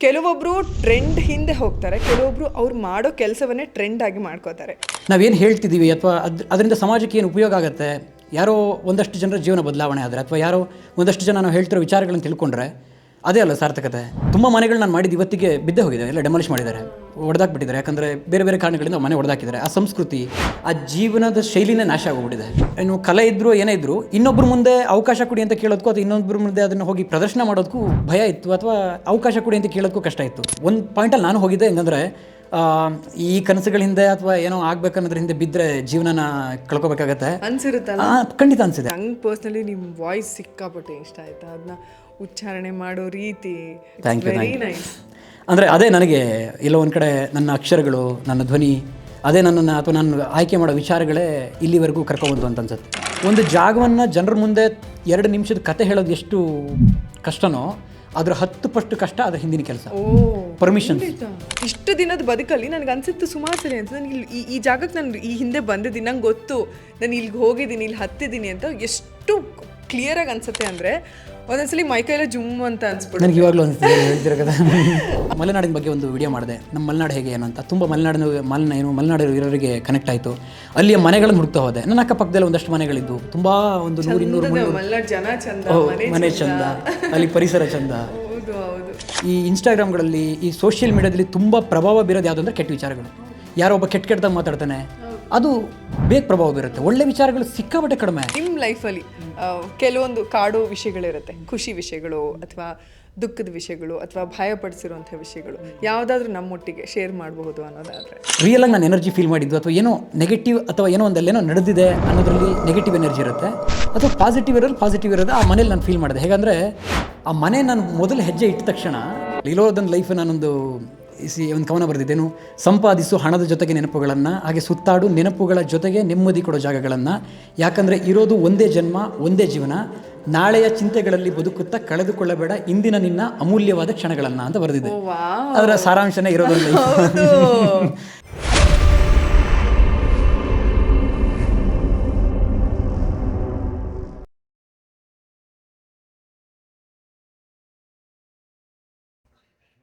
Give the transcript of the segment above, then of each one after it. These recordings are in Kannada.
ಕೆಲವೊಬ್ರು ಟ್ರೆಂಡ್ ಹಿಂದೆ ಹೋಗ್ತಾರೆ, ಕೆಲವೊಬ್ರು ಅವ್ರು ಮಾಡೋ ಕೆಲಸವನ್ನೇ ಟ್ರೆಂಡ್ ಆಗಿ ಮಾಡ್ಕೋತಾರೆ. ನಾವೇನು ಹೇಳ್ತಿದ್ದೀವಿ ಅಥವಾ ಅದರಿಂದ ಸಮಾಜಕ್ಕೆ ಏನು ಉಪಯೋಗ ಆಗುತ್ತೆ, ಯಾರೋ ಒಂದಷ್ಟು ಜನರ ಜೀವನ ಬದಲಾವಣೆ ಆದರೆ ಅಥವಾ ಯಾರೋ ಒಂದಷ್ಟು ಜನ ನಾವು ಹೇಳ್ತಿರೋ ವಿಚಾರಗಳನ್ನು ತಿಳ್ಕೊಂಡ್ರೆ ಅದೇ ಅಲ್ಲ ಸಾರ್ಥಕತೆ. ತುಂಬ ಮನೆಗಳು ನಾನು ಮಾಡಿದ್ದು ಇವತ್ತಿಗೆ ಬಿದ್ದೇ ಹೋಗಿದೆ, ಎಲ್ಲ ಡೆಮಾಲಿಷ್ ಮಾಡಿದ್ದಾರೆ, ಹೊಡೆದಾಕ್ಬಿಟ್ಟಿದ್ದಾರೆ. ಯಾಕಂದರೆ ಬೇರೆ ಬೇರೆ ಕಾರಣಗಳಿಂದ ಮನೆ ಹೊಡೆದಾಕಿದ್ದಾರೆ. ಆ ಸಂಸ್ಕೃತಿ, ಆ ಜೀವನದ ಶೈಲಿನೇ ನಾಶ ಆಗೋಗ್ಬಿಟ್ಟಿದೆ. ಇನ್ನು ಕಲೆ ಇದ್ದರೂ ಏನೇ ಇದ್ದರೂ ಇನ್ನೊಬ್ಬರ ಮುಂದೆ ಅವಕಾಶ ಕೊಡಿ ಅಂತ ಕೇಳೋದಕ್ಕೂ ಅಥವಾ ಇನ್ನೊಬ್ಬರ ಮುಂದೆ ಅದನ್ನು ಹೋಗಿ ಪ್ರದರ್ಶನ ಮಾಡೋದಕ್ಕೂ ಭಯ ಇತ್ತು, ಅಥವಾ ಅವಕಾಶ ಕೊಡಿ ಅಂತ ಕೇಳೋದಕ್ಕೂ ಕಷ್ಟ ಇತ್ತು. ಒಂದು ಪಾಯಿಂಟಲ್ಲಿ ನಾನು ಹೋಗಿದ್ದೆ ಹೆಂಗಂದರೆ, ಈ ಕನಸುಗಳ ಹಿಂದೆ ಅಥವಾ ಏನೋ ಆಗ್ಬೇಕನ್ನೋದ್ರ ಹಿಂದೆ ಬಿದ್ದರೆ ಜೀವನನ ಕಳ್ಕೊಬೇಕಾಗತ್ತೆ ಅನ್ಸಿರುತ್ತಲ್ಲ. ಖಂಡಿತ ಅನ್ಸಿದೆ. ನಂಗೆ ಪರ್ಸ್ನಲಿ ನಿಮ್ಮ ವಾಯ್ಸ್ ಸಿಕ್ಕಾಪಟ್ಟೆ ಇಷ್ಟ ಆಯ್ತು, ಅದನ್ನ ಉಚ್ಚಾರಣೆ ಮಾಡೋ ರೀತಿ ವೆರಿ ನೈಸ್. ಅಂದರೆ ಅದೇ ನನಗೆ ಎಲ್ಲೋ ಒಂದು ಕಡೆ ನನ್ನ ಅಕ್ಷರಗಳು, ನನ್ನ ಧ್ವನಿ, ಅದೇ ನನ್ನನ್ನು ಅಥವಾ ನಾನು ಆಯ್ಕೆ ಮಾಡೋ ವಿಚಾರಗಳೇ ಇಲ್ಲಿವರೆಗೂ ಕರ್ಕೊಬಂತು ಅಂತ ಅನ್ಸುತ್ತೆ. ಒಂದು ಜಾಗವನ್ನು ಜನರ ಮುಂದೆ 2 ನಿಮಿಷದ ಕತೆ ಹೇಳೋದು ಎಷ್ಟು ಕಷ್ಟನೋ ಅದರ 10 ಪಟ್ಟು ಕಷ್ಟ ಅದರ ಹಿಂದಿನ ಕೆಲಸ. ಪರ್ಮಿಷನ್. ಇಷ್ಟು ದಿನದ ಬದುಕಲ್ಲಿ ನನಗೆ ಅನ್ಸುತ್ತೆ ಸುಮಾರು ಸರಿ ಅಂತ, ನನಗೆ ಈ ಜಾಗಕ್ಕೆ ನಾನು ಈ ಹಿಂದೆ ಬಂದಿದ್ದೀನಿ, ನಂಗೆ ಗೊತ್ತು ನಾನು ಇಲ್ಲಿಗೆ ಹೋಗಿದ್ದೀನಿ, ಇಲ್ಲಿ ಹತ್ತಿದ್ದೀನಿ ಅಂತ ಎಷ್ಟು ಕ್ಲಿಯರಾಗಿ ಅನ್ಸುತ್ತೆ ಅಂದರೆ ಒಂದೊಂದ್ಸಲಿ ಮೈಕೈಲ ಜುಮ್ ಅಂತ ಅನ್ಸ್ಬಿಟ್ಟು ನನಗೆ ಇವಾಗಲೂ ಅನಿಸ್ತಿದೆ ಹೇಳ್ತಿರೋದ. ಮಲೆನಾಡಿನ ಬಗ್ಗೆ ಒಂದು ವಿಡಿಯೋ ಮಾಡಿದೆ, ನಮ್ಮ ಮಲೆನಾಡು ಹೇಗೆ ಏನು ಅಂತ. ತುಂಬ ಮಲೆನಾಡು ಇರೋರಿಗೆ ಕನೆಕ್ಟ್ ಆಯಿತು. ಅಲ್ಲಿಯ ಮನೆಗಳನ್ನು ಹುಡುಕ್ತಾ ಹೋದೆ. ನನ್ನ ಅಕ್ಕಪಕ್ಕದಲ್ಲಿ ಒಂದಷ್ಟು ಮನೆಗಳಿದ್ದು, ತುಂಬ ಒಂದು 100-200 ಜನ ಚಂದ, ಮನೆ ಚಂದ, ಅಲ್ಲಿ ಪರಿಸರ ಚಂದ. ಈ ಇನ್ಸ್ಟಾಗ್ರಾಮ್ಗಳಲ್ಲಿ, ಈ ಸೋಷಿಯಲ್ ಮೀಡಿಯಾದಲ್ಲಿ ತುಂಬ ಪ್ರಭಾವ ಬೀರೋದು ಯಾವುದು ಅಂದರೆ ಕೆಟ್ಟ ವಿಚಾರಗಳು. ಯಾರೋ ಒಬ್ಬ ಕೆಟ್ಟದಾಗ ಮಾತಾಡ್ತಾನೆ, ಅದು ಬೇಗ ಪ್ರಭಾವ ಬೀರುತ್ತೆ. ಒಳ್ಳೆ ವಿಚಾರಗಳು ಸಿಕ್ಕಾಪಟ್ಟೆ ಕಡಿಮೆ. ನಿಮ್ಮ ಲೈಫಲ್ಲಿ ಕೆಲವೊಂದು ಕಾಡೋ ವಿಷಯಗಳಿರುತ್ತೆ, ಖುಷಿ ವಿಷಯಗಳು ಅಥವಾ ದುಃಖದ ವಿಷಯಗಳು ಅಥವಾ ಭಯಪಡಿಸಿರುವಂಥ ವಿಷಯಗಳು, ಯಾವುದಾದ್ರೂ ನಮ್ಮೊಟ್ಟಿಗೆ ಶೇರ್ ಮಾಡಬಹುದು ಅನ್ನೋದಾದರೆ? ರಿಯಲಾಗಿ ನಾನು ಎನರ್ಜಿ ಫೀಲ್ ಮಾಡಿದ್ದು ಅಥವಾ ಏನೋ ನೆಗೆಟಿವ್ ಅಥವಾ ಏನೋ ಒಂದಲ್ಲೇನೋ ನಡೆದಿದೆ ಅನ್ನೋದ್ರಲ್ಲಿ ನೆಗೆಟಿವ್ ಎನರ್ಜಿ ಇರುತ್ತೆ, ಅಥವಾ ಪಾಸಿಟಿವ್ ಇರೋದು ಆ ಮನೇಲಿ ನಾನು ಫೀಲ್ ಮಾಡಿದೆ. ಹೇಗಂದರೆ, ಆ ಮನೆ ನಾನು ಮೊದಲು ಹೆಜ್ಜೆ ಇಟ್ಟ ತಕ್ಷಣ ಇರೋದೊಂದು ಲೈಫ್ ನಾನೊಂದು ಒಂದು ಕವನ ಬರೆದಿದ್ದೇನು, ಸಂಪಾದಿಸು ಹಣದ ಜೊತೆಗೆ ನೆನಪುಗಳನ್ನು, ಹಾಗೆ ಸುತ್ತಾಡು ನೆನಪುಗಳ ಜೊತೆಗೆ ನೆಮ್ಮದಿ ಕೊಡೋ ಜಾಗಗಳನ್ನು. ಯಾಕಂದರೆ ಇರೋದು ಒಂದೇ ಜನ್ಮ, ಒಂದೇ ಜೀವನ, ನಾಳೆಯ ಚಿಂತೆಗಳಲ್ಲಿ ಬದುಕುತ್ತಾ ಕಳೆದುಕೊಳ್ಳಬೇಡ ಇಂದಿನ ನಿನ್ನ ಅಮೂಲ್ಯವಾದ ಕ್ಷಣಗಳನ್ನು ಅಂತ ಬರೆದಿದೆ. ಅದರ ಸಾರಾಂಶನೇ ಇರೋದೊಂದು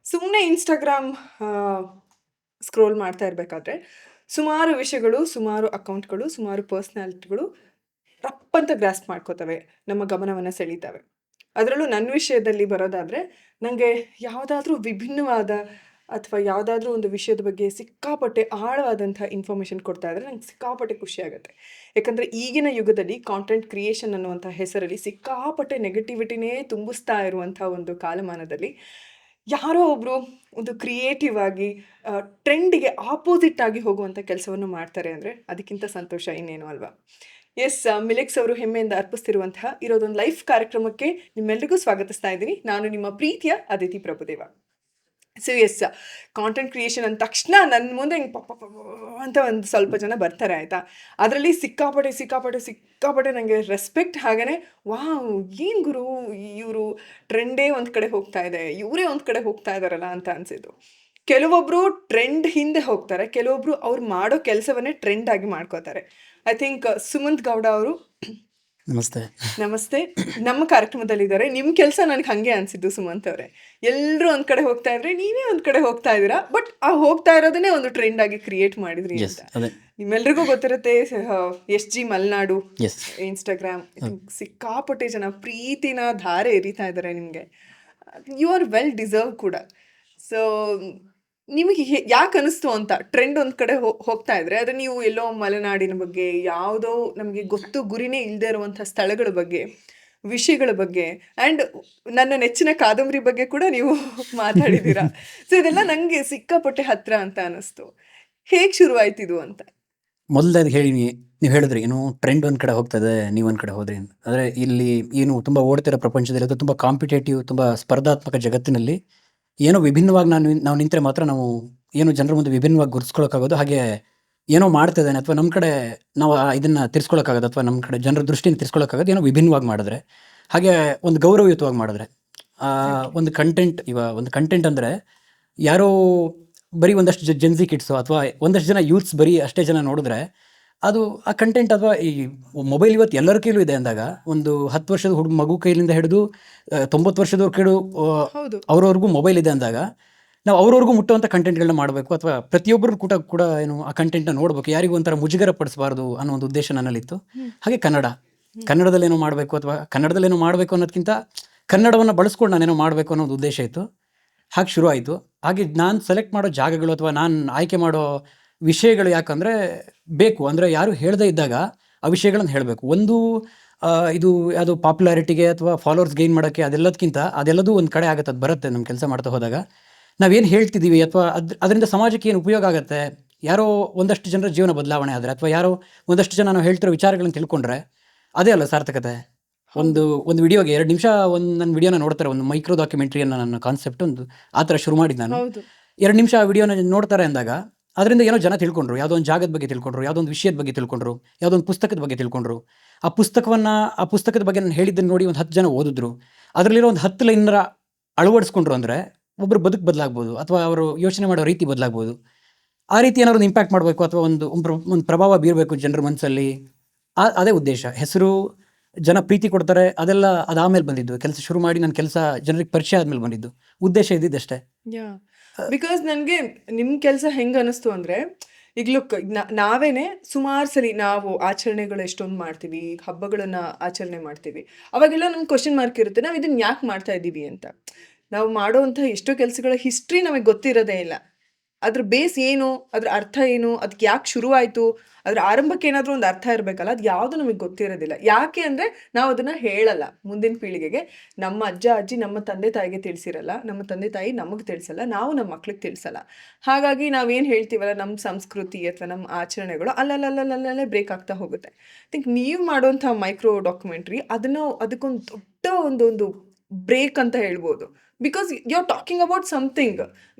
ಸುಮ್ಮನೆ ಇನ್ಸ್ಟಾಗ್ರಾಮ್ ಸ್ಕ್ರೋಲ್ ಮಾಡ್ತಾ ಇರಬೇಕಾದ್ರೆ ಸುಮಾರು ವಿಷಯಗಳು, ಸುಮಾರು ಅಕೌಂಟ್ಗಳು, ಸುಮಾರು ಪರ್ಸ್ನಾಲಿಟಿಗಳು ರಪ್ಪಂತ ಗ್ರಾಸ್ಪ್ ಮಾಡ್ಕೋತವೆ, ನಮ್ಮ ಗಮನವನ್ನು ಸೆಳೀತವೆ. ಅದರಲ್ಲೂ ನನ್ನ ವಿಷಯದಲ್ಲಿ ಬರೋದಾದರೆ, ನನಗೆ ಯಾವುದಾದ್ರೂ ವಿಭಿನ್ನವಾದ ಅಥವಾ ಯಾವುದಾದ್ರೂ ಒಂದು ವಿಷಯದ ಬಗ್ಗೆ ಸಿಕ್ಕಾಪಟ್ಟೆ ಆಳವಾದಂಥ ಇನ್ಫಾರ್ಮೇಷನ್ ಕೊಡ್ತಾ ಇದ್ದರೆ ನಂಗೆ ಸಿಕ್ಕಾಪಟ್ಟೆ ಖುಷಿ ಆಗುತ್ತೆ. ಯಾಕಂದರೆ ಈಗಿನ ಯುಗದಲ್ಲಿ ಕಾಂಟೆಂಟ್ ಕ್ರಿಯೇಷನ್ ಅನ್ನುವಂಥ ಹೆಸರಲ್ಲಿ ಸಿಕ್ಕಾಪಟ್ಟೆ ನೆಗೆಟಿವಿಟಿನೇ ತುಂಬಿಸ್ತಾ ಇರುವಂಥ ಒಂದು ಕಾಲಮಾನದಲ್ಲಿ ಯಾರೋ ಒಬ್ಬರು ಒಂದು ಕ್ರಿಯೇಟಿವ್ ಆಗಿ ಟ್ರೆಂಡಿಗೆ ಆಪೋಸಿಟ್ ಆಗಿ ಹೋಗುವಂಥ ಕೆಲಸವನ್ನು ಮಾಡ್ತಾರೆ ಅಂದರೆ ಅದಕ್ಕಿಂತ ಸಂತೋಷ ಇನ್ನೇನು ಅಲ್ವಾ? ಎಸ್, ಮಿಲೆಕ್ಸ್ ಅವರು ಹೆಮ್ಮೆಯಿಂದ ಅರ್ಪಿಸ್ತಿರುವಂತಹ ಇರೋದೊಂದು ಲೈಫ್ ಕಾರ್ಯಕ್ರಮಕ್ಕೆ ನಿಮ್ಮೆಲ್ಲರಿಗೂ ಸ್ವಾಗತಿಸ್ತಾ ಇದ್ದೀನಿ. ನಾನು ನಿಮ್ಮ ಪ್ರೀತಿಯ Aditi Prabhudeva. So yes, content creation ಅಂದ ತಕ್ಷಣ ನನ್ನ ಮುಂದೆ ಹಿಂಗೆ ಅಂತ ಒಂದು ಸ್ವಲ್ಪ ಜನ ಬರ್ತಾರೆ, ಆಯಿತಾ? ಅದರಲ್ಲಿ ಸಿಕ್ಕಾಪಟ್ಟೆ ನನಗೆ ರೆಸ್ಪೆಕ್ಟ್. ಹಾಗೆಯೇ ವಾವ್, ಏನು ಗುರು, ಇವರು ಟ್ರೆಂಡೇ ಒಂದು ಕಡೆ ಹೋಗ್ತಾ ಇದೆ, ಇವರೇ ಒಂದು ಕಡೆ ಹೋಗ್ತಾ ಇದ್ದಾರಲ್ಲ ಅಂತ ಅನಿಸಿದ್ದು. ಕೆಲವೊಬ್ಬರು ಟ್ರೆಂಡ್ ಹಿಂದೆ ಹೋಗ್ತಾರೆ, ಕೆಲವೊಬ್ಬರು ಅವ್ರು ಮಾಡೋ ಕೆಲಸವನ್ನೇ ಟ್ರೆಂಡ್ ಆಗಿ ಮಾಡ್ಕೋತಾರೆ. ಐ ಥಿಂಕ್ ಸುಮಂತ್ ಗೌಡ ಅವರು ನಮಸ್ತೆ ನಮ್ಮ ಕಾರ್ಯಕ್ರಮದಲ್ಲಿದ್ದಾರೆ. ನಿಮ್ಮ ಕೆಲಸ ನನಗೆ ಹಾಗೆ ಅನಿಸಿದ್ದು ಸುಮಂತ್ ಅವರೇ. ಎಲ್ಲರೂ ಒಂದು ಕಡೆ ಹೋಗ್ತಾ ಇದ್ರೆ ನೀವೇ ಒಂದು ಕಡೆ ಹೋಗ್ತಾ ಇದ್ದೀರಾ, ಬಟ್ ಆ ಹೋಗ್ತಾ ಇರೋದನ್ನೇ ಒಂದು ಟ್ರೆಂಡ್ ಆಗಿ ಕ್ರಿಯೇಟ್ ಮಾಡಿದ್ರಿ ಅಂತ. ನಿಮ್ಮೆಲ್ರಿಗೂ ಗೊತ್ತಿರುತ್ತೆ, SG ಮಲೆನಾಡು ಇನ್ಸ್ಟಾಗ್ರಾಮ್, ಸಿಕ್ಕಾಪಟ್ಟೆ ಜನ ಪ್ರೀತಿನ ಧಾರೆ ಎರಿತಾ ಇದ್ದಾರೆ ನಿಮಗೆ. ಯು ಆರ್ ವೆಲ್ ಡಿಸರ್ವ್ ಕೂಡ. ಸೊ ನಿಮಗೆ ಯಾಕೆ ಅನಿಸ್ತು ಅಂತ, ಟ್ರೆಂಡ್ ಒಂದು ಕಡೆ ಹೋಗ್ತಾ ಇದ್ರೆ ಅದು ನೀವು ಎಲ್ಲೋ ಮಲೆನಾಡಿನ ಬಗ್ಗೆ, ಯಾವುದೋ ನಮಗೆ ಗೊತ್ತು ಗುರಿನೇ ಇಲ್ಲದೆ ಇರುವಂಥ ಸ್ಥಳಗಳ ಬಗ್ಗೆ, ವಿಷಯಗಳ ಬಗ್ಗೆ, ಆ್ಯಂಡ್ ನನ್ನ ನೆಚ್ಚಿನ ಕಾದಂಬರಿ ಬಗ್ಗೆ ಕೂಡ ನೀವು ಮಾತಾಡಿದ್ದೀರಾ. ಸೊ ಇದೆಲ್ಲ ನನಗೆ ಸಿಕ್ಕಾಪಟ್ಟೆ ಹತ್ರ ಅಂತ ಅನ್ನಿಸ್ತು. ಹೇಗೆ ಶುರುವಾಯ್ತಿದು ಅಂತ? ಮೊದಲನೇದು ಹೇಳಿ, ನೀವು ಹೇಳಿದ್ರಿ ಏನು ಟ್ರೆಂಡ್ ಒಂದು ಕಡೆ ಹೋಗ್ತದೆ, ನೀವು ಒಂದು ಕಡೆ ಹೋದ್ರಿ ಅಂತ. ಅಂದರೆ ಇಲ್ಲಿ ಏನು ತುಂಬ ಓಡ್ತಿರೋ ಪ್ರಪಂಚದಲ್ಲಿ ಅಥವಾ ತುಂಬ ಕಾಂಪಿಟೇಟಿವ್, ತುಂಬ ಸ್ಪರ್ಧಾತ್ಮಕ ಜಗತ್ತಿನಲ್ಲಿ ಏನೋ ವಿಭಿನ್ನವಾಗಿ ನಾವು ನಿಂತರೆ ಮಾತ್ರ ನಾವು ಏನು ಜನರ ಮುಂದೆ ವಿಭಿನ್ನವಾಗಿ ಗುರುತಿಸ್ಕೊಳ್ಳೋಕ್ಕಾಗೋದು. ಹಾಗೆ ಏನೋ ಮಾಡ್ತಿದ್ದಾನೆ ಅಥವಾ ನಮ್ಮ ಕಡೆ ನಾವು ಇದನ್ನು ತಿರ್ಸ್ಕೊಳ್ಳೋಕ್ಕಾಗೋದು, ಅಥವಾ ನಮ್ಮ ಕಡೆ ಜನರ ದೃಷ್ಟಿನ ತಿರ್ಸ್ಕೊಳ್ಳೋಕ್ಕಾಗೋದು ಏನೋ ವಿಭಿನ್ನವಾಗಿ ಮಾಡಿದ್ರೆ, ಹಾಗೆ ಒಂದು ಗೌರವಯುತವಾಗಿ ಮಾಡಿದ್ರೆ. ಒಂದು ಕಂಟೆಂಟ್ ಅಂದರೆ ಯಾರೋ ಬರೀ ಒಂದಷ್ಟು ಜೆನ್ಸಿ ಕಿಡ್ಸು ಅಥವಾ ಒಂದಷ್ಟು ಜನ ಯೂತ್ಸ್ ಬರೀ ಅಷ್ಟೇ ಜನ ನೋಡಿದ್ರೆ ಅದು ಆ ಕಂಟೆಂಟ್ ಅಥವಾ ಈ ಮೊಬೈಲ್ ಇವತ್ತು ಎಲ್ಲರ ಕೈಲೂ ಇದೆ ಅಂದಾಗ ಒಂದು 10 ವರ್ಷದ ಮಗು ಕೈಲಿಂದ ಹಿಡಿದು 90 ವರ್ಷದವ್ರ ಕೈಲೂ ಹೌದು. ಅವ್ರವ್ರಿಗೂ ಮೊಬೈಲ್ ಇದೆ ಅಂದಾಗ ನಾವು ಅವ್ರವ್ರಿಗೂ ಮುಟ್ಟುವಂಥ ಕಂಟೆಂಟ್ಗಳನ್ನ ಮಾಡಬೇಕು ಅಥವಾ ಪ್ರತಿಯೊಬ್ಬರು ಕೂಡ ಏನು ಆ ಕಂಟೆಂಟ್ನ ನೋಡಬೇಕು, ಯಾರಿಗೂ ಒಂಥರ ಮುಜುಗರ ಪಡಿಸಬಾರ್ದು ಅನ್ನೋ ಒಂದು ಉದ್ದೇಶ ನನ್ನಲ್ಲಿತ್ತು. ಹಾಗೆ ಕನ್ನಡದಲ್ಲೇನೋ ಮಾಡಬೇಕು ಅಥವಾ ಕನ್ನಡದಲ್ಲೇನೋ ಮಾಡಬೇಕು ಅನ್ನೋದಕ್ಕಿಂತ ಕನ್ನಡವನ್ನು ಬಳಸ್ಕೊಂಡು ನಾನೇನೋ ಮಾಡಬೇಕು ಅನ್ನೋ ಒಂದು ಉದ್ದೇಶ ಇತ್ತು. ಹಾಗೆ ಶುರು ಆಯಿತು. ಹಾಗೆ ನಾನು ಸೆಲೆಕ್ಟ್ ಮಾಡೋ ಜಾಗಗಳು ಅಥವಾ ನಾನು ಆಯ್ಕೆ ಮಾಡೋ ವಿಷಯಗಳು ಯಾಕಂದರೆ ಬೇಕು ಅಂದರೆ ಯಾರು ಹೇಳದೇ ಇದ್ದಾಗ ಆ ವಿಷಯಗಳನ್ನು ಹೇಳಬೇಕು. ಒಂದು ಇದು ಅದು ಪಾಪ್ಯುಲಾರಿಟಿಗೆ ಅಥವಾ ಫಾಲೋವರ್ಸ್ ಗೈನ್ ಮಾಡೋಕ್ಕೆ ಅದೆಲ್ಲದಕ್ಕಿಂತ ಅದೆಲ್ಲದೂ ಒಂದು ಕಡೆ ಆಗುತ್ತೆ, ಅದು ಬರುತ್ತೆ ನಮ್ಮ ಕೆಲಸ ಮಾಡ್ತಾ ಹೋದಾಗ. ನಾವೇನು ಹೇಳ್ತಿದ್ದೀವಿ ಅಥವಾ ಅದರಿಂದ ಸಮಾಜಕ್ಕೆ ಏನು ಉಪಯೋಗ ಆಗುತ್ತೆ, ಯಾರೋ ಒಂದಷ್ಟು ಜನರ ಜೀವನ ಬದಲಾವಣೆ ಆದರೆ ಅಥವಾ ಯಾರೋ ಒಂದಷ್ಟು ಜನ ನಾವು ಹೇಳ್ತಿರೋ ವಿಚಾರಗಳನ್ನು ತಿಳ್ಕೊಂಡ್ರೆ ಅದೇ ಅಲ್ಲ ಸಾರ್ಥಕತೆ. ಒಂದು ವಿಡಿಯೋಗೆ 2 ನಿಮಿಷ ನನ್ನ ವಿಡಿಯೋನ ನೋಡ್ತಾರೆ, ಒಂದು ಮೈಕ್ರೋ ಡಾಕ್ಯುಮೆಂಟ್ರಿಯನ್ನು ನನ್ನ ಕಾನ್ಸೆಪ್ಟ್ ಒಂದು ಆ ಥರ ಶುರು ಮಾಡಿದ್ದು ನಾನು. 2 ನಿಮಿಷ ಆ ವಿಡಿಯೋನ ನೋಡ್ತಾರೆ ಅಂದಾಗ ಅದರಿಂದ ಏನೋ ಜನ ತಿಳ್ಕೊಂಡ್ರು, ಯಾವುದೋ ಒಂದು ಜಾಗದ ಬಗ್ಗೆ ತಿಳ್ಕೊಂಡ್ರು, ಯಾವುದೋ ಒಂದು ವಿಷಯದ ಬಗ್ಗೆ ತಿಳ್ಕೊಂಡ್ರು, ಯಾವುದೋ ಒಂದು ಪುಸ್ತಕದ ಬಗ್ಗೆ ತಿಳ್ಕೊಂಡ್ರು. ಆ ಪುಸ್ತಕದ ಬಗ್ಗೆ ನಾನು ಹೇಳಿದ್ದನ್ನು ನೋಡಿ ಒಂದು 10 ಜನ ಓದಿದ್ರು, ಅದರಲ್ಲಿರೋ ಒಂದು 10 ಲೈನರ ಅಳವಡಿಸ್ಕೊಂಡ್ರು ಅಂದರೆ ಒಬ್ಬರು ಬದುಕು ಬದಲಾಗ್ಬೋದು ಅಥವಾ ಅವರು ಯೋಚನೆ ಮಾಡೋ ರೀತಿ ಬದಲಾಗ್ಬೋದು. ಆ ರೀತಿ ಏನಾದ್ರು ಒಂದು ಇಂಪ್ಯಾಕ್ಟ್ ಮಾಡಬೇಕು ಅಥವಾ ಒಂದು ಪ್ರಭಾವ ಬೀರಬೇಕು ಜನರ ಮನಸ್ಸಲ್ಲಿ, ಅದೇ ಉದ್ದೇಶ. ಹೆಸರು, ಜನ ಪ್ರೀತಿ ಕೊಡ್ತಾರೆ, ಅದೆಲ್ಲ ಅದಾದಮೇಲೆ ಬಂದಿದ್ದು. ಕೆಲಸ ಶುರು ಮಾಡಿ ನನ್ನ ಕೆಲಸ ಜನರಿಗೆ ಪರಿಚಯ ಆದಮೇಲೆ ಬಂದಿದ್ದು. ಉದ್ದೇಶ ಇದ್ದಿದ್ದಷ್ಟೇ. ಬಿಕಾಸ್ ನನಗೆ ನಿಮ್ಮ ಕೆಲಸ ಹೆಂಗೆ ಅನ್ನಿಸ್ತು ಅಂದರೆ, ಈಗ ಲುಕ್ ನಾವೇನೆ ಸುಮಾರು ಸಲ ನಾವು ಆಚರಣೆಗಳು ಎಷ್ಟೊಂದು ಮಾಡ್ತೀವಿ, ಹಬ್ಬಗಳನ್ನು ಆಚರಣೆ ಮಾಡ್ತೀವಿ, ಅವಾಗೆಲ್ಲ ನಮ್ಗೆ ಕ್ವಶನ್ ಮಾರ್ಕ್ ಇರುತ್ತೆ, ನಾವು ಇದನ್ನು ಯಾಕೆ ಮಾಡ್ತಾ ಇದ್ದೀವಿ ಅಂತ. ನಾವು ಮಾಡೋವಂಥ ಎಷ್ಟೋ ಕೆಲಸಗಳ ಹಿಸ್ಟ್ರಿ ನಮಗೆ ಗೊತ್ತಿರೋದೇ ಇಲ್ಲ. ಅದ್ರ ಬೇಸ್ ಏನು, ಅದ್ರ ಅರ್ಥ ಏನು, ಅದಕ್ಕೆ ಯಾಕೆ ಶುರುವಾಯಿತು, ಅದ್ರ ಆರಂಭಕ್ಕೆ ಏನಾದರೂ ಒಂದು ಅರ್ಥ ಇರಬೇಕಲ್ಲ, ಅದು ಯಾವುದು ನಮಗೆ ಗೊತ್ತಿರೋದಿಲ್ಲ. ಯಾಕೆ ಅಂದರೆ ನಾವು ಅದನ್ನು ಹೇಳಲ್ಲ ಮುಂದಿನ ಪೀಳಿಗೆಗೆ. ನಮ್ಮ ಅಜ್ಜ ಅಜ್ಜಿ ನಮ್ಮ ತಂದೆ ತಾಯಿಗೆ ತಿಳಿಸಿರಲ್ಲ, ನಮ್ಮ ತಂದೆ ತಾಯಿ ನಮಗೆ ತಿಳಿಸಲ್ಲ, ನಾವು ನಮ್ಮ ಮಕ್ಳಿಗೆ ತಿಳಿಸಲ್ಲ. ಹಾಗಾಗಿ ನಾವೇನು ಹೇಳ್ತೀವಲ್ಲ, ನಮ್ಮ ಸಂಸ್ಕೃತಿ ಅಥವಾ ನಮ್ಮ ಆಚರಣೆಗಳು ಅಲ್ಲಲ್ಲೇ ಬ್ರೇಕ್ ಆಗ್ತಾ ಹೋಗುತ್ತೆ. ಥಿಂಕ್ ನೀವು ಮಾಡುವಂಥ ಮೈಕ್ರೋ ಡಾಕ್ಯುಮೆಂಟ್ರಿ ಅದಕ್ಕೊಂದು ದೊಡ್ಡ ಒಂದು ಬ್ರೇಕ್ ಅಂತ ಹೇಳ್ಬೋದು. Because you are talking about something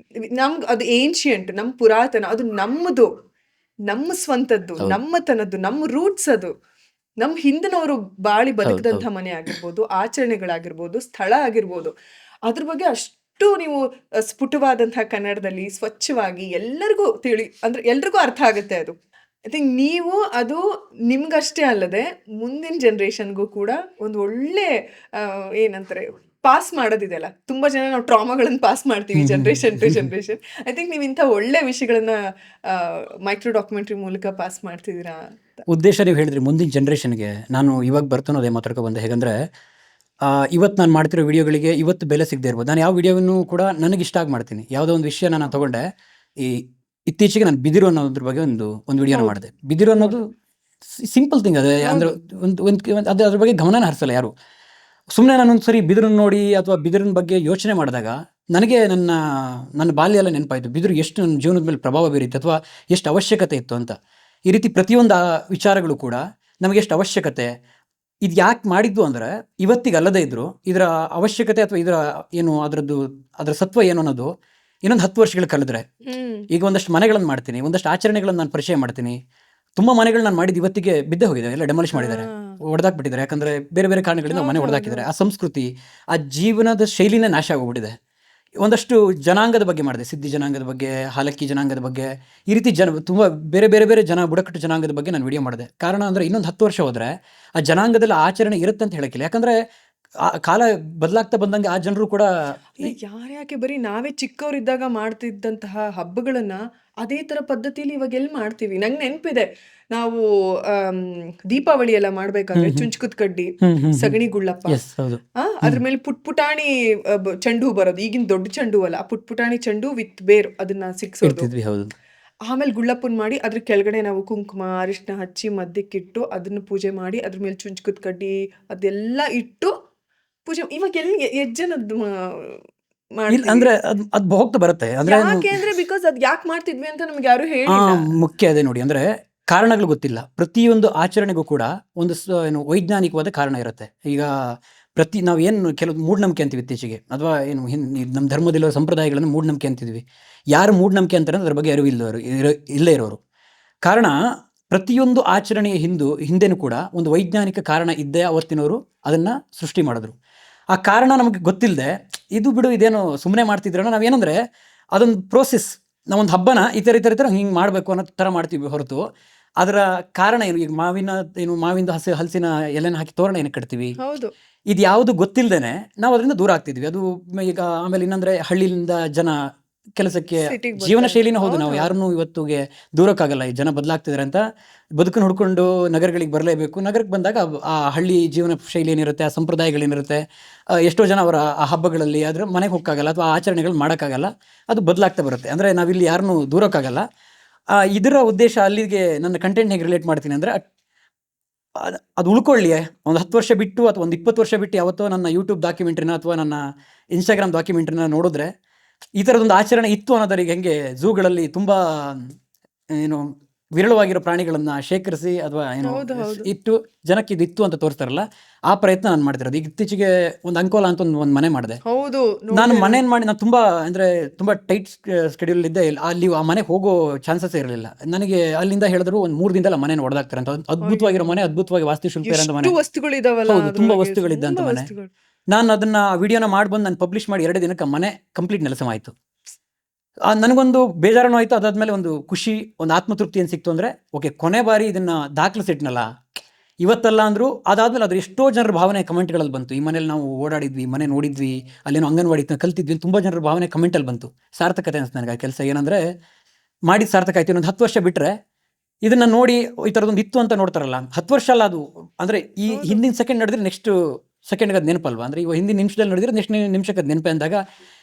ನಮ್ಗೆ ಅದು ಏನ್ಷಿಯಂಟ್, ನಮ್ಮ ಪುರಾತನ, ಅದು ನಮ್ಮದು, ನಮ್ಮ ಸ್ವಂತದ್ದು, ನಮ್ಮತನದ್ದು, ನಮ್ಮ ರೂಟ್ಸ್, ಅದು ನಮ್ಮ ಹಿಂದಿನವರು ಬಾಳಿ ಬದುಕದಂಥ ಮನೆ ಆಗಿರ್ಬೋದು, ಆಚರಣೆಗಳಾಗಿರ್ಬೋದು, ಸ್ಥಳ ಆಗಿರ್ಬೋದು, ಅದ್ರ ಬಗ್ಗೆ ಅಷ್ಟು ನೀವು ಸ್ಫುಟವಾದಂಥ ಕನ್ನಡದಲ್ಲಿ ಸ್ವಚ್ಛವಾಗಿ ಎಲ್ಲರಿಗೂ ಅಂದರೆ ಎಲ್ರಿಗೂ ಅರ್ಥ ಆಗುತ್ತೆ ಅದು. ಐ ಥಿಂಕ್ ನೀವು ಅದು ನಿಮ್ಗಷ್ಟೇ ಅಲ್ಲದೆ ಮುಂದಿನ ಜನ್ರೇಷನ್ಗೂ ಕೂಡ ಒಂದು ಒಳ್ಳೆ ಏನಂತಾರೆ ಪಾಸ್ ಮಾಡೋದಿದೆಯಲ್ಲ. ತುಂಬ ಜನ ನಾವು ಟ್ರಾಮಾಗಳನ್ನು ಪಾಸ್ ಮಾಡ್ತೀವಿ generation to generation. I think ನೀವು ಇಂಥ ಒಳ್ಳೆ ವಿಷಯಗಳನ್ನ ಮೈಕ್ರೋ ಡಾಕ್ಯುಮೆಂಟ್ರಿ ಮೂಲಕ ಪಾಸ್ ಮಾಡ್ತಿದ್ದೀರಾ. ಉದ್ದೇಶ ನೀವು ಹೇಳಿದ್ರಿ ಮುಂದಿನ ಜನ್ರೇಷನ್ಗೆ. ನಾನು ಇವಾಗ ಬರ್ತಾನೋದೇ ಮಾತಾಡ್ಕೊ ಬಂದೆ. ಹೇಗಂದರೆ ಇವತ್ತು ನಾನು ಮಾಡ್ತಿರೋ ವಿಡಿಯೋಗಳಿಗೆ ಇವತ್ತು ಬೆಲೆ ಸಿಗದೆ ಇರ್ಬೋದು. ನಾನು ಯಾವ ವಿಡಿಯೋವನ್ನು ಕೂಡ ನನಗಿಷ್ಟ ಆಗಿ ಮಾಡ್ತೀನಿ. ಯಾವುದೋ ಒಂದು ವಿಷಯ ನಾನು ತೊಗೊಂಡೆ, ಇತ್ತೀಚೆಗೆ ನಾನು ಬಿದಿರು ಅನ್ನೋದ್ರ ಬಗ್ಗೆ ಒಂದು ವಿಡಿಯೋನ ಮಾಡಿದೆ. ಬಿದಿರು ಅನ್ನೋದು ಸಿಂಪಲ್ ಥಿಂಗ್. ಅದೇ ಅಂದರೆ ಅದ್ರ ಬಗ್ಗೆ ಗಮನನ ಹರಿಸಲ್ಲ ಯಾರು. ಸುಮ್ಮನೆ ನಾನೊಂದು ಸರಿ ಬಿದಿರನ್ನು ನೋಡಿ ಅಥವಾ ಬಿದಿರಿನ ಬಗ್ಗೆ ಯೋಚನೆ ಮಾಡಿದಾಗ ನನಗೆ ನನ್ನ ಬಾಲ್ಯ ಎಲ್ಲ ನೆನಪಾಯಿತು. ಬಿದಿರು ಎಷ್ಟು ನನ್ನ ಜೀವನದ ಮೇಲೆ ಪ್ರಭಾವ ಬೀರಿತ್ತು ಅಥವಾ ಎಷ್ಟು ಅವಶ್ಯಕತೆ ಇತ್ತು ಅಂತ. ಈ ರೀತಿ ಪ್ರತಿಯೊಂದು ವಿಚಾರಗಳು ಕೂಡ ನಮಗೆ ಎಷ್ಟು ಅವಶ್ಯಕತೆ, ಇದು ಯಾಕೆ ಮಾಡಿದ್ದು ಅಂದರೆ ಇವತ್ತಿಗೆ ಅಲ್ಲದೇ ಇದ್ದರು ಇದರ ಅವಶ್ಯಕತೆ ಅಥವಾ ಅದರ ಸತ್ವ ಏನು ಅನ್ನೋದು ಇನ್ನೊಂದು 10 ವರ್ಷಗಳು ಕಳೆದ್ರೆ. ಈಗ ಒಂದಷ್ಟು ಮನೆಗಳನ್ನು ಮಾಡ್ತೀನಿ, ಒಂದಷ್ಟು ಆಚರಣೆಗಳನ್ನು ನಾನು ಪರಿಚಯ ಮಾಡ್ತೀನಿ. ತುಂಬ ಮನೆಗಳು ನಾನು ಮಾಡಿದ್ದು ಇವತ್ತಿಗೆ ಬಿದ್ದೇ ಹೋಗಿದೆ, ಎಲ್ಲ ಡೆಮಾಲಿಷ್ ಮಾಡಿದ್ದಾರೆ, ಹೊಡೆದಾಕ್ಬಿಟ್ಟಿದ್ದಾರೆ. ಯಾಕಂದರೆ ಬೇರೆ ಬೇರೆ ಕಾರಣಗಳಿಂದ ಮನೆ ಹೊಡೆದಾಕಿದ್ದಾರೆ. ಆ ಸಂಸ್ಕೃತಿ, ಆ ಜೀವನದ ಶೈಲಿನೇ ನಾಶ ಆಗೋಗ್ಬಿಟ್ಟಿದೆ. ಒಂದಷ್ಟು ಜನಾಂಗದ ಬಗ್ಗೆ ಮಾಡಿದೆ, ಸಿದ್ಧಿ ಜನಾಂಗದ ಬಗ್ಗೆ, ಹಾಲಕ್ಕಿ ಜನಾಂಗದ ಬಗ್ಗೆ, ಈ ರೀತಿ ತುಂಬ ಬೇರೆ ಬೇರೆ ಬೇರೆ ಬುಡಕಟ್ಟು ಜನಾಂಗದ ಬಗ್ಗೆ ನಾನು ವಿಡಿಯೋ ಮಾಡಿದೆ. ಕಾರಣ ಅಂದರೆ ಇನ್ನೊಂದು 10 ವರ್ಷ ಹೋದರೆ ಆ ಜನಾಂಗದಲ್ಲಿ ಆಚರಣೆ ಇರುತ್ತೆ ಅಂತ ಹೇಳೋಕ್ಕಿಲ್ಲ. ಯಾಕಂದರೆ ಕಾಲ ಬದಲಾಗ್ತಾ ಬಂದಂಗೆ ಆ ಜನರು ಕೂಡ ಯಾಕೆ ಬರೀ ನಾವೇ ಚಿಕ್ಕವರಿದ್ದಾಗ ಮಾಡ್ತಿದ್ದಂತಹ ಹಬ್ಬಗಳನ್ನ ಅದೇ ತರ ಪದ್ಧತಿಲಿ ಇವಾಗ ಎಲ್ಲಿ ಮಾಡ್ತೀವಿ. ನಂಗೆ ನೆನಪಿದೆ, ನಾವು ದೀಪಾವಳಿ ಎಲ್ಲ ಮಾಡ್ಬೇಕಾದ್ರೆ ಚುಂಚ್ಕುದ್ ಕಡ್ಡಿ, ಸಗಣಿ ಗುಳ್ಳಪ್ಪ, ಅದ್ರ ಮೇಲೆ ಪುಟಾಣಿ ಚೆಂಡು ಹೂ ಬರೋದು. ಈಗಿನ ದೊಡ್ಡ ಚೆಂಡು ಅಲ್ಲ, ಪುಟಾಣಿ ಚೆಂಡು ವಿತ್ ಬೇರು, ಅದನ್ನ ಸಿಕ್ಸೋದು. ಆಮೇಲೆ ಗುಳ್ಳಪ್ಪನ್ ಮಾಡಿ ಅದ್ರ ಕೆಳಗಡೆ ನಾವು ಕುಂಕುಮ ಅರಿಶಿನ ಹಚ್ಚಿ ಮದ್ದಕ್ಕಿಟ್ಟು ಅದನ್ನ ಪೂಜೆ ಮಾಡಿ ಅದ್ರ ಮೇಲೆ ಚುಂಚ್ಕುದ್ ಕಡ್ಡಿ ಅದೆಲ್ಲ ಇಟ್ಟು ಪೂಜೆ. ಇವಾಗ ಎಲ್ಲಿ ಹೆಜ್ಜೆನದ್ದು ಅಂದ್ರೆ ಅದು ಹೋಗ್ತಾ ಬರುತ್ತೆ. ಯಾಕೆ ಬಿಕಾಸ್ ಅದ್ ಯಾಕೆ ಮಾಡ್ತಿದ್ವಿ ಅಂತ ನಮ್ಗೆ ಯಾರು ಹೇಳಿಲ್ಲ. ಮುಖ್ಯ ಅದೇ ನೋಡಿ, ಅಂದ್ರೆ ಕಾರಣಗಳು ಗೊತ್ತಿಲ್ಲ. ಪ್ರತಿಯೊಂದು ಆಚರಣೆಗೂ ಕೂಡ ಒಂದು ವೈಜ್ಞಾನಿಕವಾದ ಕಾರಣ ಇರುತ್ತೆ. ಈಗ ನಾವೇನು ಕೆಲವು ಮೂಢನಂಬಿಕೆ ಅಂತೀವಿ ಇತ್ತೀಚೆಗೆ, ಅಥವಾ ನಮ್ಮ ಧರ್ಮದಲ್ಲಿರೋ ಸಂಪ್ರದಾಯಗಳನ್ನು ಮೂಢನಂಬಿಕೆ ಅಂತಿದ್ವಿ. ಯಾರು ಮೂಢನಂಬಿಕೆ ಅಂತಾರೆ ಅದ್ರ ಬಗ್ಗೆ ಅರಿವು ಇಲ್ಲೇ ಇರೋರು. ಕಾರಣ ಪ್ರತಿಯೊಂದು ಆಚರಣೆಯ ಹಿಂದೆನೂ ಕೂಡ ಒಂದು ವೈಜ್ಞಾನಿಕ ಕಾರಣ ಇದ್ದೇ ಅವತ್ತಿನವರು ಅದನ್ನ ಸೃಷ್ಟಿ ಮಾಡಿದ್ರು. ಆ ಕಾರಣ ನಮಗೆ ಗೊತ್ತಿಲ್ಲದೆ ಇದು ಬಿಡು ಇದೇನೋ ಸುಮ್ಮನೆ ಮಾಡ್ತಿದ್ರಣ, ನಾವೇನಂದ್ರೆ ಅದೊಂದು ಪ್ರೋಸೆಸ್. ನಾವೊಂದು ಹಬ್ಬನ ಈ ಥರ ಹಿಂಗೆ ಮಾಡಬೇಕು ಅನ್ನೋ ಥರ ಮಾಡ್ತೀವಿ ಹೊರತು ಅದರ ಕಾರಣ ಏನು? ಈಗ ಮಾವಿಂದ ಹಲಸಿನ ಎಲೆನ ಹಾಕಿ ತೋರಣ ಏನಕ್ಕೆ ಕಟ್ತೀವಿ? ಹೌದು. ಇದು ಯಾವುದು ಗೊತ್ತಿಲ್ಲದೇನೆ ನಾವು ಅದರಿಂದ ದೂರ ಆಗ್ತಿದ್ವಿ. ಅದು ಈಗ ಆಮೇಲೆ ಇನ್ನಂದ್ರೆ ಹಳ್ಳಿಯಿಂದ ಜನ ಕೆಲಸಕ್ಕೆ ಸಿಟಿಗೆ ಜೀವನ ಬರ್ತಾರೆ. ಶೈಲಿನೂ ಹೌದು. ನಾವು ಹೌದು. ಯಾರನ್ನೂ ಇವತ್ತಿಗೆ ದೂರಕ್ಕಾಗಲ್ಲ. ಈ ಜನ ಬದಲಾಗ್ತಿದ್ದಾರೆ ಅಂತ ಬದುಕನ್ನು ಹುಡ್ಕೊಂಡು ನಗರಗಳಿಗೆ ಬರಲೇಬೇಕು. ನಗರಕ್ಕೆ ಬಂದಾಗ ಆ ಹಳ್ಳಿ ಜೀವನ ಶೈಲಿ ಏನಿರುತ್ತೆ, ಆ ಸಂಪ್ರದಾಯಗಳೇನಿರುತ್ತೆ, ಎಷ್ಟೋ ಜನ ಅವರ ಆ ಹಬ್ಬಗಳಲ್ಲಿ ಅದ್ರ ಮನೆಗೆ ಹೋಗಕ್ಕಾಗಲ್ಲ ಅಥವಾ ಆಚರಣೆಗಳು ಮಾಡೋಕ್ಕಾಗಲ್ಲ. ಅದು ಬದಲಾಗ್ತಾ ಬರುತ್ತೆ. ಅಂದರೆ ನಾವಿಲ್ಲಿ ಯಾರನ್ನೂ ದೂರಕ್ಕಾಗಲ್ಲ. ಇದರ ಉದ್ದೇಶ ಅಲ್ಲಿಗೆ ನನ್ನ ಕಂಟೆಂಟ್ ಹೇಗೆ ರಿಲೇಟ್ ಮಾಡ್ತೀನಿ ಅಂದರೆ, ಅದು ಉಳ್ಕೊಳ್ಳಿ. ಒಂದು 10 ವರ್ಷ ಬಿಟ್ಟು ಅಥವಾ ಒಂದು 20 ವರ್ಷ ಬಿಟ್ಟು ಯಾವತ್ತೋ ನನ್ನ ಯೂಟ್ಯೂಬ್ ಡಾಕ್ಯುಮೆಂಟ್ರಿನ ಅಥವಾ ನನ್ನ ಇನ್ಸ್ಟಾಗ್ರಾಮ್ ಡಾಕ್ಯುಮೆಂಟ್ರಿನ ನೋಡಿದ್ರೆ ಈ ಥರದೊಂದು ಆಚರಣೆ ಇತ್ತು ಅನ್ನೋದರಿಗೆ, ಹೆಂಗೆ ಝೂಗಳಲ್ಲಿ ತುಂಬ ಏನು ವಿರಳವಾಗಿರೋ ಪ್ರಾಣಿಗಳನ್ನು ಶೇಖರಿಸಿ ಅಥವಾ ಹೌದು, ಹೌದು. ಇಟ್ಟು ಜನಕ್ಕೆ ಇದು ಇತ್ತು ಅಂತ ತೋರಿಸ್ತಾರಲ್ಲ, ಆ ಪ್ರಯತ್ನ ನಾನು ಮಾಡ್ತಿರೋದು. ಈಗ ಇತ್ತೀಚೆಗೆ ಒಂದು ಅಂಕೋಲಾ ಅಂತ ಒಂದು ಮನೆ ಮಾಡಿದೆ. ಹೌದು. ನಾನು ಮನೇನು ಮಾಡಿ, ನಾನು ತುಂಬ ಅಂದರೆ ತುಂಬ ಟೈಟ್ ಸ್ಕೆಡ್ಯೂಲ್ ಇದ್ದೆ. ಅಲ್ಲಿ ಆ ಮನೆಗೆ ಹೋಗೋ ಚಾನ್ಸಸ್ ಇರಲಿಲ್ಲ ನನಗೆ. ಅಲ್ಲಿಂದ ಹೇಳಿದ್ರು ಒಂದು 3 ದಿನದಲ್ಲಿ ಆ ಮನೇನ ಹೊಡೆದಾಕ್ತಾರೆ ಅಂತ. ಅದ್ಭುತವಾಗಿರೋ ಮನೆ, ಅದ್ಭುತವಾಗಿ ವಾಸ್ತುಶಿಲ್ಪ ಇರೋ ಮನೆ. ಎಷ್ಟು ವಸ್ತುಗಳಿದಾವಲ್ಲ ಹೌದು, ತುಂಬ ಅದ್ರೊಳಗೆ, ವಸ್ತುಗಳಿದ್ದಂಥ ತುಂಬಾ ಮನೆ. ವಸ್ತುಗಳು. ನಾನು ಅದನ್ನ ವಿಡಿಯೋನ ಮಾಡ್ಬಂದು ನಾನು ಪಬ್ಲಿಷ್ ಮಾಡಿ 2 ದಿನಕ್ಕೆ ಮನೆ ಕಂಪ್ಲೀಟ್ ನೆಲಸಮ ಆಯಿತು. ನನಗೊಂದು ಬೇಜಾರನೂ ಆಯಿತು. ಅದಾದಮೇಲೆ ಒಂದು ಖುಷಿ, ಒಂದು ಆತ್ಮತೃಪ್ತಿ ಏನು ಸಿಕ್ತು ಅಂದರೆ, ಓಕೆ, ಕೊನೆ ಬಾರಿ ಇದನ್ನು ದಾಖಲಿಸಿಟ್ನಲ್ಲ, ಇವತ್ತಲ್ಲ ಅಂದರೂ ಅದಾದಮೇಲೆ ಅದ್ರ ಎಷ್ಟೋ ಜನರ ಭಾವನೆ ಕಮೆಂಟ್ಗಳಲ್ಲಿ ಬಂತು. ಈ ಮನೇಲಿ ನಾವು ಓಡಾಡಿದ್ವಿ, ಮನೆ ನೋಡಿದ್ವಿ, ಅಲ್ಲೇನೋ ಅಂಗನವಾಡಿ ಕಲ್ತಿದ್ವಿ, ತುಂಬ ಜನರ ಭಾವನೆ ಕಮೆಂಟಲ್ಲಿ ಬಂತು. ಸಾರ್ಥಕತೆ ಅನಿಸ್ತು ನನಗೆ ಆ ಕೆಲಸ. ಏನಂದರೆ ಮಾಡಿದ ಸಾರ್ಥಕ ಆಯ್ತು. ಇನ್ನೊಂದು 10 ವರ್ಷ ಬಿಟ್ಟರೆ ಇದನ್ನು ನೋಡಿ ಈ ಥರದೊಂದು ಇತ್ತು ಅಂತ ನೋಡ್ತಾರಲ್ಲ, 10 ವರ್ಷ ಅಲ್ಲ ಅದು. ಅಂದರೆ ಈ ಹಿಂದಿನ ಸೆಕೆಂಡ್ ನಡೆದ್ರೆ ನೆಕ್ಸ್ಟ್ ಸೆಕೆಂಡ್ಗೆ ಅದು ನೆನಪಲ್ವಾ? ಅಂದರೆ ಇವಾಗ ಹಿಂದಿನ ನಿಮಿಷದಲ್ಲಿ ನಡೆದಿದ್ರೆ ನೆಕ್ಸ್ಟ್ ನಿಮಿಷಕ್ಕೆ ಅದು ನೆನಪೆ ಅಂದಾಗ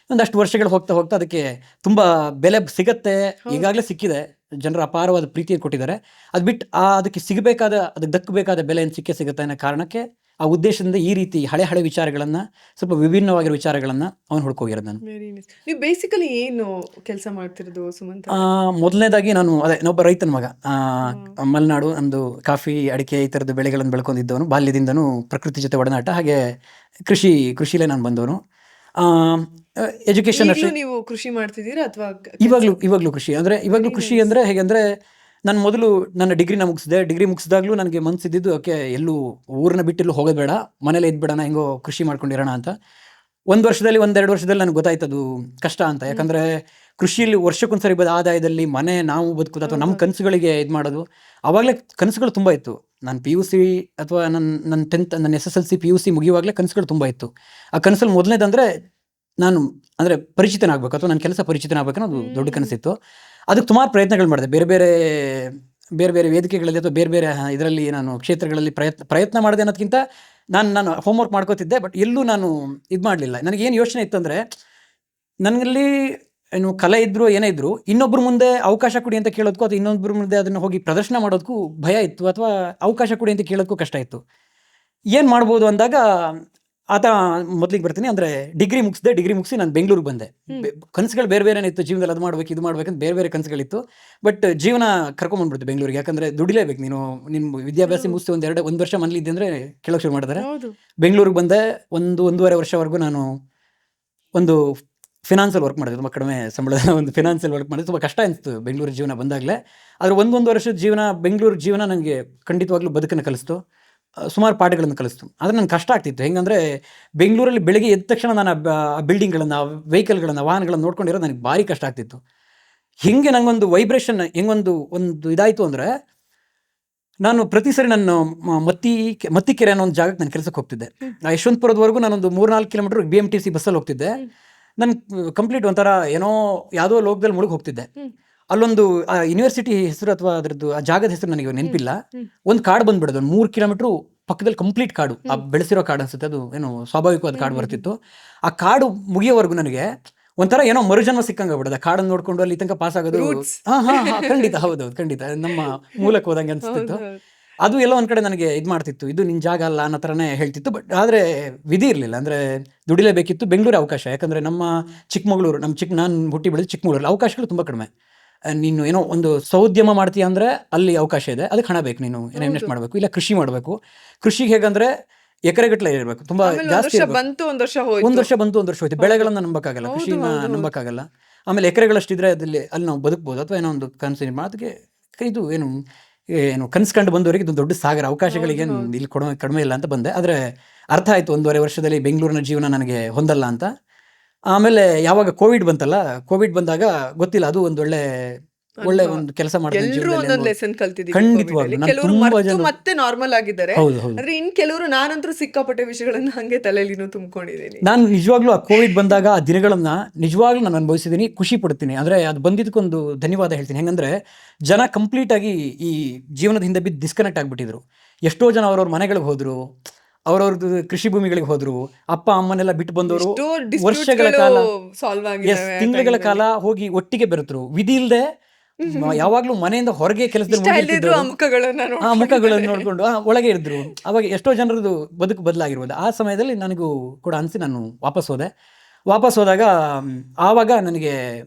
ಒಂದಷ್ಟು ವರ್ಷಗಳು ಹೋಗ್ತಾ ಹೋಗ್ತಾ ಅದಕ್ಕೆ ತುಂಬ ಬೆಲೆ ಸಿಗತ್ತೆ. ಈಗಾಗಲೇ ಸಿಕ್ಕಿದೆ, ಜನರು ಅಪಾರವಾದ ಪ್ರೀತಿಯನ್ನು ಕೊಟ್ಟಿದ್ದಾರೆ. ಅದು ಬಿಟ್ಟು ಅದಕ್ಕೆ ಸಿಗಬೇಕಾದ, ಅದಕ್ಕೆ ದಕ್ಕಬೇಕಾದ ಬೆಲೆ ಏನು ಸಿಗುತ್ತೆ ಅನ್ನೋ ಕಾರಣಕ್ಕೆ, ಆ ಉದ್ದೇಶದಿಂದ ಈ ರೀತಿ ಹಳೆ ವಿಚಾರಗಳನ್ನು, ಸ್ವಲ್ಪ ವಿಭಿನ್ನವಾಗಿರೋ ವಿಚಾರಗಳನ್ನು ಅವನು ಹುಡ್ಕೋಗಿರೋದು ನಾನು. Very nice. ನೀವು ಬೇಸಿಕಲಿ ಏನು ಕೆಲಸ ಮಾಡ್ತಿರೋದು ಸುಮಂತ್? ಮೊದಲನೇದಾಗಿ ನಾನು ನಾನೊಬ್ಬ ರೈತನ ಮಗ. ಮಲೆನಾಡು, ನಮ್ಮದು ಕಾಫಿ, ಅಡಿಕೆ ಈ ಥರದ್ದು ಬೆಳೆಗಳನ್ನು ಬೆಳ್ಕೊಂಡಿದ್ದವನು. ಬಾಲ್ಯದಿಂದನೂ ಪ್ರಕೃತಿ ಜೊತೆ ಒಡನಾಟ, ಹಾಗೆ ಕೃಷಿಲೇ ನಾನು ಬಂದವನು. ಎಜುಕೇಷನ್ ಅಷ್ಟೇ. ನೀವು ಕೃಷಿ ಮಾಡ್ತಿದ್ದೀರಾ ಅಥವಾ? ಇವಾಗಲೂ ಕೃಷಿ ಅಂದರೆ, ಹೇಗೆ ಅಂದರೆ, ನಾನು ಮೊದಲು ನನ್ನ ಡಿಗ್ರಿ ಮುಗಿಸಿದಾಗಲೂ ನನಗೆ ಮನಸ್ಸಿದ್ದು, ಓಕೆ, ಎಲ್ಲೂ ಊರನ್ನ ಬಿಟ್ಟೆಲ್ಲೂ ಹೋಗೋದು ಬೇಡ, ಮನೇಲೇ ಇದ್ಬಿಡೋಣ, ಹೆಂಗೋ ಕೃಷಿ ಮಾಡ್ಕೊಂಡಿರೋಣ ಅಂತ. 1 ವರ್ಷದಲ್ಲಿ 1-2 ವರ್ಷದಲ್ಲಿ ನನಗೆ ಗೊತ್ತಾಯ್ತು ಅದು ಕಷ್ಟ ಅಂತ. ಯಾಕಂದರೆ ಕೃಷಿಯಲ್ಲಿ ವರ್ಷಕ್ಕೊಂದ್ಸರಿ ಬದ ಆದಾಯದಲ್ಲಿ ಮನೆ ನಾವು ಬದುಕೋದು ಅಥವಾ ನಮ್ಮ ಕನಸುಗಳಿಗೆ ಇದು ಮಾಡೋದು. ಆವಾಗಲೇ ಕನಸುಗಳು ತುಂಬ ಇತ್ತು. ನಾನು PUC ಅಥವಾ ನನ್ನ 10th, ನನ್ನ SSLC PUC ಮುಗಿಯುವಾಗಲೇ ಕನಸುಗಳು ತುಂಬ ಇತ್ತು. ಆ ಕನಸಲ್ಲಿ ಮೊದಲನೇದಂದರೆ ನಾನು ಅಂದರೆ ಪರಿಚಿತನಾಗಬೇಕು ಅಥವಾ ನನ್ನ ಕೆಲಸ ಪರಿಚಿತನಾಗಬೇಕು ಅನ್ನೋದು ದೊಡ್ಡ ಕನಸಿತ್ತು. ಅದಕ್ಕೆ ಸುಮಾರು ಪ್ರಯತ್ನಗಳು ಮಾಡಿದೆ. ಬೇರೆ ಬೇರೆ ವೇದಿಕೆಗಳಲ್ಲಿ ಅಥವಾ ಬೇರೆ ಇದರಲ್ಲಿ ನಾನು ಕ್ಷೇತ್ರಗಳಲ್ಲಿ ಪ್ರಯತ್ನ ಮಾಡಿದೆ ಅನ್ನೋದಕ್ಕಿಂತ ನಾನು ಹೋಮ್ವರ್ಕ್ ಮಾಡ್ಕೋತಿದ್ದೆ. ಬಟ್ ಎಲ್ಲೂ ನಾನು ಇದು ಮಾಡಲಿಲ್ಲ. ನನಗೇನು ಯೋಚನೆ ಇತ್ತು ಅಂದರೆ, ನನಗಲ್ಲಿ ಏನು ಕಲೆ ಇದ್ದರೂ ಏನೇ ಇದ್ದರೂ ಇನ್ನೊಬ್ಬರ ಮುಂದೆ ಅವಕಾಶ ಕೊಡಿ ಅಂತ ಕೇಳೋದಕ್ಕೂ ಅಥವಾ ಇನ್ನೊಬ್ಬರ ಮುಂದೆ ಅದನ್ನು ಹೋಗಿ ಪ್ರದರ್ಶನ ಮಾಡೋದಕ್ಕೂ ಭಯ ಇತ್ತು, ಅಥವಾ ಅವಕಾಶ ಕೊಡಿ ಅಂತ ಕೇಳೋದಕ್ಕೂ ಕಷ್ಟ ಇತ್ತು. ಏನು ಮಾಡ್ಬೋದು ಅಂದಾಗ ಮೊದಲಿಗೆ ಬರ್ತೀನಿ ಅಂದರೆ, ಡಿಗ್ರಿ ಮುಗಿಸಿ ನಾನು ಬೆಂಗಳೂರಿಗೆ ಬಂದೆ. ಕನಸುಗಳು ಬೇರೆ ಇತ್ತು ಜೀವನದಲ್ಲಿ. ಅದು ಮಾಡ್ಬೇಕು, ಇದು ಮಾಡ್ಬೇಕಂತ ಬೇರೆ ಕನಸುಗಳಿತ್ತು. ಬಟ್ ಜೀವನ ಕರ್ಕೊಂಡ್ಬಂದ್ಬಿಡ್ತು ಬೆಂಗಳೂರಿಗೆ. ಯಾಕಂದರೆ ದುಡಿಲೇಬೇಕು. ನಿನ್ನ ವಿದ್ಯಾಭ್ಯಾಸ ಮುಗಿಸಿ ಒಂದು ವರ್ಷ ಮನೇಲಿ ಇದ್ದೆ ಅಂದರೆ ಕೇಳೋಕೆ ಶುರು ಮಾಡಿದ್ರೆ. ಬೆಂಗಳೂರಿಗೆ ಬಂದೆ. 1-1.5 ವರ್ಷವರೆಗೂ ನಾನು ಒಂದು ಫಿನಾನ್ಸಲ್ಲಿ ವರ್ಕ್ ಮಾಡಿದೆ. ತುಂಬ ಕಡಿಮೆ ಸಂಬಳದ ಒಂದು ಫಿನಾನ್ಸಲ್ಲಿ ವರ್ಕ್ ಮಾಡಿದೆ. ತುಂಬ ಕಷ್ಟ ಅನಿಸ್ತು ಬೆಂಗಳೂರು ಜೀವನ ಬಂದಾಗಲೇ. ಆದರೆ 1 ವರ್ಷದ ಬೆಂಗಳೂರು ಜೀವನ ನನಗೆ ಖಂಡಿತವಾಗ್ಲೂ ಬದುಕನ್ನು ಕಲಿಸ್ತು. ಸುಮಾರು ಪಾಠಗಳನ್ನು ಕಲಿಸ್ತು. ಆದರೆ ನನಗೆ ಕಷ್ಟ ಆಗ್ತಿತ್ತು. ಹೆಂಗಂದರೆ, ಬೆಂಗಳೂರಲ್ಲಿ ಬೆಳಗ್ಗೆ ಎದ್ದ ತಕ್ಷಣ ನಾನು ಬಿಲ್ಡಿಂಗ್ಗಳನ್ನು, ವೆಹಿಕಲ್ಗಳನ್ನು, ವಾಹನಗಳನ್ನು ನೋಡ್ಕೊಂಡಿರೋದು ನನಗೆ ಭಾರಿ ಕಷ್ಟ ಆಗ್ತಿತ್ತು. ಹಿಂಗೆ ನನಗೊಂದು ವೈಬ್ರೇಷನ್ ಒಂದು ಇದಾಯಿತು ಅಂದರೆ, ನಾನು ಪ್ರತಿ ಸರಿ ನಾನು ಮತ್ತಿಕೆರೆ ಅನ್ನೋ ಒಂದು ಜಾಗಕ್ಕೆ ನಾನು ಕೆಲಸಕ್ಕೆ ಹೋಗ್ತಿದ್ದೆ. ಯಶವಂತಪುರದವರೆಗೂ ನಾನೊಂದು 3-4 ಕಿಲೋಮೀಟರ್ BMTC ಬಸ್ಸಲ್ಲಿ ಹೋಗ್ತಿದ್ದೆ. ನಾನು ಕಂಪ್ಲೀಟ್ ಒಂಥರ ಯಾವುದೋ ಲೋಕದಲ್ಲಿ ಮುಳುಗಿ ಹೋಗ್ತಿದ್ದೆ. ಅಲ್ಲೊಂದು ಯೂನಿವರ್ಸಿಟಿ ಹೆಸರು ಅಥವಾ ಅದರದ್ದು ಆ ಜಾಗದ ಹೆಸರು ನನಗೆ ನೆನಪಿಲ್ಲ. ಒಂದು ಕಾಡು ಬಂದ್ಬಿಡೋದು, 3 ಕಿಲೋಮೀಟ್ರು ಪಕ್ಕದಲ್ಲಿ ಕಂಪ್ಲೀಟ್ ಕಾಡು. ಆ ಬೆಳೆಸಿರೋ ಕಾಡು ಅನ್ಸುತ್ತೆ. ಅದು ಸ್ವಾಭಾವಿಕವಾದ ಕಾಡು ಬರ್ತಿತ್ತು. ಆ ಕಾಡು ಮುಗಿಯೋವರೆಗೂ ನನಗೆ ಒಂಥರ ಮರುಜನ್ಮ ಸಿಕ್ಕಂಗೆ ಆಗ್ಬಿಡೋದು. ಕಾಡನ್ನು ನೋಡ್ಕೊಂಡು ಅಲ್ಲಿ ತನಕ ಪಾಸ್ ಆಗೋದು. ಖಂಡಿತ, ಹೌದೌದು, ಖಂಡಿತ ನಮ್ಮ ಮೂಲಕ್ಕೆ ಹೋದಂಗೆ ಅನಿಸ್ತಿತ್ತು. ಅದು ಎಲ್ಲೋ ಒಂದು ಕಡೆ ನನಗೆ ಇದು ಮಾಡ್ತಿತ್ತು, ಇದು ನಿನ್ನ ಜಾಗ ಅಲ್ಲ ಅನ್ನೋ ಥರನೇ ಹೇಳ್ತಿತ್ತು. ಬಟ್ ಆದರೆ ವಿಧಿ ಇರಲಿಲ್ಲ. ಅಂದರೆ ದುಡಿಲೇಬೇಕಿತ್ತು. ಬೆಂಗಳೂರು ಅವಕಾಶ, ಯಾಕಂದರೆ ಚಿಕ್ಕಮಗಳೂರು, ನಾನು ಹುಟ್ಟಿ ಬೆಳೆದು ಚಿಕ್ಕಮಗಳೂರಲ್ಲಿ ಅವಕಾಶಗಳು ತುಂಬ ಕಡಿಮೆ. ನೀನು ಒಂದು ಸೌದ್ಯಮ ಮಾಡ್ತೀಯ ಅಂದರೆ ಅಲ್ಲಿ ಅವಕಾಶ ಇದೆ, ಅದಕ್ಕೆ ಹಣ ಬೇಕು, ನೀನು ಇನ್ವೆಸ್ಟ್ ಮಾಡಬೇಕು, ಇಲ್ಲ ಕೃಷಿ ಮಾಡಬೇಕು. ಕೃಷಿಗೆ ಹೇಗಂದರೆ ಎಕರೆಗಟ್ಟಲೆ ಇರಬೇಕು, ತುಂಬ ಜಾಸ್ತಿ. 1 ವರ್ಷ ಬಂತು, 1 ವರ್ಷ ಹೋಯ್ತು. ಬೆಳೆಗಳನ್ನು ನಂಬಕ್ಕಾಗಲ್ಲ, ಕೃಷಿನ ನಂಬಕ್ಕಾಗಲ್ಲ. ಆಮೇಲೆ ಎಕರೆಗಳಷ್ಟಿದ್ರೆ ಅಲ್ಲಿ ನಾವು ಬದುಕ್ಬೋದು, ಅಥವಾ ಏನೋ ಒಂದು ಕನಸು ಮಾಡೋದಕ್ಕೆ. ಇದು ಕನಸು ಕಂಡು ಬಂದವರಿಗೆ ಇದು ದೊಡ್ಡ ಸಾಗರ, ಅವಕಾಶಗಳಿಗೇನು ಇಲ್ಲಿ ಕಡಿಮೆ ಇಲ್ಲ ಅಂತ ಬಂದೆ. ಆದರೆ ಅರ್ಥ ಆಯಿತು 1.5 ವರ್ಷದಲ್ಲಿ ಬೆಂಗಳೂರಿನ ಜೀವನ ನನಗೆ ಹೊಂದಲ್ಲ ಅಂತ. ಆಮೇಲೆ ಯಾವಾಗ ಕೋವಿಡ್ ಬಂತಲ್ಲ, ಕೋವಿಡ್ ಬಂದಾಗ ಗೊತ್ತಿಲ್ಲ, ಅದು ಒಂದೊಳ್ಳೆ ಒಳ್ಳೆ ಒಂದು ಕೆಲಸ ಮಾಡ್ತೀನಿ ಎಲ್ರು ಜೀವನದಲ್ಲಿ ಒಂದೊಂದ್ ಅನ್ಬೋದು. ಲೆಸನ್ ಕಲ್ತಿದ್ದೀವಿ ಖಂಡಿತವಾಗ್ಲೂ ನಾನು ಕೆಲವರು ತುಂಬಾ ಮರ್ತು ಜನ ಮತ್ತೆ ನಾರ್ಮಲ್ ಆಗಿದ್ದಾರೆ. ಹೌದು ಹೌದು ಆದ್ರೆ ಇನ್ ಕೆಲವರು ನಾನಂತೂ ಸಿಕ್ಕಾಪಟ್ಟೆ ವಿಷಯಗಳನ್ನ ಹಂಗೆ ತಲೆಯಲ್ಲಿನೂ ತುಂಬಿಕೊಂಡಿದ್ದೀನಿ. ನಾನು ನಿಜವಾಗ್ಲೂ ಆ ಕೋವಿಡ್ ಬಂದಾಗ ಆ ದಿನಗಳನ್ನ ನಿಜವಾಗ್ಲೂ ನಾನು ಅನುಭವಿಸಿದ್ದೀನಿ, ಖುಷಿ ಪಡ್ತೀನಿ. ಅಂದರೆ ಅದು ಬಂದಿದ್ದಕ್ಕೊಂದು ಧನ್ಯವಾದ ಹೇಳ್ತೀನಿ. ಹೆಂಗಂದ್ರೆ ಜನ ಕಂಪ್ಲೀಟ್ ಆಗಿ ಈ ಜೀವನದ ಹಿಂದೆ ಬಿದ್ದು ಡಿಸ್ಕನೆಕ್ಟ್ ಆಗಿಬಿಟ್ಟಿದ್ರು. ಎಷ್ಟೋ ಜನ ಅವ್ರವ್ರ ಮನೆಗಳಿಗೆ ಹೋದ್ರು, ಅವ್ರವ್ರದ್ದು ಕೃಷಿ ಭೂಮಿಗಳಿಗೆ ಹೋದ್ರು, ಅಪ್ಪ ಅಮ್ಮನೆಲ್ಲ ಬಿಟ್ಟು ಬಂದವರು ಎಷ್ಟೋ ವರ್ಷಗಳ disputesಗಳು ಕಾಲ ಸಾಲ್ವ್ ಎಸ್ ಆಗಿದ್ದಾವೆ ಆ ತಿಂಗಳುಗಳ ಟೈಮಲ್ಲಿ. ಕಾಲ ಹೋಗಿ ಒಟ್ಟಿಗೆ ಬೆರೆತರು. ವಿಧಿ ಇಲ್ಲದೆ ಯಾವಾಗ್ಲೂ ಮನೆಯಿಂದ ಹೊರಗೆ ಕೆಲಸದಲ್ಲಿ ಇಷ್ಟ ಇಲ್ದಿದ್ರು ಆ ಮುಳುಗಿರ್ತಿದ್ದವರು ಮುಖಗಳನ್ನ ಆ ಮುಖಗಳನ್ನು ನೋಡ್ಕೊಂಡು ಒಳಗೆ ಇದ್ರು. ಅವಾಗ ಎಷ್ಟೋ ಜನರದು ಬದುಕು ಬದಲಾಗಿರ್ಬೋದು. ಆ ಸಮಯದಲ್ಲಿ ನನಗೂ ಕೂಡ ಅನಿಸಿ ನಾನು ವಾಪಸ್ ಹೋದೆ. ವಾಪಸ್ ಹೋದಾಗ ಆವಾಗ ನನಗೆ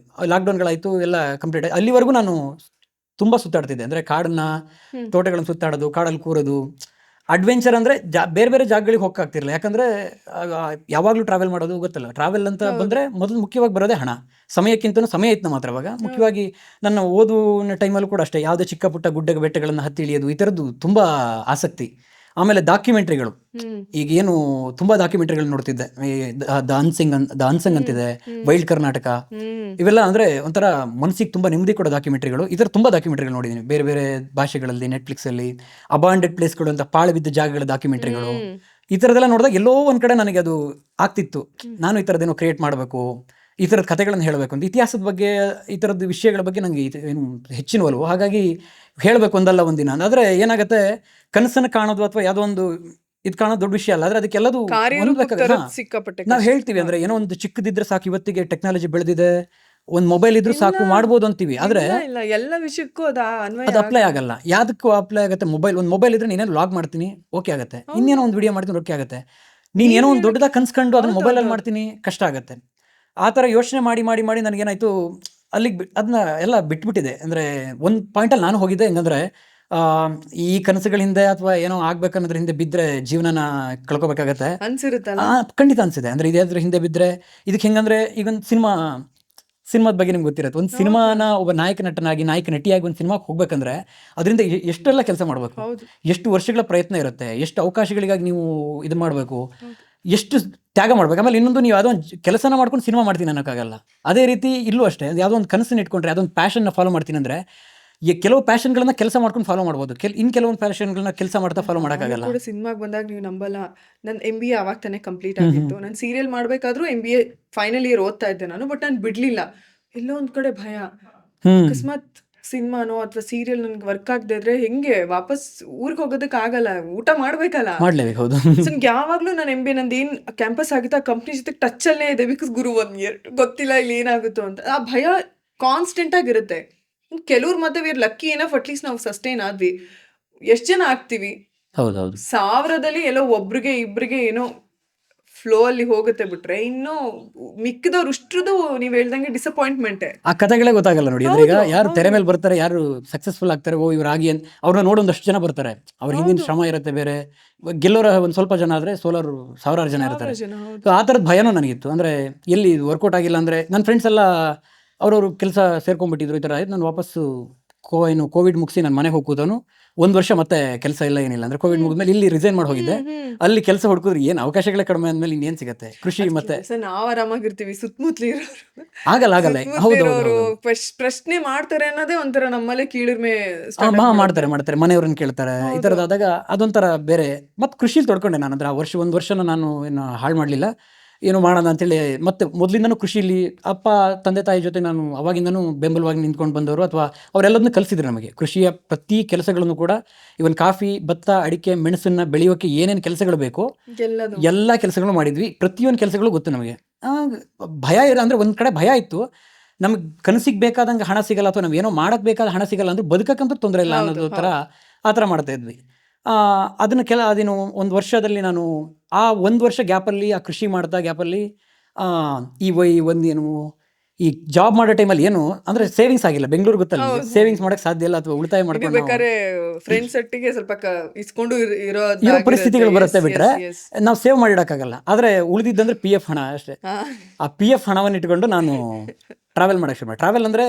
ಲಾಕ್ಡೌನ್ಗಳಾಯಿತು, ಎಲ್ಲ ಕಂಪ್ಲೀಟ್ ಆಯ್ತು. ಅಲ್ಲಿವರೆಗೂ ನಾನು ತುಂಬ ಸುತ್ತಾಡ್ತಿದ್ದೆ. ಅಂದರೆ ಕಾಡನ್ನ, ತೋಟಗಳನ್ನು ಸುತ್ತಾಡೋದು, ಕಾಡಲ್ಲಿ ಕೂರೋದು, ಅಡ್ವೆಂಚರ್. ಅಂದರೆ ಬೇರೆ ಬೇರೆ ಜಾಗಗಳಿಗೆ ಹೋಗಕ್ಕಾಗ್ತಿರಲಿಲ್ಲ. ಯಾಕಂದರೆ ಯಾವಾಗಲೂ ಟ್ರಾವೆಲ್ ಮಾಡೋದು ಗೊತ್ತಲ್ಲ. ಟ್ರಾವೆಲ್ ಅಂತ ಬಂದರೆ ಮೊದಲು ಮುಖ್ಯವಾಗಿ ಬರೋದೇ ಹಣ. ಸಮಯಕ್ಕಿಂತನೂ ಸಮಯ ಇತ್ತು ಮಾತ್ರ ಅವಾಗ. ಮುಖ್ಯವಾಗಿ ನನ್ನ ಓದುವ ಟೈಮಲ್ಲೂ ಕೂಡ ಅಷ್ಟೇ, ಯಾವುದೇ ಚಿಕ್ಕ ಪುಟ್ಟ ಗುಡ್ಡ ಬೆಟ್ಟಗಳನ್ನು ಹತ್ತಿ ಇಳಿಯೋದು, ಈ ಥರದ್ದು ತುಂಬ ಆಸಕ್ತಿ. ಆಮೇಲೆ ಡಾಕ್ಯುಮೆಂಟ್ರಿಗಳು, ಈಗ ಏನು ತುಂಬ ಡಾಕ್ಯುಮೆಂಟ್ರಿಗಳು ನೋಡ್ತಿದ್ದೆ. ಈ ದ ಅನ್ಸಂಗ್ ಅಂತಿದೆ, ವೈಲ್ಡ್ ಕರ್ನಾಟಕ, ಇವೆಲ್ಲ ಅಂದರೆ ಒಂಥರ ಮನಸ್ಸಿಗೆ ತುಂಬ ನೆಮ್ಮದಿ ಕೊಡೋ ಡಾಕ್ಯುಮೆಂಟ್ರಿಗಳು. ಈ ಥರ ತುಂಬ ಡಾಕ್ಯುಮೆಂಟ್ರಿಗಳು ನೋಡಿದ್ದೀನಿ ಬೇರೆ ಬೇರೆ ಭಾಷೆಗಳಲ್ಲಿ, ನೆಟ್ಫ್ಲಿಕ್ಸಲ್ಲಿ. ಅಬಾಂಡೆಡ್ ಪ್ಲೇಸ್ಗಳು ಅಂತ, ಪಾಳು ಬಿದ್ದ ಜಾಗಗಳ ಡಾಕ್ಯುಮೆಂಟ್ರಿಗಳು. ಈ ಥರದ್ದೆಲ್ಲ ನೋಡಿದಾಗ ಎಲ್ಲೋ ಒಂದು ಕಡೆ ನನಗೆ ಅದು ಆಗ್ತಿತ್ತು, ನಾನು ಈ ಥರದ್ದೇನೋ ಕ್ರಿಯೇಟ್ ಮಾಡಬೇಕು, ಈ ಥರದ ಕಥೆಗಳನ್ನು ಹೇಳಬೇಕು ಅಂತ. ಇತಿಹಾಸದ ಬಗ್ಗೆ, ಈ ಥರದ್ದು ವಿಷಯಗಳ ಬಗ್ಗೆ ನನಗೆ ಏನು ಹೆಚ್ಚಿನ ಒಲವು. ಹಾಗಾಗಿ ಹೇಳಬೇಕು ಒಂದಲ್ಲ ಒಂದಿನ. ಆದರೆ ಏನಾಗುತ್ತೆ, ಕನಸನ್ನು ಕಾಣೋದು ಅಥವಾ ಯಾವುದೋ ಒಂದು ಇದು ಕಾಣೋದು ದೊಡ್ಡ ವಿಷಯ ಅಲ್ಲ. ಆದರೆ ಅದಕ್ಕೆಲ್ಲದೂ ಸಿಕ್ಕಾಪಟ್ಟೆ ನಾವು ಹೇಳ್ತೀವಿ. ಅಂದರೆ ಏನೋ ಒಂದು ಚಿಕ್ಕದಿದ್ರೆ ಸಾಕು, ಇವತ್ತಿಗೆ ಟೆಕ್ನಾಲಜಿ ಬೆಳೆದಿದೆ, ಒಂದು ಮೊಬೈಲ್ ಇದ್ರೂ ಸಾಕು ಮಾಡ್ಬೋದು ಅಂತೀವಿ. ಆದರೆ ಇಲ್ಲ ಎಲ್ಲ ವಿಷಯಕ್ಕೂ ಅದು ಅಪ್ಲೈ ಆಗಲ್ಲ. ಯಾವುದಕ್ಕೂ ಅಪ್ಲೈ ಆಗುತ್ತೆ. ಒಂದು ಮೊಬೈಲ್ ಇದ್ರೆ ನೀನೇನು ಲಾಗ್ ಮಾಡ್ತೀನಿ, ಓಕೆ ಆಗುತ್ತೆ. ಇನ್ನೇನೋ ಒಂದು ವಿಡಿಯೋ ಮಾಡ್ತೀನಿ, ಓಕೆ ಆಗುತ್ತೆ. ನೀನೇನೋ ಒಂದು ದೊಡ್ಡದಾಗಿ ಕನ್ಸ್ಕೊಂಡು ಅದನ್ನ ಮೊಬೈಲಲ್ಲಿ ಮಾಡ್ತೀನಿ, ಕಷ್ಟ ಆಗುತ್ತೆ. ಆ ಥರ ಯೋಚನೆ ಮಾಡಿ ಮಾಡಿ ಮಾಡಿ ನನಗೇನಾಯಿತು, ಅಲ್ಲಿಗೆ ಅದನ್ನ ಎಲ್ಲ ಬಿಟ್ಬಿಟ್ಟಿದೆ. ಅಂದರೆ ಒಂದು ಪಾಯಿಂಟಲ್ಲಿ ನಾನು ಹೋಗಿದ್ದೆ. ಹೆಂಗಂದರೆ ಈ ಕನಸುಗಳ ಹಿಂದೆ ಅಥವಾ ಏನೋ ಆಗ್ಬೇಕನ್ನೋದ್ರ ಹಿಂದೆ ಬಿದ್ದರೆ ಜೀವನನ ಕಳ್ಕೊಬೇಕಾಗತ್ತೆ ಅನ್ಸಿರುತ್ತಲ್ಲ. ಖಂಡಿತ ಅನಿಸಿದೆ. ಅಂದರೆ ಇದಾದ್ರ ಹಿಂದೆ ಬಿದ್ದರೆ ಇದಕ್ಕೆ ಹೆಂಗಂದರೆ, ಈಗ ಒಂದು ಸಿನಿಮಾದ ಬಗ್ಗೆ ನಿಮ್ಗೆ ಗೊತ್ತಿರುತ್ತೆ. ಒಂದು ಸಿನಿಮಾನ ಒಬ್ಬ ನಾಯಕ ನಟನಾಗಿ, ನಾಯಕ ನಟಿಯಾಗಿ ಒಂದು ಸಿನಿಮಾಗೆ ಹೋಗ್ಬೇಕಂದ್ರೆ ಅದರಿಂದ ಎಷ್ಟೆಲ್ಲ ಕೆಲಸ ಮಾಡಬೇಕು, ಎಷ್ಟು ವರ್ಷಗಳ ಪ್ರಯತ್ನ ಇರುತ್ತೆ, ಎಷ್ಟು ಅವಕಾಶಗಳಿಗಾಗಿ ನೀವು ಇದು ಮಾಡಬೇಕು, ಎಷ್ಟು ತ್ಯಾಗ ಮಾಡ್ಬೇಕು. ಆಮೇಲೆ ಇನ್ನೊಂದು, ನೀವು ಯಾವುದೋ ಒಂದು ಕೆಲಸನ ಮಾಡ್ಕೊಂಡು ಸಿನಿಮಾ ಮಾಡ್ತೀನಿ ಅನ್ನೋಕ್ಕಾಗಲ್ಲ. ಅದೇ ರೀತಿ ಇಲ್ಲೂ ಅಷ್ಟೇ, ಯಾವುದೋ ಒಂದು ಕನಸನ್ನು ಇಟ್ಕೊಂಡ್ರೆ, ಅದೊಂದು ಪ್ಯಾಷನ್ನ ಫಾಲೋ ಮಾಡ್ತೀನಿ ಅಂದರೆ, ಕೆಲವು ಪ್ಯಾಷನ್ಗಳನ್ನ ಕೆಲಸ ಮಾಡ್ಕೊಂಡು ಫಾಲೋ ಮಾಡ್ಬೋದು, ಕೆಲವೊಂದು ಪ್ಯಾಷನ್ಗಳನ್ನ ಕೆಲಸ ಮಾಡ್ತಾ ಫಾಲೋ ಮಾಡೋಕ್ಕಾಗಲ್ಲ. ಸಿನಿಮಾಗೆ ಬಂದಾಗ ನೀವು ನಂಬಲ್ಲ, ನನ್ನ MBA ಆವಾಗ ತಾನೇ ಕಂಪ್ಲೀಟ್ ಆಗಿತ್ತು. ನಾನು ಸೀರಿಯಲ್ ಮಾಡಬೇಕಾದ್ರೂ MBA ಫೈನಲ್ ಇಯರ್ ಓದ್ತಾ ಇದ್ದೆ ನಾನು. ಬಟ್ ನಾನು ಬಿಡ್ಲಿಲ್ಲ. ಎಲ್ಲೋ ಒಂದ್ ಕಡೆ ಭಯ, ಅಕಸ್ಮಾತ್ ಸಿನಿಮಾನೋ ಅಥವಾ ಸೀರಿಯಲ್ ನನ್ಗೆ ವರ್ಕ್ ಆಗದೆ ಇದ್ರೆ ಹೆಂಗೆ ವಾಪಸ್ ಊರಿಗೆ ಹೋಗೋದಕ್ಕೆ ಆಗಲ್ಲ, ಊಟ ಮಾಡ್ಬೇಕಲ್ಲ. ಮಾಡ್ಲೇಬೇಕು. ಹೌದು. ಸೊ ಯಾವಾಗ್ಲೂ ನಾನು MBA ನಂದು ಏನ್ ಕ್ಯಾಂಪಸ್ ಆಗಿತ್ತು ಆ ಕಂಪ್ನಿ ಜೊತೆ ಟಚ್ ಅಲ್ಲೇ ಇದೆ. ಬಿಕಾಸ್ ಗುರು 1 ಇಯರ್ ಗೊತ್ತಿಲ್ಲ ಇಲ್ಲಿ ಏನಾಗುತ್ತೋ ಅಂತ ಆ ಭಯ ಕಾನ್ಸ್ಟೆಂಟ್ ಆಗಿರುತ್ತೆ. ಕೆಲವ್ರ ಮತ್ತೆ ವಿ ಆರ್ ಲಕ್ಕಿ ಏನಫ್ ಅಟ್ಲೀಸ್ಟ್ ನಾವು ಸಸ್ಟೈನ್ ಆದ್ವಿ. ಎಷ್ಟ್ ಜನ ಆಗ್ತೀವಿ? ಹೌದೌದು. 1000ದಲ್ಲಿ ಎಲ್ಲೋ ಒಬ್ರಿಗೆ ಇಬ್ರಿಗೆ ಏನೋ ಫ್ಲೋ ಅಲ್ಲಿ ಹೋಗುತ್ತೆ ಬಿಟ್ರೆ, ಇನ್ನು ಮಿಕ್ಕಿದವ್ರು ಇಷ್ಟ್ರದ್ದು ನೀವ್ ಹೇಳ್ದಂಗೆ ಡಿಸಪಾಯಿಂಟ್ಮೆಂಟ್. ಆ ಕಥೆಗಳೇ ಗೊತ್ತಾಗಲ್ಲ ನೋಡಿ. ಅಂದ್ರೆ ಈಗ ಯಾರು ತೆರೆ ಮೇಲೆ ಬರ್ತಾರೆ, ಯಾರು ಸಕ್ಸಸ್ಫುಲ್ ಆಗ್ತಾರೆ, ಓ ಇವ್ರಾಗಿ ಅಂತ ಅವ್ರನ್ನ ನೋಡೊಂದಷ್ಟು ಜನ ಬರ್ತಾರೆ. ಅವ್ರ ಹಿಂದಿನ ಶ್ರಮ ಇರುತ್ತೆ ಬೇರೆ. ಗೆಲ್ಲೋರ ಒಂದು ಸ್ವಲ್ಪ ಜನ ಆದ್ರೆ ಸೋಲೋರು ಸಾವಿರಾರು ಜನ ಇರ್ತಾರೆ. ಆ ಥರದ ಭಯನೂ ನನಗಿತ್ತು. ಅಂದ್ರೆ ಎಲ್ಲಿ ವರ್ಕೌಟ್ ಆಗಿಲ್ಲ ಅಂದ್ರೆ, ನನ್ನ ಫ್ರೆಂಡ್ಸ್ ಎಲ್ಲ ಅವ್ರವ್ರು ಕೆಲಸ ಸೇರ್ಕೊಂಡ್ಬಿಟ್ಟಿದ್ರು. ಈ ಥರ ಆಯ್ತು. ನಾನು ವಾಪಸ್ಸು ಕೋವಿಡ್ ಮುಗಿಸಿ ನಾನು ಮನೆಗೆ ಹೋಗಿ ಕೂತವನು. 1 ವರ್ಷ ಮತ್ತೆ ಕೆಲಸ ಇಲ್ಲ, ಏನಿಲ್ಲ. ಅಂದ್ರೆ ಕೋವಿಡ್ ಮುಗಿದ್ಮೇಲೆ ಇಲ್ಲಿ ರಿಸೈನ್ ಮಾಡಿ ಹೋಗಿದ್ದೆ. ಅಲ್ಲಿ ಕೆಲಸ ಹುಡುಕಿದ್ರೆ ಏನು ಅವಕಾಶಗಳೇ ಕಡಿಮೆ ಅಂದ್ಮೇಲೆ ಇನ್ನೇನು ಸಿಗುತ್ತೆ. ಕೃಷಿ ಮತ್ತೆ ನಾವ್ ಆರಾಮಾಗಿರ್ತೀವಿ, ಸುತ್ತಮುತ್ತಲಿ ಆಗಲ್ಲ. ಹೌದು, ಪ್ರಶ್ನೆ ಮಾಡ್ತಾರೆ ಅನ್ನೋದೇ ಒಂಥರ ನಮ್ಮಲ್ಲೇ ಕೀಳಿರ್ಮೆ ಮಾಡ್ತಾರೆ, ಮನೆಯವ್ರನ್ನ ಕೇಳ್ತಾರೆ. ಈ ಥರದಾದಾಗ ಅದೊಂಥರ ಬೇರೆ. ಮತ್ತೆ ಕೃಷಿಲಿ ತೊಡ್ಕೊಂಡೆ ನಾನು. ಅಂದ್ರೆ ಆ 1 ವರ್ಷನ ನಾನು ಏನು ಹಾಳು ಮಾಡಲಿಲ್ಲ, ಏನು ಮಾಡೋಣ ಅಂತೇಳಿ. ಮತ್ತೆ ಮೊದಲಿಂದನೂ ಕೃಷಿಲಿ ಅಪ್ಪ ತಂದೆ ತಾಯಿ ಜೊತೆ ನಾನು ಅವಾಗಿಂದನೂ ಬೆಂಬಲವಾಗಿ ನಿಂತ್ಕೊಂಡು ಬಂದವರು. ಅಥವಾ ಅವರೆಲ್ಲದನ್ನೂ ಕಲಿಸಿದ್ರು ನಮಗೆ. ಕೃಷಿಯ ಪ್ರತಿ ಕೆಲಸಗಳನ್ನು ಕೂಡ, ಇವನ್ ಕಾಫಿ, ಭತ್ತ, ಅಡಿಕೆ, ಮೆಣಸನ್ನ ಬೆಳೆಯೋಕೆ ಏನೇನು ಕೆಲಸಗಳು ಬೇಕೋ ಎಲ್ಲ ಕೆಲಸಗಳು ಮಾಡಿದ್ವಿ. ಪ್ರತಿಯೊಂದು ಕೆಲಸಗಳು ಗೊತ್ತು ನಮಗೆ. ಭಯ ಅಂದರೆ ಒಂದ್ ಕಡೆ ಭಯ ಇತ್ತು, ನಮ್ಗೆ ಕನಸಿಗೆ ಬೇಕಾದಂಗೆ ಹಣ ಸಿಗಲ್ಲ, ಅಥವಾ ನಾವು ಏನೋ ಮಾಡಕ್ ಬೇಕಾದ ಹಣ ಸಿಗಲ್ಲ ಅಂದ್ರೆ ಬದುಕಕ್ಕಂತೂ ತೊಂದರೆ ಇಲ್ಲ ಅನ್ನೋದು ಥರ ಆ ಥರ ಮಾಡ್ತಾ ಇದ್ವಿ. ಅದನ್ನು ಅದೇನು 1 ವರ್ಷದಲ್ಲಿ ನಾನು ಆ 1 ವರ್ಷ ಗ್ಯಾಪಲ್ಲಿ, ಆ ಕೃಷಿ ಮಾಡ್ತಾ ಗ್ಯಾಪಲ್ಲಿ ಒಂದೇನು ಈ ಜಾಬ್ ಮಾಡೋ ಟೈಮಲ್ಲಿ ಏನು ಅಂದರೆ ಸೇವಿಂಗ್ಸ್ ಆಗಿಲ್ಲ. ಬೆಂಗಳೂರು ಗೊತ್ತಲ್ಲ, ಸೇವಿಂಗ್ಸ್ ಮಾಡಕ್ಕೆ ಸಾಧ್ಯ ಇಲ್ಲ, ಅಥವಾ ಉಳಿತಾಯ ಮಾಡ್ಕೊಂಡು ಫ್ರೆಂಡ್ಸ್ ಒಟ್ಟಿಗೆ ಸ್ವಲ್ಪ ಇಸ್ಕೊಂಡು ಇರೋ ಪರಿಸ್ಥಿತಿಗಳು ಬರುತ್ತೆ. ಬಿಟ್ರೆ ನಾವು ಸೇವ್ ಮಾಡಿಡಕ್ಕಾಗಲ್ಲ. ಆದರೆ ಉಳಿದಿದ್ದಂದ್ರೆ PF ಹಣ ಅಷ್ಟೇ. ಆ PF ಹಣವನ್ನು ಇಟ್ಕೊಂಡು ನಾನು ಟ್ರಾವೆಲ್ ಮಾಡಕ್ಕೆ ಶುರು ಮಾಡಿ. ಟ್ರಾವೆಲ್ ಅಂದರೆ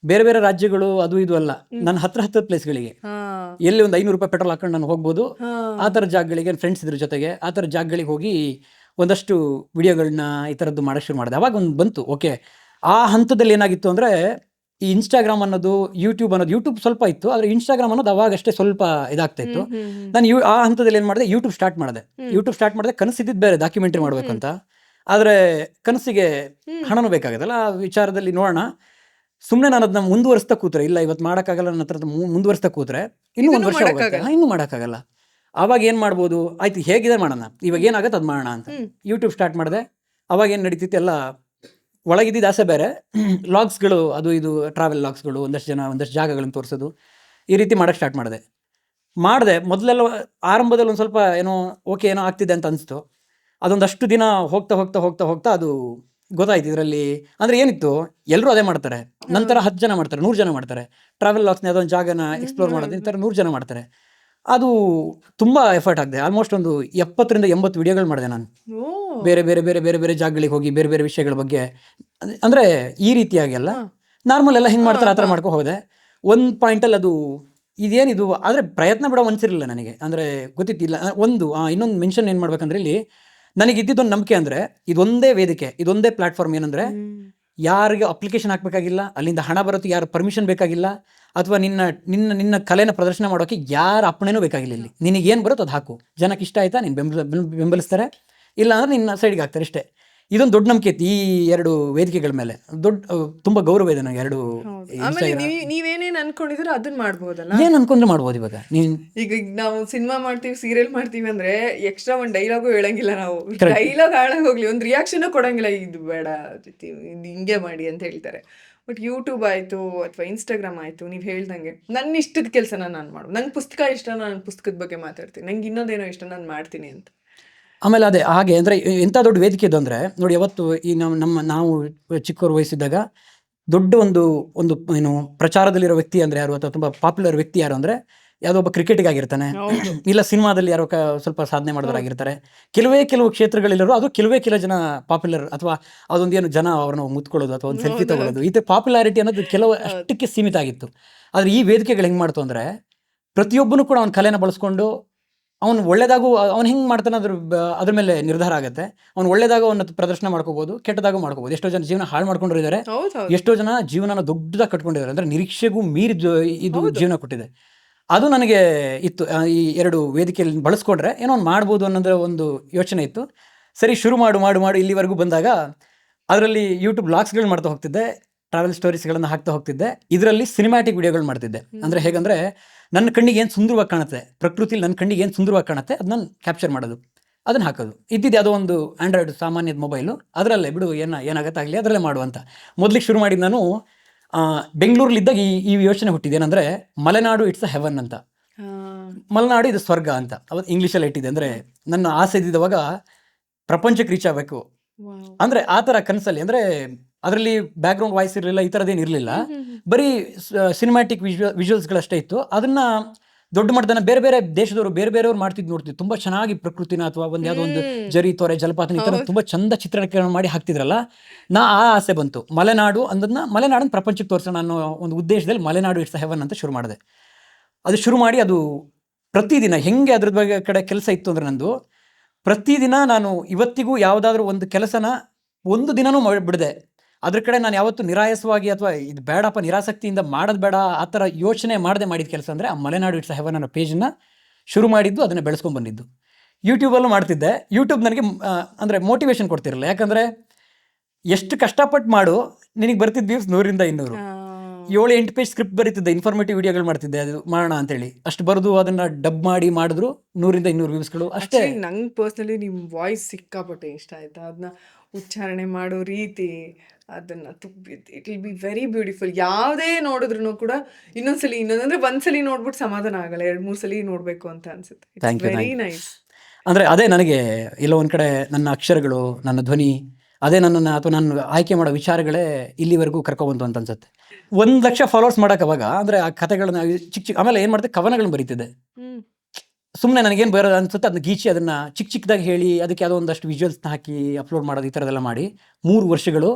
ಬೇರೆ ಬೇರೆ ರಾಜ್ಯಗಳು ಅದು ಇದು ಅಲ್ಲ, ನನ್ನ ಹತ್ರ ಪ್ಲೇಸ್ಗಳಿಗೆ ಎಲ್ಲಿ ಒಂದು 500 ರೂಪಾಯಿ ಪೆಟ್ರೋಲ್ ಹಾಕೊಂಡು ನಾನು ಹೋಗ್ಬೋದು. ಆ ಥರ ಜಾಗಗಳಿಗೆ ಫ್ರೆಂಡ್ಸ್ ಇದ್ರ ಜೊತೆಗೆ ಆ ಥರ ಜಾಗಗಳಿಗೆ ಹೋಗಿ ಒಂದಷ್ಟು ವಿಡಿಯೋಗಳನ್ನ ಈ ಥರದ್ದು ಮಾಡೋಕ್ಕೆ ಶುರು ಮಾಡಿದೆ. ಅವಾಗ ಒಂದು ಬಂತು. ಓಕೆ, ಆ ಹಂತದಲ್ಲಿ ಏನಾಗಿತ್ತು ಅಂದರೆ, ಈ ಇನ್ಸ್ಟಾಗ್ರಾಮ್ ಅನ್ನೋದು, ಯೂಟ್ಯೂಬ್ ಸ್ವಲ್ಪ ಇತ್ತು, ಆದರೆ ಇನ್ಸ್ಟಾಗ್ರಾಮ್ ಅನ್ನೋದು ಅವಾಗಷ್ಟೇ ಸ್ವಲ್ಪ ಇದಾಗ್ತಾ ಇತ್ತು. ನಾನು ಆ ಹಂತದಲ್ಲಿ ಏನು ಮಾಡಿದೆ, ಯೂಟ್ಯೂಬ್ ಸ್ಟಾರ್ಟ್ ಮಾಡಿದೆ. ಕನಸಿದ್ದಿದ್ದು ಬೇರೆ, ಡಾಕ್ಯುಮೆಂಟ್ರಿ ಮಾಡಬೇಕು ಅಂತ. ಆದರೆ ಕನಸಿಗೆ ಹಣನೂ ಬೇಕಾಗತ್ತಲ್ಲ, ಆ ವಿಚಾರದಲ್ಲಿ ನೋಡೋಣ. ಸುಮ್ಮನೆ ನಾನು ಅದನ್ನ ಮುಂದುವರಿಸ್ತಾ ಕೂತ್ರೆ, ಇಲ್ಲ ಇವತ್ತು ಮಾಡೋಕ್ಕಾಗಲ್ಲ ನನ್ನ ಹತ್ರ ಮುಂದುವರಿಸ್ತಾ ಕೂತ್ರೆ ಇನ್ನೂ ಒಂದು ವರ್ಷ ಹೋಗುತ್ತೆ, ಇನ್ನೂ ಮಾಡೋಕ್ಕಾಗಲ್ಲ. ಆವಾಗ ಏನು ಮಾಡ್ಬೋದು, ಆಯ್ತು ಹೇಗಿದೆ ಮಾಡೋಣ, ಇವಾಗ ಏನಾಗುತ್ತೆ ಅದು ಮಾಡೋಣ ಅಂತ ಯೂಟ್ಯೂಬ್ ಸ್ಟಾರ್ಟ್ ಮಾಡಿದೆ. ಅವಾಗ ಏನು ನಡೀತಿತ್ತು, ಎಲ್ಲ ಒಳಗಿದ್ದಿದ್ದು ಆಸೆ ಬೇರೆ, ಲಾಗ್ಸ್ಗಳು, ಅದು ಇದು ಟ್ರಾವೆಲ್ ಲಾಗ್ಸ್ಗಳು, ಒಂದಷ್ಟು ಜಾಗಗಳನ್ನು ತೋರಿಸೋದು, ಈ ರೀತಿ ಮಾಡೋಕ್ಕೆ ಸ್ಟಾರ್ಟ್ ಮಾಡಿದೆ. ಮೊದಲೆಲ್ಲ ಆರಂಭದಲ್ಲಿ ಒಂದು ಸ್ವಲ್ಪ ಏನೋ ಆಗ್ತಿದೆ ಅಂತ ಅನಿಸ್ತು. ಅದೊಂದಷ್ಟು ದಿನ ಹೋಗ್ತಾ ಅದು ಗೊತ್ತಾಯ್ತು. ಇದರಲ್ಲಿ ಅಂದರೆ ಏನಿತ್ತು, ಎಲ್ಲರೂ ಅದೇ ಮಾಡ್ತಾರೆ. ನಂತರ 10 ಜನ ಮಾಡ್ತಾರೆ, 100 ಜನ ಮಾಡ್ತಾರೆ. ಟ್ರಾವೆಲ್ ಲಾಗ್ಸ್ನ ಯಾವುದೊಂದು ಜಾಗನ ಎಕ್ಸ್ಪ್ಲೋರ್ ಮಾಡೋದು, ಈ ಥರ 100 ಜನ ಮಾಡ್ತಾರೆ. ಅದು ತುಂಬ ಎಫರ್ಟ್ ಆಗಿದೆ. ಆಲ್ಮೋಸ್ಟ್ ಒಂದು 70ರಿಂದ 80 ವಿಡಿಯೋಗಳು ಮಾಡಿದೆ ನಾನು. ಬೇರೆ ಬೇರೆ ಬೇರೆ ಬೇರೆ ಬೇರೆ ಜಾಗಗಳಿಗೆ ಹೋಗಿ ಬೇರೆ ಬೇರೆ ವಿಷಯಗಳ ಬಗ್ಗೆ, ಅಂದರೆ ಈ ರೀತಿಯಾಗಿ ಅಲ್ಲ, ನಾರ್ಮಲ್ ಎಲ್ಲ ಹಿಂಗೆ ಮಾಡ್ತಾರೆ ಆ ಥರ ಮಾಡ್ಕೊ ಹೋದೆ. ಒಂದು ಪಾಯಿಂಟಲ್ಲಿ ಅದು ಇದೇನಿದು, ಆದರೆ ಪ್ರಯತ್ನ ಬಿಡೋ ಮನಸ್ಸಿರಲಿಲ್ಲ ನನಗೆ. ಅಂದರೆ ಗೊತ್ತಿತ್ತಿಲ್ಲ. ಇನ್ನೊಂದು ಮೆನ್ಷನ್ ಏನು ಮಾಡ್ಬೇಕಂದ್ರೆ, ಇಲ್ಲಿ ನನಗೆ ಇದ್ದಿದ್ದೊಂದು ನಂಬಿಕೆ ಅಂದರೆ, ಇದೊಂದೇ ವೇದಿಕೆ, ಇದೊಂದೇ ಪ್ಲಾಟ್ಫಾರ್ಮ್. ಏನಂದರೆ ಯಾರಿಗೆ ಅಪ್ಲಿಕೇಶನ್ ಹಾಕಬೇಕಾಗಿಲ್ಲ, ಅಲ್ಲಿಂದ ಹಣ ಬರುತ್ತೆ, ಯಾರು ಪರ್ಮಿಷನ್ ಬೇಕಾಗಿಲ್ಲ, ಅಥವಾ ನಿನ್ನ ಕಲೆನ ಪ್ರದರ್ಶನ ಮಾಡೋಕ್ಕೆ ಯಾರ ಅಪ್ಪಣೆನೂ ಬೇಕಾಗಿಲ್ಲ. ಇಲ್ಲಿ ನಿನಗೇನು ಬರುತ್ತೋ ಅದು ಹಾಕು, ಜನಕ್ಕೆ ಇಷ್ಟ ಆಯ್ತಾ ನೀನು ಬೆಂಬಲಿಸ್ತಾರೆ, ಇಲ್ಲ ಅಂದರೆ ನಿನ್ನ ಸೈಡ್ಗೆ ಹಾಕ್ತಾರೆ, ಇಷ್ಟೇ. ಇದೊಂದು ದೊಡ್ಡ ನಂಬಿಕೆ ಇತ್ತು ಈ 2 ವೇದಿಕೆಗಳ ಮೇಲೆ. ತುಂಬ ಗೌರವ ಇದೆ ನನಗೆ 2. ನೀವೇನೇನು ಅನ್ಕೊಂಡಿದ್ರೆ ಅದನ್ನ ಮಾಡ್ಬೋದಲ್ಲ, ಏನು ಅನ್ಕೊಂಡ್ರೆ ಮಾಡ್ಬೋದು. ಇವಾಗ ಈಗ ನಾವು ಸಿನಿಮಾ ಮಾಡ್ತೀವಿ, ಸೀರಿಯಲ್ ಮಾಡ್ತೀವಿ ಅಂದ್ರೆ ಎಕ್ಸ್ಟ್ರಾ ಒಂದು ಡೈಲಾಗು ಹೇಳಂಗಿಲ್ಲ. ನಾವು ಡೈಲಾಗ್ ಹಾಳಾಗಿ ಹೋಗ್ಲಿ, ಒಂದು ರಿಯಾಕ್ಷನ್ ಕೊಡಂಗಿಲ್ಲ, ಇದು ಬೇಡ, ಇದು ಹಿಂಗೆ ಮಾಡಿ ಅಂತ ಹೇಳ್ತಾರೆ. ಬಟ್ ಯೂಟ್ಯೂಬ್ ಆಯಿತು ಅಥವಾ ಇನ್ಸ್ಟಾಗ್ರಾಮ್ ಆಯಿತು, ನೀವು ಹೇಳ್ದಂಗೆ ನನ್ನ ಇಷ್ಟದ ಕೆಲಸನ ನಾನು ಮಾಡೋದು. ನಂಗೆ ಪುಸ್ತಕ ಇಷ್ಟ, ನಾನು ಪುಸ್ತಕದ ಬಗ್ಗೆ ಮಾತಾಡ್ತೀನಿ. ನಂಗೆ ಇನ್ನೊಂದೇನೋ ಇಷ್ಟ, ನಾನು ಮಾಡ್ತೀನಿ ಅಂತ. ಆಮೇಲೆ ಅದೇ ಹಾಗೆ ಅಂದರೆ ಎಂಥ ದೊಡ್ಡ ವೇದಿಕೆ ಇದು ಅಂದರೆ ನೋಡಿ, ಯಾವತ್ತು ಈ ನಾವು ಚಿಕ್ಕವರು ವಯಸ್ಸಿದ್ದಾಗ ದೊಡ್ಡ ಒಂದು ಏನು ಪ್ರಚಾರದಲ್ಲಿರೋ ವ್ಯಕ್ತಿ ಅಂದರೆ ಯಾರು, ಅಥವಾ ತುಂಬ ಪಾಪ್ಯುಲರ್ ವ್ಯಕ್ತಿ ಯಾರು ಅಂದರೆ ಯಾವುದೋ ಒಬ್ಬ ಕ್ರಿಕೆಟಿಗಾಗಿರ್ತಾನೆ, ಇಲ್ಲ ಸಿನಿಮಾದಲ್ಲಿ ಯಾರೋ ಸ್ವಲ್ಪ ಸಾಧನೆ ಮಾಡಿದವರಾಗಿರ್ತಾರೆ. ಕೆಲವು ಕ್ಷೇತ್ರಗಳಿರೋ, ಅದು ಕೆಲವು ಜನ ಪಾಪ್ಯುಲರ್, ಅಥವಾ ಅದೊಂದು ಏನು ಜನ ಅವ್ರನ್ನ ಮುತ್ಕೊಳ್ಳೋದು ಅಥವಾ ಒಂದು ಸೆಲ್ಫಿ ತಗೊಳ್ಳೋದು, ಈ ಥರ ಪಾಪ್ಯುಲಾರಿಟಿ ಅನ್ನೋದು ಅಷ್ಟಕ್ಕೆ ಸೀಮಿತ ಆಗಿತ್ತು. ಆದರೆ ಈ ವೇದಿಕೆಗಳು ಹೆಂಗೆ ಮಾಡ್ತು ಅಂದರೆ, ಪ್ರತಿಯೊಬ್ಬನು ಕೂಡ ಅವನ ಕಲೆನ ಬಳಸ್ಕೊಂಡು ಅವನು ಒಳ್ಳೆದಾಗೂ, ಅವ್ನು ಹೆಂಗೆ ಮಾಡ್ತಾನೆ ಅದ್ರ ಮೇಲೆ ನಿರ್ಧಾರ ಆಗುತ್ತೆ. ಅವ್ನು ಒಳ್ಳೆದಾಗ ಅವನ್ನ ಪ್ರದರ್ಶನ ಮಾಡ್ಕೋಬೋದು, ಕೆಟ್ಟದಾಗೂ ಮಾಡ್ಕೋಬೋದು. ಎಷ್ಟೋ ಜನ ಜೀವನ ಹಾಳು ಮಾಡ್ಕೊಂಡಿದ್ದಾರೆ, ಎಷ್ಟೋ ಜನ ಜೀವನನ ದೊಡ್ಡದಾಗಿ ಕಟ್ಕೊಂಡಿದ್ದಾರೆ. ಅಂದರೆ ನಿರೀಕ್ಷೆಗೂ ಮೀರಿ ಇದು ಜೀವನ ಕೊಟ್ಟಿದೆ. ಅದು ನನಗೆ ಇತ್ತು, ಈ 2 ವೇದಿಕೆಯಲ್ಲಿ ಬಳಸ್ಕೊಂಡ್ರೆ ಏನೋ ಒಂದು ಮಾಡ್ಬೋದು ಅನ್ನೋದ್ರ ಒಂದು ಯೋಚನೆ ಇತ್ತು. ಸರಿ, ಶುರು ಮಾಡು ಇಲ್ಲಿವರೆಗೂ ಬಂದಾಗ ಅದರಲ್ಲಿ ಯೂಟ್ಯೂಬ್ ಬ್ಲಾಗ್ಸ್ಗಳು ಮಾಡ್ತಾ ಹೋಗ್ತಿದ್ದೆ, ಟ್ರಾವೆಲ್ ಸ್ಟೋರೀಸ್ಗಳನ್ನು ಹಾಕ್ತಾ ಹೋಗ್ತಿದ್ದೆ. ಇದರಲ್ಲಿ ಸಿನಿಮ್ಯಾಟಿಕ್ ವಿಡಿಯೋಗಳು ಮಾಡ್ತಿದ್ದೆ. ಅಂದರೆ ಹೇಗಂದರೆ, ನನ್ನ ಕಣ್ಣಿಗೆ ಏನು ಸುಂದರವಾಗಿ ಕಾಣುತ್ತೆ, ಪ್ರಕೃತಿಲಿ ನನ್ನ ಕಣ್ಣಿಗೆ ಏನು ಸುಂದರವಾಗಿ ಕಾಣುತ್ತೆ ಅದನ್ನ ಕ್ಯಾಪ್ಚರ್ ಮಾಡೋದು, ಅದನ್ನು ಹಾಕೋದು. ಇದ್ದಿದ್ದು ಯಾವುದೋ ಒಂದು ಆ್ಯಂಡ್ರಾಯ್ಡ್ ಸಾಮಾನ್ಯದ ಮೊಬೈಲು, ಅದರಲ್ಲೇ ಬಿಡು ಏನಾಗುತ್ತೆ ಆಗಲಿ ಅದರಲ್ಲೇ ಮಾಡುವಂಥ. ಮೊದಲಿಗೆ ಶುರು ಮಾಡಿದ್ದು ನಾನು ಬೆಂಗಳೂರಲ್ಲಿದ್ದಾಗ ಈ ಯೋಚನೆ ಹುಟ್ಟಿದೆ. ಏನಂದರೆ, ಮಲೆನಾಡು ಇಟ್ಸ್ ಅ ಹೆವನ್ ಅಂತ. ಮಲೆನಾಡು ಇದು ಸ್ವರ್ಗ ಅಂತ ಅವತ್ತು ಇಂಗ್ಲೀಷಲ್ಲಿ ಇಟ್ಟಿದೆ. ಅಂದರೆ ನನ್ನ ಆಸೆ ಇದ್ದಿದ್ದವಾಗ ಪ್ರಪಂಚಕ್ಕೆ ರೀಚ್ ಆಗಬೇಕು ಅಂದರೆ ಆ ಥರ ಕನಸಲ್ಲಿ. ಅಂದರೆ ಅದರಲ್ಲಿ ಬ್ಯಾಕ್ಗ್ರೌಂಡ್ ವಾಯ್ಸ್ ಇರಲಿಲ್ಲ, ಈ ಥರದ್ದೇನು ಇರಲಿಲ್ಲ, ಬರೀ ಸಿನಿಮ್ಯಾಟಿಕ್ ವಿಜುವಲ್ಸ್ಗಳಷ್ಟೇ ಇತ್ತು. ಅದನ್ನು ದೊಡ್ಡ ಮಟ್ಟದನ್ನ ಬೇರೆ ಬೇರೆ ದೇಶದವರು ಬೇರೆಯವ್ರು ನೋಡ್ತಿದ್ದು ತುಂಬ ಚೆನ್ನಾಗಿ ಪ್ರಕೃತಿನ, ಅಥವಾ ಯಾವುದೋ ಒಂದು ಜರಿ, ತೊರೆ, ಜಲಪಾತ, ಈ ಥರ ತುಂಬ ಚಂದ ಚಿತ್ರೀಕರಣ ಮಾಡಿ ಹಾಕ್ತಿದ್ರಲ್ಲ. ಆ ಆಸೆ ಬಂತು. ಮಲೆನಾಡನ್ನು ಪ್ರಪಂಚಕ್ಕೆ ತೋರಿಸೋಣ ಅನ್ನೋ ಒಂದು ಉದ್ದೇಶದಲ್ಲಿ ಮಲೆನಾಡು ಇಟ್ಸ್ ಹೆವನ್ ಅಂತ ಶುರು ಮಾಡಿದೆ. ಅದು ಶುರು ಮಾಡಿ ಅದು ಪ್ರತಿದಿನ ಹೆಂಗೆ ಅದ್ರ ಬಗ್ಗೆ ಕಡೆ ಕೆಲಸ ಇತ್ತು ಅಂದರೆ, ನಂದು ಪ್ರತಿದಿನ ನಾನು ಇವತ್ತಿಗೂ ಯಾವುದಾದ್ರೂ ಒಂದು ಕೆಲಸನ ಒಂದು ದಿನನೂ ಬಿಡದೆ, ಅದ್ರ ಕಡೆ ನಾನು ಯಾವತ್ತೂ ನಿರಾಯಸವಾಗಿ ಅಥವಾ ಇದು ಬೇಡಪ್ಪ ನಿರಾಸಕ್ತಿಯಿಂದ ಮಾಡೋದು ಬೇಡ ಆ ಥರ ಯೋಚನೆ ಮಾಡದೆ ಮಾಡಿದ ಕೆಲಸ ಅಂದರೆ ಆ ಮಲೆನಾಡು ಇಟ್ಸ್ ಹೆವನ್ ಅನ್ನೋ ಪೇಜನ್ನು ಶುರು ಮಾಡಿದ್ದು, ಅದನ್ನು ಬೆಳೆಸ್ಕೊಂಡು ಬಂದಿದ್ದು. ಯೂಟ್ಯೂಬಲ್ಲೂ ಮಾಡ್ತಿದ್ದೆ. ಯೂಟ್ಯೂಬ್ ನನಗೆ ಅಂದರೆ ಮೋಟಿವೇಶನ್ ಕೊಡ್ತಿರಲಿಲ್ಲ. ಯಾಕಂದರೆ ಎಷ್ಟು ಕಷ್ಟಪಟ್ಟು ಮಾಡು, ನಿನಗೆ ಬರ್ತಿದ್ದ ವ್ಯೂಸ್ 100ರಿಂದ 200. 7-8 ಪೇಜ್ ಸ್ಕ್ರಿಪ್ಟ್ ಬರೀತಿದ್ದೆ, ಇನ್ಫಾರ್ಮೇಟಿವ್ ವಿಡಿಯೋಗಳು ಮಾಡ್ತಿದ್ದೆ, ಅದು ಮಾಡೋಣ ಅಂತೇಳಿ. ಅಷ್ಟು ಬರೆದು ಅದನ್ನು ಡಬ್ ಮಾಡಿದ್ರು 100ರಿಂದ 200 ವ್ಯೂಸ್ಗಳು ಅಷ್ಟೇ. ನಂಗೆ ಪರ್ಸ್ನಲಿ ನಿಮ್ಮ ವಾಯ್ಸ್ ಸಿಕ್ಕಾಪಟ್ಟೆ ಇಷ್ಟ ಆಯ್ತಾ. ಅದನ್ನ ಉಚ್ಚಾರಣೆ ಮಾಡೋ ರೀತಿ, ಅದನ್ನು it will be very beautiful. ಯಾವುದೇ ನೋಡಿದ್ರು ಕೂಡ ಇನ್ನೊಂದಂದ್ರೆ ಒಂದ್ಸಲಿ ನೋಡ್ಬಿಟ್ಟು ಸಮಾಧಾನ ಆಗಲ್ಲ, 2-3 ಸಲ ನೋಡಬೇಕು ಅಂತ ಅನ್ಸುತ್ತೆ. Very nice. ಅಂದರೆ ಅದೇ ನನಗೆ ಎಲ್ಲೋ ಒಂದು ಕಡೆ ನನ್ನ ಅಕ್ಷರಗಳು, ನನ್ನ ಧ್ವನಿ, ಅದೇ ನನ್ನನ್ನು ಅಥವಾ ನಾನು ಆಯ್ಕೆ ಮಾಡೋ ವಿಚಾರಗಳೇ ಇಲ್ಲಿವರೆಗೂ ಕರ್ಕೊಬಂತು ಅಂತ ಅನ್ಸುತ್ತೆ. 1,00,000 ಫಾಲೋವರ್ಸ್ ಮಾಡೋಕ್ಕಾವಾಗ ಅಂದರೆ ಆ ಕಥೆಗಳನ್ನ ಚಿಕ್ಕ ಆಮೇಲೆ ಏನು ಮಾಡ್ತೆ, ಕವನಗಳನ್ನ ಬರೀತಿದ್ದೆ. ಸುಮ್ಮನೆ ನನಗೇನು ಬರೋದು ಅನ್ಸುತ್ತೆ ಅದನ್ನ ಗೀಚಿ ಅದನ್ನು ಚಿಕ್ಕದಾಗಿ ಹೇಳಿ ಅದಕ್ಕೆ ಯಾವುದೋ ಒಂದಷ್ಟು ವಿಜುವಲ್ಸ್ನ ಹಾಕಿ ಅಪ್ಲೋಡ್ ಮಾಡೋದು, ಈ ಥರದೆಲ್ಲ ಮಾಡಿ 3 ವರ್ಷಗಳು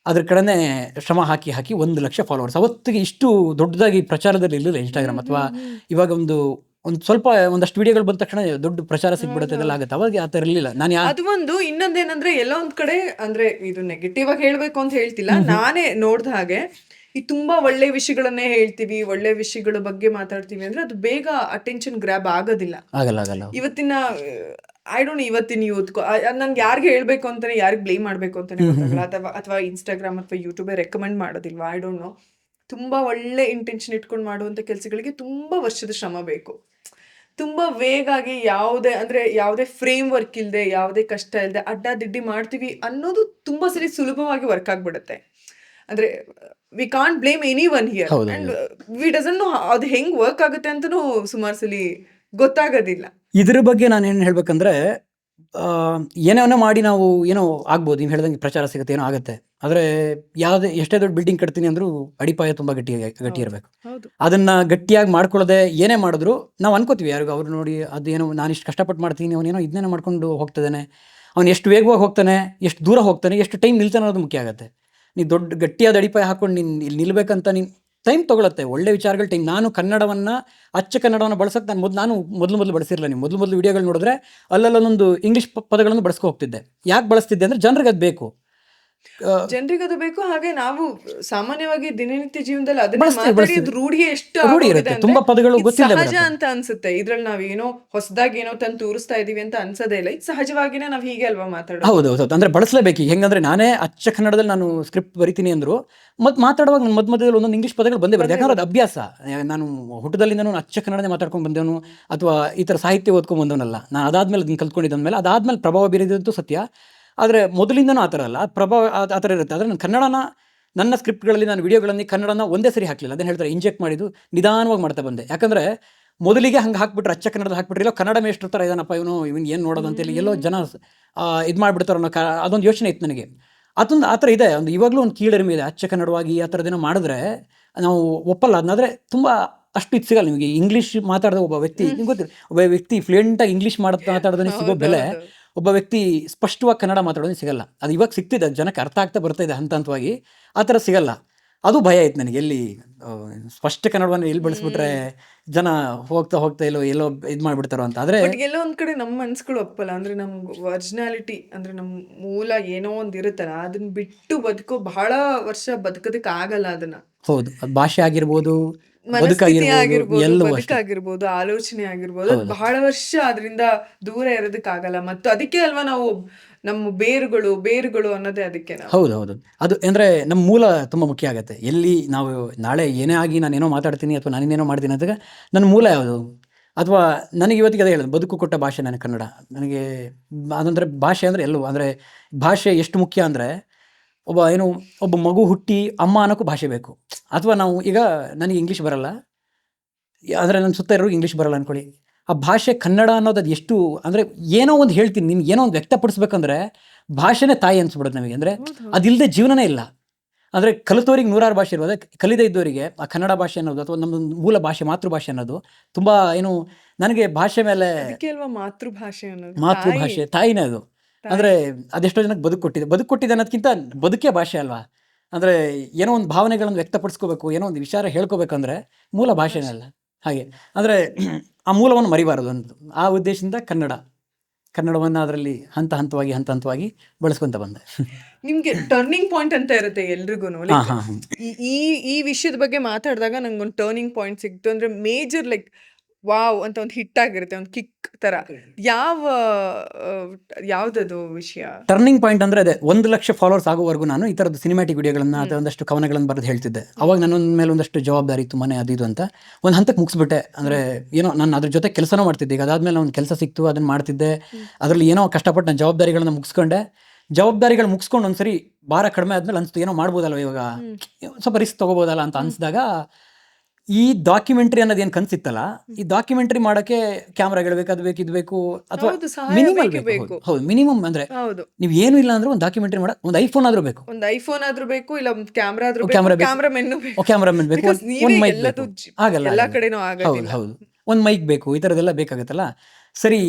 ಅದ್ರ ಕಡೆನೇ ಶ್ರಮ ಹಾಕಿ 1,00,000 ಫಾಲೋವರ್ಸ್. ಅವತ್ತಿಗೆ ಇಷ್ಟು ದೊಡ್ಡದಾಗಿ ಪ್ರಚಾರದಲ್ಲಿ ಇರಲಿಲ್ಲ ಇನ್ಸ್ಟಾಗ್ರಾಮ್. ಅಥವಾ ಇವಾಗ ಸ್ವಲ್ಪ ಒಂದಷ್ಟು ವಿಡಿಯೋಗಳು ಬಂದ ತಕ್ಷಣ ದೊಡ್ಡ ಪ್ರಚಾರ ಸಿಗ್ಬಿಡುತ್ತೆ, ಅದೆಲ್ಲ ಆಗುತ್ತೆ. ಅವಾಗ ಆ ಥರ ಇರಲಿಲ್ಲ. ಅದು ಒಂದು ಇನ್ನೊಂದೇನಂದ್ರೆ, ಎಲ್ಲೋ ಒಂದ್ ಕಡೆ ಅಂದ್ರೆ ಇದು ನೆಗೆಟಿವ್ ಆಗಿ ಹೇಳ್ಬೇಕು ಅಂತ ಹೇಳ್ತಿಲ್ಲ, ನಾನೇ ನೋಡ್ದ ಹಾಗೆ ಈ ತುಂಬಾ ಒಳ್ಳೆ ವಿಷಯಗಳನ್ನೇ ಹೇಳ್ತೀವಿ, ಒಳ್ಳೆ ವಿಷಯಗಳ ಬಗ್ಗೆ ಮಾತಾಡ್ತೀವಿ ಅಂದ್ರೆ ಅದು ಬೇಗ ಅಟೆನ್ಷನ್ ಗ್ರ್ಯಾಬ್ ಆಗೋದಿಲ್ಲ. ಆಗಲ್ಲ. ಇವತ್ತಿನ ಐ ಡೋಂಟ್ ಇವತ್ತಿನ ಯೂತ್ ನನ್ಗೆ ಯಾರಿಗೆ ಹೇಳ್ಬೇಕು ಅಂತಾನೆ, ಯಾರಿಗೆ ಬ್ಲೇಮ್ ಮಾಡ್ಬೇಕು ಅಂತಾನೆ ಗೊತ್ತಾಗಲ್ಲ. ಅಥವಾ ಇನ್ಸ್ಟಾಗ್ರಾಮ್ ಅಥವಾ ಯೂಟ್ಯೂಬೇ ರೆಕಮೆಂಡ್ ಮಾಡೋದಿಲ್ವಾ, ಐ ಡೋಂಟ್ ನೋ. ತುಂಬಾ ಒಳ್ಳೆ ಇಂಟೆನ್ಷನ್ ಇಟ್ಕೊಂಡು ಮಾಡುವಂತ ಕೆಲಸಗಳಿಗೆ ತುಂಬಾ ವರ್ಷದ ಶ್ರಮ ಬೇಕು. ತುಂಬಾ ವೇಗಾಗಿ ಯಾವುದೇ ಫ್ರೇಮ್ ವರ್ಕ್ ಇಲ್ಲದೆ, ಯಾವುದೇ ಕಷ್ಟ ಇಲ್ಲದೆ ಅಡ್ಡಾದಿಡ್ಡಿ ಮಾಡ್ತೀವಿ ಅನ್ನೋದು ತುಂಬಾ ಸರಿ ಸುಲಭವಾಗಿ ವರ್ಕ್ ಆಗ್ಬಿಡುತ್ತೆ. ಅಂದ್ರೆ we can't blame any one here and we doesn't know ಅದು ಹೆಂಗ್ ವರ್ಕ್ ಆಗುತ್ತೆ ಅಂತನೂ ಸುಮಾರು ಸಲಿ ಗೊತ್ತಾಗೋದಿಲ್ಲ. ಇದ್ರ ಬಗ್ಗೆ ನಾನು ಏನು ಹೇಳ್ಬೇಕಂದ್ರೆ, ಏನೇನೋ ಮಾಡಿ ನಾವು ಏನೋ ಆಗ್ಬೋದು, ನೀವು ಹೇಳ್ದಂಗೆ ಪ್ರಚಾರ ಸಿಗುತ್ತೆ, ಏನೋ ಆಗುತ್ತೆ. ಆದರೆ ಎಷ್ಟೇ ದೊಡ್ಡ ಬಿಲ್ಡಿಂಗ್ ಕಟ್ತೀನಿ ಅಂದರೂ ಅಡಿಪಾಯ ತುಂಬ ಗಟ್ಟಿ ಇರಬೇಕು. ಅದನ್ನು ಗಟ್ಟಿಯಾಗಿ ಮಾಡ್ಕೊಳ್ಳೋದೆ ಏನೇ ಮಾಡಿದ್ರು ನಾವು ಅನ್ಕೋತೀವಿ ಯಾರಿಗೂ ಅವ್ರು ನೋಡಿ ಅದೇನೋ ನಾನು ಇಷ್ಟು ಕಷ್ಟಪಟ್ಟು ಮಾಡ್ತೀನಿ, ಅವನೇನೋ ಇದನ್ನೇನೋ ಮಾಡ್ಕೊಂಡು ಹೋಗ್ತಿದ್ದಾನೆ, ಅವ್ನು ಎಷ್ಟು ವೇಗವಾಗಿ ಹೋಗ್ತಾನೆ, ಎಷ್ಟು ದೂರ ಹೋಗ್ತಾನೆ, ಎಷ್ಟು ಟೈಮ್ ನಿಲ್ತಾನೆ ಅನ್ನೋದು ಮುಖ್ಯ ಆಗುತ್ತೆ. ನೀನು ದೊಡ್ಡ ಗಟ್ಟಿಯಾದ ಅಡಿಪಾಯ ಹಾಕ್ಕೊಂಡು ನೀನು ಇಲ್ಲಿ ನಿಲ್ಬೇಕಂತ ನೀನು ಟೈಮ್ ತೊಗೊಳುತ್ತೆ. ಒಳ್ಳೆ ವಿಚಾರಗಳು ಟೈಮ್. ನಾನು ಕನ್ನಡವನ್ನು ಅಚ್ಚ ಕನ್ನಡವನ್ನು ಬಳಸೋಕೆ ನಾನು ಮೊದಲು ಬಳಸಿರಲಿಲ್ಲ. ನೀವು ಮೊದಲು ವಿಡಿಯೋಗಳು ನೋಡಿದ್ರೆ ಅಲ್ಲಲ್ಲೊಂದು ಇಂಗ್ಲೀಷ್ ಪದಗಳನ್ನು ಬಳಸ್ಕೊ ಹೋಗ್ತಿದ್ದೆ. ಯಾಕೆ ಬಳಸ್ತಿದ್ದೆ ಅಂದರೆ ಜನರಿಗೆ ಅದು ಬೇಕು. ಹಾಗೆ ನಾವು ಸಾಮಾನ್ಯವಾಗಿ ದಿನನಿತ್ಯ ಜೀವನದಲ್ಲಿ ಅದನ್ನ ರೂಢಿ ಇರುತ್ತೆ. ತುಂಬಾ ಪದಗಳು ಗೊತ್ತಿಲ್ಲ, ಸಹಜ ಅಂತ ಅನ್ಸುತ್ತೆ. ಇದ್ರಲ್ಲಿ ನಾವೇನೋ ಹೊಸದಾಗಿ ಏನೋ ತಂದು ತೋರಿಸ್ತಾ ಇದೀವಿ ಅಂತ ಅನ್ಸೋದೇ ಇಲ್ಲ. ಇದು ಸಹಜವಾಗಿನೇ ನಾವ್ ಹೀಗೆ ಅಲ್ವಾ ಮಾತಾಡೋದು. ಹೌದು. ಅಂದ್ರೆ ಬಳಸಲೇಬೇಕು. ಹೆಂಗಂದ್ರೆ ನಾನೇ ಅಚ್ಚ ಕನ್ನಡದಲ್ಲಿ ನಾನು ಸ್ಕ್ರಿಪ್ಟ್ ಬರಿತೀನಿ ಅಂದ್ರು ಮಾತಾಡುವಾಗ ನನ್ನ ಮಧ್ಯದಲ್ಲಿ ಒಂದೊಂದು ಇಂಗ್ಲೀಷ್ ಪದಗಳು ಬಂದೇ ಬರುತ್ತೆ. ಯಾಕಂದ್ರೆ ಅದು ಅಭ್ಯಾಸ. ನಾನು ಹುಟ್ಟದಲ್ಲಿಂದ ನಾನು ಅಚ್ಚ ಕನ್ನಡನೇ ಮಾತಾಡ್ಕೊಂಡು ಬಂದವನು ಅಥವಾ ಈ ಥರ ಸಾಹಿತ್ಯ ಓದ್ಕೊಂಡು ಬಂದವನಲ್ಲ. ನಾನು ಅದಾದ್ಮೇಲೆ ಅದನ್ನ ಕಲ್ತ್ಕೊಂಡಿದ್ದ ಅದಾದ್ಮೇಲೆ ಪ್ರಭಾವ ಬೀರಿದಂತೂ ಸತ್ಯ. ಆದರೆ ಮೊದಲಿಂದನೂ ಆ ಥರ ಅಲ್ಲ, ಪ್ರಭಾವ ಆ ಥರ ಇರುತ್ತೆ. ಆದರೆ ನಾನು ಕನ್ನಡನ ನನ್ನ ಸ್ಕ್ರಿಪ್ಟ್ಗಳಲ್ಲಿ, ನಾನು ವಿಡಿಯೋಗಳಲ್ಲಿ ಕನ್ನಡನ ಒಂದೇ ಸರಿ ಹಾಕಲಿಲ್ಲ. ಅದನ್ನು ಹೇಳ್ತಾರೆ ಇಂಜೆಕ್ಟ್ ಮಾಡಿದ್ದು ನಿಧಾನವಾಗಿ ಮಾಡ್ತಾ ಬಂದೆ. ಯಾಕಂದರೆ ಮೊದಲಿಗೆ ಹಂಗೆ ಹಾಕ್ಬಿಟ್ರೆ, ಅಚ್ಚ ಕನ್ನಡದ ಹಾಕ್ಬಿಟ್ರೆ ಕನ್ನಡ ಮೇಷ್ಟ್ರ ಥರ ಇದಾನಪ್ಪ ಇವನು ಏನು ನೋಡೋದು ಅಂತೇಳಿ ಎಲ್ಲೋ ಜನ ಇದು ಮಾಡಿಬಿಡ್ತಾರೋ ಅನ್ನೋ ಅದೊಂದು ಯೋಚನೆ ಇತ್ತು ನನಗೆ. ಅದೊಂದು ಆ ಥರ ಇದೆ. ಒಂದು ಇವಾಗಲೂ ಒಂದು ಕೀಳರಿಮೆ ಇದೆ. ಅಚ್ಚ ಕನ್ನಡವಾಗಿ ಆ ಥರದ್ದೇನೋ ಮಾಡಿದ್ರೆ ನಾವು ಒಪ್ಪಲ್ಲ. ಅದನ್ನಾದರೆ ತುಂಬ ಅಷ್ಟು ಇದು ಸಿಗಲ್ಲ ನಿಮಗೆ. ಇಂಗ್ಲೀಷ್ ಮಾತಾಡಿದ ಒಬ್ಬ ವ್ಯಕ್ತಿ, ನಿಮ್ಗೆ ಗೊತ್ತಿಲ್ಲ, ಒಬ್ಬ ವ್ಯಕ್ತಿ ಫ್ಲೂಯೆಂಟಾಗಿ ಇಂಗ್ಲೀಷ್ ಮಾತಾಡೋದನ್ನೇ ಸಿಗೋ ಬೆಲೆ ಒಬ್ಬ ವ್ಯಕ್ತಿ ಸ್ಪಷ್ಟವಾಗಿ ಕನ್ನಡ ಮಾತಾಡೋದು ಸಿಗಲ್ಲ. ಅದು ಇವಾಗ ಸಿಗ್ತಿದೆ, ಜನಕ್ಕೆ ಅರ್ಥ ಆಗ್ತಾ ಬರ್ತಾ ಇದೆ ಹಂತವಾಗಿ. ಆ ಥರ ಸಿಗಲ್ಲ. ಅದು ಭಯ ಆಯ್ತು ನನಗೆ. ಎಲ್ಲಿ ಸ್ಪಷ್ಟ ಕನ್ನಡವನ್ನು ಎಲ್ಲಿ ಬಳಸ್ಬಿಟ್ರೆ ಜನ ಹೋಗ್ತಾ ಎಲ್ಲೋ ಇದು ಮಾಡಿಬಿಡ್ತಾರೋ ಅಂತ. ಆದರೆ ಎಲ್ಲೋ ಒಂದು ಕಡೆ ನಮ್ಮ ಮನ್ಸುಗಳು ಒಪ್ಪಲ್ಲ. ಅಂದರೆ ನಮ್ಮ ಒರಿಜಿನಾಲಿಟಿ, ಅಂದರೆ ನಮ್ಮ ಮೂಲ ಏನೋ ಒಂದು ಇರುತ್ತಲ್ಲ, ಅದನ್ನ ಬಿಟ್ಟು ಬಹಳ ವರ್ಷ ಬದುಕೋದಕ್ಕೆ ಆಗಲ್ಲ. ಅದನ್ನ ಹೌದು, ಭಾಷೆ ಆಗಿರ್ಬೋದು, ಬದುಕಾಗಿರ್ಬೋದು, ಆಲೋಚನೆ ಆಗಿರ್ಬೋದು, ಬಹಳ ವರ್ಷ ಅದರಿಂದ ದೂರ ಇರೋದಕ್ಕಾಗಲ್ಲ. ಮತ್ತು ಅದಕ್ಕೆ ಅಲ್ವಾ ನಾವು ನಮ್ಮ ಬೇರುಗಳು ಅನ್ನೋದೇ ಅದಕ್ಕೆ. ಹೌದು. ಅದು ಅಂದರೆ ನಮ್ಮ ಮೂಲ ತುಂಬ ಮುಖ್ಯ ಆಗುತ್ತೆ. ಎಲ್ಲಿ ನಾವು ನಾಳೆ ಏನೇ ಆಗಿ ನಾನೇನೋ ಮಾತಾಡ್ತೀನಿ ಅಥವಾ ನಾನೇನೋ ಮಾಡ್ತೀನಿ ಅಂದಾಗ ನನ್ನ ಮೂಲ ಯಾವುದು? ಅಥವಾ ನನಗೆ ಇವತ್ತಿಗೆ ಅದೇ ಹೇಳೋದು, ಬದುಕು ಕೊಟ್ಟ ಭಾಷೆ ನನ್ನ ಕನ್ನಡ. ನನಗೆ ಅದಂದರೆ ಭಾಷೆ ಅಂದರೆ ಎಲ್ಲವೂ. ಅಂದರೆ ಭಾಷೆ ಎಷ್ಟು ಮುಖ್ಯ ಅಂದರೆ, ಒಬ್ಬ ಮಗು ಹುಟ್ಟಿ ಅಮ್ಮ ಅನ್ನೋಕ್ಕೂ ಭಾಷೆ ಬೇಕು. ಅಥವಾ ನಾವು ಈಗ ನನಗೆ ಇಂಗ್ಲೀಷ್ ಬರಲ್ಲ, ಆದರೆ ನನ್ನ ಸುತ್ತ ಇರೋರು ಇಂಗ್ಲೀಷ್ ಬರಲ್ಲ ಅಂದ್ಕೊಳ್ಳಿ. ಆ ಭಾಷೆ ಕನ್ನಡ ಅನ್ನೋದು ಅದು ಎಷ್ಟು ಅಂದರೆ, ಏನೋ ಒಂದು ಹೇಳ್ತೀನಿ, ನಿನ್ಗೆ ಏನೋ ಒಂದು ವ್ಯಕ್ತಪಡಿಸ್ಬೇಕಂದ್ರೆ ಭಾಷೆನೇ ತಾಯಿ ಅನ್ಸ್ಬಿಡೋದು ನಮಗೆ. ಅಂದರೆ ಅದಿಲ್ಲದೆ ಜೀವನನೇ ಇಲ್ಲ. ಅಂದರೆ ಕಲಿತೋರಿಗೆ 100 ಭಾಷೆ ಇರೋದು, ಕಲಿದೇ ಇದ್ದವರಿಗೆ ಆ ಕನ್ನಡ ಭಾಷೆ ಅನ್ನೋದು ಅಥವಾ ನಮ್ಮ ಮೂಲ ಭಾಷೆ ಮಾತೃಭಾಷೆ ಅನ್ನೋದು ತುಂಬ ನನಗೆ ಭಾಷೆ ಮೇಲೆ ಮಾತೃಭಾಷೆ ತಾಯಿನೇ ಅದು. ಅಂದರೆ ಅದೆಷ್ಟೋ ಜನಕ್ಕೆ ಬದುಕು ಕೊಟ್ಟಿದೆ ಅನ್ನೋದಕ್ಕಿಂತ ಬದುಕೇ ಭಾಷೆ ಅಲ್ವಾ. ಅಂದರೆ ಏನೋ ಒಂದು ಭಾವನೆಗಳನ್ನು ವ್ಯಕ್ತಪಡಿಸ್ಕೋಬೇಕು, ಏನೋ ಒಂದು ವಿಚಾರ ಹೇಳ್ಕೋಬೇಕಂದ್ರೆ ಮೂಲ ಭಾಷೆನೇ ಅಲ್ಲ. ಹಾಗೆ ಅಂದರೆ ಆ ಮೂಲವನ್ನು ಮರಿಬಾರದು ಅಂತ ಆ ಉದ್ದೇಶದಿಂದ ಕನ್ನಡವನ್ನು ಅದರಲ್ಲಿ ಹಂತವಾಗಿ ಬಳಸ್ಕೊಂತ ಬಂದೆ. ನಿಮ್ಗೆ ಟರ್ನಿಂಗ್ ಪಾಯಿಂಟ್ ಅಂತ ಇರುತ್ತೆ ಎಲ್ರಿಗೂ. ಈ ವಿಷಯದ ಬಗ್ಗೆ ಮಾತಾಡಿದಾಗ ನಂಗೊಂದು ಟರ್ನಿಂಗ್ ಪಾಯಿಂಟ್ ಸಿಕ್ತು. ಅಂದ್ರೆ ಮೇಜರ್ ಲೈಕ್ ವಾವ್ ಅಂತ ಒಂದು ಹಿಟ್ ಆಗಿರುತ್ತೆ, ಒಂದು ಕಿಕ್ ತರ. ಯಾವ್ದದು ವಿಷಯ? ಟರ್ನಿಂಗ್ ಪಾಯಿಂಟ್ ಅಂದ್ರೆ ಅದೇ 1 ಲಕ್ಷ ಫಾಲೋವರ್ಸ್ ಆಗೋವರೆಗೂ ನಾನು ಈ ಥರದ್ದು ಸಿನಿಮ್ಯಾಟಿಕ್ ವಿಡಿಯೋಗಳನ್ನ ಅಥವಾ ಒಂದಷ್ಟು ಕವನಗಳನ್ನು ಬರೆದು ಹೇಳ್ತಿದ್ದೆ. ಅವಾಗ ನನ್ನ ಮೇಲೆ ಒಂದಷ್ಟು ಜವಾಬ್ದಾರಿ ಇತ್ತು, ಮನೆ ಅದು ಇದು ಅಂತ. ಒಂದು ಹಂತಕ್ಕೆ ಮುಗಿಸ್ಬಿಟ್ಟೆ. ಅಂದರೆ ಏನೋ ನಾನು ಅದ್ರ ಜೊತೆ ಕೆಲಸನೂ ಮಾಡ್ತಿದ್ದೆ. ಈಗ ಅದಾದ್ಮೇಲೆ ಒಂದು ಕೆಲಸ ಸಿಕ್ತು, ಅದನ್ನು ಮಾಡ್ತಿದ್ದೆ. ಅದರಲ್ಲಿ ಏನೋ ಕಷ್ಟಪಟ್ಟು ನಾನು ಜವಾಬ್ದಾರಿಗಳನ್ನ ಮುಗಿಸ್ಕೊಂಡು ಒಂದ್ಸರಿ ಭಾರ ಕಡಿಮೆ ಆದ್ಮೇಲೆ ಅನಿಸ್ತು, ಏನೋ ಮಾಡ್ಬೋದಲ್ವ ಇವಾಗ, ಸ್ವಲ್ಪ ರಿಸ್ಕ್ ತೊಗೋಬೋದಲ್ಲ ಅಂತ ಅನಿಸಿದಾಗ ಈ ಡಾಕ್ಯುಮೆಂಟ್ರಿ ಅನ್ನೋದು ಏನು ಕನ್ಸಿತ್ತಲ್ಲ, ಈ ಡಾಕ್ಯುಮೆಂಟ್ರಿ ಮಾಡೋಕ್ಕೆ ಕ್ಯಾಮ್ರಾಗಳು ಬೇಕು, ಅದು ಬೇಕು, ಇದು ಬೇಕು, ಅಥವಾ ಮಿನಿಮಮ್ ಬೇಕು. ಹೌದು, ಮಿನಿಮಮ್ ಅಂದ್ರೆ ನೀವು ಏನು ಇಲ್ಲ ಅಂದ್ರೆ ಒಂದು ಡಾಕ್ಯುಮೆಂಟ್ರಿ ಮಾಡಕ್ಕೆ ಒಂದು ಐಫೋನ್ ಆದ್ರೂ ಬೇಕು, ಇಲ್ಲ ಒಂದು ಕ್ಯಾಮ್ರಾಮನ್ ಬೇಕು, ಒಂದು ಮೈಕ್ ಬೇಕು. ಆಗಲ್ಲ, ಹೌದು, ಒಂದು ಮೈಕ್ ಬೇಕು, ಈ ಥರದ್ದೆಲ್ಲ ಬೇಕಾಗುತ್ತಲ್ಲ. ಸರಿ,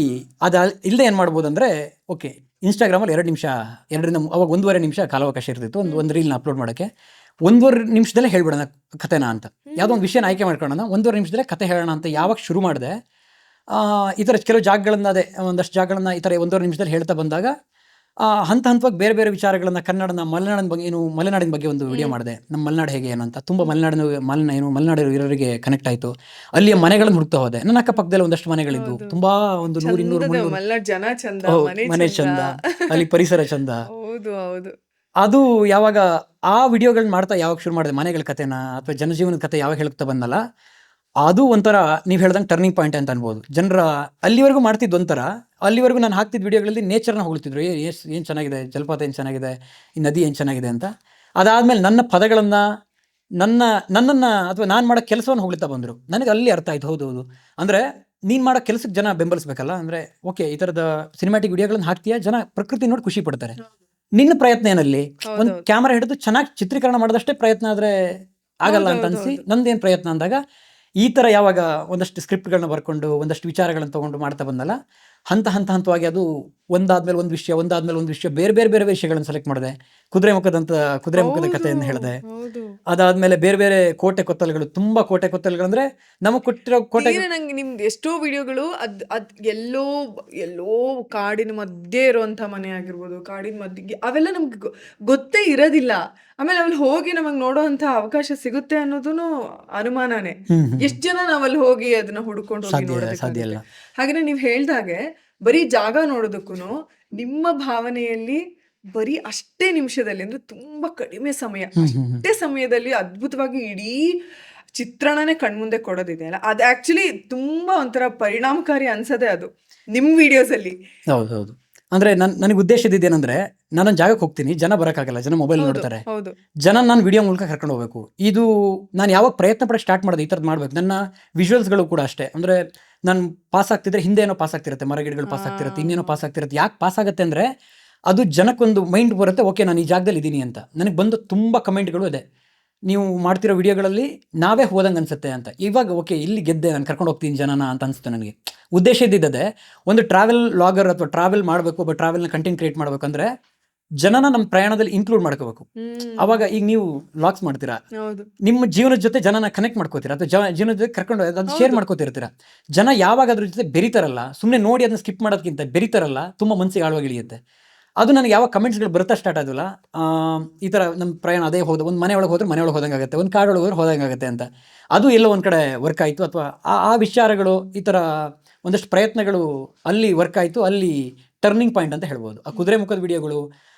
ಇಲ್ಲದೆ ಏನು ಮಾಡ್ಬೋದು ಅಂದರೆ, ಓಕೆ, ಇನ್ಸ್ಟಾಗ್ರಾಮಲ್ಲಿ 2 ನಿಮಿಷ, ಅವಾಗ 1.5 ನಿಮಿಷ ಕಾಲಾವಕಾಶ ಇರ್ತಿತ್ತು ಒಂದು ರೀಲ್ನ ಅಪ್ಲೋಡ್ ಮಾಡೋಕ್ಕೆ. 1.5 ನಿಮಿಷದಲ್ಲೇ ಹೇಳ್ಬಿಡೋಣ ಕಥೆನ ಅಂತ, ಯಾವುದೋ ಒಂದು ವಿಷಯನ ಆಯ್ಕೆ ಮಾಡ್ಕೊಳ್ಳೋಣ, 1.5 ನಿಮಿಷದಲ್ಲೇ ಕತೆ ಹೇಳೋಣ ಅಂತ ಯಾವಾಗ ಶುರು ಮಾಡಿದೆ, ಈ ಥರ ಕೆಲವು ಜಾಗಗಳನ್ನ, ಒಂದಷ್ಟು ಜಾಗಗಳನ್ನ ಈ ಥರ 1.5 ನಿಮಿಷದಲ್ಲಿ ಹೇಳ್ತಾ ಬಂದಾಗ ಹಂತ ಹಂತವಾಗಿ ಬೇರೆ ಬೇರೆ ವಿಚಾರಗಳನ್ನ ಕನ್ನಡನ ಮಲೆನಾಡಿನ ಬಗ್ಗೆ ಮಲೆನಾಡಿನ ಬಗ್ಗೆ ಒಂದು ವಿಡಿಯೋ ಮಾಡಿದೆ. ನಮ್ಮ ಮಲೆನಾಡು ಹೇಗೆ ಏನು ಅಂತ ತುಂಬ ಮಲೆನಾಡು ಇರೋರಿಗೆ ಕನೆಕ್ಟ್ ಆಯಿತು. ಅಲ್ಲಿಯ ಮನೆಗಳನ್ನು ಹುಡುಕ್ತಾ ಹೋದೆ. ನನ್ನ ಅಕ್ಕಪಕ್ಕದಲ್ಲಿ ಒಂದಷ್ಟು ಮನೆಗಳಿದ್ವು, ತುಂಬಾ ಒಂದು 100, 200, 300. ಮಲ್ನಾಡ್ ಜನ ಚಂದ, ಮನೆ ಚಂದ, ಅಲ್ಲಿ ಪರಿಸರ ಚಂದ. ಹೌದು ಹೌದು. ಅದು ಯಾವಾಗ ಆ ವಿಡಿಯೋಗಳನ್ನ ಮಾಡ್ತಾ ಯಾವಾಗ ಶುರು ಮಾಡಿದೆ, ಮನೆಗಳ ಕಥೆನ ಅಥವಾ ಜನಜೀವನದ ಕಥೆ ಯಾವಾಗ ಹೇಳ್ತಾ ಬಂದಲ್ಲ, ಅದು ಒಂಥರ ನೀವು ಹೇಳ್ದಂಗೆ ಟರ್ನಿಂಗ್ ಪಾಯಿಂಟ್ ಅಂತ ಅನ್ಬೋದು. ಜನರ ಅಲ್ಲಿವರೆಗೂ ಮಾಡ್ತಿದ್ದು ಒಂಥರ, ಅಲ್ಲಿವರೆಗೂ ನಾನು ಹಾಕ್ತಿದ್ದ ವಿಡಿಯೋಗಳಲ್ಲಿ ನೇಚರ್ನ ಹೊಗಳ್ತಿದ್ರು. ಏನು ಚೆನ್ನಾಗಿದೆ, ಜಲಪಾತ ಏನು ಚೆನ್ನಾಗಿದೆ, ಈ ನದಿ ಏನು ಚೆನ್ನಾಗಿದೆ ಅಂತ. ಅದಾದಮೇಲೆ ನನ್ನ ಪದಗಳನ್ನು, ನನ್ನನ್ನು ಅಥವಾ ನಾನು ಮಾಡೋ ಕೆಲಸವನ್ನು ಹೊಗಳ್ತಾ ಬಂದರು. ನನಗೆ ಅಲ್ಲಿ ಅರ್ಥ ಆಯ್ತು, ಹೌದು ಹೌದು, ಅಂದರೆ ನೀನು ಮಾಡೋ ಕೆಲಸಕ್ಕೆ ಜನ ಬೆಂಬಲಿಸ್ಬೇಕಲ್ಲ. ಅಂದರೆ ಓಕೆ, ಈ ಥರದ ಸಿನಿಮ್ಯಾಟಿಕ್ ವಿಡಿಯೋಗಳನ್ನ ಹಾಕ್ತೀಯಾ, ಜನ ಪ್ರಕೃತಿ ನೋಡಿ ಖುಷಿ ಪಡ್ತಾರೆ. ನಿನ್ನ ಪ್ರಯತ್ನ ಏನಲ್ಲಿ? ಒಂದು ಕ್ಯಾಮರಾ ಹಿಡಿದು ಚೆನ್ನಾಗಿ ಚಿತ್ರೀಕರಣ ಮಾಡೋದಷ್ಟೇ ಪ್ರಯತ್ನ ಆದರೆ ಆಗಲ್ಲ ಅಂತ ಅನಿಸಿ, ನಂದೇನು ಪ್ರಯತ್ನ ಅಂದಾಗ ಈ ಥರ ಯಾವಾಗ ಒಂದಷ್ಟು ಸ್ಕ್ರಿಪ್ಟ್ಗಳನ್ನ ಬರ್ಕೊಂಡು ಒಂದಷ್ಟು ವಿಚಾರಗಳನ್ನು ತೊಗೊಂಡು ಮಾಡ್ತಾ ಬಂದಲ್ಲ, ಹಂತವಾಗಿ ಅದು ಒಂದಾದ್ಮೇಲೆ ಒಂದು ವಿಷಯ ಬೇರೆ ಬೇರೆ ಬೇರೆ ವಿಷಯಗಳನ್ನು ಸೆಲೆಕ್ಟ್ ಮಾಡಿದೆ. ಕುದುರೆಮುಖದ ಕಥೆಯನ್ನು ಹೇಳಿದೆ. ಅದಾದ್ಮೇಲೆ ಬೇರೆ ಬೇರೆ ಕೋಟೆ ಕೊತ್ತಲುಗಳು, ತುಂಬಾ ಕೋಟೆ ಕೊತ್ತಲುಗಳಂದ್ರೆ ನಮಗೆ ಕೊಟ್ಟಿರೋ ಕೋಟೆ. ನಂಗೆ ನಿಮ್ದು ಎಷ್ಟೋ ವಿಡಿಯೋಗಳು ಅದ್ ಎಲ್ಲೋ ಕಾಡಿನ ಮಧ್ಯೆ ಇರುವಂತ ಮನೆ ಆಗಿರ್ಬೋದು, ಕಾಡಿನ ಮಧ್ಯೆ ಅವೆಲ್ಲ ನಮ್ಗೆ ಗೊತ್ತೇ ಇರೋದಿಲ್ಲ. ಆಮೇಲೆ ಅಲ್ಲಿ ಹೋಗಿ ನಮಗ್ ನೋಡೋ ಅಂತ ಅವಕಾಶ ಸಿಗುತ್ತೆ ಅನ್ನೋದೂ ಅನುಮಾನನೇ. ಎಷ್ಟ್ ಜನ ನಾವಲ್ಲಿ ಹೋಗಿ ಅದನ್ನ ಹುಡ್ಕೊಂಡು ಹೋಗಿ ನೋಡೋದಕ್ಕಾಗುತ್ತೆ. ಹಾಗೆ ನೀವ್ ಹೇಳ್ದಾಗೆ ಬರೀ ಜಾಗ ನೋಡೋದಕ್ಕೂ ನಿಮ್ಮ ಭಾವನೆಯಲ್ಲಿ ಬರೀ ಅಷ್ಟೇ ನಿಮಿಷದಲ್ಲಿ, ಅಂದ್ರೆ ತುಂಬಾ ಕಡಿಮೆ ಸಮಯ, ಅಷ್ಟೇ ಸಮಯದಲ್ಲಿ ಅದ್ಭುತವಾಗಿ ಇಡೀ ಚಿತ್ರಣನೇ ಕಣ್ಮುಂದೆ ಕೊಡೋದಿದೆ ಅಲ್ಲ, ಅದು ಆಕ್ಚುಲಿ ತುಂಬಾ ಒಂಥರ ಪರಿಣಾಮಕಾರಿ ಅನ್ಸದೆ ಅದು ನಿಮ್ ವಿಡಿಯೋಸ್ ಅಲ್ಲಿ. ಹೌದು, ಅಂದ್ರೆ ನನಗೆ ಉದ್ದೇಶದಿದ್ದೇನೆಂದ್ರೆ, ನಾನೊಂದು ಜಾಗಕ್ಕೆ ಹೋಗ್ತೀನಿ, ಜನ ಬರೋಕ್ಕಾಗಲ್ಲ, ಜನ ಮೊಬೈಲ್ ನೋಡ್ತಾರೆ, ಜನ ನಾನು ವಿಡಿಯೋ ಮೂಲಕ ಕರ್ಕೊಂಡು ಹೋಗ್ಬೇಕು. ಇದು ನಾನು ಯಾವಾಗ ಪ್ರಯತ್ನ ಪಡ ಸ್ಟಾರ್ಟ್ ಮಾಡಿದೆ, ಈ ಥರದ್ದು ಮಾಡ್ಬೇಕು. ನನ್ನ ವಿಜುವಲ್ಸ್ಗಳು ಕೂಡ ಅಷ್ಟೇ. ಅಂದರೆ ನಾನು ಪಾಸ್ ಆಗ್ತಿದ್ರೆ ಹಿಂದೆ ಏನೋ ಪಾಸ್ ಆಗ್ತಿರುತ್ತೆ, ಮರಗಿಡಗಳು ಪಾಸ್ ಆಗ್ತಿರುತ್ತೆ, ಇನ್ನೇನೋ ಪಾಸ್ ಆಗ್ತಿರುತ್ತೆ. ಯಾಕೆ ಪಾಸ್ ಆಗುತ್ತೆ ಅಂದರೆ, ಅದು ಜನಕ್ಕೊಂದು ಮೈಂಡ್ ಬರುತ್ತೆ, ಓಕೆ ನಾನು ಈ ಜಾಗದಲ್ಲಿ ಇದ್ದೀನಿ ಅಂತ. ನನಗೆ ಬಂದು ತುಂಬ ಕಮೆಂಟ್ಗಳು ಇದೆ, ನೀವು ಮಾಡ್ತಿರೋ ವಿಡಿಯೋಗಳಲ್ಲಿ ನಾವೇ ಹೋದಂಗೆ ಅನ್ಸುತ್ತೆ ಅಂತ. ಇವಾಗ ಓಕೆ, ಇಲ್ಲಿ ಗೆದ್ದೆ, ನಾನು ಕರ್ಕೊಂಡು ಹೋಗ್ತೀನಿ ಜನನ ಅಂತ ಅನಿಸ್ತು ನನಗೆ. ಉದ್ದೇಶ ಇದ್ದಿದ್ದೆ ಒಂದು ಟ್ರಾವೆಲ್ ಲಾಗರ್ ಅಥವಾ ಟ್ರಾವೆಲ್ ಮಾಡಬೇಕು, ಒಬ್ಬ ಟ್ರಾವೆಲ್ನ ಕಂಟೆಂಟ್ ಕ್ರಿಯೇಟ್ ಮಾಡಬೇಕಂದ್ರೆ ಜನನ ನಮ್ಮ ಪ್ರಯಾಣದಲ್ಲಿ ಇನ್ಕ್ಲೂಡ್ ಮಾಡ್ಕೋಬೇಕು. ಅವಾಗ ಈಗ ನೀವು ವ್ಲಾಗ್ಸ್ ಮಾಡ್ತೀರಾ, ನಿಮ್ಮ ಜೀವನದ ಜೊತೆ ಜನನ ಕನೆಕ್ಟ್ ಮಾಡ್ಕೋತೀರಾ, ಅಥವಾ ಜೀವನದ ಜೊತೆ ಕರ್ಕೊಂಡು ಅದನ್ನ ಶೇರ್ ಮಾಡ್ಕೋತಿರ್ತೀರಾ. ಜನ ಯಾವಾಗ ಅದ್ರ ಜೊತೆ ಬೆರಿತಾರಲ್ಲ, ಸುಮ್ಮನೆ ನೋಡಿ ಅದನ್ನ ಸ್ಕಿಪ್ ಮಾಡೋದಕ್ಕಿಂತ ಬೆರಿತಾರಲ್ಲ, ತುಂಬ ಮನಸ್ಸಿಗೆ ಆಳವಾಗಿ ಇಳಿಯುತ್ತೆ. ಅದು ನನಗೆ ಯಾವ ಕಮೆಂಟ್ಸ್ಗಳು ಬರ್ತಾ ಸ್ಟಾರ್ಟ್ ಆಗೋಲ್ಲ, ಈ ಥರ ನಮ್ಮ ಪ್ರಯಾಣ ಅದೇ ಹೋದ, ಒಂದು ಮನೆ ಒಳಗೆ ಹೋದ್ರೆ ಮನೆ ಒಳಗೆ ಹೋದಂಗೆ ಆಗುತ್ತೆ, ಒಂದು ಕಾಡೊಳಗೆ ಹೋದ್ರೆ ಹೋದಂಗೆ ಆಗುತ್ತೆ ಅಂತ. ಅದು ಎಲ್ಲೋ ಒಂದು ಕಡೆ ವರ್ಕ್ ಆಯಿತು, ಅಥವಾ ಆ ವಿಚಾರಗಳು, ಈ ಥರ ಒಂದಷ್ಟು ಪ್ರಯತ್ನಗಳು ಅಲ್ಲಿ ವರ್ಕ್ ಆಯಿತು. ಅಲ್ಲಿ ಟರ್ನಿಂಗ್ ಪಾಯಿಂಟ್ ಅಂತ ಹೇಳ್ಬೋದು. ಆ ಕುದುರೆಮುಖದ ವಿಡಿಯೋಗಳು,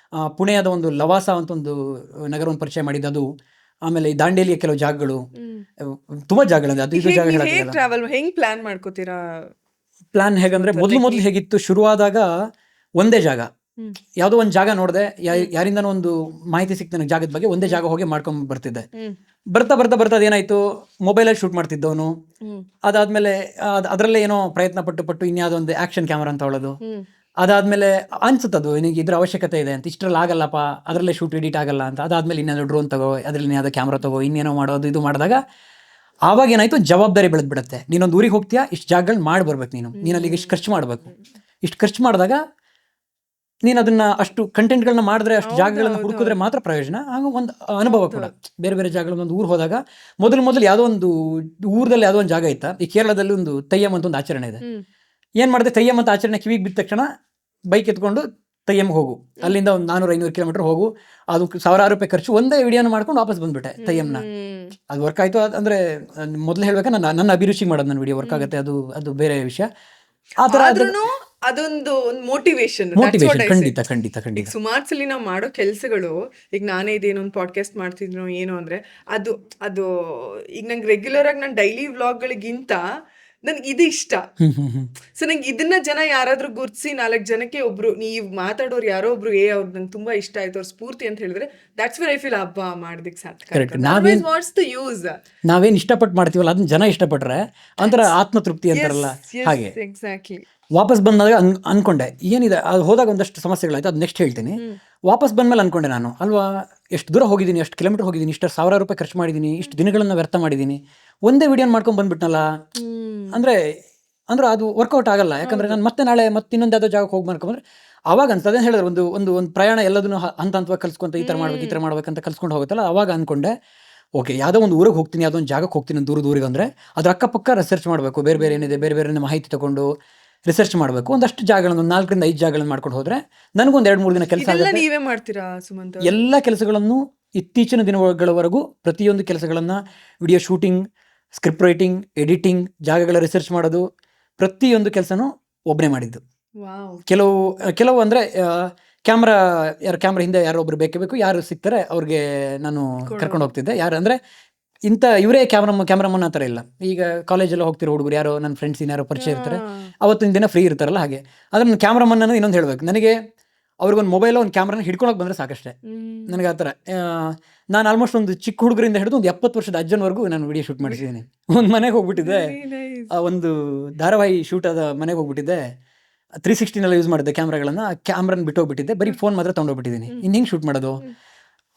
ಪುಣೆಯದ ಒಂದು ಲವಾಸ ಅಂತ ಒಂದು ನಗರವನ್ನು ಪರಿಚಯ ಮಾಡಿದ್ದು ಅದು, ಆಮೇಲೆ ಈ ದಾಂಡೇಲಿಯ ಕೆಲವು ಜಾಗಗಳು, ತುಂಬ ಜಾಗಗಳಿದೆ. ಅದು ಇದು ಜಾಗ ಹೆಂಗ್ ಪ್ಲಾನ್ ಮಾಡ್ಕೋತೀರಾ? ಪ್ಲಾನ್ ಹೇಗಂದ್ರೆ, ಮೊದಲು ಹೇಗಿತ್ತು, ಶುರುವಾದಾಗ ಒಂದೇ ಜಾಗ, ಯಾವುದೋ ಒಂದು ಜಾಗ ನೋಡಿದೆ, ಯಾರಿಂದನೋ ಒಂದು ಮಾಹಿತಿ ಸಿಕ್ತು ನನಗೆ ಜಾಗದ ಬಗ್ಗೆ, ಒಂದೇ ಜಾಗ ಹೋಗಿ ಮಾಡ್ಕೊಂಡ್ ಬರ್ತಿದ್ದೆ. ಬರ್ತಾ ಅದೇನಾಯ್ತು, ಮೊಬೈಲಲ್ಲಿ ಶೂಟ್ ಮಾಡ್ತಿದ್ದವನು, ಅದಾದ್ಮೇಲೆ ಅದರಲ್ಲೇ ಏನೋ ಪ್ರಯತ್ನ ಪಟ್ಟು ಇನ್ಯಾವುದೋ ಒಂದು ಆಕ್ಷನ್ ಕ್ಯಾಮರಾ ಅಂತ ಹೇಳೋದು. ಅದಾದ್ಮೇಲೆ ಅನ್ಸುತ್ತದು ನಿನಗೆ ಇದ್ರ ಅವಶ್ಯಕತೆ ಇದೆ ಅಂತ, ಇಷ್ಟರಲ್ಲಿ ಆಗಲ್ಲಪ್ಪ, ಅದರಲ್ಲೇ ಶೂಟ್ ಎಡಿಟ್ ಆಗಲ್ಲ ಅಂತ. ಅದಾದ್ಮೇಲೆ ಇನ್ನೇನೋ ಡ್ರೋನ್ ತಗೋ, ಅದರಲ್ಲಿ ಯಾವುದೋ ಕ್ಯಾಮ್ರಾ ತಗೋ, ಇನ್ನೇನೋ ಮಾಡೋದು ಇದು ಮಾಡಿದಾಗ ಆವಾಗ ಏನಾಯ್ತು, ಜವಾಬ್ದಾರಿ ಬೆಳೆದ್ಬಿಡುತ್ತೆ. ನೀನೊಂದು ಊರಿಗೆ ಹೋಗ್ತೀಯಾ, ಇಷ್ಟು ಜಾಗಗಳನ್ನ ಮಾಡಿ ಬರ್ಬೇಕು, ನೀನು ಅಲ್ಲಿಗೆ ಇಷ್ಟು ಖರ್ಚು ಮಾಡಬೇಕು. ಇಷ್ಟು ಖರ್ಚು ಮಾಡಿದಾಗ ನೀನು ಅದನ್ನ ಅಷ್ಟು ಕಂಟೆಂಟ್ಗಳನ್ನ ಮಾಡಿದ್ರೆ, ಅಷ್ಟು ಜಾಗಗಳನ್ನ ಹುಡುಕಿದ್ರೆ ಮಾತ್ರ ಪ್ರಯೋಜನ. ಆಗ ಒಂದು ಅನುಭವ ಕೂಡ. ಬೇರೆ ಬೇರೆ ಜಾಗಗಳ ಒಂದು ಊರು ಹೋದಾಗ, ಮೊದಲು ಯಾವುದೋ ಒಂದು ಊರಲ್ಲಿ ಯಾವುದೋ ಒಂದು ಜಾಗ ಇತ್ತ, ಈ ಕೇರಳದಲ್ಲಿ ಒಂದು ತೆಯ್ಯಂ ಅಂತ ಒಂದು ಆಚರಣೆ ಇದೆ. ಏನು ಮಾಡಿದೆ, ತೆಯ್ಯಂ ಅಂತ ಆಚರಣೆ ಕಿವಿಗೆ ಬಿದ್ದ ತಕ್ಷಣ ಬೈಕ್ ಎತ್ಕೊಂಡು ತೆಯ್ಯಂ ಹೋಗು, ಅಲ್ಲಿಂದ ಒಂದು 400-500 ಕಿಲೋಮೀಟರ್ ಹೋಗು, ಅದು ₹1000 ಖರ್ಚು, ಒಂದೇ ವಿಡಿಯೋನ ಮಾಡ್ಕೊಂಡು ವಾಪಸ್ ಬಂದ್ಬಿಟ್ಟೆ ತೆಯ್ಯಂನ. ಅದು ವರ್ಕ್ ಆಯ್ತು. ಅಂದರೆ ಮೊದಲು ಹೇಳ್ಬೇಕಾ, ನನ್ನ ಅಭಿರುಚಿ ಮಾಡೋದು ನನ್ನ ವಿಡಿಯೋ ವರ್ಕ್ ಆಗುತ್ತೆ, ಅದು ಬೇರೆ ವಿಷಯ. ಆ ಥರ ಅದೊಂದು ಮೋಟಿವೇಶನ್. ಖಂಡಿತ. ಸುಮಾರು ಸಲ ನಾವು ಮಾಡೋ ಕೆಲ್ಸಗಳು, ಈಗ ನಾನೇ ಇದೇನೊಂದು ಪಾಡ್ಕಾಸ್ಟ್ ಮಾಡ್ತಿದ್ನೋ ಏನೋ ಅಂದ್ರೆ, ಅದು ಈಗ ನಂಗೆ ರೆಗ್ಯುಲರ್ ಆಗಿ ನಾನು ಡೈಲಿ ವ್ಲಾಗ್ಗಳಿಗಿಂತ ನನ್ಗೆ ಇದು ಇಷ್ಟ. ಸೊ ನಂಗೆ ಇದನ್ನ ಜನ ಯಾರಾದ್ರೂ ಗುರ್ತಿಸಿ 4 ಜನಕ್ಕೆ ಒಬ್ರು, ನೀವ್ ಮಾತಾಡೋರು ಯಾರೋ ಒಬ್ರು, ಅವ್ರು ನಂಗೆ ತುಂಬಾ ಇಷ್ಟ ಆಯ್ತು, ಅವ್ರ ಸ್ಫೂರ್ತಿ ಅಂತ ಹೇಳಿದ್ರೆ, ದಟ್ಸ್ ವೇರ್ ಐ ಫೀಲ್ ಹಬ್ಬ ಮಾಡಿದಕ್ಕೆ ಸಾರ್ಥಕ. ನಾವೇನ್ ಇಷ್ಟಪಟ್ಟು ಮಾಡ್ತೀವಲ್ಲ, ಅದನ್ನ ಜನ ಇಷ್ಟಪಟ್ರೆ ಒಂಥರ ಆತ್ಮತೃಪ್ತಿ ಅಂತಾರಲ್ಲ, ಹಾಗೆ. ಎಕ್ಸಾಕ್ಟ್ಲಿ. ವಾಪಸ್ ಬಂದಾಗ ಅನ್ಕೊಂಡೆ, ಏನಿದೆ ಅದು ಹೋದಾಗ ಒಂದಷ್ಟು ಸಮಸ್ಯೆಗಳಾಯ್ತು, ಅದು ನೆಕ್ಸ್ಟ್ ಹೇಳ್ತೀನಿ. ವಾಪಸ್ ಬಂದ್ಮೇಲೆ ಅನ್ಕೊಂಡೆ, ನಾನು ಅಲ್ವಾ ಎಷ್ಟು ದೂರ ಹೋಗಿದ್ದೀನಿ, ಎಷ್ಟು ಕಿಲೋಮೀಟರ್ ಹೋಗಿದ್ದೀನಿ, ಇಷ್ಟು ₹1000 ಖರ್ಚು ಮಾಡಿದ್ದೀನಿ, ಇಷ್ಟು ದಿನಗಳನ್ನ ವ್ಯರ್ಥ ಮಾಡಿದ್ದೀನಿ, ಒಂದೇ ವಿಡಿಯೋನ ಮಾಡ್ಕೊಂಡು ಬಂದ್ಬಿಟ್ನಲ್ಲ. ಅಂದ್ರೆ ಅದು ವರ್ಕೌಟ್ ಆಗಲ್ಲ. ಯಾಕಂದ್ರೆ ನಾನು ಮತ್ತೆ ನಾಳೆ ಇನ್ನೊಂದು ಯಾವುದೋ ಜಾಗಕ್ಕೆ ಹೋಗಿ ಮಾಡ್ಕೊಂಡ್ರೆ ಅವಾಗ ಅನ್ಸುತ್ತೆ. ಅದೇನು ಹೇಳಿದ್ರೆ, ಒಂದು ಪ್ರಯಾಣ ಎಲ್ಲದನ್ನು ಹಂತವಾಗಿ ಕಲ್ಸ್ಕೊಂತ ಈ ಥರ ಮಾಡ್ಬೇಕಂತ ಕಲ್ಸ್ಕೊಂಡು ಹೋಗುತ್ತಲ್ಲ. ಅವಾಗ ಅನ್ಕೊಂಡೆ, ಓಕೆ, ಯಾವುದೋ ಒಂದು ಊರಿಗೆ ಹೋಗ್ತೀನಿ, ಯಾವುದೋ ಒಂದು ಜಾಗಕ್ಕೆ ಹೋಗ್ತೀನಿ, ದೂರದೂರಿಗೆ ಅಂದರೆ ಅದ್ರ ಅಕ್ಕಪಕ್ಕ ರಿಸರ್ಚ್ ಮಾಡಬೇಕು, ಬೇರೆ ಏನಿದೆ, ಬೇರೆ ಮಾಹಿತಿ ತಗೊಂಡು ರಿಸರ್ಚ್ ಮಾಡಬೇಕು. ಒಂದಷ್ಟು ಜಾಗಗಳನ್ನು, ಒಂದು 4 ರಿಂದ 5 ಜಾಗಗಳನ್ನು ಮಾಡ್ಕೊಂಡು ಹೋದರೆ ನನಗೊಂದು 2-3 ದಿನ ಕೆಲಸ ಇದೆಲ್ಲ ಆಗುತ್ತೆ. ನೀವೇ ಮಾಡ್ತೀರಾ ಸುಮಂತ್ ಅವ್ರೆ? ಎಲ್ಲ ಕೆಲಸಗಳನ್ನು ಇತ್ತೀಚಿನ ದಿನಗಳವರೆಗೂ ಪ್ರತಿಯೊಂದು ಕೆಲಸಗಳನ್ನು, video shooting, script writing, editing, ಜಾಗಗಳ ರಿಸರ್ಚ್ ಮಾಡೋದು, ಪ್ರತಿಯೊಂದು ಕೆಲಸನೂ ಒಬ್ಬನೇ ಮಾಡಿದ್ದು. ವಾವ್. ಕೆಲವು ಅಂದರೆ ಕ್ಯಾಮ್ರಾ ಹಿಂದೆ ಯಾರೋ ಒಬ್ರು ಬೇಕೇ ಬೇಕು, ಯಾರು ಸಿಗ್ತಾರೆ ಅವ್ರಿಗೆ ನಾನು ಕರ್ಕೊಂಡು ಹೋಗ್ತಿದ್ದೆ. ಯಾರು ಅಂದರೆ ಇವರೇ ಕ್ಯಾಮ್ರಾಮನ್ ಆ ಥರ ಇಲ್ಲ. ಈಗ ಕಾಲೇಜೆಲ್ಲ ಹೋಗ್ತಿರೋ ಹುಡುಗರು ಯಾರೋ ನನ್ನ ಫ್ರೆಂಡ್ಸ್ ಇನ್ಯಾರೋ ಪರಿಚಯ ಇರ್ತಾರೆ, ಅವತ್ತಿನ ದಿನ ಫ್ರೀ ಇರ್ತಾರಲ್ಲ, ಹಾಗೆ. ಆದರೆ ನನ್ನ ಕ್ಯಾಮ್ರಾಮನ್ ಅನ್ನೋದು ಇನ್ನೊಂದು ಹೇಳಬೇಕು, ನನಗೆ ಅವ್ರಿಗೊಂದು ಮೊಬೈಲ್, ಒಂದು ಕ್ಯಾಮ್ರಾನ ಹಿಡ್ಕೊಳಕ್ಕೆ ಬಂದರೆ ಸಾಕಷ್ಟೇ ನನಗೆ. ಆ ಥರ ನಾನು ಆಲ್ಮೋಸ್ಟ್ ಒಂದು ಚಿಕ್ಕ ಹುಡುಗರಿಂದ ಹಿಡಿದು ಒಂದು 70 ವರ್ಷದ ಅಜ್ಜನವರೆಗೂ ನಾನು ವಿಡಿಯೋ ಶೂಟ್ ಮಾಡಿಸಿದ್ದೀನಿ. ಒಂದು ಮನೆಗೆ ಹೋಗ್ಬಿಟ್ಟಿದ್ದೆ, ಒಂದು ಧಾರಾವಾಹಿ ಶೂಟ್ ಆದ ಮನೆಗೆ ಹೋಗ್ಬಿಟ್ಟಿದ್ದೆ. 360 ಯೂಸ್ ಮಾಡಿದ್ದೆ ಕ್ಯಾಮ್ರಾಗಳನ್ನು. ಆ ಕ್ಯಾಮ್ರನ್ನ ಬಿಟ್ಟು ಹೋಗ್ಬಿಟ್ಟಿದ್ದೆ, ಬರೀ ಫೋನ್ ಮಾತ್ರ ತೊಗೊಂಡೋಗ್ಬಿಟ್ಟಿದ್ದೀನಿ. ಇನ್ನು ಹಿಂಗೆ ಶೂಟ್ ಮಾಡೋದು?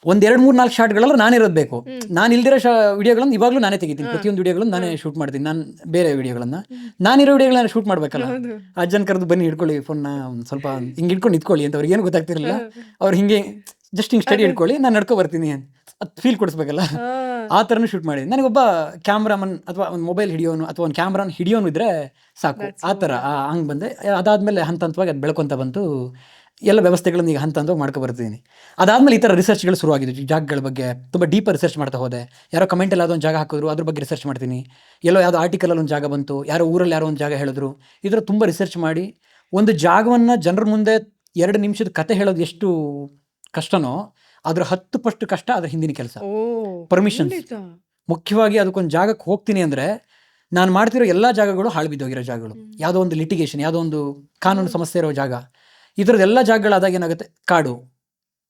ಒಂದು 2-3-4 ಶಾರ್ಟ್ಗಳೆಲ್ಲ ನಾನಿರೋದು ಬೇಕು. ನಾನು ಇಲ್ದಿರೋ ವಿಡಿಯೋಗಳನ್ನು ಇವಾಗಲೂ ನಾನೇ ತೆಗಿತೀನಿ. ಪ್ರತಿಯೊಂದು ವಿಡಿಯೋಗಳನ್ನು ನಾನೇ ಶೂಟ್ ಮಾಡ್ತೀನಿ. ನಾನು ಬೇರೆ ವಿಡಿಯೋಗಳನ್ನು, ನಾನಿರೋ ವಿಡಿಯೋಗಳನ್ನ ಶೂಟ್ ಮಾಡಬೇಕಲ್ಲ. ಅಜ್ಜನ ಕರೆದು ಬನ್ನಿ ಹಿಡ್ಕೊಳ್ಳಿ ಫೋನ್ನ, ಸ್ವಲ್ಪ ಹಿಂಗೆ ಹಿಡ್ಕೊಂಡು ನಿಂತ್ಕೊಳ್ಳಿ ಅಂತ. ಅವ್ರಿಗೆ ಏನು ಗೊತ್ತಾಗ್ತಿರಲಿಲ್ಲ. ಅವ್ರು ಹಿಂಗೆ ಜಸ್ಟ್ ಹಿಂಗೆ ಸ್ಟಡಿ ಹಿಡ್ಕೊಳ್ಳಿ, ನಾನು ನಡ್ಕೊ ಬರ್ತೀನಿ ಅಂತ ಅದು ಫೀಲ್ ಕೊಡಿಸ್ಬೇಕಲ್ಲ, ಆ ಥರನೂ ಶೂಟ್ ಮಾಡಿದ್ದೀನಿ. ನನಗೊಬ್ಬ ಕ್ಯಾಮ್ರಾಮನ್ ಅಥವಾ ಒಂದು ಮೊಬೈಲ್ ಹಿಡಿಯೋನು ಅಥವಾ ಒಂದು ಕ್ಯಾಮ್ರಾನ ಹಿಡಿಯೋನು ಇದ್ದರೆ ಸಾಕು. ಆ ಥರ ಹಂಗೆ ಬಂದೆ. ಅದಾದಮೇಲೆ ಹಂತವಾಗಿ ಅದು ಬೆಳ್ಕೊತ ಬಂತು. ಎಲ್ಲ ವ್ಯವಸ್ಥೆಗಳನ್ನು ಈಗ ಹಂತವಾಗಿ ಮಾಡ್ಕೊ ಬರ್ತಿದ್ದೀನಿ. ಅದಾದಮೇಲೆ ಈ ಥರ ರಿಸರ್ಚ್ಗಳು ಶುರುವಾಗಿದ್ದು, ಜಾಗಗಳ ಬಗ್ಗೆ ತುಂಬ ಡೀಪರ್ ರಿಸರ್ಚ್ ಮಾಡ್ತಾ ಹೋದೆ. ಯಾರೋ ಕಮೆಂಟಲ್ಲಿ ಯಾವುದೋ ಒಂದು ಜಾಗ ಹಾಕಿದ್ರು, ಅದ್ರ ಬಗ್ಗೆ ರಿಸರ್ಚ್ ಮಾಡ್ತೀನಿ. ಎಲ್ಲೋ ಯಾವುದೋ ಆರ್ಟಿಕಲಲ್ಲಿ ಒಂದು ಜಾಗ ಬಂತು, ಯಾರೋ ಊರಲ್ಲಿ ಯಾರೋ ಒಂದು ಜಾಗ ಹೇಳಿದ್ರು, ಈ ಥರ ತುಂಬ ರಿಸರ್ಚ್ ಮಾಡಿ ಒಂದು ಜಾಗವನ್ನು ಜನರ ಮುಂದೆ 2 ನಿಮಿಷದ ಕತೆ ಹೇಳೋದು ಎಷ್ಟು ಕಷ್ಟನೋ, ಅದ್ರ 10 ಪಟ್ಟು ಕಷ್ಟ ಅದ್ರ ಹಿಂದಿನ ಕೆಲಸ. ಪರ್ಮಿಷನ್ಸ್ ಮುಖ್ಯವಾಗಿ. ಅದಕ್ಕೊಂದು ಜಾಗಕ್ಕೆ ಹೋಗ್ತೀನಿ ಅಂದರೆ, ನಾನು ಮಾಡ್ತಿರೋ ಎಲ್ಲ ಜಾಗಗಳು ಹಾಳು ಬಿದ್ದೋಗಿರೋ ಜಾಗಗಳು, ಯಾವುದೋ ಒಂದು ಲಿಟಿಗೇಷನ್, ಯಾವುದೋ ಒಂದು ಕಾನೂನು ಸಮಸ್ಯೆ ಇರೋ ಜಾಗ. ಈ ಥರದ್ದು ಎಲ್ಲ ಜಾಗಗಳಾದಾಗ ಏನಾಗುತ್ತೆ,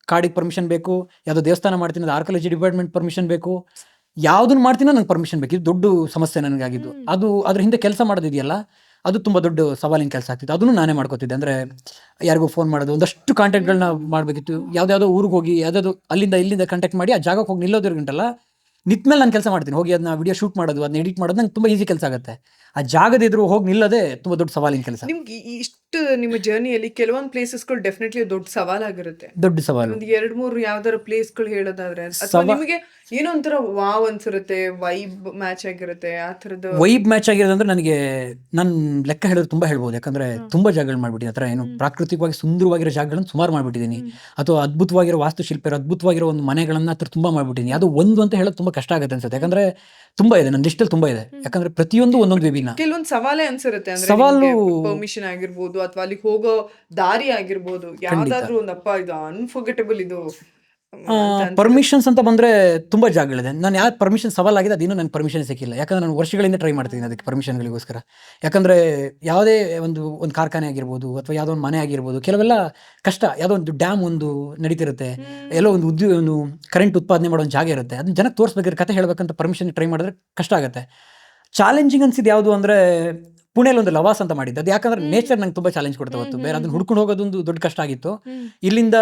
ಕಾಡಿಗೆ ಪರ್ಮಿಷನ್ ಬೇಕು. ಯಾವುದೋ ದೇವಸ್ಥಾನ ಮಾಡ್ತೀನಿ, ಅದು ಆರ್ಕಿಯಾಲಜಿ ಡಿಪಾರ್ಟ್ಮೆಂಟ್ ಪರ್ಮಿಷನ್ ಬೇಕು. ಯಾವುದನ್ನು ಮಾಡ್ತೀನೋ ನಂಗೆ ಪರ್ಮಿಷನ್ ಬೇಕು. ಇದು ದೊಡ್ಡ ಸಮಸ್ಯೆ ನನಗಾಗಿದ್ದು. ಅದ್ರ ಹಿಂದೆ ಕೆಲಸ ಮಾಡೋದಿದೆಯಲ್ಲ, ಅದು ತುಂಬ ದೊಡ್ಡ ಸವಾಲಿನ ಕೆಲಸ ಆಗ್ತಿತ್ತು. ಅದನ್ನು ನಾನೇ ಮಾಡ್ಕೋತಿದ್ದೆ. ಅಂದರೆ ಯಾರಿಗೂ ಫೋನ್ ಮಾಡೋದು, ಒಂದಷ್ಟು ಕಾಂಟ್ಯಾಕ್ಟ್ಗಳನ್ನ ಮಾಡಬೇಕಿತ್ತು. ಯಾವುದ್ಯಾವುದೋ ಊರಿಗೆ ಹೋಗಿ ಯಾವುದಾದ್ರು ಇಲ್ಲಿಂದ ಕಾಂಟ್ಯಾಕ್ಟ್ ಮಾಡಿ ಆ ಜಾಗಕ್ಕೆ ಹೋಗಿ ನಿಲ್ಲೋದ್ರಿಗಂಟಲ್ಲ, ನಿಂತ್ಮೇಲೆ ನಾನು ಕೆಲಸ ಮಾಡ್ತೀನಿ. ಹೋಗಿ ಅದನ್ನ ವಿಡಿಯೋ ಶೂಟ್ ಮಾಡೋದು, ಅದನ್ನ ಎಡಿಟ್ ಮಾಡೋದು ನಂಗೆ ತುಂಬ ಈಸಿ ಕೆಲಸ ಆಗುತ್ತೆ. ಆ ಜಾಗದ ಎದುರು ಹೋಗಿ ನಿಲ್ಲೋದೇ ತುಂಬ ದೊಡ್ಡ ಸವಾಲಿನ ಕೆಲಸ. ನಿಮ್ಗೆ ಇಷ್ಟು ನಿಮ್ಮ ಜರ್ನಿಯಲ್ಲಿ ಕೆಲವೊಂದು ಪ್ಲೇಸಸ್ಗಳು ಡೆಫಿನೆಟ್ಲಿ ದೊಡ್ಡ ಸವಾಲಾಗಿರುತ್ತೆ. ದೊಡ್ಡ ಸವಾಲು. ಒಂದು 2-3 ಯಾವ್ದಾರ ಪ್ಲೇಸ್ಗಳು ಹೇಳೋದಾದ್ರೆ, ಅಥವಾ ನಿಮಗೆ ಏನೋ ಒಂಥರ ವಾವ್ ಅನ್ಸಿರುತ್ತೆ, ವೈಬ್ ಮ್ಯಾಚ್ ಆಗಿರುತ್ತೆ, ಆ ಥರದ್ದು ವೈಬ್ ಮ್ಯಾಚ್ ಆಗಿರೋದಂದ್ರೆ ನನಗೆ ನಾನು ಲೆಕ್ಕ ಹೇಳೋದು ತುಂಬ ಹೇಳ್ಬೋದು. ಯಾಕಂದರೆ ತುಂಬ ಜಾಗಗಳು ಮಾಡ್ಬಿಟ್ಟಿದ್ದೀನಿ. ಆ ಥರ ಏನು ಪ್ರಾಕೃತಿಕವಾಗಿ ಸುಂದರವಾಗಿರೋ ಜಾಗಗಳನ್ನು ಸುಮಾರು ಮಾಡಿಬಿಟ್ಟಿದ್ದೀನಿ. ಅಥವಾ ಅದ್ಭುತವಾಗಿರೋ ವಾಸ್ತುಶಿಲ್ಪ, ಅದ್ಭುತವಾಗಿರೋ ಒಂದು ಮನೆಗಳನ್ನು ಆ ಥರ ತುಂಬ ಮಾಡಿಬಿಟ್ಟಿದ್ದೀನಿ. ಅದು ಒಂದು ಅಂತ ಹೇಳೋದು ತುಂಬ ಕಷ್ಟ ಆಗುತ್ತೆ ಅನ್ಸುತ್ತೆ. ಯಾಕಂದರೆ ತುಂಬ ಇದೆ, ನನ್ನ ಲಿಸ್ಟಲ್ಲಿ ತುಂಬ ಇದೆ. ಯಾಕಂದರೆ ಪ್ರತಿಯೊಂದು ಒಂದೊಂದು ವಿಭಿನ್ನ. ಕೆಲವೊಂದು ಸವಾಲೇ ಅನ್ಸಿರುತ್ತೆ. ಸವಾಲು ಪರ್ಮಿಷನ್ ಆಗಿರ್ಬೋದು, ಅಥವಾ ಅಲ್ಲಿಗೆ ಹೋಗೋ ದಾರಿ ಆಗಿರ್ಬೋದು, ಯಾವ್ದಾದ್ರು ಒಂದಪ್ಪ ಇದು ಅನ್ಫರ್ಗೆಟಬಲ್ ಇದು ಪರ್ಮಿಷನ್ಸ್ ಅಂತ ಬಂದರೆ ತುಂಬ ಜಾಗಗಳಿದೆ. ನಾನು ಯಾರು ಪರ್ಮಿಷನ್ ಸವಾಲಾಗಿದೆ, ಅದಿನ್ನೂ ನನಗೆ ಪರ್ಮಿಷನ್ ಸಿಕ್ಕಿಲ್ಲ. ಯಾಕಂದರೆ ನಾನು ವರ್ಷಗಳಿಂದ ಟ್ರೈ ಮಾಡ್ತೀನಿ ಅದಕ್ಕೆ ಪರ್ಮಿಷನ್ಗಳಿಗೋಸ್ಕರ. ಯಾಕಂದರೆ ಯಾವುದೇ ಒಂದು ಕಾರ್ಖಾನೆ ಆಗಿರ್ಬೋದು, ಅಥವಾ ಯಾವುದೋ ಒಂದು ಮನೆ ಆಗಿರ್ಬೋದು, ಕೆಲವೆಲ್ಲ ಕಷ್ಟ. ಯಾವುದೋ ಒಂದು ಡ್ಯಾಮ್ ಒಂದು ನಡೀತಿರುತ್ತೆ, ಎಲ್ಲೋ ಒಂದು ಕರೆಂಟ್ ಉತ್ಪಾದನೆ ಮಾಡೋ ಒಂದು ಜಾಗ ಇರುತ್ತೆ. ಅದನ್ನ ಜನಕ್ಕೆ ತೋರಿಸ್ಬೇಕಾದ್ರೆ, ಕತೆ ಹೇಳಬೇಕಂತ ಪರ್ಮಿಷನ್ ಟ್ರೈ ಮಾಡಿದ್ರೆ ಕಷ್ಟ ಆಗುತ್ತೆ. ಚಾಲೆಂಜಿಂಗ್ ಅನ್ಸಿದ್ದು ಯಾವುದು ಅಂದರೆ, ಪುಣೆಯಲ್ಲಿ ಒಂದು ಲವಾಸ್ ಅಂತ ಮಾಡಿದ್ದು. ಅದು ಯಾಕಂದ್ರೆ ನೇಚರ್ ನಂಗೆ ತುಂಬ ಚಾಲೆಂಜ್ ಕೊಡ್ತಾ ಹೊತ್ತು. ಬೇರೆ ಅದನ್ನ ಹುಡ್ಕೊಂಡು ಹೋಗೋದೊಂದು ದೊಡ್ಡ ಕಷ್ಟ ಆಗಿತ್ತು. ಇಲ್ಲಿಂದ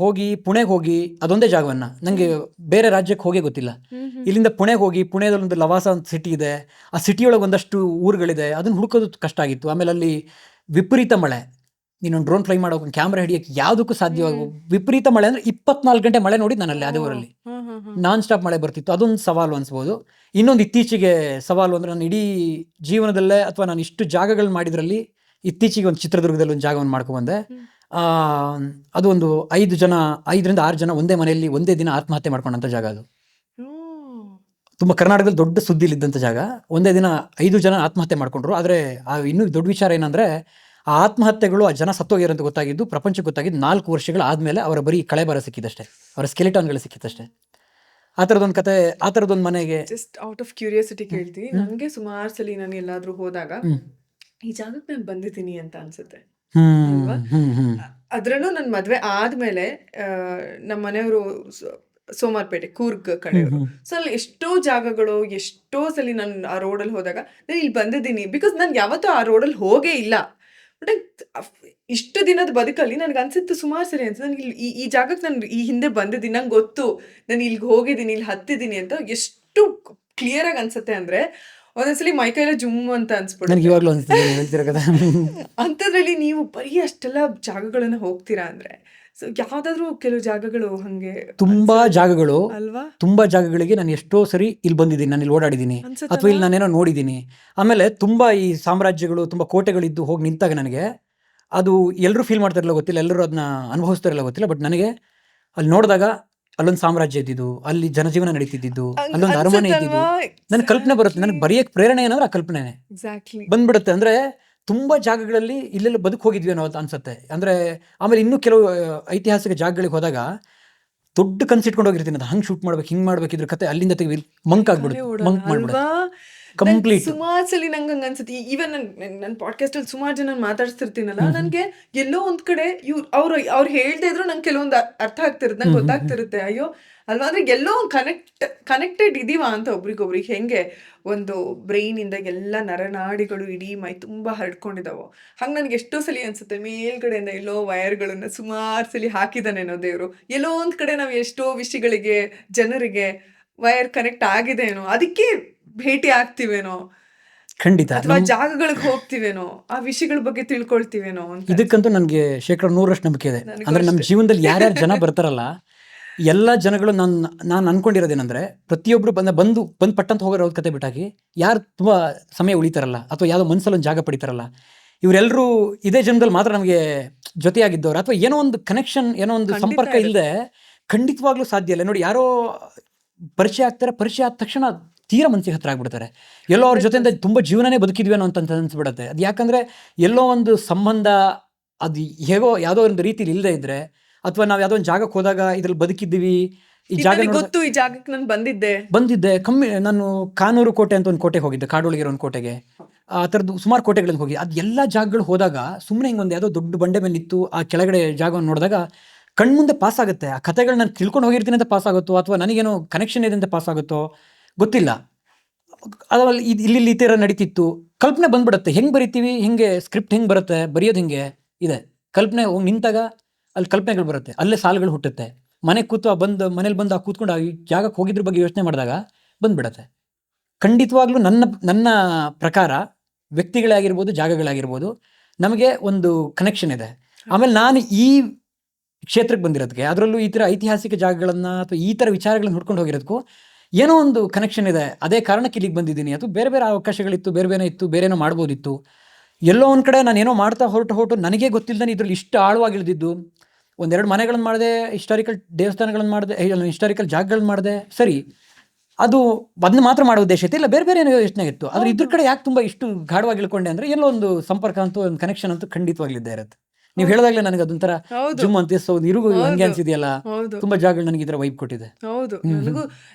ಹೋಗಿ ಪುಣೆಗೆ ಹೋಗಿ ಅದೊಂದೇ ಜಾಗವನ್ನು, ನನಗೆ ಬೇರೆ ರಾಜ್ಯಕ್ಕೆ ಹೋಗೇ ಗೊತ್ತಿಲ್ಲ. ಇಲ್ಲಿಂದ ಪುಣೆಗೆ ಹೋಗಿ, ಪುಣೆದಲ್ಲಿ ಒಂದು ಲವಾಸ ಅಂತ ಸಿಟಿ ಇದೆ, ಆ ಸಿಟಿಯೊಳಗೆ ಒಂದಷ್ಟು ಊರುಗಳಿದೆ, ಅದನ್ನು ಹುಡ್ಕೋದು ಕಷ್ಟ ಆಗಿತ್ತು. ಆಮೇಲೆ ಅಲ್ಲಿ ವಿಪರೀತ ಮಳೆ, ನೀನೊಂದು ಡ್ರೋನ್ ಫ್ಲೈ ಮಾಡೋಕೆ, ಕ್ಯಾಮ್ರಾ ಹಿಡಿಯೋಕ್ಕೆ ಯಾವುದಕ್ಕೂ ಸಾಧ್ಯವಾಗ ವಿಪರೀತ ಮಳೆ. ಅಂದರೆ 24 ಗಂಟೆ ಮಳೆ ನೋಡಿ ನಾನಲ್ಲಿ ಅದೇ ಊರಲ್ಲಿ ನಾನ್ ಸ್ಟಾಪ್ ಮಳೆ ಬರ್ತಿತ್ತು. ಅದೊಂದು ಸವಾಲು ಅನ್ಸ್ಬೋದು. ಇನ್ನೊಂದು ಇತ್ತೀಚೆಗೆ ಸವಾಲು ಅಂದರೆ, ನಾನು ಇಡೀ ಜೀವನದಲ್ಲೇ ಅಥವಾ ನಾನು ಇಷ್ಟು ಜಾಗಗಳು ಮಾಡಿದ್ರಲ್ಲಿ ಇತ್ತೀಚೆಗೆ ಒಂದು ಚಿತ್ರದುರ್ಗದಲ್ಲಿ ಒಂದು ಜಾಗವನ್ನು ಮಾಡ್ಕೊಂಡ್ಬಂದೆ. ಅದು ಒಂದು 5ರಿಂದ 6 ಜನ ಒಂದೇ ಮನೆಯಲ್ಲಿ ಒಂದೇ ದಿನ ಆತ್ಮಹತ್ಯೆ ಮಾಡ್ಕೊಂಡಂಥ ಜಾಗ. ಅದು ತುಂಬ ಕರ್ನಾಟಕದಲ್ಲಿ ದೊಡ್ಡ ಸುದ್ದಿಲಿದ್ದಂಥ ಜಾಗ. ಒಂದೇ ದಿನ 5 ಜನ ಆತ್ಮಹತ್ಯೆ ಮಾಡ್ಕೊಂಡ್ರು. ಆದರೆ ಇನ್ನೂ ದೊಡ್ಡ ವಿಚಾರ ಏನಂದರೆ, ಆ ಆತ್ಮಹತ್ಯೆಗಳು, ಆ ಜನ ಸತ್ತೋಗಿರೋಂತ ಗೊತ್ತಾಗಿದ್ದು, ಪ್ರಪಂಚಕ್ಕೆ ಗೊತ್ತಾಗಿದ್ದು 4 ವರ್ಷಗಳ ಆದಮೇಲೆ ಅವರ ಬರೀ ಕಳೆಬರ ಸಿಕ್ಕಿದಷ್ಟೇ, ಅವರ ಸ್ಕೆಲಿಟಾನ್ಗಳು ಸಿಕ್ಕಿತ್ತಷ್ಟೇ. ಆ ಥರದೊಂದು ಕತೆ, ಆ ಥರದೊಂದು ಮನೆಗೆ. ಜಸ್ಟ್ ಔಟ್ ಆಫ್ ಕ್ಯೂರಿಯಾಸಿಟಿ ಕೇಳ್ತೀನಿ, ನನಗೆ ಸುಮಾರು ಸಲ ನಾನು ಎಲ್ಲಾದ್ರೂ ಹೋದಾಗ ಈ ಜಾಗಕ್ಕೆ ನಾನು ಬಂದಿದ್ದೀನಿ ಅಂತ ಅನ್ಸುತ್ತೆ. ಅದ್ರಲ್ಲೂ ನನ್ನ ಮದುವೆ ಆದ್ಮೇಲೆ ನಮ್ಮ ಮನೆಯವರು ಸೋಮಾರ್ಪೇಟೆ, ಕೂರ್ಗ್ ಕಡೆಯವರು. ಸೊ ಅಲ್ಲಿ ಎಷ್ಟೋ ಜಾಗಗಳು, ಎಷ್ಟೋ ಸಲ ನಾನು ಆ ರೋಡಲ್ಲಿ ಹೋದಾಗ ನಾನು ಇಲ್ಲಿ ಬಂದಿದ್ದೀನಿ. ಬಿಕಾಸ್ ನಾನು ಯಾವತ್ತೂ ಆ ರೋಡಲ್ಲಿ ಹೋಗೇ ಇಲ್ಲ. ಬಟ್ ಇಷ್ಟು ದಿನದ ಬದುಕಲ್ಲಿ ನನಗೆ ಅನ್ಸಿತ್ತು, ಸುಮಾರು ಸರಿ ಅನ್ಸುತ್ತೆ, ನನಗೆ ಈ ಜಾಗಕ್ಕೆ ನಾನು ಈ ಹಿಂದೆ ಬಂದಿದ್ದೀನಿ, ನಂಗೆ ಗೊತ್ತು, ನಾನು ಇಲ್ಲಿಗೆ ಹೋಗಿದ್ದೀನಿ, ಇಲ್ಲಿ ಹತ್ತಿದ್ದೀನಿ ಅಂತ. ಎಷ್ಟು ಕ್ಲಿಯರ್ ಆಗಿ ಅನ್ಸುತ್ತೆ ಅಂದರೆ, ಒಂದೊಂದ್ಸಲಿ ಮೈಕೈಲ ಜುಮ್ ಅಂತ ಅನ್ಸ್ಬಿಡುತ್ತೆ. ಅಂಥದ್ರಲ್ಲಿ ನೀವು ಬರೀ ಅಷ್ಟೆಲ್ಲ ಜಾಗಗಳನ್ನ ಹೋಗ್ತೀರಾ ಅಂದರೆ, ಸೊ ಯಾವ್ದಾದ್ರು ಕೆಲವು ಜಾಗಗಳು ಹಂಗೆ ತುಂಬಾ ಜಾಗಗಳು ಅಲ್ವಾ ತುಂಬಾ ಜಾಗಗಳಿಗೆ ನಾನು ಎಷ್ಟೋ ಸರಿ ಇಲ್ಲಿ ಬಂದಿದ್ದೀನಿ, ನಾನು ಇಲ್ಲಿ ಓಡಾಡಿದ್ದೀನಿ ಅನ್ಸುತ್ತಲ್ಲ? ಅಥವಾ ಇಲ್ಲಿ ನಾನೇನೋ ನೋಡಿದ್ದೀನಿ. ಆಮೇಲೆ ತುಂಬಾ ಈ ಸಾಮ್ರಾಜ್ಯಗಳು ತುಂಬಾ ಕೋಟೆಗಳಿದ್ದು ಹೋಗಿ ನಿಂತಾಗ ನನಗೆ ಅದು ಎಲ್ಲರೂ ಫೀಲ್ ಮಾಡ್ತಾರಲ್ಲ ಗೊತ್ತಿಲ್ಲ, ಎಲ್ಲರೂ ಅದನ್ನ ಅನುಭವಿಸ್ತಾರಲ್ಲ ಗೊತ್ತಿಲ್ಲ, ಬಟ್ ನನಗೆ ಅಲ್ಲಿ ನೋಡಿದಾಗ ಅಲ್ಲೊಂದು ಸಾಮ್ರಾಜ್ಯ ಇದ್ದಿದ್ದು, ಅಲ್ಲಿ ಜನಜೀವನ ನಡೀತಿದ್ದು, ಅಲ್ಲೊಂದು ಅರಮನೆ ಇದ್ದಿದ್ದು, ನನಗೆ ಕಲ್ಪನೆ ಬರುತ್ತೆ. ನನಗೆ ಬರೆಯಕ್ಕೆ ಪ್ರೇರಣೆ ಏನಂದ್ರೆ ಆ ಕಲ್ಪನೆನೇ ಎಕ್ಸಾಕ್ಟ್ಲಿ. ಬಂದ್ಬಿಡುತ್ತೆ. ಅಂದ್ರೆ ತುಂಬಾ ಜಾಗಗಳಲ್ಲಿ ಇಲ್ಲೆಲ್ಲ ಬದುಕು ಹೋಗಿದ್ವಿ ಅನ್ನೋ ಅನ್ಸುತ್ತೆ. ಅಂದ್ರೆ ಆಮೇಲೆ ಇನ್ನೂ ಕೆಲವು ಐತಿಹಾಸಿಕ ಜಾಗಗಳಿಗೆ ಹೋದಾಗ ದೊಡ್ಡ ಕನ್ಸಿಟ್ಕೊಂಡು ಹೋಗಿರ್ತೀನಿ, ಅದು ಹಂಗೆ ಶೂಟ್ ಮಾಡ್ಬೇಕು, ಹಿಂಗೆ ಮಾಡ್ಬೇಕು, ಇದ್ರ ಕತೆ ಅಲ್ಲಿಂದ ತೆಗಿ ಮಂಕ್ ಆಗ್ಬಿಡುತ್ತೆ, ಮಂಕ್ ಮಾಡ್ಬಿಡುತ್ತೆ ಕಂಪ್ಲೀಟ್. ಸುಮಾರು ಸಲ ನಂಗೆ ಹಂಗ ಅನ್ಸುತ್ತೆ. ಈವನ್ ನನ್ನ ಪಾಡ್ಕಾಸ್ಟ್ ಅಲ್ಲಿ ಸುಮಾರು ಜನ ಮಾತಾಡ್ತಿರ್ತೀನಲ್ಲ, ನನ್ಗೆ ಎಲ್ಲೋ ಒಂದ್ ಕಡೆ ಅವ್ರು ಹೇಳ್ತಾ ಇದ್ರು ನಂಗೆ ಕೆಲವೊಂದು ಅರ್ಥ ಆಗ್ತಿರುತ್ತೆ, ನಂಗೆ ಗೊತ್ತಾಗ್ತಿರುತ್ತೆ. ಅಯ್ಯೋ ಅಲ್ವಾ, ಅಂದ್ರೆ ಎಲ್ಲೋ ಕನೆಕ್ಟೆಡ್ ಇದೀವಾ ಅಂತ ಒಬ್ರಿಗೊಬ್ರಿಗೆ. ಹೆಂಗೆ ಒಂದು ಬ್ರೈನ್ ಇಂದ ಎಲ್ಲ ನರನಾಡಿಗಳು ಇಡೀ ಮೈ ತುಂಬಾ ಹರಡ್ಕೊಂಡಿದಾವೋ, ಹಂಗೆ ನನ್ಗೆ ಎಷ್ಟೋ ಸಲ ಅನ್ಸುತ್ತೆ ಮೇಲ್ಗಡೆಯಿಂದ ಎಲ್ಲೋ ವೈರ್ಗಳನ್ನ ಸುಮಾರು ಸಲ ಹಾಕಿದಾನೇನೋ ದೇವ್ರು. ಎಲ್ಲೋ ಒಂದ್ ಕಡೆ ನಾವು ಎಷ್ಟೋ ವಿಷಯಗಳಿಗೆ ಜನರಿಗೆ ವೈರ್ ಕನೆಕ್ಟ್ ಆಗಿದೆನೋ, ಅದಕ್ಕೆ ಭೇಟಿ ಆಗ್ತಿವೇನೋ, ಖಂಡಿತ ಅಥವಾ ಜಾಗಗಳಿಗೆ ಹೋಗ್ತಿವೇನೋ, ಆ ವಿಷಯಗಳ ಬಗ್ಗೆ ತಿಳ್ಕೊಳ್ತಿವೇನೋ ಅಂತ. ಇದಕ್ಕಂತೂ ನನಗೆ 100% ನಂಬಿಕೆ ಇದೆ. ಅಂದ್ರೆ ನಮ್ಮ ಜೀವನದಲ್ಲಿ ಯಾರ್ಯಾರು ಜನ ಬರ್ತಾರಲ್ಲ, ಎಲ್ಲ ಜನಗಳು ನಾನು ಅನ್ಕೊಂಡಿರೋದೇನಂದ್ರೆ, ಪ್ರತಿಯೊಬ್ರು ಬಂದು ಪಟ್ಟಂತ ಹೋಗೋರ ಕತೆ ಬಿಟ್ಟಾಗಿ ಯಾರು ತುಂಬಾ ಸಮಯ ಉಳಿತಾರಲ್ಲ ಅಥವಾ ಯಾವುದೋ ಮನಸ್ಸಲ್ಲಿ ಒಂದು ಜಾಗ ಪಡಿತಾರಲ್ಲ, ಇವರೆಲ್ಲರೂ ಇದೇ ಜನ್ಮದಲ್ಲಿ ಮಾತ್ರ ನಮಗೆ ಜೊತೆಯಾಗಿದ್ದವ್ರು, ಅಥವಾ ಏನೋ ಒಂದು ಕನೆಕ್ಷನ್, ಏನೋ ಒಂದು ಸಂಪರ್ಕ ಇಲ್ಲದೆ ಖಂಡಿತವಾಗ್ಲೂ ಸಾಧ್ಯ ಇಲ್ಲ. ನೋಡಿ, ಯಾರೋ ಪರಿಚಯ ಆಗ್ತಾರೆ, ಪರಿಚಯ ಆದ ತಕ್ಷಣ ತೀರಾ ಮನಸ್ಸಿಗೆ ಹತ್ರ ಆಗ್ಬಿಡ್ತಾರೆ. ಎಲ್ಲೋ ಅವ್ರ ಜೊತೆಯಿಂದ ತುಂಬ ಜೀವನನೇ ಬದುಕಿದ್ವಿ ಅನ್ನೋ ಅಂತ ಅನ್ಸ್ಬಿಡುತ್ತೆ. ಅದು ಯಾಕಂದ್ರೆ ಎಲ್ಲೋ ಒಂದು ಸಂಬಂಧ ಅದು ಹೇಗೋ ಯಾವುದೋ ಒಂದು ರೀತಿಲಿ ಇಲ್ಲದೆ ಇದ್ರೆ, ಅಥವಾ ನಾವು ಯಾವುದೋ ಒಂದು ಜಾಗಕ್ಕೆ ಹೋದಾಗ ಇದ್ರಲ್ಲಿ ಬದುಕಿದ್ದೀವಿ, ಈ ಜಾಗ ಗೊತ್ತು, ಈ ಜಾಗಕ್ಕೆ ನಾನು ಬಂದಿದ್ದೆ ಕಮ್ಮಿ. ನಾನು ಕಾನೂರು ಕೋಟೆ ಅಂತ ಒಂದು ಕೋಟೆಗೆ ಹೋಗಿದ್ದೆ, ಕಾಡೊಳಗಿರೋ ಒಂದು ಕೋಟೆಗೆ. ಆ ಥರದ್ದು ಸುಮಾರು ಕೋಟೆಗಳಿಗೆ ಹೋಗಿ, ಅದು ಎಲ್ಲ ಜಾಗಗಳು ಹೋದಾಗ ಸುಮ್ಮನೆ ಹಿಂಗೊಂದು ಯಾವುದೋ ದೊಡ್ಡ ಬಂಡೆ ಮೇಲೆ ನಿಂತು ಆ ಕೆಳಗಡೆ ಜಾಗವನ್ನು ನೋಡಿದಾಗ ಕಣ್ಮುಂದೆ ಪಾಸ್ ಆಗುತ್ತೆ. ಆ ಕಥೆಗಳು ನಾನು ತಿಳ್ಕೊಂಡು ಹೋಗಿರ್ತೀನಿ ಅಂತ ಪಾಸ್ ಆಗುತ್ತೋ, ಅಥವಾ ನನಗೇನೋ ಕನೆಕ್ಷನ್ ಇದೆ ಅಂತ ಪಾಸ್ ಆಗುತ್ತೋ ಗೊತ್ತಿಲ್ಲ. ಅದ್ರಲ್ಲಿ ಇಲ್ಲಿ ಈ ಥರ ನಡೀತಿತ್ತು, ಕಲ್ಪನೆ ಬಂದ್ಬಿಡುತ್ತೆ. ಹೆಂಗೆ ಬರಿತೀವಿ, ಹಿಂಗೆ ಸ್ಕ್ರಿಪ್ಟ್ ಹೆಂಗೆ ಬರುತ್ತೆ, ಬರೆಯೋದು ಹಿಂಗೆ ಇದೆ. ಕಲ್ಪನೆ ಹೋಗಿ ನಿಂತಾಗ ಅಲ್ಲಿ ಕಲ್ಪನೆಗಳು ಬರುತ್ತೆ, ಅಲ್ಲೇ ಸಾಲುಗಳು ಹುಟ್ಟುತ್ತೆ. ಮನೆಗೆ ಕೂತು ಮನೇಲಿ ಬಂದು ಕೂತ್ಕೊಂಡು ಆ ಜಾಗಕ್ಕೆ ಹೋಗಿದ್ರ ಬಗ್ಗೆ ಯೋಚನೆ ಮಾಡಿದಾಗ ಬಂದ್ಬಿಡತ್ತೆ. ಖಂಡಿತವಾಗ್ಲೂ ನನ್ನ ಪ್ರಕಾರ ವ್ಯಕ್ತಿಗಳೇ ಆಗಿರ್ಬೋದು, ಜಾಗಗಳಾಗಿರ್ಬೋದು, ನಮಗೆ ಒಂದು ಕನೆಕ್ಷನ್ ಇದೆ. ಆಮೇಲೆ ನಾನು ಈ ಕ್ಷೇತ್ರಕ್ಕೆ ಬಂದಿರೋದಕ್ಕೆ, ಅದರಲ್ಲೂ ಈ ಥರ ಐತಿಹಾಸಿಕ ಜಾಗಗಳನ್ನು ಅಥವಾ ಈ ಥರ ವಿಚಾರಗಳನ್ನ ಹುಡ್ಕೊಂಡು ಹೋಗಿರೋದಕ್ಕೂ ಏನೋ ಒಂದು ಕನೆಕ್ಷನ್ ಇದೆ. ಅದೇ ಕಾರಣಕ್ಕೆ ಇಲ್ಲಿಗೆ ಬಂದಿದ್ದೀನಿ. ಅಥವಾ ಬೇರೆ ಬೇರೆ ಅವಕಾಶಗಳಿತ್ತು, ಬೇರೆ ಇತ್ತು, ಬೇರೇನೋ ಮಾಡ್ಬೋದಿತ್ತು. ಎಲ್ಲೋ ಒಂದು ಕಡೆ ನಾನು ಏನೋ ಮಾಡ್ತಾ ಹೊರಟು ನನಗೇ ಗೊತ್ತಿಲ್ಲದೇ ಇದ್ರಲ್ಲಿ ಇಷ್ಟು ಆಳವಾಗಿ ಇಳಿದಿದ್ದು. ಒಂದೆರಡು ಮನೆಗಳನ್ನು ಮಾಡಿದೆ, ಹಿಸ್ಟಾರಿಕಲ್ ದೇವಸ್ಥಾನಗಳನ್ನು ಮಾಡಿದೆ, ಹಿಸ್ಟಾರಿಕಲ್ ಜಾಗಗಳನ್ನ ಮಾಡಿದೆ, ಸರಿ. ಅದು ಅದನ್ನ ಮಾತ್ರ ಮಾಡೋ ಉದ್ದೇಶ ಇತ್ತು, ಇಲ್ಲ ಬೇರೆ ಏನೋ ಯೋಚನೆ ಇತ್ತು. ಆದ್ರೆ ಇದ್ರ ಕಡೆ ಯಾಕೆ ತುಂಬ ಇಷ್ಟು ಗಾಢವಾಗಿ ಇಳ್ಕೊಂಡೆ ಅಂದರೆ, ಎಲ್ಲೋ ಒಂದು ಸಂಪರ್ಕ ಅಂತೂ, ಒಂದು ಕನೆಕ್ಷನ್ ಅಂತೂ ಖಂಡಿತವಾಗ್ಲಿದ್ದೇ ಇರುತ್ತೆ. ನೀವು ಹೇಳಿದಾಗಲೇ ನನಗೆ ಅದೊಂಥರ ಜುಮ್ ಅಂತ ಇರುಗು ಹಂಗೆ ಅನ್ಸಿದೆಯಲ್ಲ. ತುಂಬಾ ಜಾಗಗಳು ನನಗೆ ಇದರ ವೈಬ್ ಕೊಟ್ಟಿದೆ. ಹೌದು, ನನಗೂ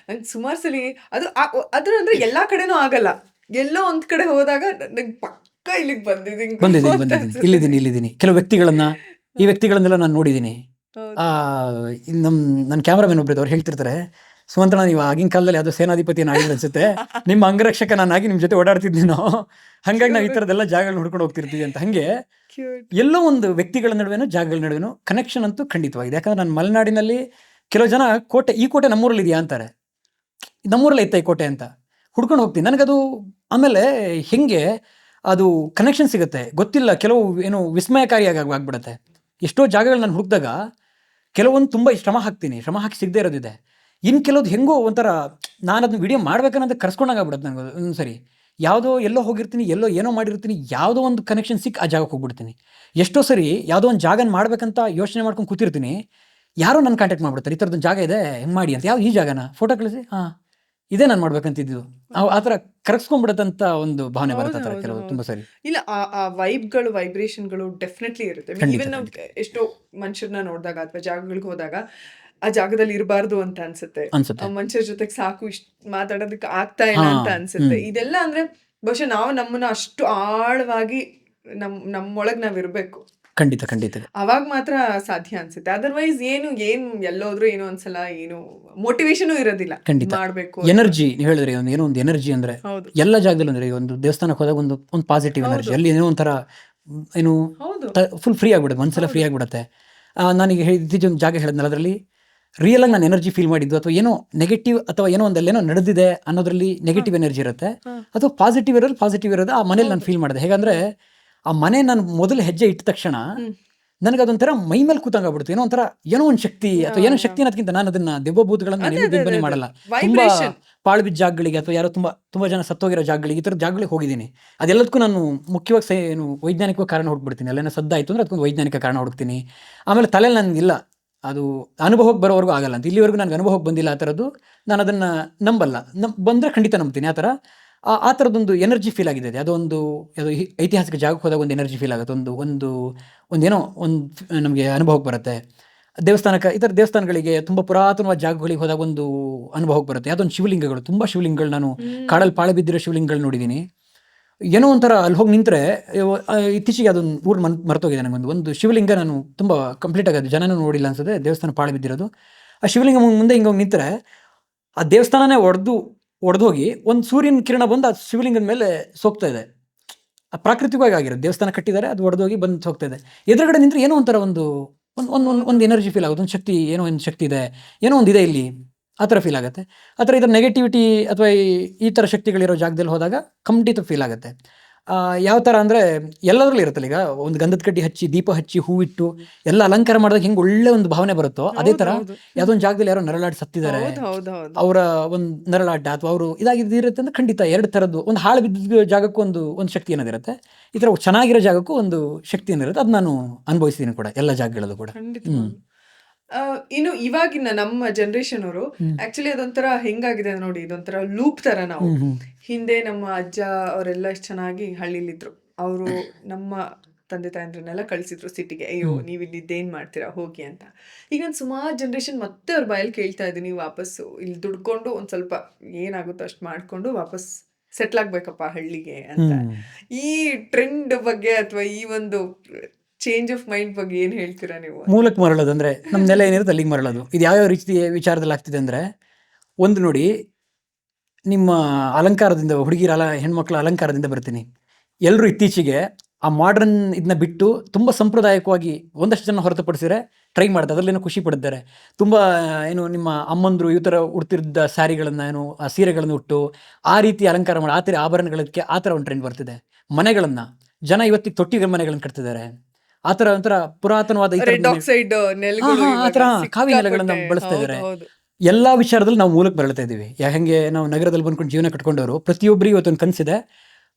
ಸುಮಾರು ಸಲಿ ಅದ್ರ ಅಂದ್ರೆ ಎಲ್ಲಾ ಕಡೆನೂ ಆಗಲ್ಲ. ಎಲ್ಲೋ ಒಂದ್ ಕಡೆ ಹೋದಾಗ ನಂಗೆ ಪಕ್ಕ ಇಲ್ಲಿಗೆ ಬಂದಿದ್ದೀನಿ. ಇಲ್ಲಿದ್ದೀನಿ ಕೆಲವು ವ್ಯಕ್ತಿಗಳನ್ನ, ಈ ವ್ಯಕ್ತಿಗಳನ್ನೆಲ್ಲ ನಾನು ನೋಡಿದ್ದೀನಿ. ನನ್ನ ಕ್ಯಾಮ್ರಾಮನ್ ಒಬ್ರು ಅವ್ರು ಹೇಳ್ತಿರ್ತಾರೆ, ಸುಮಂತ್ರಣ್ಣ ನೀವು ಆಗಿನ ಕಾಲದಲ್ಲಿ ಯಾವುದೋ ಸೇನಾಧಿಪತಿ ಆಗಿದ್ದು ಅನ್ಸುತ್ತೆ, ನಿಮ್ಮ ಅಂಗರಕ್ಷಕ ನಾನಾಗಿ ನಿಮ್ಮ ಜೊತೆ ಓಡಾಡ್ತಿದ್ವಿ ನಾವು, ಹಂಗಾಗಿ ನಾವು ಈ ಥರದ್ದೆಲ್ಲ ಜಾಗಗಳನ್ನ ಹುಡ್ಕೊಂಡು ಹೋಗ್ತಿರ್ತೀವಿ ಅಂತ. ಹಂಗೆ ಎಲ್ಲೋ ಒಂದು ವ್ಯಕ್ತಿಗಳ ನಡುವೆನೂ ಜಾಗಗಳ ನಡುವೆನೂ ಕನೆಕ್ಷನ್ ಅಂತೂ ಖಂಡಿತವಾಗಿದೆ. ಯಾಕಂದ್ರೆ ನಾನು ಮಲೆನಾಡಿನಲ್ಲಿ ಕೆಲವು ಜನ ಈ ಕೋಟೆ ನಮ್ಮೂರಲ್ಲಿ ಇದೆಯಾ ಅಂತಾರೆ, ನಮ್ಮೂರಲ್ಲಿ ಐತೆ ಈ ಕೋಟೆ ಅಂತ ಹುಡ್ಕೊಂಡು ಹೋಗ್ತೀನಿ. ನನಗದು ಆಮೇಲೆ ಹೆಂಗೆ ಅದು ಕನೆಕ್ಷನ್ ಸಿಗುತ್ತೆ ಗೊತ್ತಿಲ್ಲ. ಕೆಲವು ಏನು ವಿಸ್ಮಯಕಾರಿಯಾಗಿ ಆಗ್ಬಿಡುತ್ತೆ. ಎಷ್ಟೋ ಜಾಗಗಳು ನಾನು ಹುಡುಕಿದಾಗ ಕೆಲವೊಂದು ತುಂಬ ಶ್ರಮ ಹಾಕಿ ಸಿಗದೆ ಇರೋದಿದೆ. ಇನ್ನು ಕೆಲವ್ದು ಹೆಂಗೋ ಒಂಥರ ನಾನು ಅದನ್ನ ವಿಡಿಯೋ ಮಾಡ್ಬೇಕನ್ನೋದು ಕರ್ಸ್ಕೊಂಡಾಗ್ಬಿಡುತ್ತೆ ನನಗೆ. ಒಂದ್ಸರಿ ಯಾವುದೋ ಎಲ್ಲೋ ಹೋಗಿರ್ತೀನಿ, ಏನೋ ಮಾಡಿರ್ತೀನಿ, ಯಾವುದೋ ಒಂದು ಕನೆಕ್ಷನ್ ಸಿಕ್ಕಿ ಆ ಜಾಗಕ್ಕೆ ಹೋಗ್ಬಿಡ್ತೀನಿ. ಎಷ್ಟೋ ಸರಿ ಯಾವುದೋ ಒಂದು ಜಾಗನ ಮಾಡ್ಬೇಕಂತ ಯೋಚನೆ ಮಾಡ್ಕೊಂಡು ಕೂತಿರ್ತೀನಿ, ಯಾರೋ ನನ್ನ ಕಾಂಟ್ಯಾಕ್ಟ್ ಮಾಡ್ಬಿಡ್ತಾರೆ, ಈ ಥರದ್ದು ಜಾಗ ಇದೆ ಹೆಂಗೆ ಮಾಡಿ ಅಂತ. ಈ ಜಾಗನ ಫೋಟೋ ಕಳಿಸಿ, ಇದೇ ನಾನು ಮಾಡ್ಬೇಕಂತಿದ್ದು. ಆ ಥರ ಕರಗಿಸ್ಕೊಂಡ್ಬಿಡತ್ತಂತ ಒಂದು ಭಾವನೆ ಬರುತ್ತೆ ಆ ಥರ ಕೆಲವು ತುಂಬ ಸರಿ. ಇಲ್ಲ, ಆ ವೈಬ್ಗಳು, ವೈಬ್ರೇಷನ್ಗಳು ಡೆಫಿನೆಟ್ಲಿ ಇರುತ್ತೆ. ಈವನ್ ನಾವು ಎಷ್ಟೋ ಮನುಷ್ಯರನ್ನ ನೋಡಿದಾಗ ಅಥವಾ ಜಾಗಗಳಿಗೆ ಹೋದಾಗ ಆ ಜಾಗದಲ್ಲಿ ಇರಬಾರ್ದು ಅಂತ ಅನ್ಸುತ್ತೆ. ಮನುಷ್ಯರ ಜೊತೆಗೆ ಸಾಕು ಇಷ್ಟ ಮಾತಾಡೋದಕ್ಕೆ ಆಗ್ತಾ ಇಲ್ಲ ಅಂತ ಅನ್ಸುತ್ತೆ. ಇದೆಲ್ಲ ಅಂದ್ರೆ ಬಹುಶಃ ನಾವು ನಮ್ಮನ್ನ ಅಷ್ಟು ಆಳವಾಗಿ ನಮ್ಮೊಳಗ್ ನಾವ್ ಇರ್ಬೇಕು. ಖಂಡಿತ ಅವಾಗ ಮಾತ್ರ ಸಾಧ್ಯ ಅನ್ಸುತ್ತೆ. ಅದರ್ವೈಸ್ ಏನು ಎಲ್ಲೋದ್ರು ಏನೋ ಒಂದ್ಸಲ ಏನು ಮೋಟಿವೇಶನ್ ಇರೋದಿಲ್ಲ ಮಾಡ್ಬೇಕು. ಎನರ್ಜಿ ನೀವು ಹೇಳಿದ್ರಿ, ಏನೋ ಒಂದು ಎನರ್ಜಿ ಅಂದ್ರೆ ಎಲ್ಲ ಜಾಗದಲ್ಲೂ ಅಂದ್ರೆ ಒಂದು ದೇವಸ್ಥಾನಕ್ಕೆ ಹೋದಾಗ ಒಂದು ಪಾಸಿಟಿವ್ ಎನರ್ಜಿ, ಅಲ್ಲಿ ಏನೋ ಒಂಥರ ಏನು ಫುಲ್ ಫ್ರೀ ಆಗ್ಬಿಡುತ್ತೆ, ಮನಸ್ಸೆಲ್ಲ ಫ್ರೀ ಆಗ್ಬಿಡುತ್ತೆ. ನನಗೆ ಇತ್ತೀಚೆಗೆ ಜಾಗ ಹೇಳಿದ್ನಲ್ಲ, ಅದರಲ್ಲಿ ರಿಯಲ್ ಆಗಿ ನಾನು ಎನರ್ಜಿ ಫೀಲ್ ಮಾಡಿದ್ದು, ಅಥವಾ ಏನೋ ನೆಗೆಟಿವ್ ಅಥವಾ ಏನೋ ಒಂದಲ್ಲೇನೋ ನಡೆದಿದೆ ಅನ್ನೋದ್ರಲ್ಲಿ ನೆಗೆಟಿವ್ ಎನರ್ಜಿ ಇರುತ್ತೆ, ಅಥವಾ ಪಾಸಿಟಿವ್ ಇರೋದು ಆ ಮನೇಲಿ ನಾನು ಫೀಲ್ ಮಾಡಿದೆ. ಹೇಗಂದ್ರೆ ಆ ಮನೆ ನಾನು ಮೊದಲು ಹೆಜ್ಜೆ ಇಟ್ಟ ತಕ್ಷಣ ನನಗೆ ಅದೊಂಥರ ಮೈ ಮೇಲೆ ಕೂತಂಗಾಗ್ಬಿಡ್ತು. ಏನೋ ಒಂದು ಶಕ್ತಿ ಅಥವಾ ಏನೋ ಶಕ್ತಿ ಅನ್ನೋದಕ್ಕಿಂತ ನಾನು ಅದನ್ನ ದೆವ್ವಭೂತಗಳನ್ನ ನಾನು ಎಲ್ಲೂ ಬಿಂಬನೆ ಮಾಡಲ್ಲ. ತುಂಬಾ ವೈಬ್ರೇಷನ್. ಪಾಳ್ಬಿದ್ದ ಜಾಗಗಳಿಗೆ ಅಥವಾ ಯಾರೋ ತುಂಬಾ ಜನ ಸತ್ತೋಗಿರೋ ಜಾಗಗಳಿಗೆ, ಈ ಥರದ ಜಾಗಗಳಿಗೆ ಹೋಗಿದ್ದೀನಿ. ಅದೆಲ್ಲದಕ್ಕೂ ನಾನು ಮುಖ್ಯವಾಗಿ ವೈಜ್ಞಾನಿಕವಾಗಿ ಕಾರಣ ಹುಡುಕ್ಬಿಡ್ತೀನಿ. ಅಲ್ಲೇನೋ ಸದ್ದಾಯಿತು ಅಂದರೆ ಅದಕ್ಕೊಂದು ವೈಜ್ಞಾನಿಕ ಕಾರಣ ಹುಡುಕ್ತೀನಿ. ಆಮೇಲೆ ತಲೆಯಲ್ಲಿ ನನಗಿಲ್ಲ, ಅದು ಅನುಭವಕ್ಕೆ ಬರೋವರೆಗೂ ಆಗಲ್ಲ ಅಂತ. ಇಲ್ಲಿವರೆಗೂ ನನಗೆ ಅನುಭವಕ್ಕೆ ಬಂದಿಲ್ಲ ಆ ಥರದ್ದು. ನಾನು ಅದನ್ನು ನಂಬಲ್ಲ. ಬಂದರೆ ಖಂಡಿತ ನಂಬ್ತೀನಿ. ಆ ಥರ ಆ ಥರದ್ದೊಂದು ಎನರ್ಜಿ ಫೀಲ್ ಆಗಿದೆ. ಅದು ಐತಿಹಾಸಿಕ ಜಾಗಕ್ಕೆ ಹೋದಾಗ ಒಂದು ಎನರ್ಜಿ ಫೀಲ್ ಆಗುತ್ತೆ. ಒಂದೇನೋ ನಮಗೆ ಅನುಭವಕ್ಕೆ ಬರುತ್ತೆ. ಈ ಥರ ದೇವಸ್ಥಾನಗಳಿಗೆ, ತುಂಬ ಪುರಾತನವಾದ ಜಾಗಗಳಿಗೆ ಹೋದಾಗ ಒಂದು ಅನುಭವಕ್ಕೆ ಬರುತ್ತೆ. ಯಾವುದೊಂದು ಶಿವಲಿಂಗಗಳು, ತುಂಬ ಶಿವಲಿಂಗಗಳು, ನಾನು ಕಾಡಲ್ಲಿ ಪಾಳೆ ಬಿದ್ದಿರೋ ಶಿವಲಿಂಗಗಳು ನೋಡಿದ್ದೀನಿ. ಏನೋ ಒಂಥರ ಅಲ್ಲಿ ಹೋಗಿ ನಿಂತರೆ, ಇತ್ತೀಚೆಗೆ ಅದೊಂದು ಊರು ಮರ್ತೋಗಿದೆ ನನಗೊಂದು ಒಂದು ಶಿವಲಿಂಗ, ನಾನು ತುಂಬ ಕಂಪ್ಲೀಟ್ ಆಗೋದು ಜನನೂ ನೋಡಿಲ್ಲ ಅನ್ಸುತ್ತೆ, ದೇವಸ್ಥಾನ ಪಾಳೆ ಬಿದ್ದಿರೋದು. ಆ ಶಿವಲಿಂಗ ಮುಂದೆ ಹಿಂಗೋಗಿ ನಿಂತರೆ ಆ ದೇವಸ್ಥಾನನೇ ಒಡೆದೋಗಿ ಒಂದು ಸೂರ್ಯನ ಕಿರಣ ಬಂದು ಆ ಶಿವಲಿಂಗದ ಮೇಲೆ ಸೋಗ್ತಾ ಇದೆ. ಆ ಪ್ರಾಕೃತಿಕವಾಗಿ ಆಗಿರೋದು, ದೇವಸ್ಥಾನ ಕಟ್ಟಿದ್ದಾರೆ, ಅದು ಒಡೆದೋಗಿ ಬಂದು ಹೋಗ್ತಾ ಇದೆ. ಎದುರುಗಡೆ ನಿಂತರೆ ಏನೋ ಒಂಥರ ಒಂದು ಎನರ್ಜಿ ಫೀಲ್ ಆಗುತ್ತೆ. ಒಂದು ಶಕ್ತಿ ಇದೆ, ಏನೋ ಒಂದಿದೆ ಇಲ್ಲಿ, ಆ ಥರ ಫೀಲ್ ಆಗುತ್ತೆ. ಆ ಥರ ಇದರ ನೆಗೆಟಿವಿಟಿ ಅಥವಾ ಈ ಥರ ಶಕ್ತಿಗಳಿರೋ ಜಾಗದಲ್ಲಿ ಹೋದಾಗ ಖಂಡಿತ ಫೀಲ್ ಆಗುತ್ತೆ. ಯಾವ ಥರ ಅಂದರೆ ಎಲ್ಲದರಲ್ಲೂ ಇರುತ್ತಲ್ಲ. ಈಗ ಒಂದು ಗಂಧದ ಕಡ್ಡಿ ಹಚ್ಚಿ, ದೀಪ ಹಚ್ಚಿ, ಹೂವಿಟ್ಟು ಎಲ್ಲ ಅಲಂಕಾರ ಮಾಡಿದಾಗ ಹೆಂಗೆ ಒಳ್ಳೆ ಒಂದು ಭಾವನೆ ಬರುತ್ತೋ, ಅದೇ ಥರ ಯಾವುದೋ ಒಂದು ಜಾಗದಲ್ಲಿ ಯಾರೋ ನರಳಾಡಿ ಸತ್ತಿದ್ದಾರೆ, ಅವರ ಒಂದು ನರಳಾಟ ಅಥವಾ ಅವರು ಇದಾಗಿರುತ್ತೆ ಅಂದ್ರೆ ಖಂಡಿತ ಎರಡು ಥರದ್ದು, ಒಂದು ಹಾಳು ಬಿದ್ದ ಜಾಗಕ್ಕೂ ಒಂದು ಶಕ್ತಿ ಅನ್ನೋದಿರುತ್ತೆ, ಈ ಥರ ಚೆನ್ನಾಗಿರೋ ಜಾಗಕ್ಕೂ ಒಂದು ಶಕ್ತಿ ಅನ್ನೋದಿರುತ್ತೆ. ಅದು ನಾನು ಅನುಭವಿಸ್ತೀನಿ ಕೂಡ ಎಲ್ಲ ಜಾಗಗಳಲ್ಲೂ ಕೂಡ. ಇನ್ನು ಇವಾಗಿನ ನಮ್ಮ ಜನರೇಷನ್ ಅವರು ಆಕ್ಚುಲಿ ಅದೊಂಥರ ಹೆಂಗಾಗಿದೆ ನೋಡಿ, ಇದೊಂಥರ ಲೂಪ್ ತರ. ನಾವು ಹಿಂದೆ ನಮ್ಮ ಅಜ್ಜ ಅವರೆಲ್ಲ ಎಷ್ಟು ಚೆನ್ನಾಗಿ ಹಳ್ಳಿಲಿದ್ರು. ಅವರು ನಮ್ಮ ತಂದೆ ತಾಯಂದ್ರನ್ನೆಲ್ಲ ಕಳ್ಸಿದ್ರು ಸಿಟಿಗೆ, ಅಯ್ಯೋ ನೀವು ಇಲ್ಲಿ ಇದೇನ್ ಮಾಡ್ತೀರಾ ಹೋಗಿ ಅಂತ. ಈಗ ನಾನು ಸುಮಾರು ಜನರೇಷನ್ ಮತ್ತೆ ಅವ್ರ ಬಾಯಲ್ಲಿ ಕೇಳ್ತಾ ಇದ್ದೀನಿ, ವಾಪಸ್ಸು ಇಲ್ಲಿ ದುಡ್ಕೊಂಡು ಒಂದ್ ಸ್ವಲ್ಪ ಏನಾಗುತ್ತೋ ಅಷ್ಟು ಮಾಡ್ಕೊಂಡು ವಾಪಸ್ ಸೆಟ್ಲ್ ಆಗ್ಬೇಕಪ್ಪ ಹಳ್ಳಿಗೆ ಅಂತ. ಈ ಟ್ರೆಂಡ್ ಬಗ್ಗೆ ಅಥವಾ ಈ ಒಂದು ಚೇಂಜ್ ಆಫ್ ಮೈಂಡ್ ಬಗ್ಗೆ ಏನ್ ಹೇಳ್ತೀರಾ ನೀವು? ಮೂಲಕ್ಕೆ ಮರಳೋದು ಅಂದ್ರೆ ನಮ್ಮ ನೆಲ ಏನಿರುತ್ತೆ ಅಲ್ಲಿಗೆ ಮರಳೋದು. ಇದು ಯಾವ್ಯಾವ ರೀತಿ ವಿಚಾರದಲ್ಲಿ ಆಗ್ತಿದೆ ಅಂದ್ರೆ, ಒಂದು ನೋಡಿ, ನಿಮ್ಮ ಅಲಂಕಾರದಿಂದ, ಹೆಣ್ಮಕ್ಳ ಅಲಂಕಾರದಿಂದ ಬರ್ತೀನಿ. ಎಲ್ಲರೂ ಇತ್ತೀಚೆಗೆ ಆ ಮಾಡ್ರನ್ ಇದನ್ನ ಬಿಟ್ಟು ತುಂಬ ಸಾಂಪ್ರದಾಯಿಕವಾಗಿ ಒಂದಷ್ಟು ಜನ ಹೊರತುಪಡಿಸಿದ್ರೆ ಟ್ರೈ ಮಾಡ್ತಾರೆ, ಅದರಲ್ಲೇನೋ ಖುಷಿ ಪಡ್ತಾರೆ. ತುಂಬ ನಿಮ್ಮ ಅಮ್ಮಂದರು ಈ ಥರ ಉಡ್ತಿದ್ದ ಸ್ಯಾರಿಗಳನ್ನು, ಆ ಸೀರೆಗಳನ್ನು ಉಟ್ಟು ಆ ರೀತಿ ಅಲಂಕಾರ ಮಾಡಿ, ಆ ಥರ ಆಭರಣಗಳಕ್ಕೆ ಆ ಥರ ಒಂದು ಟ್ರೆಂಡ್ ಬರ್ತಿದೆ. ಮನೆಗಳನ್ನು ಜನ ಇವತ್ತಿಗೆ ತೊಟ್ಟಿಗೆ ಮನೆಗಳನ್ನು ಕಟ್ತಿದ್ದಾರೆ. ಆ ಥರ ಒಂಥರ ಪುರಾತನವಾದ ಆ ಥರ ಕಾವಿ ನೆಲಗಳನ್ನು ಬಳಸ್ತಾ ಇದ್ದಾರೆ. ಎಲ್ಲ ವಿಚಾರದಲ್ಲಿ ನಾವು ಮೂಲಕ್ಕೆ ಬರಳ್ತಾ ಇದ್ದೀವಿ. ಹೆಂಗೆ ನಾವು ನಗರದಲ್ಲಿ ಬಂದ್ಕೊಂಡು ಜೀವನ ಕಟ್ಕೊಂಡವರು ಪ್ರತಿಯೊಬ್ಬರಿಗೆ ಇವತ್ತೊಂದು ಕನಸಿದೆ,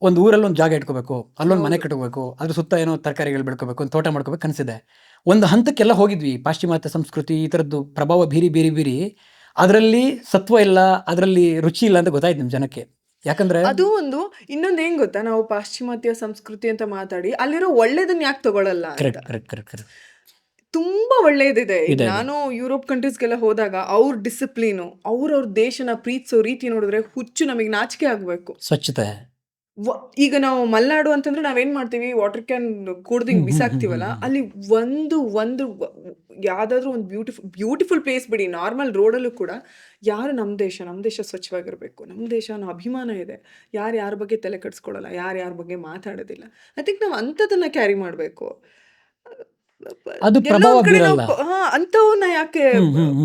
ಒಂದು ಊರಲ್ಲಿ ಒಂದು ಜಾಗ ಇಟ್ಕೋಬೇಕು, ಅಲ್ಲೊಂದು ಮನೆ ಕಟ್ಕೋಬೇಕು, ಅದ್ರ ಸುತ್ತ ಏನೋ ತರಕಾರಿಗಳು ಬೆಳ್ಕೋಬೇಕು, ಒಂದು ತೋಟ ಮಾಡ್ಕೋಬೇಕು ಕನಸಿದೆ. ಒಂದು ಹಂತಕ್ಕೆಲ್ಲ ಹೋಗಿದ್ವಿ. ಪಾಶ್ಚಿಮಾತ್ಯ ಸಂಸ್ಕೃತಿ ಈ ಥರದ್ದು ಪ್ರಭಾವ ಬೀರಿ ಅದರಲ್ಲಿ ಸತ್ವ ಇಲ್ಲ, ಅದರಲ್ಲಿ ರುಚಿ ಇಲ್ಲ ಅಂತ ಗೊತ್ತಾಯ್ತು ನಿಮ್ಮ ಜನಕ್ಕೆ. ಯಾಕಂದ್ರೆ ಅದು ಒಂದು ಇನ್ನೊಂದು ಏನ್ ಗೊತ್ತಾ, ನಾವು ಪಾಶ್ಚಿಮಾತ್ಯ ಸಂಸ್ಕೃತಿ ಅಂತ ಮಾತಾಡಿ ಅಲ್ಲಿರೋ ಒಳ್ಳೇದನ್ನ ಯಾಕೆ ತಗೊಳ್ಳಲ್ಲ ಅಂತ. ತುಂಬಾ ಒಳ್ಳೇದಿದೆ. ನಾನು ಯುರೋಪ್ ಕಂಟ್ರೀಸ್ಗೆಲ್ಲ ಹೋದಾಗ ಅವ್ರ ಡಿಸಿಪ್ಲಿನು, ಅವ್ರ ದೇಶನ ಪ್ರೀತಿಸೋ ರೀತಿ ನೋಡಿದ್ರೆ ಹುಚ್ಚು, ನಮಗೆ ನಾಚಿಕೆ ಆಗ್ಬೇಕು. ಸ್ವಚ್ಛತೆ. ಈಗ ನಾವು ಮಲ್ನಾಡು ಅಂತಂದ್ರೆ ನಾವೇನ್ ಮಾಡ್ತೀವಿ, ವಾಟರ್ ಕ್ಯಾನ್ ಕುಡ್ದಿಂಗ್ ಬಿಸಾಕ್ತಿವಲ್ಲ, ಅಲ್ಲಿ ಒಂದು ಯಾವ್ದಾದ್ರು ಒಂದು ಬ್ಯೂಟಿಫುಲ್ ಪ್ಲೇಸ್ ಬಿಡಿ, ನಾರ್ಮಲ್ ರೋಡಲ್ಲೂ ಕೂಡ ಯಾರು ನಮ್ಮ ದೇಶ ಸ್ವಚ್ಛವಾಗಿರ್ಬೇಕು, ನಮ್ಮ ದೇಶ ಅನ್ನೋ ಅಭಿಮಾನ ಇದೆ, ಯಾರ ಬಗ್ಗೆ ತಲೆ ಕೆಡಿಸ್ಕೊಳ್ಳಲ್ಲ, ಯಾರ ಬಗ್ಗೆ ಮಾತಾಡೋದಿಲ್ಲ. ಐ ಥಿಂಕ್ ನಾವು ಅಂಥದನ್ನ ಕ್ಯಾರಿ ಮಾಡಬೇಕು. ಅದು ಪ್ರಭಾವ ಬೀರಲ್ಲ. ಅಂಥವನ್ನ ಯಾಕೆ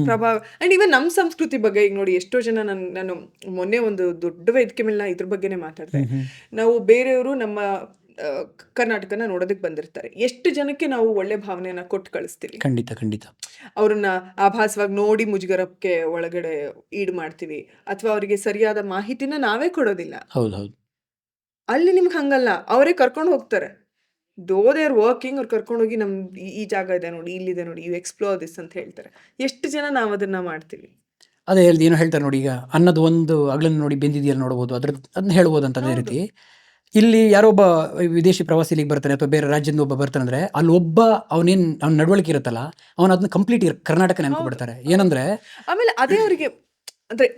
ಪ್ರಭಾವ. ಅಂಡ್ ಇವನ್ ನಮ್ಮ ಸಂಸ್ಕೃತಿ ಬಗ್ಗೆ ಈಗ ನೋಡಿ, ಎಷ್ಟೋ ಜನ ನಾನು ಮೊನ್ನೆ ಒಂದು ದೊಡ್ಡ ವೇದಿಕೆ ಮೇಲೆ ಇದ್ರ ಬಗ್ಗೆನೇ ಮಾತಾಡ್ದೆ. ನಾವು ಬೇರೆಯವರು ನಮ್ಮ ಕರ್ನಾಟಕನ ನೋಡೋದಕ್ಕೆ ಬಂದಿರ್ತಾರೆ, ಎಷ್ಟು ಜನಕ್ಕೆ ನಾವು ಒಳ್ಳೆ ಭಾವನೆಯನ್ನ ಕೊಟ್ಟು ಕಳಿಸ್ತೀವಿ. ಖಂಡಿತ ಅವ್ರನ್ನ ಆಭಾಸವಾಗಿ ನೋಡಿ ಮುಜುಗರಕ್ಕೆ ಒಳಗಡೆ ಈಡು ಮಾಡ್ತೀವಿ, ಅಥವಾ ಅವರಿಗೆ ಸರಿಯಾದ ಮಾಹಿತಿನ ನಾವೇ ಕೊಡೋದಿಲ್ಲ. ಹೌದು. ಅಲ್ಲಿ ನಿಮ್ಗೆ ಹಂಗಲ್ಲ, ಅವರೇ ಕರ್ಕೊಂಡು ಹೋಗ್ತಾರೆ. ದೋ ದೇ ಆರ್ ವರ್ಕಿಂಗ್, ಅವ್ರು ಕರ್ಕೊಂಡೋಗಿ ಈ ಜಾಗ ಇದೆ ನೋಡಿ, ಇಲ್ಲಿದೆ ನೋಡಿ, ಯು ಎಕ್ಸ್ಪ್ಲೋರ್ ದಿಸ್ ಅಂತ ಹೇಳ್ತಾರೆ. ಎಷ್ಟು ಜನ ನಾವು ಅದನ್ನ ಮಾಡ್ತೀವಿ. ಅದೇ ಏನೋ ಹೇಳ್ತಾರೆ ನೋಡಿ, ಈಗ ಅನ್ನದ ಒಂದು ಅಗ್ಲನ್ನು ನೋಡಿ ಬೆಂದಿದೆಯಲ್ಲಿ ನೋಡ್ಬೋದು, ಅದನ್ನ ಹೇಳ್ಬೋದು ಅಂತ. ಅದೇ ರೀತಿ ಇಲ್ಲಿ ಯಾರೋ ಒಬ್ಬ ವಿದೇಶಿ ಪ್ರವಾಸಿ ಇಲ್ಲಿಗೆ ಬರ್ತಾನೆ ಅಥವಾ ಬೇರೆ ರಾಜ್ಯದಿಂದ ಒಬ್ಬ ಬರ್ತಾನೆ ಅಂದ್ರೆ, ಅಲ್ಲಿ ಅವ್ನ ನಡವಳಿಕೆ ಇರುತ್ತಲ್ಲ, ಅವನು ಅದನ್ನ ಕಂಪ್ಲೀಟ್ ಕರ್ನಾಟಕ ನೆನ್ಕೊಬಿಡ್ತಾರೆ. ಏನಂದ್ರೆ ಆಮೇಲೆ ಅದೇ ಅವರಿಗೆ ಅಂದ್ರೆ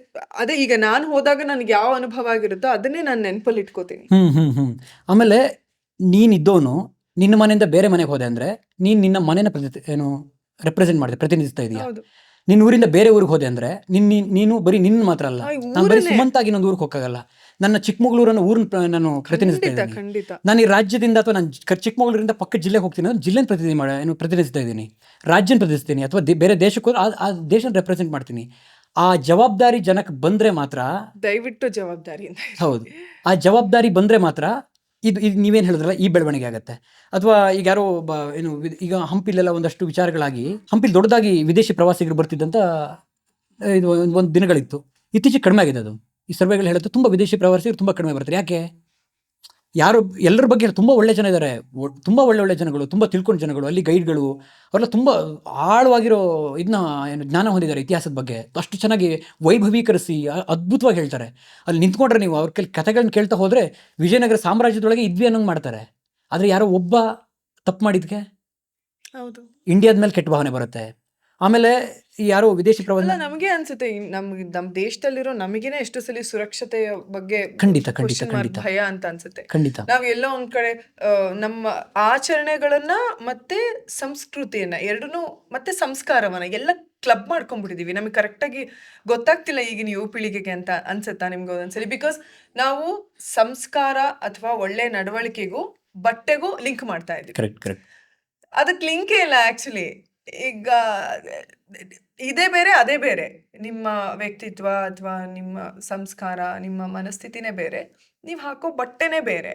ಅದೇ ಈಗ ನಾನು ಹೋದಾಗ ನನಗೆ ಯಾವ ಅನುಭವ ಆಗಿರುತ್ತೋ ಅದನ್ನೇ ನಾನು ನೆನಪಲ್ಲಿ ಇಟ್ಕೋತೀನಿ. ಆಮೇಲೆ ನೀನಿದ್ದವನು ನಿನ್ನ ಮನೆಯಿಂದ ಬೇರೆ ಮನೆಗೆ ಹೋದೆ ಅಂದ್ರೆ, ನಿನ್ನ ಮನೆನ ರೆಪ್ರೆಸೆಂಟ್ ಮಾಡಿದೆ, ಪ್ರತಿನಿಧಿಸ್ತಾ ಇದೆಯಾ. ನಿನ್ನ ಊರಿಂದ ಬೇರೆ ಊರಿಗೆ ಹೋದೆ ಅಂದ್ರೆ ನೀನು ಬರೀ ನಿನ್ನ ಮಾತ್ರ ಅಲ್ಲ, ನಾನು ಬರೀ ಸುಮಂತಾಗಿ ಇನ್ನೊಂದು ಊರಿಗೆ ಹೋಗಲ್ಲ. ನನ್ನ ಚಿಕ್ಕಮಗಳೂರನ್ನು ಊರನ್ನ ನಾನು ಪ್ರತಿನಿಧಿಸ್ತಾ ಇದ್ದೀನಿ. ನಾನು ಈ ರಾಜ್ಯದಿಂದ ಅಥವಾ ನಾನು ಚಿಕ್ಕಮಗಳೂರಿಂದ ಪಕ್ಕ ಜಿಲ್ಲೆಗೆ ಹೋಗ್ತೀನಿ ಅಂದ್ರೆ ಜಿಲ್ಲೆನ ಪ್ರತಿನಿಧಿಸ್ತಾ ಇದ್ದೀನಿ, ರಾಜ್ಯನ ಪ್ರತಿನಿಧಿಸ್ತೀನಿ, ಅಥವಾ ಬೇರೆ ದೇಶಕ್ಕೆ ಆ ದೇಶನ ರೆಪ್ರೆಸೆಂಟ್ ಮಾಡ್ತೀನಿ. ಆ ಜವಾಬ್ದಾರಿ ಜನಕ್ಕೆ ಬಂದ್ರೆ ಮಾತ್ರ, ದಯವಿಟ್ಟು ಜವಾಬ್ದಾರಿ. ಹೌದು, ಆ ಜವಾಬ್ದಾರಿ ಬಂದ್ರೆ ಮಾತ್ರ ಇದು ಇದು ನೀವೇನು ಹೇಳಿದ್ರಲ್ಲ ಈ ಬೆಳವಣಿಗೆ ಆಗುತ್ತೆ. ಅಥವಾ ಈಗ ಯಾರೋ ಒಬ್ಬ ಈಗ ಹಂಪಿಲೆಲ್ಲ ಒಂದಷ್ಟು ವಿಚಾರಗಳಾಗಿ ಹಂಪಿಲಿ ದೊಡ್ಡದಾಗಿ ವಿದೇಶಿ ಪ್ರವಾಸಿಗರು ಬರ್ತಿದ್ದಂಥ ಇದು ಒಂದು ದಿನಗಳಿತ್ತು. ಇತ್ತೀಚೆಗೆ ಕಡಿಮೆ ಆಗಿದೆ ಅದು. ಈ ಸರ್ವೆಗಳು ಹೇಳುತ್ತೆ ತುಂಬ ವಿದೇಶಿ ಪ್ರವಾಸಿಗರು ತುಂಬ ಕಡಿಮೆ ಬರ್ತಾರೆ. ಯಾಕೆ? ಯಾರು ಎಲ್ಲರ ಬಗ್ಗೆ ತುಂಬ ಒಳ್ಳೆ ಜನ ಇದ್ದಾರೆ, ತುಂಬ ಒಳ್ಳೆ ಜನಗಳು, ತುಂಬ ತಿಳ್ಕೊಂಡ ಜನಗಳು, ಅಲ್ಲಿ ಗೈಡ್ಗಳು ಅವರೆಲ್ಲ ತುಂಬ ಆಳವಾಗಿರೋ ಇದನ್ನ ಜ್ಞಾನ ಹೊಂದಿದ್ದಾರೆ ಇತಿಹಾಸದ ಬಗ್ಗೆ. ಅಷ್ಟು ಚೆನ್ನಾಗಿ ವೈಭವೀಕರಿಸಿ ಅದ್ಭುತವಾಗಿ ಹೇಳ್ತಾರೆ. ಅಲ್ಲಿ ನಿಂತ್ಕೊಂಡ್ರೆ ನೀವು ಅವ್ರ ಕಥೆಗಳನ್ನ ಕೇಳ್ತಾ ಹೋದರೆ ವಿಜಯನಗರ ಸಾಮ್ರಾಜ್ಯದೊಳಗೆ ಇದ್ವಿ ಅನ್ನೋಂಗೆ ಮಾಡ್ತಾರೆ. ಆದರೆ ಯಾರೋ ಒಬ್ಬ ತಪ್ಪು ಮಾಡಿದ್ಕೆ ಹೌದು, ಇಂಡಿಯಾದ ಮೇಲೆ ಕೆಟ್ಟ ಭಾವನೆ ಬರುತ್ತೆ. ಆಮೇಲೆ ಯಾರೋ ವಿದೇಶಿ ಪ್ರವಾಸ ನಮಗೆ ಅನ್ಸುತ್ತೆ ನಮ್ಮ ದೇಶದಲ್ಲಿರೋ ನಮಗೇನೆ ಎಷ್ಟು ಸಲ ಸುರಕ್ಷತೆಯ ಬಗ್ಗೆ ಖಂಡಿತ ಭಯ ಅಂತ ಅನ್ಸುತ್ತೆ. ಖಂಡಿತ ನಾವ್ ಎಲ್ಲೋ ಒಂದ್ ಕಡೆ ನಮ್ಮ ಆಚರಣೆಗಳನ್ನ ಮತ್ತೆ ಸಂಸ್ಕೃತಿಯನ್ನ ಎರಡನ್ನೂ ಮತ್ತೆ ಸಂಸ್ಕಾರವನ್ನ ಎಲ್ಲ ಕ್ಲಬ್ ಮಾಡ್ಕೊಂಡ್ಬಿಟ್ಟಿದೀವಿ. ನಮಗೆ ಕರೆಕ್ಟಾಗಿ ಗೊತ್ತಾಗ್ತಿಲ್ಲ ಈಗಿನ ಯುವ ಪೀಳಿಗೆಗೆ ಅಂತ ಅನ್ಸುತ್ತಾ ನಿಮ್ಗೆ ಒಂದೊಂದ್ಸಲಿ? ಬಿಕಾಸ್ ನಾವು ಸಂಸ್ಕಾರ ಅಥವಾ ಒಳ್ಳೆ ನಡವಳಿಕೆಗೂ ಬಟ್ಟೆಗೂ ಲಿಂಕ್ ಮಾಡ್ತಾ ಇದೀವಿ. ಕರೆಕ್ಟ್. ಅದಕ್ಕೆ ಲಿಂಕೇ ಇಲ್ಲ ಆಕ್ಚುಲಿ. ಈಗ ಇದೇ ಬೇರೆ ಅದೇ ಬೇರೆ. ನಿಮ್ಮ ವ್ಯಕ್ತಿತ್ವ ಅಥವಾ ನಿಮ್ಮ ಸಂಸ್ಕಾರ, ನಿಮ್ಮ ಮನಸ್ಥಿತಿನೇ ಬೇರೆ, ನೀವು ಹಾಕೋ ಬಟ್ಟೆನೇ ಬೇರೆ.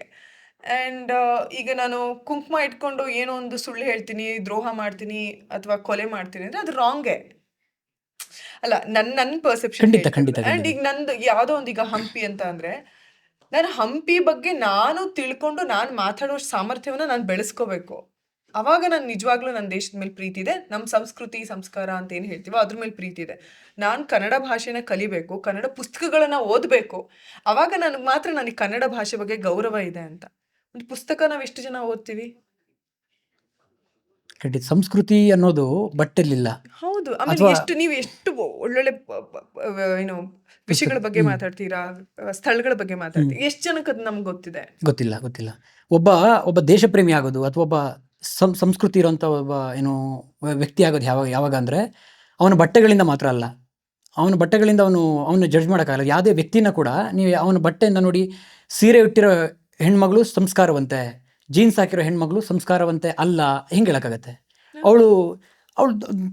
ಆ್ಯಂಡ್ ಈಗ ನಾನು ಕುಂಕುಮ ಇಟ್ಕೊಂಡು ಏನೋ ಒಂದು ಸುಳ್ಳು ಹೇಳ್ತೀನಿ, ದ್ರೋಹ ಮಾಡ್ತೀನಿ ಅಥವಾ ಕೊಲೆ ಮಾಡ್ತೀನಿ ಅಂದರೆ ಅದು ರಾಂಗೇ ಅಲ್ಲ. ನನ್ನ ಪರ್ಸೆಪ್ಷನ್. ಆ್ಯಂಡ್ ಈಗ ನಂದು ಯಾವುದೋ ಒಂದು ಈಗ ಹಂಪಿ ಅಂತ ಅಂದರೆ ನಾನು ಹಂಪಿ ಬಗ್ಗೆ ನಾನು ತಿಳ್ಕೊಂಡು ನಾನು ಮಾತಾಡೋ ಸಾಮರ್ಥ್ಯವನ್ನು ನಾನು ಬೆಳೆಸ್ಕೋಬೇಕು. ಅವಾಗ ನಾನು ನಿಜವಾಗ್ಲೂ ನನ್ನ ದೇಶದ ಮೇಲೆ ಪ್ರೀತಿ ಇದೆ, ನಮ್ಮ ಸಂಸ್ಕೃತಿ ಸಂಸ್ಕಾರ ಅಂತ ಏನು ಹೇಳ್ತೀವೋ ಅದ್ರ ಮೇಲೆ ಪ್ರೀತಿ ಇದೆ. ನಾನು ಕನ್ನಡ ಭಾಷೆನ ಕಲಿಬೇಕು, ಕನ್ನಡ ಪುಸ್ತಕಗಳನ್ನ ಓದಬೇಕು. ಅವಾಗ ನನಗೆ ಕನ್ನಡ ಭಾಷೆ ಬಗ್ಗೆ ಗೌರವ ಇದೆ ಅಂತ. ಒಂದು ಪುಸ್ತಕ ನಾವು ಎಷ್ಟು ಜನ ಓದ್ತೀವಿ? ಖಂಡಿತ. ಸಂಸ್ಕೃತಿ ಅನ್ನೋದು ಬಟ್ಟೆಲಿಲ್ಲ. ಹೌದು. ಆಮೇಲೆ ನೀವು ಎಷ್ಟು ಒಳ್ಳೊಳ್ಳೆ ಏನು ವಿಷಯಗಳ ಬಗ್ಗೆ ಮಾತಾಡ್ತೀರಾ, ಸ್ಥಳಗಳ ಬಗ್ಗೆ ಮಾತಾಡ್ತೀರಾ, ಎಷ್ಟು ಜನಕ್ಕೆ ಅದು ನಮ್ಗೆ ಗೊತ್ತಿಲ್ಲ. ಒಬ್ಬ ದೇಶ ಪ್ರೇಮಿ ಆಗೋದು ಅಥವಾ ಒಬ್ಬ ಸಂಸ್ಕೃತಿ ಇರೋಂಥ ಒಬ್ಬ ವ್ಯಕ್ತಿ ಆಗೋದು ಯಾವಾಗ ಅಂದರೆ ಅವನ ಬಟ್ಟೆಗಳಿಂದ ಮಾತ್ರ ಅಲ್ಲ. ಅವನ ಬಟ್ಟೆಗಳಿಂದ ಅವನು ಜಡ್ಜ್ ಮಾಡೋಕ್ಕಾಗಲ್ಲ. ಯಾವುದೇ ವ್ಯಕ್ತಿನ ಕೂಡ ನೀವು ಅವನ ಬಟ್ಟೆಯಿಂದ ನೋಡಿ, ಸೀರೆ ಇಟ್ಟಿರೋ ಹೆಣ್ಮಗಳು ಸಂಸ್ಕಾರವಂತೆ, ಜೀನ್ಸ್ ಹಾಕಿರೋ ಹೆಣ್ಮಗಳು ಸಂಸ್ಕಾರವಂತೆ ಅಲ್ಲ, ಹಿಂಗೆ ಹೇಳೋಕ್ಕಾಗತ್ತೆ. ಅವಳು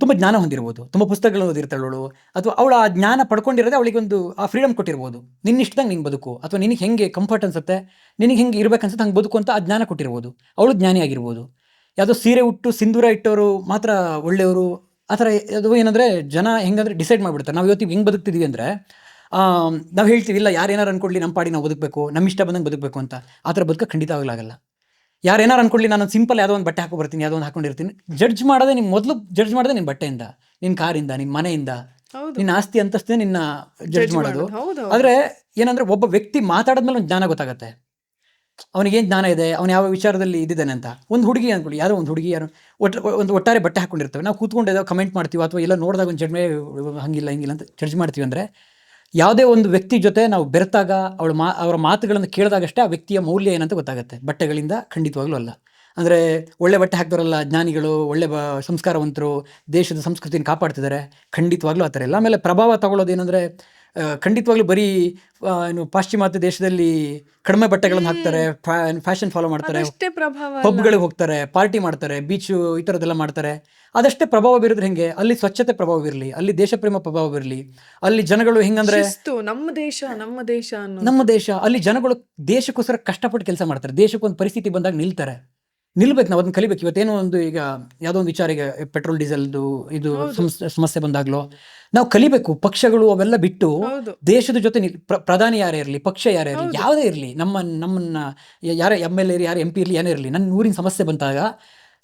ತುಂಬ ಜ್ಞಾನ ಹೊಂದಿರ್ಬೋದು, ತುಂಬ ಪುಸ್ತಕಗಳು ಓದಿರ್ತಾಳೆ ಅವಳು, ಅಥವಾ ಅವಳು ಆ ಜ್ಞಾನ ಪಡ್ಕೊಂಡಿರೋದೇ ಅವಳಿಗೊಂದು ಆ ಫ್ರೀಡಮ್ ಕೊಟ್ಟಿರ್ಬೋದು. ನಿನ್ನ ಇಷ್ಟದಂಗೆ ನಿಂಗೆ ಬದುಕು, ಅಥವಾ ನಿನಗೆ ಹೆಂಗೆ ಕಂಫರ್ಟ್ ಅನ್ಸುತ್ತೆ, ನಿನಗೆ ಹೆಂಗೆ ಇರ್ಬೇಕನ್ಸುತ್ತೆ ಹಂಗೆ ಬದುಕು ಅಂತ ಆ ಜ್ಞಾನ ಕೊಟ್ಟಿರ್ಬೋದು. ಅವಳು ಜ್ಞಾನಿ ಆಗಿರ್ಬೋದು. ಯಾವುದೋ ಸೀರೆ ಉಟ್ಟು ಸಿಂಧೂರ ಇಟ್ಟವರು ಮಾತ್ರ ಒಳ್ಳೆಯವರು ಆ ಥರ. ಅದು ಏನಂದರೆ ಜನ ಹೆಂಗಂದರೆ ಡಿಸೈಡ್ ಮಾಡಿಬಿಡ್ತಾರೆ. ನಾವು ಇವತ್ತಿಗೆ ಹೆಂಗೆ ಬದುಕ್ತಿದ್ವಿ ಅಂದರೆ ನಾವು ಹೇಳ್ತೀವಿ, ಇಲ್ಲ ಯಾರೇನಾರು ಅನ್ಕೊಳ್ಳಿ, ನಮ್ಮ ಪಾಡಿ ನಾವು ಬದುಕಬೇಕು, ನಮ್ಮ ಇಷ್ಟ ಬಂದಂಗೆ ಬದುಕಬೇಕು ಅಂತ. ಆ ಥರ ಬದುಕ ಖಂಡಿತವಾಗಲಾಗಲ್ಲ. ಯಾರೇನಾರು ಅನ್ಕೊಳ್ಳಿ, ನಾನು ಸಿಂಪಲ್ ಯಾವುದೋ ಒಂದು ಬಟ್ಟೆ ಹಾಕೋ ಬರ್ತೀನಿ, ಯಾವುದೋ ಒಂದು ಹಾಕೊಂಡಿರ್ತೀನಿ. ಜಡ್ಜ್ ಮಾಡೋದೇ ಮೊದಲು ಜಡ್ಜ್ ಮಾಡೋದೇ ನಿನ್ನ ಬಟ್ಟೆಯಿಂದ, ನಿನ್ನ ಕಾರಿಂದ, ನಿನ್ನ ಮನೆಯಿಂದ, ನಿನ್ನ ಆಸ್ತಿ ಅಂತಸ್ತಿನ ನಿನ್ನ ಜಡ್ಜ್ ಮಾಡೋದು. ಆದರೆ ಏನಂದರೆ ಒಬ್ಬ ವ್ಯಕ್ತಿ ಮಾತಾಡಿದ್ಮೇಲೆ ಒಂದು ಜ್ಞಾನ ಗೊತ್ತಾಗುತ್ತೆ, ಅವನಿಗೇನು ಜ್ಞಾನ ಇದೆ, ಅವನು ಯಾವ ವಿಚಾರದಲ್ಲಿ ಇದ್ದಾನೆ ಅಂತ. ಒಂದು ಹುಡುಗಿ ಅಂದ್ಕೊಳ್ಳಿ, ಯಾವುದೋ ಒಂದು ಹುಡುಗಿ ಒಂದು ಒಟ್ಟಾರೆ ಬಟ್ಟೆ ಹಾಕೊಂಡಿರ್ತವೆ, ನಾವು ಕೂತ್ಕೊಂಡು ಕಮೆಂಟ್ ಮಾಡ್ತೀವಿ ಅಥವಾ ಎಲ್ಲ ನೋಡಿದಾಗ ಒಂದು ಜಡ್ಮೆ ಹಂಗಿಲ್ಲ ಹಿಂಗಿಲ್ಲ ಅಂತ ಜಡ್ಜ್ ಮಾಡ್ತೀವಿ. ಅಂದರೆ ಯಾವುದೇ ಒಂದು ವ್ಯಕ್ತಿ ಜೊತೆ ನಾವು ಬೆರೆತಾಗ ಅವರ ಮಾತುಗಳನ್ನು ಕೇಳಿದಾಗಷ್ಟೇ ಆ ವ್ಯಕ್ತಿಯ ಮೌಲ್ಯ ಏನಂತ ಗೊತ್ತಾಗುತ್ತೆ. ಬಟ್ಟೆಗಳಿಂದ ಖಂಡಿತವಾಗ್ಲೂ ಅಲ್ಲ. ಅಂದರೆ ಒಳ್ಳೆ ಬಟ್ಟೆ ಹಾಕ್ತಾರಲ್ಲ ಜ್ಞಾನಿಗಳು, ಒಳ್ಳೆ ಸಂಸ್ಕಾರವಂತರು, ದೇಶದ ಸಂಸ್ಕೃತಿನ ಕಾಪಾಡ್ತಿದ್ದಾರೆ, ಖಂಡಿತವಾಗ್ಲೂ ಆ ಥರ ಇಲ್ಲ. ಆಮೇಲೆ ಪ್ರಭಾವ ತಗೊಳ್ಳೋದೇನೆಂದರೆ ಖಂಡಿತವಾಗ್ಲೂ ಬರೀ ಪಾಶ್ಚಿಮಾತ್ಯ ದೇಶದಲ್ಲಿ ಕಡಿಮೆ ಬಟ್ಟೆಗಳನ್ನು ಹಾಕ್ತಾರೆ, ಫ್ಯಾಷನ್ ಫಾಲೋ ಮಾಡ್ತಾರೆ, ಪಬ್ಗಳಿಗೆ ಹೋಗ್ತಾರೆ, ಪಾರ್ಟಿ ಮಾಡ್ತಾರೆ, ಬೀಚು ಈ ಥರದ್ದೆಲ್ಲ ಮಾಡ್ತಾರೆ. ಅದಷ್ಟೇ ಪ್ರಭಾವ ಬೀರಿದ್ರೆ ಹೆಂಗೆ? ಅಲ್ಲಿ ಸ್ವಚ್ಛತೆ ಪ್ರಭಾವ ಬೀರಲಿ, ಅಲ್ಲಿ ದೇಶ ಪ್ರೇಮ ಪ್ರಭಾವ ಬೀರಲಿ, ಅಲ್ಲಿ ಜನಗಳು ಹೆಂಗಂದ್ರೆ ನಮ್ಮ ದೇಶ ಅಲ್ಲಿ ಜನಗಳು ದೇಶಕ್ಕೋಸ್ಕರ ಕಷ್ಟಪಟ್ಟು ಕೆಲಸ ಮಾಡ್ತಾರೆ, ದೇಶಕ್ಕೊಂದು ಪರಿಸ್ಥಿತಿ ಬಂದಾಗ ನಿಲ್ಬೇಕು. ನಾವು ಅದನ್ನ ಕಲಿಬೇಕು. ಇವತ್ತೇನೋ ಒಂದು ಈಗ ಯಾವುದೋ ಒಂದು ವಿಚಾರ, ಈಗ ಪೆಟ್ರೋಲ್ ಡೀಸೆಲ್ದು ಇದು ಸಮಸ್ಯೆ ಬಂದಾಗ್ಲೋ ನಾವು ಕಲಿಬೇಕು. ಪಕ್ಷಗಳು ಅವೆಲ್ಲ ಬಿಟ್ಟು ದೇಶದ ಜೊತೆ ಪ್ರಧಾನಿ ಯಾರೇ ಇರಲಿ, ಪಕ್ಷ ಯಾರೇ ಇರಲಿ, ಯಾವುದೇ ಇರಲಿ, ನಮ್ಮನ್ನ ಯಾರೇ MLA ಯಾರು MP ಇರಲಿ, ಏನೇ ಇರಲಿ, ನನ್ನ ಊರಿನ ಸಮಸ್ಯೆ ಬಂದಾಗ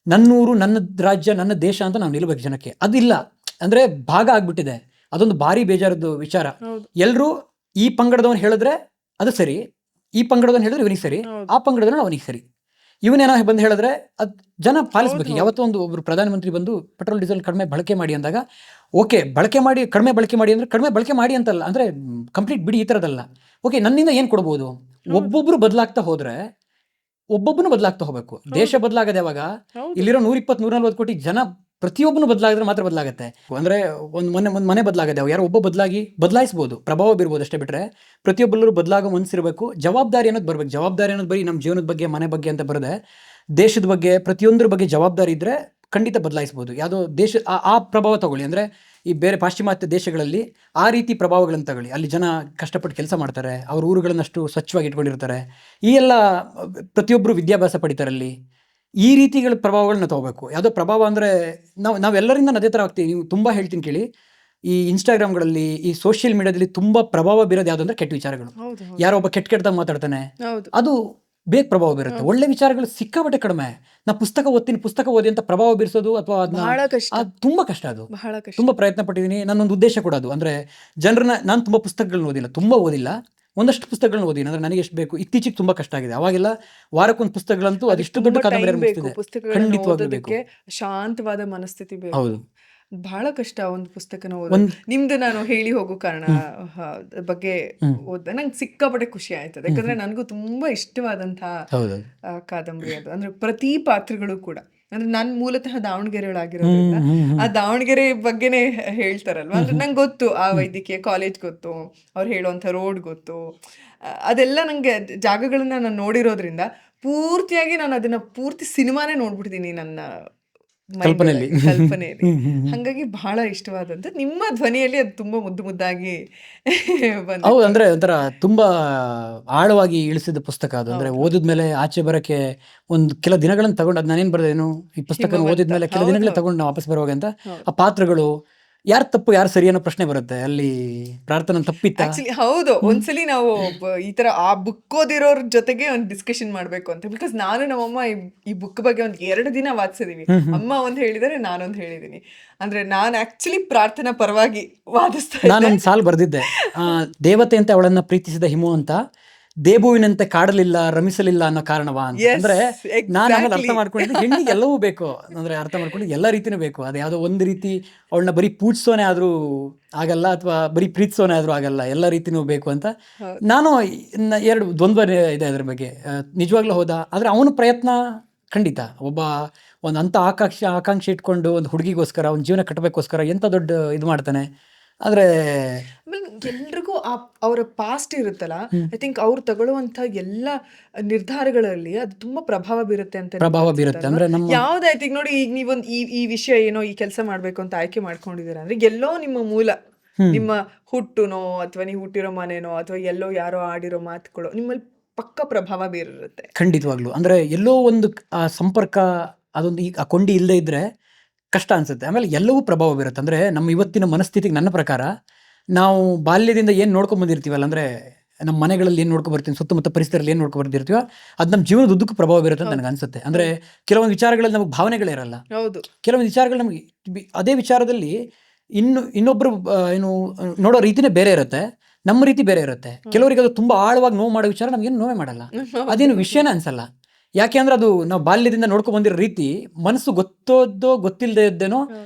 ನನ್ನೂರು, ನನ್ನ ರಾಜ್ಯ, ನನ್ನ ದೇಶ ಅಂತ ನಾವು ನಿಲ್ಬೇಕು ಜನಕ್ಕೆ. ಅದಿಲ್ಲ ಅಂದರೆ ಭಾಗ ಆಗ್ಬಿಟ್ಟಿದೆ. ಅದೊಂದು ಭಾರಿ ಬೇಜಾರದ್ದು ವಿಚಾರ. ಎಲ್ಲರೂ ಈ ಪಂಗಡದವನು ಹೇಳಿದ್ರೆ ಅದು ಸರಿ, ಈ ಪಂಗಡದವನು ಹೇಳಿದ್ರೆ ಇವನಿಗೆ ಸರಿ, ಆ ಪಂಗಡದವನು ಅವನಿಗೆ ಸರಿ. ಇವನೇನೋ ಬಂದು ಹೇಳಿದ್ರೆ ಅದು ಜನ ಪಾಲಿಸ್ಬೇಕು. ಯಾವತ್ತೋ ಒಬ್ಬರು ಪ್ರಧಾನಮಂತ್ರಿ ಬಂದು ಪೆಟ್ರೋಲ್ ಡೀಸೆಲ್ ಕಡಿಮೆ ಬಳಕೆ ಮಾಡಿ ಅಂದಾಗ, ಓಕೆ ಕಡಿಮೆ ಬಳಕೆ ಮಾಡಿ ಅಂದರೆ ಕಡಿಮೆ ಬಳಕೆ ಮಾಡಿ ಅಂತಲ್ಲ, ಅಂದರೆ ಕಂಪ್ಲೀಟ್ ಬಿಡಿ, ಈ ಥರದಲ್ಲ. ಓಕೆ, ನನ್ನಿಂದ ಏನು ಕೊಡ್ಬೋದು? ಒಬ್ಬೊಬ್ಬರು ಬದಲಾಗ್ತಾ ಹೋದರೆ ಒಬ್ಬೊಬ್ಬನು ಬದಲಾಗ್ತಾ ಹೋಗ್ಬೇಕು. ದೇಶ ಬದಲಾಗದೆ ಯಾವಾಗ? ಇಲ್ಲಿರೋ 120-140 ಕೋಟಿ ಜನ ಪ್ರತಿಯೊಬ್ಬನು ಬದಲಾಗಿದ್ರೆ ಮಾತ್ರ ಬದಲಾಗುತ್ತೆ. ಅಂದರೆ ಒಂದು ಮನೆ ಬದಲಾಗದೆ ಯಾರೋ ಒಬ್ಬ ಬದಲಾಯಿಸ್ಬೋದು, ಪ್ರಭಾವ ಬೀರ್ಬೋದು, ಅಷ್ಟೇ ಬಿಟ್ಟರೆ ಪ್ರತಿಯೊಬ್ಬರು ಬದಲಾಗೋ ಮನಸ್ಸಿರಬೇಕು. ಜವಾಬ್ದಾರಿ ಅನ್ನೋದು ಬರಬೇಕು. ಜವಾಬ್ದಾರಿ ಅನ್ನೋದು ಬರೀ ನಮ್ಮ ಜೀವನದ ಬಗ್ಗೆ, ಮನೆ ಬಗ್ಗೆ ಅಂತ ಬರದೆ, ದೇಶದ ಬಗ್ಗೆ, ಪ್ರತಿಯೊಂದರ ಬಗ್ಗೆ ಜವಾಬ್ದಾರಿ ಇದ್ದರೆ ಖಂಡಿತ ಬದಲಾಯಿಸ್ಬೋದು. ಯಾವುದೋ ದೇಶ ಆ ಪ್ರಭಾವ ತಗೊಳ್ಳಿ, ಅಂದರೆ ಈ ಬೇರೆ ಪಾಶ್ಚಿಮಾತ್ಯ ದೇಶಗಳಲ್ಲಿ ಆ ರೀತಿ ಪ್ರಭಾವಗಳನ್ನು ತಗೊಳ್ಳಿ. ಅಲ್ಲಿ ಜನ ಕಷ್ಟಪಟ್ಟು ಕೆಲಸ ಮಾಡ್ತಾರೆ, ಅವ್ರ ಊರುಗಳನ್ನಷ್ಟು ಸ್ವಚ್ಛವಾಗಿ ಇಟ್ಕೊಂಡಿರ್ತಾರೆ. ಈ ಎಲ್ಲ ಪ್ರತಿಯೊಬ್ಬರು ವಿದ್ಯಾಭ್ಯಾಸ ಪಡಿತಾರೆ ಅಲ್ಲಿ. ಈ ರೀತಿಗಳ ಪ್ರಭಾವಗಳನ್ನ ತಗೋಬೇಕು. ಯಾವುದೋ ಪ್ರಭಾವ ಅಂದರೆ ನಾವೆಲ್ಲರಿಂದ ಅದೇ ಥರ ಆಗ್ತೀವಿ. ನೀವು ತುಂಬ ಹೇಳ್ತೀನಿ ಕೇಳಿ, ಈ ಇನ್ಸ್ಟಾಗ್ರಾಮ್ಗಳಲ್ಲಿ, ಈ ಸೋಷಿಯಲ್ ಮೀಡಿಯಾದಲ್ಲಿ ತುಂಬ ಪ್ರಭಾವ ಬೀರೋದು ಯಾವುದು ಅಂದರೆ ಕೆಟ್ಟ ವಿಚಾರಗಳು. ಯಾರೋ ಒಬ್ಬ ಕೆಟ್ಟದಾಗ ಮಾತಾಡ್ತಾನೆ, ಅದು ಬೇಗ ಪ್ರಭಾವ ಬೀರುತ್ತೆ. ಒಳ್ಳೆ ವಿಚಾರಗಳು ಸಿಕ್ಕಾಪಟ್ಟೆ ಕಡಿಮೆ. ನಾ ಪುಸ್ತಕ ಓದಿ ಅಂತ ಪ್ರಭಾವ ಬೀರಿಸೋದು ಅಥವಾ ಅದನ್ನ ತುಂಬ ಕಷ್ಟ. ಅದು ತುಂಬ ಪ್ರಯತ್ನ ಪಟ್ಟಿದ್ದೀನಿ. ನನ್ನೊಂದು ಉದ್ದೇಶ ಕೂಡ ಅದು. ಅಂದರೆ ಜನರನ್ನ, ನಾನು ತುಂಬ ಪುಸ್ತಕಗಳನ್ನ ಓದಿಲ್ಲ, ತುಂಬ ಓದಿಲ್ಲ, ಒಂದಷ್ಟು ಪುಸ್ತಕಗಳನ್ನ ಓದಿನಿ. ಅಂದರೆ ನನಗೆ ಎಷ್ಟು ಬೇಕು, ಇತ್ತೀಚೆಗೆ ತುಂಬ ಕಷ್ಟ ಆಗಿದೆ. ಅವಾಗೆಲ್ಲ ವಾರಕ್ಕೊಂದು ಪುಸ್ತಕಗಳಂತೂ ಅದೆಷ್ಟು ದೊಡ್ಡ ಕಾದಂಬರಿ ಖಂಡಿತವಾಗ್ಲೂ ಬೇಕು. ಶಾಂತವಾದ ಮನಸ್ಥಿತಿ ಬೇಕು. ಹೌದು, ಬಹಳ ಕಷ್ಟ ಒಂದು ಪುಸ್ತಕನ ಓದೋದು. ನಿಮ್ದು ನಾನು ಹೇಳಿ ಹೋಗೋ ಕಾರಣ ಬಗ್ಗೆ ಓದ ನಂಗೆ ಸಿಕ್ಕಾಪಟ್ಟೆ ಖುಷಿ ಆಯ್ತದೆ. ಯಾಕಂದ್ರೆ ನನಗೂ ತುಂಬಾ ಇಷ್ಟವಾದಂತಹ ಕಾದಂಬರಿ ಅದು. ಅಂದ್ರೆ ಪ್ರತಿ ಪಾತ್ರಗಳು ಕೂಡ, ಅಂದ್ರೆ ನಾನು ಮೂಲತಃ ದಾವಣಗೆರೆಯೊಳಗಿರೋದ್ರಿಂದ ಆ ದಾವಣಗೆರೆ ಬಗ್ಗೆನೇ ಹೇಳ್ತಾರಲ್ವಾ. ಅಂದ್ರೆ ನಂಗೆ ಗೊತ್ತು, ಆ ವೈದ್ಯಕೀಯ ಕಾಲೇಜ್ ಗೊತ್ತು, ಅವ್ರು ಹೇಳುವಂಥ ರೋಡ್ ಗೊತ್ತು, ಅದೆಲ್ಲ ನಂಗೆ ಜಾಗಗಳನ್ನ ನಾನು ನೋಡಿರೋದ್ರಿಂದ ಪೂರ್ತಿಯಾಗಿ ನಾನು ಅದನ್ನ ಪೂರ್ತಿ ಸಿನಿಮಾನೇ ನೋಡ್ಬಿಟ್ಟಿದ್ದೀನಿ ನನ್ನ ಕಲ್ಪನೆಯಲ್ಲಿ. ಹಾಗಾಗಿ ಬಹಳ ಇಷ್ಟವಾದಂತ ನಿಮ್ಮ ಧ್ವನಿಯಲ್ಲಿ ಅದು ತುಂಬಾ ಮುದ್ದು ಮುದ್ದಾಗಿ ಹೌದು. ಅಂದ್ರೆ ಒಂಥರ ತುಂಬಾ ಆಳವಾಗಿ ಇಳಿಸಿದ ಪುಸ್ತಕ ಅದು. ಅಂದ್ರೆ ಓದಿದ್ಮೇಲೆ ಆಚೆ ಬರಕ್ಕೆ ಒಂದು ಕೆಲ ದಿನಗಳನ್ನು ತಗೊಂಡು, ಅದು ನಾನೇನು ಬರ್ದೇನು, ಈ ಪುಸ್ತಕ ಓದಿದ್ಮೇಲೆ ಕೆಲ ದಿನಗಳೇ ತಗೊಂಡು ನಾವು ವಾಪಸ್ ಬರುವಾಗ ಅಂತ ಆ ಪಾತ್ರಗಳು ಯಾರು ತಪ್ಪು ಯಾರು ಸರಿ ಅನ್ನೋ ಪ್ರಶ್ನೆ ಬರುತ್ತೆ. ಅಲ್ಲಿ ಪ್ರಾರ್ಥನಾ ತಪ್ಪಿತ್ತ. ಆಕ್ಚುಲಿ ಹೌದು, ಒಂದ್ಸಲಿ ನಾವು ಈ ತರ ಆ ಬುಕ್ ಓದಿರೋರ್ ಜೊತೆಗೆ ಒಂದು ಡಿಸ್ಕಷನ್ ಮಾಡ್ಬೇಕು ಅಂತ. ಬಿಕಾಸ್ ನಾನು ನಮ್ಮಮ್ಮ ಈ ಬುಕ್ ಬಗ್ಗೆ ಒಂದ್ 2 ದಿನ ವಾದಿಸಿದೀವಿ. ಅಮ್ಮ ಒಂದ್ ಹೇಳಿದರೆ, ನಾನೊಂದ್ ಹೇಳಿದೀನಿ. ಅಂದ್ರೆ ನಾನು ಆಕ್ಚುಲಿ ಪ್ರಾರ್ಥನಾ ಪರವಾಗಿ ವಾದಿಸ್ತಾ ಇದ್ದೆ. ನಾನೊಂದು ಸಾಲು ಬರ್ದಿದ್ದೆ, ದೇವತೆ ಅಂತ ಅವಳನ್ನ ಪ್ರೀತಿಸಿದ ಹಿಮು ಅಂತ ದೇಬುವಿನಂತೆ ಕಾಡಲಿಲ್ಲ ರಮಿಸಲಿಲ್ಲ ಅನ್ನೋ ಕಾರಣವಾ ಅಂತ. ಅಂದ್ರೆ ನಾನು ಆಮೇಲೆ ಅರ್ಥ ಮಾಡ್ಕೊಂಡಿದ್ದೆ, ಹೆಣ್ಣಿಗೆ ಎಲ್ಲವೂ ಬೇಕು. ಅಂದ್ರೆ ಅರ್ಥ ಮಾಡ್ಕೊಂಡು ಎಲ್ಲ ರೀತಿನೂ ಬೇಕು. ಅದು ಯಾವುದೋ ಒಂದು ರೀತಿ ಅವಳನ್ನ ಬರೀ ಪೂಜಿಸೋನೆ ಆದ್ರೂ ಆಗಲ್ಲ, ಅಥವಾ ಬರೀ ಪ್ರೀತಿಸೋನೆ ಆದ್ರೂ ಆಗಲ್ಲ, ಎಲ್ಲ ರೀತಿನೂ ಬೇಕು ಅಂತ. ನಾನು 2 ದ್ವಂದ್ವ ಇದೆ ಅದ್ರ ಬಗ್ಗೆ. ನಿಜವಾಗ್ಲೂ ಹೌದಾ, ಆದ್ರೆ ಅವನ ಪ್ರಯತ್ನ ಖಂಡಿತ. ಒಂದು ಅಂತ ಆಕಾಂಕ್ಷೆ ಇಟ್ಕೊಂಡು ಒಂದು ಹುಡುಗಿಗೋಸ್ಕರ ಒಂದು ಜೀವನ ಕಟ್ಟಬೇಕೋಸ್ಕರ ಎಂತ ದೊಡ್ಡ ಇದು ಮಾಡ್ತಾನೆ. ಆದ್ರೆ ಎಲ್ರಿಗೂ ಅವರ ಪಾಸ್ಟ್ ಇರುತ್ತಲ್ಲ, ಐ ಥಿಂಕ್ ಅವ್ರು ತಗೊಳ್ಳುವಂತ ಎಲ್ಲ ನಿರ್ಧಾರಗಳಲ್ಲಿ ಅದು ತುಂಬಾ ಪ್ರಭಾವ ಬೀರುತ್ತೆ ಅಂತ. ಅಂದ್ರೆ ಯಾವ್ದಾಯ್ತು ಈಗ ನೋಡಿ, ಈಗ ನೀವೊಂದು ಈ ವಿಷಯ ಏನೋ ಈ ಕೆಲಸ ಮಾಡ್ಬೇಕು ಅಂತ ಆಯ್ಕೆ ಮಾಡ್ಕೊಂಡಿದ್ದೀರಾ ಅಂದ್ರೆ ಎಲ್ಲೋ ನಿಮ್ಮ ಮೂಲ, ನಿಮ್ಮ ಹುಟ್ಟುನೋ ಅಥವಾ ನೀವು ಹುಟ್ಟಿರೋ ಮನೆನೋ ಅಥವಾ ಎಲ್ಲೋ ಯಾರೋ ಆಡಿರೋ ಮಾತುಗಳು ನಿಮ್ಮಲ್ಲಿ ಪಕ್ಕ ಪ್ರಭಾವ ಬೀರಿರುತ್ತೆ. ಖಂಡಿತವಾಗ್ಲು. ಅಂದ್ರೆ ಎಲ್ಲೋ ಒಂದು ಸಂಪರ್ಕ, ಅದೊಂದು ಆ ಕೊಂಡಿ ಇಲ್ಲದೆ ಇದ್ರೆ ಕಷ್ಟ ಅನ್ಸುತ್ತೆ. ಆಮೇಲೆ ಎಲ್ಲವೂ ಪ್ರಭಾವ ಬೀರುತ್ತೆ. ಅಂದರೆ ನಮ್ಮ ಇವತ್ತಿನ ಮನಸ್ಥಿತಿಗೆ ನನ್ನ ಪ್ರಕಾರ ನಾವು ಬಾಲ್ಯದಿಂದ ಏನು ನೋಡ್ಕೊಂಡು ಬಂದಿರ್ತೀವಲ್ಲ, ಅಂದರೆ ನಮ್ಮ ಮನೆಗಳಲ್ಲಿ ಏನು ನೋಡ್ಕೊಂಡು ಬರ್ತೀವಿ, ಸುತ್ತಮುತ್ತ ಪರಿಸರದಲ್ಲಿ ಏನು ನೋಡ್ಕೊಂಡು ಬರ್ತಿರ್ತೀವೋ ಅದು ನಮ್ಮ ಜೀವನದ ಉದ್ದಕ್ಕೂ ಪ್ರಭಾವ ಬೀರುತ್ತೆ ಅಂತ ನನಗೆ ಅನ್ಸುತ್ತೆ. ಅಂದರೆ ಕೆಲವೊಂದು ವಿಚಾರಗಳಲ್ಲಿ ನಮಗೆ ಭಾವನೆಗಳಿರಲ್ಲ. ಹೌದು, ಕೆಲವೊಂದು ವಿಚಾರಗಳು ನಮಗೆ ಅದೇ ವಿಚಾರದಲ್ಲಿ ಇನ್ನೊಬ್ಬರು ಏನು ನೋಡೋ ರೀತಿನೇ ಬೇರೆ ಇರುತ್ತೆ, ನಮ್ಮ ರೀತಿ ಬೇರೆ ಇರುತ್ತೆ. ಕೆಲವರಿಗೆ ಅದು ತುಂಬ ಆಳವಾಗಿ ನೋವು ಮಾಡೋ ವಿಚಾರ ನಮಗೇನು ನೋವೇ ಮಾಡಲ್ಲ, ಅದೇನು ವಿಷಯನೇ ಅನ್ಸಲ್ಲ. ಯಾಕೆ ಅಂದ್ರೆ ಅದು ನಾವು ಬಾಲ್ಯದಿಂದ ನೋಡ್ಕೊಂಡು ಬಂದಿರೋ ರೀತಿ ಮನಸ್ಸು ಗೊತ್ತೋದೋ ಗೊತ್ತಿಲ್ಲದೆ ಇದ್ದೇನೋ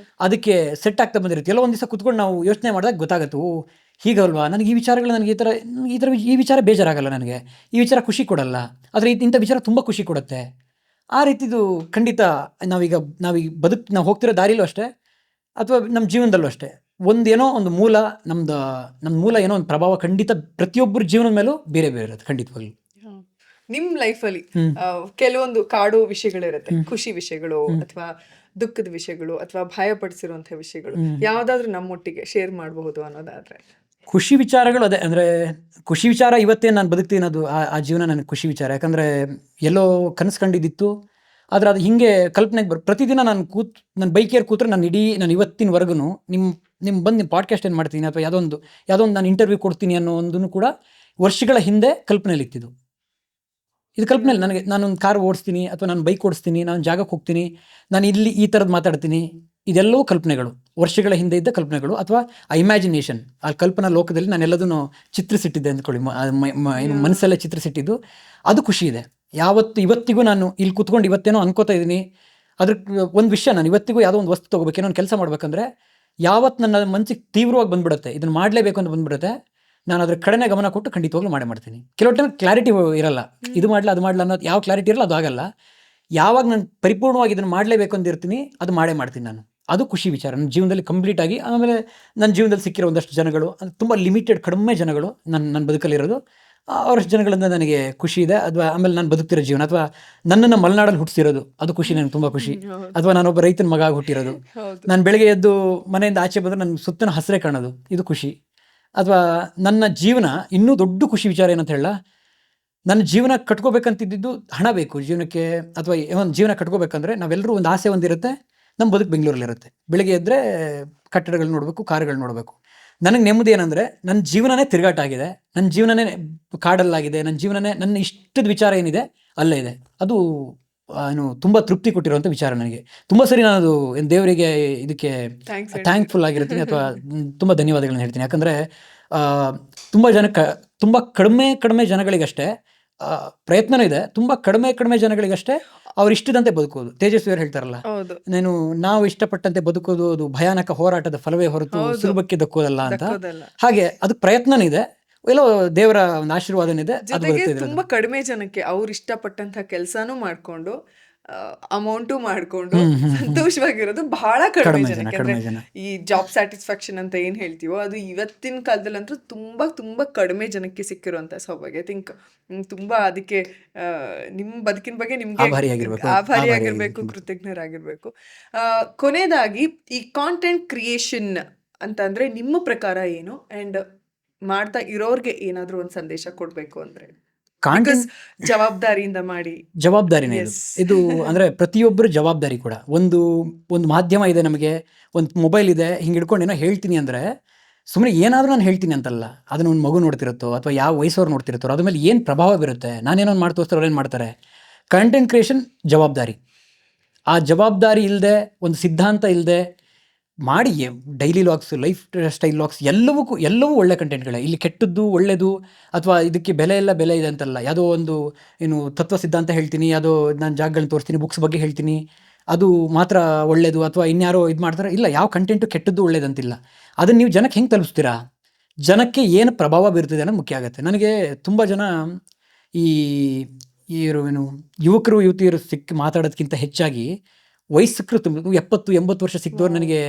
ಅದಕ್ಕೆ ಸೆಟ್ ಆಗ್ತಾ ಬಂದಿರುತ್ತೆ. ಎಲ್ಲೋ ಒಂದು ದಿವಸ ಕುತ್ಕೊಂಡು ನಾವು ಯೋಚನೆ ಮಾಡಿದಾಗ ಗೊತ್ತಾಗುತ್ತೆ, ಓ ಹೀಗಲ್ವಾ, ನನಗೆ ಈ ವಿಚಾರಗಳು, ನನಗೆ ಈ ವಿಚಾರ ಬೇಜಾರಾಗಲ್ಲ, ನನಗೆ ಈ ವಿಚಾರ ಖುಷಿ ಕೊಡಲ್ಲ, ಆದರೆ ಇಂಥ ವಿಚಾರ ತುಂಬ ಖುಷಿ ಕೊಡುತ್ತೆ. ಆ ರೀತಿದು ಖಂಡಿತ ನಾವೀಗ ನಾವು ಹೋಗ್ತಿರೋ ದಾರಿಲೂ ಅಷ್ಟೇ, ಅಥವಾ ನಮ್ಮ ಜೀವನದಲ್ಲೂ ಅಷ್ಟೇ, ಒಂದೇನೋ ಒಂದು ಮೂಲ, ನಮ್ಮ ಮೂಲ ಏನೋ ಒಂದು ಪ್ರಭಾವ ಖಂಡಿತ ಪ್ರತಿಯೊಬ್ಬರ ಜೀವನದ ಮೇಲೂ ಬೇರೆ ಬೇರೆ ಇರುತ್ತೆ ಖಂಡಿತವಾಗಿ. ನಿಮ್ ಲೈಫಲ್ಲಿ ಕೆಲವೊಂದು ಕಾಡೋ ವಿಷಯಗಳಿರುತ್ತೆ, ಖುಷಿ ವಿಷಯಗಳು ಅಥವಾ ದುಃಖದ ವಿಷಯಗಳು ಅಥವಾ ಭಯ ಪಡಿಸಿರುವಂತಹ ವಿಷಯಗಳು, ಯಾವ್ದಾದ್ರು ನಮ್ಮೊಟ್ಟಿಗೆ ಶೇರ್ ಮಾಡಬಹುದು ಅನ್ನೋದಾದ್ರೆ? ಖುಷಿ ವಿಚಾರಗಳು ಅದೇ, ಅಂದರೆ ಖುಷಿ ವಿಚಾರ ಇವತ್ತೇನು ನಾನು ಬದುಕ್ತೀನಿ ಅದು ಆ ಜೀವನ ನನಗೆ ಖುಷಿ ವಿಚಾರ. ಯಾಕಂದರೆ ಎಲ್ಲೋ ಕನಸು ಕಂಡಿದ್ದಿತ್ತು, ಆದರೆ ಅದು ಹಿಂಗೆ ಕಲ್ಪನೆಗೆ ಪ್ರತಿದಿನ ನಾನು ಬೈಕೇರ್ ಕೂತ್ರೆ ನಾನು ಇವತ್ತಿನವರೆಗೂ ನಿಮ್ಮ ಪಾಡ್ಕಾಸ್ಟ್ ಏನು ಮಾಡ್ತೀನಿ ಅಥವಾ ಯಾವುದೋ ಒಂದು ನಾನು ಇಂಟರ್ವ್ಯೂ ಕೊಡ್ತೀನಿ ಅನ್ನೋ ಒಂದನ್ನು ಕೂಡ ವರ್ಷಗಳ ಹಿಂದೆ ಕಲ್ಪನೆಯಲ್ಲಿ ಇತ್ತಿದ್ದು. ಇದು ಕಲ್ಪನೆಯಲ್ಲಿ ನಾನೊಂದು ಕಾರ್ ಓಡಿಸ್ತೀನಿ ಅಥವಾ ನಾನು ಬೈಕ್ ಓಡಿಸ್ತೀನಿ, ನಾನು ಜಾಗಕ್ಕೆ ಹೋಗ್ತೀನಿ, ನಾನು ಇಲ್ಲಿ ಈ ಥರದ್ದು ಮಾತಾಡ್ತೀನಿ, ಇದೆಲ್ಲವೂ ಕಲ್ಪನೆಗಳು, ವರ್ಷಗಳ ಹಿಂದೆ ಇದ್ದ ಕಲ್ಪನೆಗಳು ಅಥವಾ ಇಮ್ಯಾಜಿನೇಷನ್. ಆ ಕಲ್ಪನಾ ಲೋಕದಲ್ಲಿ ನಾನು ಎಲ್ಲದನ್ನು ಚಿತ್ರಿಸಿಟ್ಟಿದ್ದೆ ಅಂದ್ಕೊಳ್ಳಿ, ಏನು ಮನಸ್ಸಲ್ಲೇ ಚಿತ್ರಿಸಿಟ್ಟಿದ್ದು, ಅದು ಖುಷಿ ಇದೆ. ಇವತ್ತಿಗೂ ನಾನು ಇಲ್ಲಿ ಕೂತ್ಕೊಂಡು ಇವತ್ತೇನೋ ಅನ್ಕೋತಾ ಇದ್ದೀನಿ, ಅದ್ರ ಒಂದು ವಿಷಯ ನಾನು ಇವತ್ತಿಗೂ ಯಾವುದೋ ಒಂದು ವಸ್ತು ತೊಗೋಬೇಕೇನೋ ಒಂದು ಕೆಲಸ ಮಾಡ್ಬೇಕಂದ್ರೆ ಯಾವತ್ತು ನನ್ನ ಮನಸ್ಸಿಗೆ ತೀವ್ರವಾಗಿ ಬಂದ್ಬಿಡುತ್ತೆ, ಇದನ್ನು ಮಾಡಲೇಬೇಕು ಅಂತ ಬಂದ್ಬಿಡುತ್ತೆ, ನಾನು ಅದ್ರ ಕಡೆನೇ ಗಮನ ಕೊಟ್ಟು ಖಂಡಿತವಾಗ್ಲೂ ಮಾಡ್ತೀನಿ. ಕೆಲವು ಟೈಮ್ ಕ್ಲಾರಿಟಿ ಇರಲ್ಲ, ಇದು ಮಾಡಲ ಅದು ಮಾಡಲ ಅನ್ನೋದು ಯಾವ ಕ್ಲಾರಿಟಿ ಇರಲ್ಲ, ಅದು ಆಗಲ್ಲ. ಯಾವಾಗ ನಾನು ಪರಿಪೂರ್ಣವಾಗಿ ಇದನ್ನು ಮಾಡಲೇಬೇಕು ಅಂದಿರ್ತೀನಿ ಅದು ಮಾಡ್ತೀನಿ ನಾನು. ಅದು ಖುಷಿ ವಿಚಾರ ನನ್ನ ಜೀವನದಲ್ಲಿ ಕಂಪ್ಲೀಟಾಗಿ. ಆಮೇಲೆ ನನ್ನ ಜೀವನದಲ್ಲಿ ಸಿಕ್ಕಿರೋ ಒಂದಷ್ಟು ಜನಗಳು, ತುಂಬ ಲಿಮಿಟೆಡ್ ಕಡಿಮೆ ಜನಗಳು ನನ್ನ ಬದುಕಲ್ಲಿರೋದು, ಅವರಷ್ಟು ಜನಗಳಿಂದ ನನಗೆ ಖುಷಿ ಇದೆ. ಅಥವಾ ಆಮೇಲೆ ನಾನು ಬದುಕ್ತಿರೋ ಜೀವನ, ಅಥವಾ ನನ್ನನ್ನು ಮಲೆನಾಡಲ್ಲಿ ಹುಟ್ಟಿಸಿರೋದು, ಅದು ಖುಷಿ, ನನಗೆ ತುಂಬ ಖುಷಿ. ಹೌದು. ಅಥವಾ ನಾನೊಬ್ಬ ರೈತನ ಮಗ ಆಗಿ ಹುಟ್ಟಿರೋದು, ಹೌದು. ನಾನು ಬೆಳಗ್ಗೆ ಎದ್ದು ಮನೆಯಿಂದ ಆಚೆ ಬಂದರೆ ನನ್ನ ಸುತ್ತನ ಹಸಿರೇ ಕಾಣೋದು, ಇದು ಖುಷಿ. ಅಥವಾ ನನ್ನ ಜೀವನ ಇನ್ನೂ ದೊಡ್ಡ ಖುಷಿ ವಿಚಾರ ಏನಂತ ಹೇಳ, ನನ್ನ ಜೀವನ ಕಟ್ಕೋಬೇಕಂತಿದ್ದು ಹಣ ಬೇಕು ಜೀವನಕ್ಕೆ. ಅಥವಾ ಒಂದು ಜೀವನ ಕಟ್ಕೋಬೇಕಂದ್ರೆ ನಾವೆಲ್ಲರೂ ಒಂದು ಆಸೆ ಒಂದಿರುತ್ತೆ, ನಮ್ಮ ಬದುಕು ಬೆಂಗಳೂರಲ್ಲಿರುತ್ತೆ. ಬೆಳಗ್ಗೆ ಎದ್ದರೆ ಕಟ್ಟಡಗಳು ನೋಡಬೇಕು, ಕಾರುಗಳು ನೋಡಬೇಕು. ನನಗೆ ನೆಮ್ಮದಿ ಏನಂದರೆ ನನ್ನ ಜೀವನನೇ ತಿರುಗಾಟ ಆಗಿದೆ, ನನ್ನ ಜೀವನನೇ ಕಾಡಲ್ಲಾಗಿದೆ, ನನ್ನ ಜೀವನನೇ ನನ್ನ ಇಷ್ಟದ ವಿಚಾರ ಏನಿದೆ ಅಲ್ಲೇ ಇದೆ. ಅದು ಏನು ತುಂಬ ತೃಪ್ತಿ ಕೊಟ್ಟಿರುವಂಥ ವಿಚಾರ ನನಗೆ. ತುಂಬ ಸರಿ ನಾನು ಅದು ದೇವರಿಗೆ ಇದಕ್ಕೆ ಥ್ಯಾಂಕ್ಸ್. ಥ್ಯಾಂಕ್ಫುಲ್ ಆಗಿರ್ತೀನಿ, ಅಥವಾ ತುಂಬ ಧನ್ಯವಾದಗಳನ್ನ ಹೇಳ್ತೀನಿ. ಯಾಕಂದರೆ ತುಂಬ ಜನಕ್ಕೆ, ತುಂಬ ಕಡಿಮೆ ಜನಗಳಿಗಷ್ಟೇ ಪ್ರಯತ್ನನೂ ಇದೆ, ತುಂಬ ಕಡಿಮೆ ಜನಗಳಿಗಷ್ಟೇ ಅವ್ರು ಇಷ್ಟದಂತೆ ಬದುಕೋದು. ತೇಜಸ್ವಿಯವರು ಹೇಳ್ತಾರಲ್ಲ, ಹೌದು. ನಾವು ಇಷ್ಟಪಟ್ಟಂತೆ ಬದುಕೋದು ಅದು ಭಯಾನಕ ಹೋರಾಟದ ಫಲವೇ ಹೊರತು ಹೌದು. ಸುಲಭಕ್ಕೆ ದಕ್ಕೋದಲ್ಲ ಅಂತ. ದಕ್ಕೋದಲ್ಲ. ಹಾಗೆ ಅದು ಪ್ರಯತ್ನನೂ ಇದೆ, ಎಲ್ಲೋ ದೇವರ ಒಂದು ಆಶೀರ್ವಾದನಿದೆ, ಅದು ಜೊತೆಗೆ ಬದುಕ್ತಿದೆ. ತುಂಬಾ ಕಡಿಮೆ ಜನಕ್ಕೆ ಅವ್ರು ಇಷ್ಟಪಟ್ಟಂತ ಕೆಲಸನೂ ಮಾಡ್ಕೊಂಡು ಅಮೌಂಟು ಮಾಡ್ಕೊಂಡು ಸಂತೋಷವಾಗಿರೋದು ಬಹಳ ಕಡಿಮೆ ಕಡಿಮೆ ಜನ, ಜನಕ್ಕೆ. ಕಡಿಮೆ ಅಂದ್ರೆ ಜನ. ಈ ಜಾಬ್ ಸ್ಯಾಟಿಸ್ಫ್ಯಾಕ್ಷನ್ ಅಂತ ಏನ್ ಹೇಳ್ತೀವೋ ಅದು ಇವತ್ತಿನ ಕಾಲದಲ್ಲಂತೂ ತುಂಬಾ ಕಡಿಮೆ ಜನಕ್ಕೆ ಸಿಕ್ಕಿರುವಂತ ಸೌಭಾಗ್ಯ. ಐ ಥಿಂಕ್ ತುಂಬಾ ಅದಕ್ಕೆ ನಿಮ್ ಬದುಕಿನ ಬಗ್ಗೆ ನಿಮ್ಗೆ ಆಭಾರಿಯಾಗಿರ್ಬೇಕು, ಆಭಾರಿಯಾಗಿರ್ಬೇಕು, ಕೃತಜ್ಞರಾಗಿರ್ಬೇಕು. ಕೊನೆಯದಾಗಿ ಈ ಕಾಂಟೆಂಟ್ ಕ್ರಿಯೇಷನ್ ಅಂತ ಅಂದ್ರೆ ನಿಮ್ಮ ಪ್ರಕಾರ ಏನು, ಅಂಡ್ ಮಾಡ್ತಾ ಇರೋರ್ಗೆ ಏನಾದ್ರೂ ಒಂದು ಸಂದೇಶ ಕೊಡ್ಬೇಕು ಅಂದ್ರೆ? ಕಾಂಟೆಂಟ್ ಜವಾಬ್ದಾರಿಯಿಂದ ಮಾಡಿ. ಜವಾಬ್ದಾರಿನೇ ಇದು. Yes. ಇದು ಅಂದರೆ ಪ್ರತಿಯೊಬ್ಬರು ಜವಾಬ್ದಾರಿ ಕೂಡ. ಒಂದು ಮಾಧ್ಯಮ ಇದೆ, ನಮಗೆ ಒಂದು ಮೊಬೈಲ್ ಇದೆ, ಹಿಂಗೆ ಹಿಡ್ಕೊಂಡು ಏನೋ ಹೇಳ್ತೀನಿ ಅಂದರೆ ಸುಮ್ಮನೆ ಏನಾದರೂ ನಾನು ಹೇಳ್ತೀನಿ ಅಂತಲ್ಲ, ಅದನ್ನ ಒಂದು ಮಗು ನೋಡ್ತಿರುತ್ತೋ ಅಥವಾ ಯಾವ ವಯಸ್ಸವ್ರು ನೋಡ್ತಿರುತ್ತೋ ಅದ್ರ ಮೇಲೆ ಏನು ಪ್ರಭಾವ ಬೀರುತ್ತೆ. ನಾನೇನೋ ಮಾಡಿ ತೋರಿಸ್ತಾರೆ, ಅವ್ರು ಏನು ಮಾಡ್ತಾರೆ. ಕಂಟೆಂಟ್ ಕ್ರಿಯೇಷನ್ ಜವಾಬ್ದಾರಿ. ಆ ಜವಾಬ್ದಾರಿ ಇಲ್ಲದೆ, ಒಂದು ಸಿದ್ಧಾಂತ ಇಲ್ಲದೆ ಮಾಡಿ daily logs, lifestyle logs ಎಲ್ಲವೂ ಒಳ್ಳೆ ಕಂಟೆಂಟ್ಗಳೇ. ಇಲ್ಲಿ ಕೆಟ್ಟದ್ದು ಒಳ್ಳೆಯದು ಅಥವಾ ಇದಕ್ಕೆ ಬೆಲೆ ಇದೆ ಅಂತಲ್ಲ. ಯಾವುದೋ ಒಂದು ಏನು ತತ್ವ ಸಿದ್ಧಾಂತ ಹೇಳ್ತೀನಿ, ಯಾವುದೋ ನಾನು ಜಾಗಗಳನ್ನ ತೋರಿಸ್ತೀನಿ, ಬುಕ್ಸ್ ಬಗ್ಗೆ ಹೇಳ್ತೀನಿ, ಅದು ಮಾತ್ರ ಒಳ್ಳೆಯದು, ಅಥವಾ ಇನ್ಯಾರೋ ಇದು ಮಾಡ್ತಾರೆ. ಇಲ್ಲ, ಯಾವ ಕಂಟೆಂಟು ಕೆಟ್ಟದ್ದು ಒಳ್ಳೇದಂತಿಲ್ಲ. ಅದನ್ನು ನೀವು ಜನಕ್ಕೆ ಹೆಂಗೆ ತಲುಪಿಸ್ತೀರಾ, ಜನಕ್ಕೆ ಏನು ಪ್ರಭಾವ ಬೀರ್ತಿದೆ ಅನ್ನೋದು ಮುಖ್ಯ ಆಗುತ್ತೆ. ನನಗೆ ತುಂಬ ಜನ ಈ ಏನು ಯುವಕರು ಯುವತಿಯರು ಸಿಕ್ಕಿ ಮಾತಾಡೋದಕ್ಕಿಂತ ಹೆಚ್ಚಾಗಿ ವಯಸ್ಕರು, 70-80 ವರ್ಷ ಸಿಕ್ಕಿದವ್ರು ನನಗೆ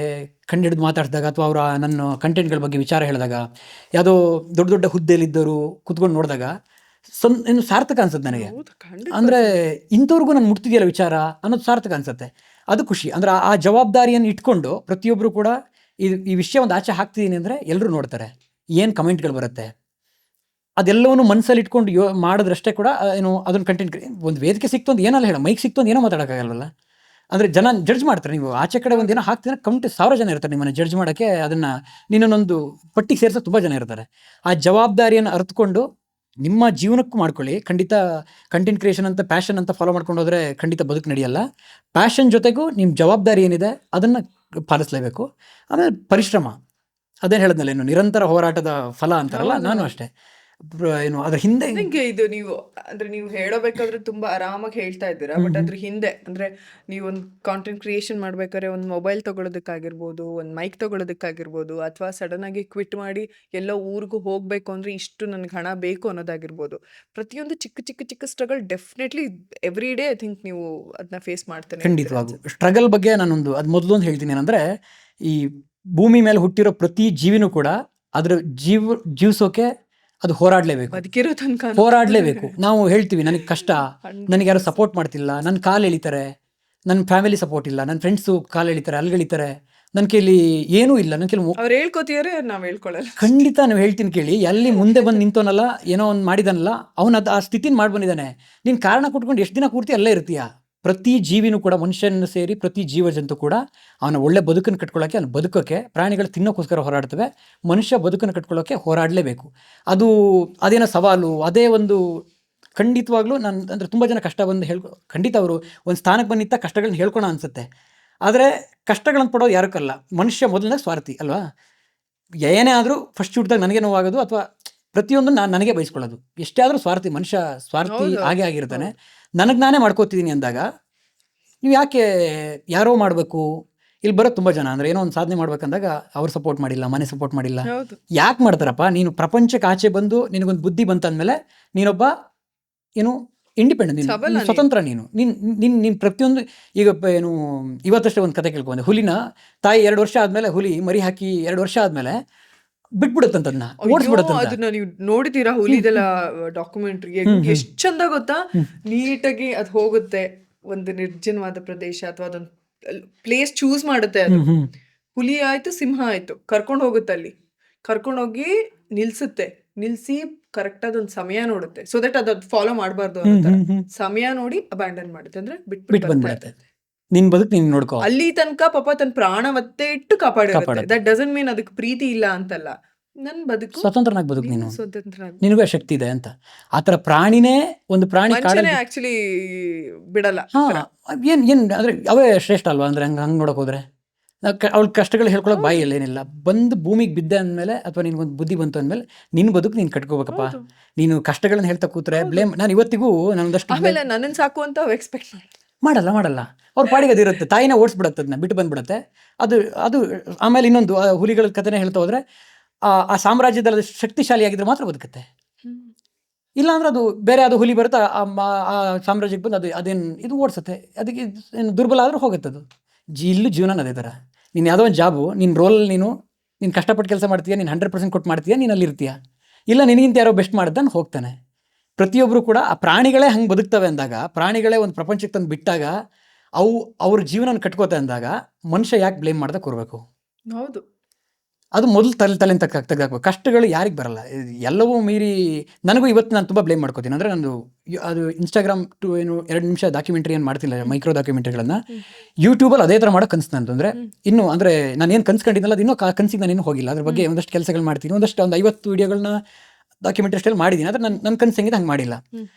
ಕಂಡು ಮಾತಾಡಿಸಿದಾಗ, ಅಥವಾ ಅವರ ನನ್ನ ಕಂಟೆಂಟ್ಗಳ ಬಗ್ಗೆ ವಿಚಾರ ಹೇಳಿದಾಗ, ಯಾವುದೋ ದೊಡ್ಡ ಹುದ್ದೆಯಲ್ಲಿದ್ದವರು ಕೂತ್ಕೊಂಡು ನೋಡಿದಾಗ ಏನು ಸಾರ್ಥಕ ಅನ್ಸುತ್ತೆ ನನಗೆ. ಹೌದು, ಖಂಡಿತ. ಅಂದರೆ ಇಂಥವ್ರಿಗೂ ನಾನು ಮುಟ್ತಿದೆಯಲ್ಲ ವಿಚಾರ ಅನ್ನೋದು ಸಾರ್ಥಕ ಅನ್ಸುತ್ತೆ. ಅದು ಖುಷಿ. ಅಂದರೆ ಆ ಜವಾಬ್ದಾರಿಯನ್ನು ಇಟ್ಕೊಂಡು ಪ್ರತಿಯೊಬ್ಬರು ಕೂಡ ಈ ವಿಷಯ ಒಂದು ಆಚೆ ಹಾಕ್ತಿದ್ದೀನಿ ಅಂದರೆ ಎಲ್ಲರೂ ನೋಡ್ತಾರೆ, ಏನು ಕಮೆಂಟ್ಗಳು ಬರುತ್ತೆ, ಅದೆಲ್ಲವನ್ನೂ ಮನಸ್ಸಲ್ಲಿ ಇಟ್ಕೊಂಡು ಮಾಡಿದ್ರಷ್ಟೇ ಕೂಡ ಏನು ಅದನ್ನು ಕಂಟೆಂಟ್. ಒಂದು ವೇದಿಕೆ ಸಿಕ್ತು ಅಂತ ಏನಲ್ಲ ಹೇಳ, ಮೈಕ್ ಸಿಕ್ತು ಅಂತ ಏನೋ ಮಾತಾಡೋಕ್ಕಾಗಲ್ವಲ್ಲ. ಅಂದರೆ ಜನ ಜಡ್ಜ್ ಮಾಡ್ತಾರೆ. ನೀವು ಆಚೆ ಕಡೆ ಒಂದು ಏನೋ ಹಾಕ್ತಿದ್ರೆ ಕಮೆಂಟ್ 1000 ಜನ ಇರ್ತಾರೆ ನಿಮ್ಮನ್ನು ಜಡ್ಜ್ ಮಾಡೋಕ್ಕೆ, ಅದನ್ನು ನಿನ್ನೊಂದು ಪಟ್ಟಿಗೆ ಸೇರಿಸೋ ತುಂಬ ಜನ ಇರ್ತಾರೆ. ಆ ಜವಾಬ್ದಾರಿಯನ್ನು ಅರಿತುಕೊಂಡು ನಿಮ್ಮ ಜೀವನಕ್ಕೂ ಮಾಡ್ಕೊಳ್ಳಿ. ಖಂಡಿತ ಕಂಟೆಂಟ್ ಕ್ರಿಯೇಷನ್ ಅಂತ ಪ್ಯಾಷನ್ ಅಂತ ಫಾಲೋ ಮಾಡ್ಕೊಂಡು ಹೋದರೆ ಖಂಡಿತ ಬದುಕು ನಡೆಯಲ್ಲ. ಪ್ಯಾಷನ್ ಜೊತೆಗೂ ನಿಮ್ಮ ಜವಾಬ್ದಾರಿ ಏನಿದೆ ಅದನ್ನು ಪಾಲಿಸಲೇಬೇಕು. ಆಮೇಲೆ ಪರಿಶ್ರಮ, ಅದೇನು ಹೇಳಿದ್ನಲ್ಲ, ಏನು ನಿರಂತರ ಹೋರಾಟದ ಫಲ ಅಂತಾರಲ್ಲ, ನಾನು ಅಷ್ಟೇ ಏನು ಅದ್ರ ಹಿಂದೆ ನಿಂಗೆ ಇದು ನೀವು ಹೇಳಬೇಕಾದ್ರೆ ತುಂಬಾ ಆರಾಮಾಗಿ ಹೇಳ್ತಾ ಇದ್ದೀರಾ. ಬಟ್ ಅದ್ರ ಹಿಂದೆ ಅಂದ್ರೆ ನೀವು ಒಂದು ಕಾಂಟೆಂಟ್ ಕ್ರಿಯೇಷನ್ ಮಾಡ್ಬೇಕಾದ್ರೆ ಒಂದು ಮೊಬೈಲ್ ತಗೊಳ್ಳೋದಕ್ಕಾಗಿರ್ಬೋದು, ಒಂದು ಮೈಕ್ ತಗೊಳ್ಳೋದಕ್ಕಾಗಿರ್ಬೋದು, ಅಥವಾ ಸಡನ್ ಆಗಿ ಕ್ವಿಟ್ ಮಾಡಿ ಎಲ್ಲೋ ಊರಿಗೂ ಹೋಗ್ಬೇಕು ಅಂದ್ರೆ ಇಷ್ಟು ನನಗೆ ಹಣ ಬೇಕು ಅನ್ನೋದಾಗಿರ್ಬೋದು. ಪ್ರತಿಯೊಂದು ಚಿಕ್ಕ struggle definitely every day I think ನೀವು ಅದನ್ನ ಫೇಸ್ ಮಾಡ್ತಾನೆ ಇರ್ತೀರಾ ಖಂಡಿತವಾಗೂ ಅನ್ಸುತ್ತೆ. ಸ್ಟ್ರಗಲ್ ಬಗ್ಗೆ ನಾನೊಂದು ಅದು ಮೊದಲೊಂದು ಹೇಳ್ತೀನಿ. ಏನಂದರೆ, ಈ ಭೂಮಿ ಮೇಲೆ ಹುಟ್ಟಿರೋ ಪ್ರತಿ ಜೀವಿನೂ ಕೂಡ ಅದರ ಜೀವಿಸೋಕೆ ಅದು ಹೋರಾಡಲೇಬೇಕು, ಬದುಕಿರೋ ತನಕ ಹೋರಾಡಲೇಬೇಕು. ನಾವು ಹೇಳ್ತೀವಿ ನನಗೆ ಕಷ್ಟ, ನನಗೆ ಯಾರು ಸಪೋರ್ಟ್ ಮಾಡ್ತಿಲ್ಲ, ನನ್ನ ಕಾಲು ಎಳಿತಾರೆ, ನನ್ನ ಫ್ಯಾಮಿಲಿ ಸಪೋರ್ಟ್ ಇಲ್ಲ, ನನ್ನ ಫ್ರೆಂಡ್ಸು ಕಾಲು ಎಳಿತಾರೆ, ಅಲ್ಗೆಳಿತಾರೆ, ನನ್ನ ಕೈಲಿ ಏನೂ ಇಲ್ಲ, ನನ್ನ ಕೈಲಿ ಅವ್ರು ಹೇಳ್ಕೊತಿದಾರೆ, ನಾವ್ ಹೇಳ್ಕೊಳಲ್ಲ. ಖಂಡಿತ ನೀವು ಹೇಳ್ತೀನಿ ಕೇಳಿ. ಎಲ್ಲಿ ಮುಂದೆ ಬಂದು ನಿಂತೋನಲ್ಲ, ಏನೋ ಒಂದು ಮಾಡಿದಾನಲ್ಲ, ಅವನು ಆ ಸ್ಥಿತಿನ ಮಾಡಿ ಬಂದಿದ್ದಾನೆ. ನೀನು ಕಾರಣ ಕೊಟ್ಕೊಂಡು ಎಷ್ಟು ದಿನ ಪೂರ್ತಿ ಅಲ್ಲೇ ಇರ್ತೀಯ. ಪ್ರತಿ ಜೀವಿನೂ ಕೂಡ, ಮನುಷ್ಯನ ಸೇರಿ ಪ್ರತಿ ಜೀವಜಂತು ಕೂಡ ಅವನ ಒಳ್ಳೆ ಬದುಕನ್ನು ಕಟ್ಕೊಳ್ಳೋಕ್ಕೆ, ಅವ್ನು ಬದುಕೋಕ್ಕೆ, ಪ್ರಾಣಿಗಳು ತಿನ್ನೋಕ್ಕೋಸ್ಕರ ಹೋರಾಡ್ತವೆ, ಮನುಷ್ಯ ಬದುಕನ್ನು ಕಟ್ಕೊಳ್ಳೋಕ್ಕೆ ಹೋರಾಡಲೇಬೇಕು. ಅದೇನೋ ಸವಾಲು, ಅದೇ ಒಂದು ಖಂಡಿತವಾಗ್ಲೂ ನಾನು ಅಂದರೆ ತುಂಬ ಜನ ಕಷ್ಟ ಬಂದು ಖಂಡಿತ ಅವರು ಒಂದು ಸ್ಥಾನಕ್ಕೆ ಬಂದಿತ್ತ ಕಷ್ಟಗಳನ್ನ ಹೇಳ್ಕೊಳ ಅನಿಸುತ್ತೆ. ಆದರೆ ಕಷ್ಟಗಳನ್ನು ಪಡೋದು ಯಾರಕ್ಕಲ್ಲ, ಮನುಷ್ಯ ಮೊದಲನೇ ಸ್ವಾರ್ಥಿ ಅಲ್ವಾ. ಏನೇ ಆದರೂ ಫಸ್ಟ್ ಹುಟ್ಟಿದಾಗ ನನಗೆ ನೋವಾಗೋದು, ಅಥವಾ ಪ್ರತಿಯೊಂದು ನನಗೆ ಬಯಸ್ಕೊಳ್ಳೋದು, ಎಷ್ಟೇ ಆದರೂ ಸ್ವಾರ್ಥಿ. ಮನುಷ್ಯ ಸ್ವಾರ್ಥಿ ಹೌದು, ಹಾಗೆ ಆಗಿರ್ತಾನೆ. ಹೌದು. ನನಗೆ ನಾನೇ ಮಾಡ್ಕೋತಿದ್ದೀನಿ ಅಂದಾಗ ನೀವು ಯಾಕೆ ಯಾರೋ ಮಾಡಬೇಕು. ಇಲ್ಲಿ ಬರೋದು ತುಂಬ ಜನ ಅಂದರೆ ಏನೋ ಒಂದು ಸಾಧನೆ ಮಾಡ್ಬೇಕಂದಾಗ ಅವ್ರು ಸಪೋರ್ಟ್ ಮಾಡಿಲ್ಲ, ಮನೆ ಸಪೋರ್ಟ್ ಮಾಡಿಲ್ಲ. ಹೌದು. ಯಾಕೆ ಮಾಡ್ತಾರಪ್ಪ? ನೀನು ಪ್ರಪಂಚಕ್ಕೆ ಆಚೆ ಬಂದು ನಿನಗೊಂದು ಬುದ್ಧಿ ಬಂತಂದಮೇಲೆ ನೀನೊಬ್ಬ ಏನು ಇಂಡಿಪೆಂಡೆಂಟ್, ಸಬಲ ನೀನು ನೀನು. ಸ್ವತಂತ್ರ, ನೀನು ಪ್ರತಿಯೊಂದು. ಈಗ ಏನು ಇವತ್ತಷ್ಟೇ ಒಂದು ಕತೆ ಕೇಳ್ಕೊಂಡೆ, ಹುಲಿನ ತಾಯಿ 2 ವರ್ಷ ಆದಮೇಲೆ, ಹುಲಿ ಮರಿ ಹಾಕಿ 2 ವರ್ಷ ಆದಮೇಲೆ ಬಿಟ್ಬಿಡುತ್ತಂತದನ್ನ, ಅಯ್ಯೋ ಓಡಿಸ್ಬಿಡುತ್ತಂತ. ಅದನ್ನ ನೀವು ನೋಡಿದೀರಾ ಹುಲಿದೆಲ್ಲ ಡಾಕ್ಯುಮೆಂಟ್ರಿ ಎಷ್ಟ್ ಚಂದ ಗೊತ್ತಾ, ನೀಟಾಗಿ ಅದು ಹೋಗುತ್ತೆ ಒಂದು ನಿರ್ಜನವಾದ ಪ್ರದೇಶ ಅಥವಾ ಅದೊಂದು ಪ್ಲೇಸ್ ಚೂಸ್ ಮಾಡುತ್ತೆ. ಅದು ಹುಲಿ ಆಯ್ತು ಸಿಂಹ ಆಯ್ತು ಕರ್ಕೊಂಡು ಹೋಗುತ್ತೆ, ಅಲ್ಲಿ ಕರ್ಕೊಂಡೋಗಿ ನಿಲ್ಸುತ್ತೆ, ನಿಲ್ಸಿ ಕರೆಕ್ಟ್ ಆದ ಒಂದು ಸಮಯ ನೋಡುತ್ತೆ, ಸೊ ದಟ್ ಅದು ಫಾಲೋ ಮಾಡಬಾರ್ದು ಅನ್ನೋ ತರ ಸಮಯ ನೋಡಿ ಅಬ್ಯಾಂಡನ್ ಮಾಡುತ್ತೆ, ಅಂದ್ರೆ ಬಿಟ್ಟು ಬಿಟ್ಬಿಟ್ಟು ಬಂದ್ಬಿಡುತ್ತೆ. ನಿನ್ ಬದುಕು ನೀನ್ ನೋಡ್ಕೋ. ಅಲ್ಲಿ ತನಕ ಪಾಪ ತನ್ನ ಪ್ರಾಣ ಮತ್ತೆ ಇಟ್ಟು ಕಾಪಾಡಿರುತ್ತೆ. ಕಾಪಾಡುತ್ತೆ. ದಟ್ ಡಸಂಟ್ ಮೀನ್ ಅದಕ್ಕೆ ಪ್ರೀತಿ ಇಲ್ಲ ಅಂತಲ್ಲ, ನನ್ ಬದುಕು ಸ್ವತಂತ್ರನಾಗಿ ಬದುಕು, ನೀನು ಸ್ವತಂತ್ರ. ನಿನಗೂ ಆ ಶಕ್ತಿ ಇದೆ ಅಂತ. ಆತರ ಪ್ರಾಣಿನೇ, ಒಂದು ಪ್ರಾಣಿ ಮನುಷ್ಯನೇ ಆಕ್ಚುಲಿ ಬಿಡಲ್ಲ. ಏನ್ ಅಂದ್ರೆ ಅವೇ ಶ್ರೇಷ್ಠ ಅಲ್ವಾ? ಅಂದ್ರೆ ಹಂಗೆ ನೋಡಕ್ ಹೋದ್ರೆ ಅವ್ಳ ಕಷ್ಟಗಳು ಹೇಳ್ಕೊಳಕ್ ಬಾಯಲ್ಲಿ ಏನಿಲ್ಲ. ಬಂದು ಭೂಮಿಗೆ ಬಿದ್ದೆ ಅಂದಮೇಲೆ ಅಥವಾ ನಿನ್ಗೊಂದು ಬುದ್ಧಿ ಬಂತು ಅಂದಮೇಲೆ ನಿನ್ನ ಬದುಕು ನೀನು ಕಟ್ಕೋಬೇಕಪ್ಪ. ನೀನು ಕಷ್ಟಗಳನ್ನ ಹೇಳ್ತಾ ಕೂತ್ರೆ ಬ್ಲೇಮ್. ನಾನು ಇವತ್ತಿಗೂ ನಾನೊಂದಷ್ಟು ಆಮೇಲೆ ನನ್ನನ್ನು ಸಾಕು ಅಂತ ಎಕ್ಸ್ಪೆಕ್ಟ್ ಮಾಡಲ್ಲ. ಅವ್ರ ಪಾಡಿಗೆ ಅದಿರುತ್ತೆ, ತಾಯಿನ ಓಡಿಸ್ಬಿಡತ್ತೆ, ಅದನ್ನ ಬಿಟ್ಟು ಬಂದ್ಬಿಡತ್ತೆ. ಅದು ಆಮೇಲೆ ಇನ್ನೊಂದು ಹುಲಿಗಳ ಕಥೆನೇ ಹೇಳ್ತಾ ಹೋದ್ರೆ ಆ ಸಾಮ್ರಾಜ್ಯದಲ್ಲಿ ಶಕ್ತಿಶಾಲಿಯಾಗಿದ್ರೆ ಮಾತ್ರ ಬದುಕತ್ತೆ. ಇಲ್ಲ ಅಂದ್ರೆ ಅದು ಬೇರೆ ಅದು ಹುಲಿ ಬರುತ್ತೆ, ಆ ಸಾಮ್ರಾಜ್ಯಕ್ಕೆ ಬಂದು ಅದೇನು ಇದು ಓಡಿಸುತ್ತೆ, ಅದಕ್ಕೆ ಏನು ದುರ್ಬಲ ಆದ್ರೂ ಹೋಗುತ್ತೆ ಅದು. ಇಲ್ಲೂ ಜೀವನ ಅದೇ ಥರ. ನೀನು ಯಾವುದೋ ಒಂದು ಜಾಬು, ನಿನ್ನ ರೋಲಲ್ಲಿ ನೀನು ಕಷ್ಟಪಟ್ಟು ಕೆಲಸ ಮಾಡ್ತೀಯ, ನೀನು 100% ಕೊಟ್ಟು ಮಾಡ್ತೀಯ, ನೀನು ಅಲ್ಲಿ ಇರ್ತೀಯ. ಇಲ್ಲ ನಿನಗಿಂತ ಯಾರೋ ಬೆಸ್ಟ್ ಮಾಡ್ದಾನೆ ಹೋಗ್ತಾನೆ. ಪ್ರತಿಯೊಬ್ಬರು ಕೂಡ ಆ ಪ್ರಾಣಿಗಳೇ ಹಂಗೆ ಬದುಕ್ತವೆ ಅಂದಾಗ, ಪ್ರಾಣಿಗಳೇ ಒಂದು ಪ್ರಪಂಚಕ್ಕೆ ತಂದು ಬಿಟ್ಟಾಗ ಅವ್ರ ಜೀವನ ಕಟ್ಕೋತೆ ಅಂದಾಗ ಮನುಷ್ಯ ಯಾಕೆ ಬ್ಲೇಮ್ ಮಾಡ್ದೆ ಕೊರಬೇಕು? ಹೌದು, ಅದು ಮೊದಲು ತಲೆ ತೆಗೆದಾಕ್ಬೇಕು. ಕಷ್ಟಗಳು ಯಾರಿಗೆ ಬರಲ್ಲ, ಎಲ್ಲವೂ ಮೀರಿ. ನನಗೂ ಇವತ್ತು ನಾನು ತುಂಬ ಬ್ಲೇಮ್ ಮಾಡ್ಕೋತೀನಿ. ಅಂದರೆ ನಂದು ಅದು ಇನ್ಸ್ಟಾಗ್ರಾಮ್ 2 ನಿಮಿಷ ಡಾಕ್ಯುಮೆಂಟ್ರಿ ಏನು ಮಾಡ್ತಿಲ್ಲ, ಮೈಕ್ರೋ ಡಾಕ್ಯುಮೆಂಟ್ರಿಗಳನ್ನು ಯೂಟ್ಯೂಬಲ್ಲಿ ಅದೇ ಥರ ಮಾಡೋ ಕನಸು ನಂದು. ಅಂದರೆ ಇನ್ನೂ ಅಂದರೆ ನಾನು ಏನು ಕನ್ಸ್ಕೊಂಡಿದ್ದಲ್ಲ, ಅದು ಇನ್ನೂ ಕನಸಿಗೆ ನಾನು ಇನ್ನೂ ಹೋಗಿಲ್ಲ. ಅದ್ರ ಬಗ್ಗೆ ಒಂದಷ್ಟು ಕೆಲಸಗಳು ಮಾಡ್ತೀನಿ, ಒಂದು 50 ವಿಡಿಯೋಗಳನ್ನ ಡಾಕ್ಯುಮೆಂಟ್ರಿ ಅಷ್ಟೆಲ್ಲ ಮಾಡಿದ್ದೀನಿ. ಆದರೆ ನನ್ನ ಕನಸು ಹೆಂಗಿದೆ ಹಂಗೆ ಮಾಡಿಲ್ಲ.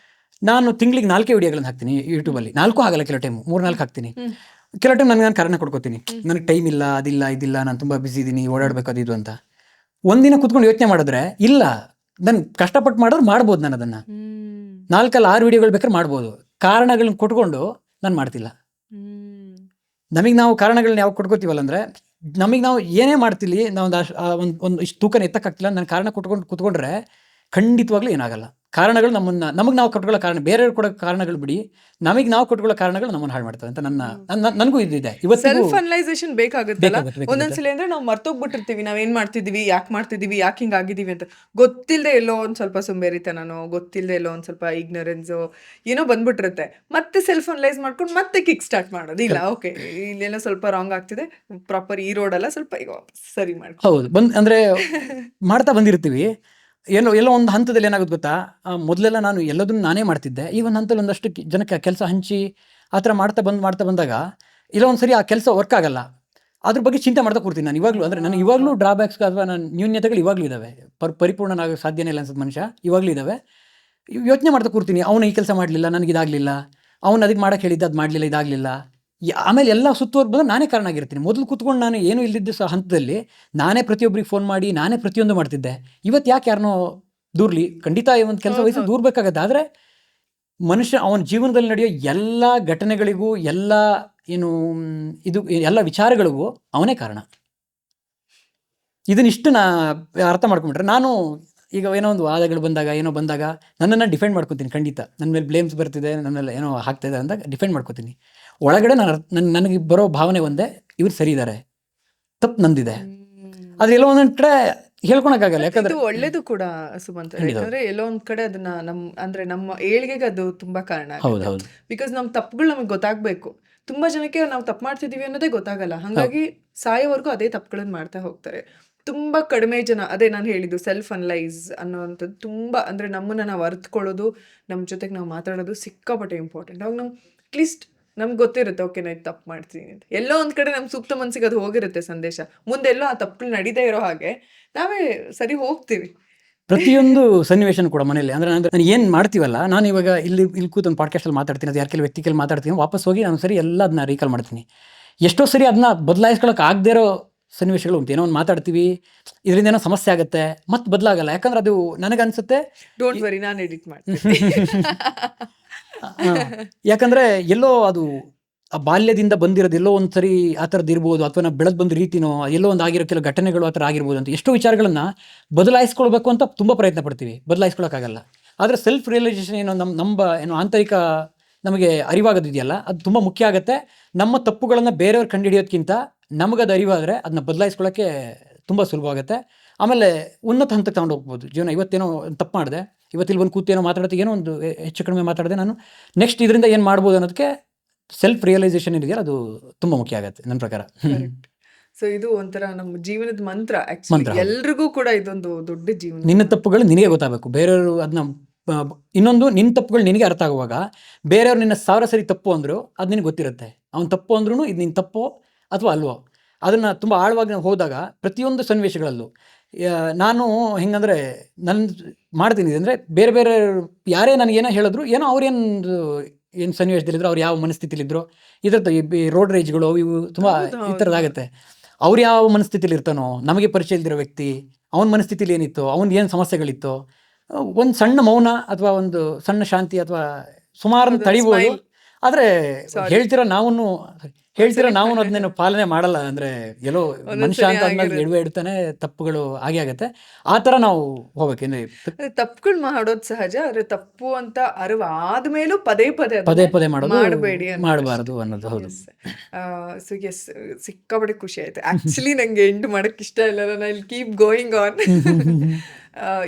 ನಾನು ತಿಂಗಳಿಗೆ 4 ವಿಡಿಯೋಗಳನ್ನ ಹಾಕ್ತೀನಿ ಯೂಟ್ಯೂಬಲ್ಲಿ. 4 ಆಗಲ್ಲ, ಕೆಲವು ಟೈಮ್ 3-4 ಹಾಕ್ತೀನಿ. ಕೆಲವು ಟೈಮ್ ನಾನು ಕಾರಣ ಕೊಡ್ಕೋತೀನಿ, ನನಗೆ ಟೈಮ್ ಇಲ್ಲ, ಅದಿಲ್ಲ ಇದಿಲ್ಲ, ನಾನು ತುಂಬ ಬಿಸಿ ಇದ್ದೀನಿ, ಓಡಾಡಬೇಕು ಅದು ಇದು ಅಂತ. ಒಂದಿನ ಕುತ್ಕೊಂಡು ಯೋಚನೆ ಮಾಡಿದ್ರೆ ಇಲ್ಲ, ನಾನು ಕಷ್ಟಪಟ್ಟು ಮಾಡಿದ್ರೆ ಮಾಡ್ಬೋದು. ನಾನು ಅದನ್ನು 4-6 ವಿಡಿಯೋಗಳು ಬೇಕಾದ್ರೆ ಮಾಡ್ಬೋದು. ಕಾರಣಗಳನ್ನ ಕೊಟ್ಕೊಂಡು ನಾನು ಮಾಡ್ತಿಲ್ಲ. ನಮಗೆ ನಾವು ಕಾರಣಗಳನ್ನ ಯಾವಾಗ ಕೊಟ್ಕೋತೀವಲ್ಲ ಅಂದರೆ, ನಮಗೆ ನಾವು ಏನೇ ಮಾಡ್ತಿಲ್ಲಿ ನಾವು ಒಂದು ಇಷ್ಟು ತೂಕನ ಎತ್ತಕ್ಕಾಗ್ತಿಲ್ಲ, ನಾನು ಕಾರಣ ಕೊಟ್ಕೊಂಡು ಕುತ್ಕೊಂಡ್ರೆ ಖಂಡಿತವಾಗ್ಲೂ ಏನಾಗಲ್ಲ. ಕಾರಣಗಳು ನಮಗೆ ನಾವು ಕೊಟ್ಕೊಳ್ಳೋ ಕಾರಣ, ಬೇರೆಯವ್ರು ಕೊಡೋ ಕಾರಣಗಳು ಬಿಡಿ, ನಮಗೆ ನಾವು ಕೊಟ್ಕೊಳ್ಳೋ ಕಾರಣಗಳು ನಮ್ಮನ್ನು ಹಾಳು ಮಾಡ್ತವೆ ಅಂತ ನನಗೂ ಇದಿದೆ. ಇವತ್ತು ಸೆಲ್ಫ್ ಅನಲೈಸೇಷನ್ ಬೇಕಾಗುತ್ತಲ್ಲ ಒಂದೊಂದ್ಸಲಿ. ಅಂದ್ರೆ ನಾವು ಮರ್ತೋಗ್ಬಿಟ್ಟಿರ್ತೀವಿ, ನಾವೇನ್ ಮಾಡ್ತಿದೀವಿ, ಯಾಕೆ ಹಿಂಗಾಗಿದೀವಿ ಅಂತ. ಗೊತ್ತಿಲ್ಲದೆ ಎಲ್ಲೋ ಒಂದ್ ಸ್ವಲ್ಪ ಸೋಂಬೇರಿತನನೋ, ಗೊತ್ತಿಲ್ಲದೆ ಎಲ್ಲೋ ಒಂದ್ ಸ್ವಲ್ಪ ಇಗ್ನರೆನ್ಸೋ ಏನೋ ಬಂದ್ಬಿಟ್ಟಿರುತ್ತೆ. ಮತ್ತೆ ಸೆಲ್ಫ್ ಅನಲೈಸ್ ಮಾಡ್ಕೊಂಡು ಮತ್ತೆ ಕಿಕ್ ಸ್ಟಾರ್ಟ್ ಮಾಡೋದು. ಇಲ್ಲ, ಓಕೆ, ಇಲ್ಲೆಲ್ಲ ಸ್ವಲ್ಪ ರಾಂಗ್ ಆಗ್ತಿದೆ, ಪ್ರಾಪರ್ ಈ ರೋಡ್ ಅಲ್ಲ, ಸ್ವಲ್ಪ ಈಗ ಸರಿ ಮಾಡಿ. ಹೌದು, ಅಂದ್ರೆ ಮಾಡ್ತಾ ಬಂದಿರ್ತೀವಿ. ಎಲ್ಲೋ ಒಂದು ಹಂತದಲ್ಲಿ ಏನಾಗುತ್ತೆ ಗೊತ್ತಾ, ಮೊದಲೆಲ್ಲ ನಾನು ಎಲ್ಲದನ್ನು ನಾನೇ ಮಾಡ್ತಿದ್ದೆ. ಈಗ ಒಂದು ಹಂತದಲ್ಲಿ ಒಂದಷ್ಟು ಜನಕ್ಕೆ ಕೆಲಸ ಹಂಚಿ ಆ ಥರ ಮಾಡ್ತಾ ಬಂದಾಗ ಇಲ್ಲ ಒಂದ್ಸರಿ ಆ ಕೆಲಸ ವರ್ಕ್ ಆಗಲ್ಲ, ಅದ್ರ ಬಗ್ಗೆ ಚಿಂತೆ ಮಾಡ್ತಾ ಕೂರ್ತೀನಿ ನಾನು ಇವಾಗಲೂ. ಅಂದರೆ ನನಗೆ ಇವಾಗಲೂ ಡ್ರಾಬ್ಯಾಕ್ಸ್ ಅಥವಾ ನನ್ನ ನ್ಯೂನ್ಯತೆಗಳು ಇವಾಗಲೂ ಇದ್ದಾವೆ. ಪರಿಪೂರ್ಣನಾಗೋ ಸಾಧ್ಯನೇ ಇಲ್ಲ ಅನ್ಸುತ್ತೆ ಮನುಷ್ಯ, ಇವಾಗಲೂ ಇದ್ದಾವೆ. ಯೋಚನೆ ಮಾಡ್ತಾ ಕೂರ್ತೀನಿ, ಅವನು ಈ ಕೆಲಸ ಮಾಡಲಿಲ್ಲ, ನನಗಿದಾಗಲಿಲ್ಲ, ಅವನು ಅದಕ್ಕೆ ಮಾಡೋಕ್ಕೆ ಹೇಳಿದ್ದೆ, ಅದು ಮಾಡಲಿಲ್ಲ, ಇದಾಗಲಿಲ್ಲ. ಆಮೇಲೆ ಎಲ್ಲ ಸುತ್ತುವರೆದು ಬಂದು ನಾನೇ ಕಾರಣ ಆಗಿರ್ತೀನಿ. ಮೊದಲು ಕೂತ್ಕೊಂಡು ನಾನು ಏನೂ ಇಲ್ಲದಿದ್ದ ಹಂತದಲ್ಲಿ ನಾನೇ ಪ್ರತಿಯೊಬ್ಬರಿಗೆ ಫೋನ್ ಮಾಡಿ ನಾನೇ ಪ್ರತಿಯೊಂದು ಮಾಡ್ತಿದ್ದೆ. ಇವತ್ತು ಯಾಕೆ ಯಾರನ್ನೋ ದೂರ್ಲಿ, ಖಂಡಿತ ಒಂದು ಕೆಲಸ ವಯಸ್ಸು ದೂರಬೇಕಾಗತ್ತೆ. ಆದರೆ ಮನುಷ್ಯ ಅವನ ಜೀವನದಲ್ಲಿ ನಡೆಯೋ ಎಲ್ಲ ಘಟನೆಗಳಿಗೂ, ಎಲ್ಲ ಎಲ್ಲ ವಿಚಾರಗಳಿಗೂ ಅವನೇ ಕಾರಣ. ಇದನ್ನಿಷ್ಟು ಅರ್ಥ ಮಾಡ್ಕೊಂಡ್ಬಿಟ್ರೆ, ನಾನು ಈಗ ಏನೋ ಒಂದು ವಾದಗಳು ಬಂದಾಗ ನನ್ನನ್ನು ಡಿಫೆಂಡ್ ಮಾಡ್ಕೊತೀನಿ. ಖಂಡಿತ ನನ್ನ ಮೇಲೆ ಬ್ಲೇಮ್ಸ್ ಬರ್ತಿದೆ, ನನ್ನೆಲ್ಲ ಏನೋ ಆಗ್ತಾಯಿದೆ ಅಂದಾಗ ಡಿಫೆಂಡ್ ಮಾಡ್ಕೊತೀನಿ. ಒಳಗಡೆ ನನಗೆ ಬರೋ ಭಾವನೆ ಒಂದೇ, ಇವ್ರು ಸರಿ ಇದ್ದಾರೆ, ತಪ್ಪು ನಂದಿದೆ. ಆದ್ರೆ ಎಲ್ಲೋ ಒಂದೊಂದು ಕಡೆ ಹೇಳ್ಕೊಳಕ್ಕಾಗಲ್ಲ, ಯಾಕಂದ್ರೆ ಒಳ್ಳೇದು ಕೂಡ ಸುಮಂತ್. ಯಾಕಂದ್ರೆ ಎಲ್ಲೋ ಒಂದ್ ಕಡೆ ಅದನ್ನ ನಮ್ಮ ಏಳಿಗೆಗೆ ಅದು ತುಂಬಾ ಕಾರಣ. ಬಿಕಾಸ್ ನಮ್ ತಪ್ಪುಗಳು ನಮಗೆ ಗೊತ್ತಾಗ್ಬೇಕು. ತುಂಬಾ ಜನಕ್ಕೆ ನಾವು ತಪ್ಪು ಮಾಡ್ತಿದೀವಿ ಅನ್ನೋದೇ ಗೊತ್ತಾಗಲ್ಲ, ಹಂಗಾಗಿ ಸಾಯೋವರೆಗೂ ಅದೇ ತಪ್ಪುಗಳನ್ನ ಮಾಡ್ತಾ ಹೋಗ್ತಾರೆ. ತುಂಬಾ ಕಡಿಮೆ ಜನ, ಅದೇ ನಾನು ಹೇಳಿದ್ದು ಸೆಲ್ಫ್ ಅನಲೈಸ್ ಅನ್ನೋವಂಥದ್ದು ತುಂಬಾ, ಅಂದ್ರೆ ನಮ್ಮನ್ನ ನಾವು ಅರ್ಥಕೊಳ್ಳೋದು, ನಮ್ಮ ಜೊತೆಗೆ ನಾವು ಮಾತಾಡೋದು ಸಿಕ್ಕಾಪಟ್ಟೆ ಇಂಪಾರ್ಟೆಂಟ್. ಅವಾಗ ನಾವು ಅಟ್ಲೀಸ್ಟ್ ನಮ್ಗೆ ಗೊತ್ತಿರುತ್ತೆ, ಓಕೆ ನಾನು ತಪ್ಪು ಮಾಡ್ತೀನಿ ಅಂತ. ಎಲ್ಲೋ ಒಂದ್ ಕಡೆ ನಮ್ಮ ಸೂಕ್ತ ಮನಸ್ಸಿಗೆ ಅದು ಹೋಗಿರುತ್ತೆ ಸಂದೇಶ. ಮುಂದೆಲ್ಲೋ ಆ ತಪ್ಪುಗಳು ನಡೀತಾ ಇರೋ ಹಾಗೆ ನಾವೇ ಸರಿ ಹೋಗ್ತೀವಿ. ಪ್ರತಿಯೊಂದು ಸನ್ನಿವೇಶನ ಕೂಡ ಮನೇಲಿ ನಾನು ಏನು ಮಾಡ್ತೀವಲ್ಲ, ನಾನು ಇವಾಗ ಇಲ್ಲಿ ಕೂತೊಂದು ಪಾಡ್ಕಾಸ್ಟಲ್ಲಿ ಮಾತಾಡ್ತೀನಿ, ಅದು ಯಾರ ಕೆಲವು ವ್ಯಕ್ತಿ ಕೇಳಿ ಮಾತಾಡ್ತೀನಿ, ವಾಪಸ್ ಹೋಗಿ ನಾನು ಸರಿ ಎಲ್ಲ ಅದನ್ನ ರೀಕಾಲ್ ಮಾಡ್ತೀನಿ. ಎಷ್ಟೋ ಸರಿ ಅದನ್ನ ಬದಲಾಯಿಸ್ಕೊಳಕ್ಕೆ ಆಗದೇ ಇರೋ ಸನ್ನಿವೇಶಗಳು ಉಂಟು. ಏನೋ ಒಂದು ಮಾತಾಡ್ತೀವಿ, ಇದರಿಂದ ಏನೋ ಸಮಸ್ಯೆ ಆಗುತ್ತೆ, ಮತ್ತೆ ಬದಲಾಗಲ್ಲ. ಯಾಕಂದ್ರೆ ಅದು ನನಗನ್ಸುತ್ತೆ, ಡೋಂಟ್ ವರಿ, ನಾನು ಎಡಿಟ್ ಮಾಡ್ತೀನಿ. ಯಾಕಂದ್ರೆ ಎಲ್ಲೋ ಅದು ಆ ಬಾಲ್ಯದಿಂದ ಬಂದಿರೋದು ಎಲ್ಲೋ ಒಂದು ಸರಿ ಆ ಥರದ್ದು ಇರ್ಬೋದು, ಅಥವಾ ನಾವು ಬೆಳೆದು ಬಂದ ರೀತಿನೋ ಎಲ್ಲೋ ಒಂದು ಆಗಿರೋ ಕೆಲವು ಘಟನೆಗಳು ಆ ಥರ ಆಗಿರ್ಬೋದು ಅಂತ ಎಷ್ಟೋ ವಿಚಾರಗಳನ್ನು ಬದಲಾಯಿಸ್ಕೊಳ್ಬೇಕು ಅಂತ ತುಂಬ ಪ್ರಯತ್ನ ಪಡ್ತೀವಿ, ಬದಲಾಯಿಸ್ಕೊಳಕ್ಕಾಗಲ್ಲ. ಆದರೆ ಸೆಲ್ಫ್ ರಿಯಲೈಸೇಷನ್ ಏನೋ ನಮ್ಮ ಆಂತರಿಕ ನಮಗೆ ಅರಿವಾಗೋದಿದೆಯಲ್ಲ, ಅದು ತುಂಬ ಮುಖ್ಯ ಆಗುತ್ತೆ. ನಮ್ಮ ತಪ್ಪುಗಳನ್ನು ಬೇರೆಯವ್ರು ಕಂಡುಹಿಡಿಯೋದಕ್ಕಿಂತ ನಮಗದು ಅರಿವಾದರೆ ಅದನ್ನ ಬದಲಾಯಿಸ್ಕೊಳ್ಳೋಕ್ಕೆ ತುಂಬ ಸುಲಭವಾಗುತ್ತೆ. ಆಮೇಲೆ ಉನ್ನತ ಹಂತಕ್ಕೆ ತಗೊಂಡು ಹೋಗ್ಬೋದು ಜೀವನ. ಇವತ್ತೇನೋ ತಪ್ಪು ಮಾಡಿದೆ, ಇವತ್ತಿಲ್ಲಿ ಒಂದು ಕೂತೇನೋ ಮಾತಾಡೋದು ಏನೋ ಒಂದು ಹೆಚ್ಚು ಕಡಿಮೆ ಮಾತಾಡಿದೆ, ನಾನು ನೆಕ್ಸ್ಟ್ ಇದರಿಂದ ಏನು ಮಾಡ್ಬೋದು ಅನ್ನೋದಕ್ಕೆ ಸೆಲ್ಫ್ ರಿಯಲೈಸೇಷನ್ ಇದೆಯಲ್ಲ, ಅದು ತುಂಬ ಮುಖ್ಯ ಆಗುತ್ತೆ ನನ್ನ ಪ್ರಕಾರ. ಸೊ ಇದು ಒಂಥರ ನಮ್ಮ ಜೀವನದ ಮಂತ್ರ. ಆಕ್ಚುಲಿ ಎಲ್ರಿಗೂ ಕೂಡ ಇದೊಂದು ದೊಡ್ಡ ಜೀವನ. ನಿನ್ನ ತಪ್ಪುಗಳು ನಿನಗೆ ಗೊತ್ತಾಗಬೇಕು, ಬೇರೆಯವರು ಅದನ್ನ ಇನ್ನೊಂದು ನಿನ್ನ ತಪ್ಪುಗಳು ನಿನಗೆ ಅರ್ಥ ಆಗುವಾಗ ಬೇರೆಯವ್ರು ನಿನ್ನ 1000 ಸರಿ ತಪ್ಪು ಅಂದರು ಅದು ನಿನಗೆ ಗೊತ್ತಿರುತ್ತೆ. ಅವ್ನು ತಪ್ಪು ಅಂದ್ರೂ ಇದು ನಿನ್ನ ತಪ್ಪೋ ಅಥವಾ ಅಲ್ವೋ ಅದನ್ನು ತುಂಬ ಆಳವಾಗಿ ನಾವು ಹೋದಾಗ ಪ್ರತಿಯೊಂದು ಸನ್ನಿವೇಶಗಳಲ್ಲೂ ನಾನು ಹೆಂಗಂದರೆ ನನ್ನ ಮಾಡ್ತೀನಿ ಅಂದರೆ ಬೇರೆ ಬೇರೆ ಯಾರೇ ನನಗೇನೋ ಹೇಳಿದ್ರು, ಏನೋ ಅವ್ರೇನು ಏನು ಸನ್ನಿವೇಶದಲ್ಲಿದ್ರು, ಅವ್ರು ಯಾವ ಮನಸ್ಥಿತಿಲಿದ್ರು, ಇದ್ರದ್ದು ಈ ರೋಡ್ ರೇಜ್ಗಳು ಇವು ತುಂಬ ಈ ಥರದ್ದಾಗುತ್ತೆ. ಅವ್ರು ಯಾವ ಮನಸ್ಥಿತಿಲಿ ಇರ್ತಾನೋ, ನಮಗೆ ಪರಿಚಯ ಇಲ್ದಿರೋ ವ್ಯಕ್ತಿ ಅವನ ಮನಸ್ಥಿತಿಲಿ ಏನಿತ್ತು, ಅವ್ನಿಗೆ ಏನು ಸಮಸ್ಯೆಗಳಿತ್ತು, ಒಂದು ಸಣ್ಣ ಮೌನ ಅಥವಾ ಒಂದು ಸಣ್ಣ ಶಾಂತಿ ಅಥವಾ ಸುಮಾರನ್ನು ತಡಿಬೋದು. ಆದರೆ ಹೇಳ್ತೀರ ನಾವು ಅದನ್ನೇನು ಪಾಲನೆ ಮಾಡಲ್ಲ. ಅಂದರೆ ಎಲ್ಲೋ ಮನುಷ್ಯ ಅಂತ ಅಂದಾಗ ಎಡ್ತಾನೆ ತಪ್ಪುಗಳು ಆಗೇ ಆಗುತ್ತೆ. ಆ ಥರ ನಾವು ಹೋಗ್ಬೇಕೇನೆ. ತಪ್ಪುಗಳು ಮಾಡೋದು ಸಹಜ, ಆದರೆ ತಪ್ಪು ಅಂತ ಅರಿವು ಆದ್ಮೇಲೂ ಪದೇ ಮಾಡೋದು ಮಾಡಬಾರ್ದು ಅನ್ನೋದು. ಹೌದು. ಸೊ ಎಸ್, ಸಿಕ್ಕಾಪಟ್ಟೆ ಖುಷಿ ಆಯ್ತು. ಆಕ್ಚುಲಿ ನಂಗೆ ಎಂಡ್ ಮಾಡಕ್ ಇಷ್ಟ ಇಲ್ಲ, ನಾನು ಐ ಕೀಪ್ ಗೋಯಿಂಗ್ ಆನ್.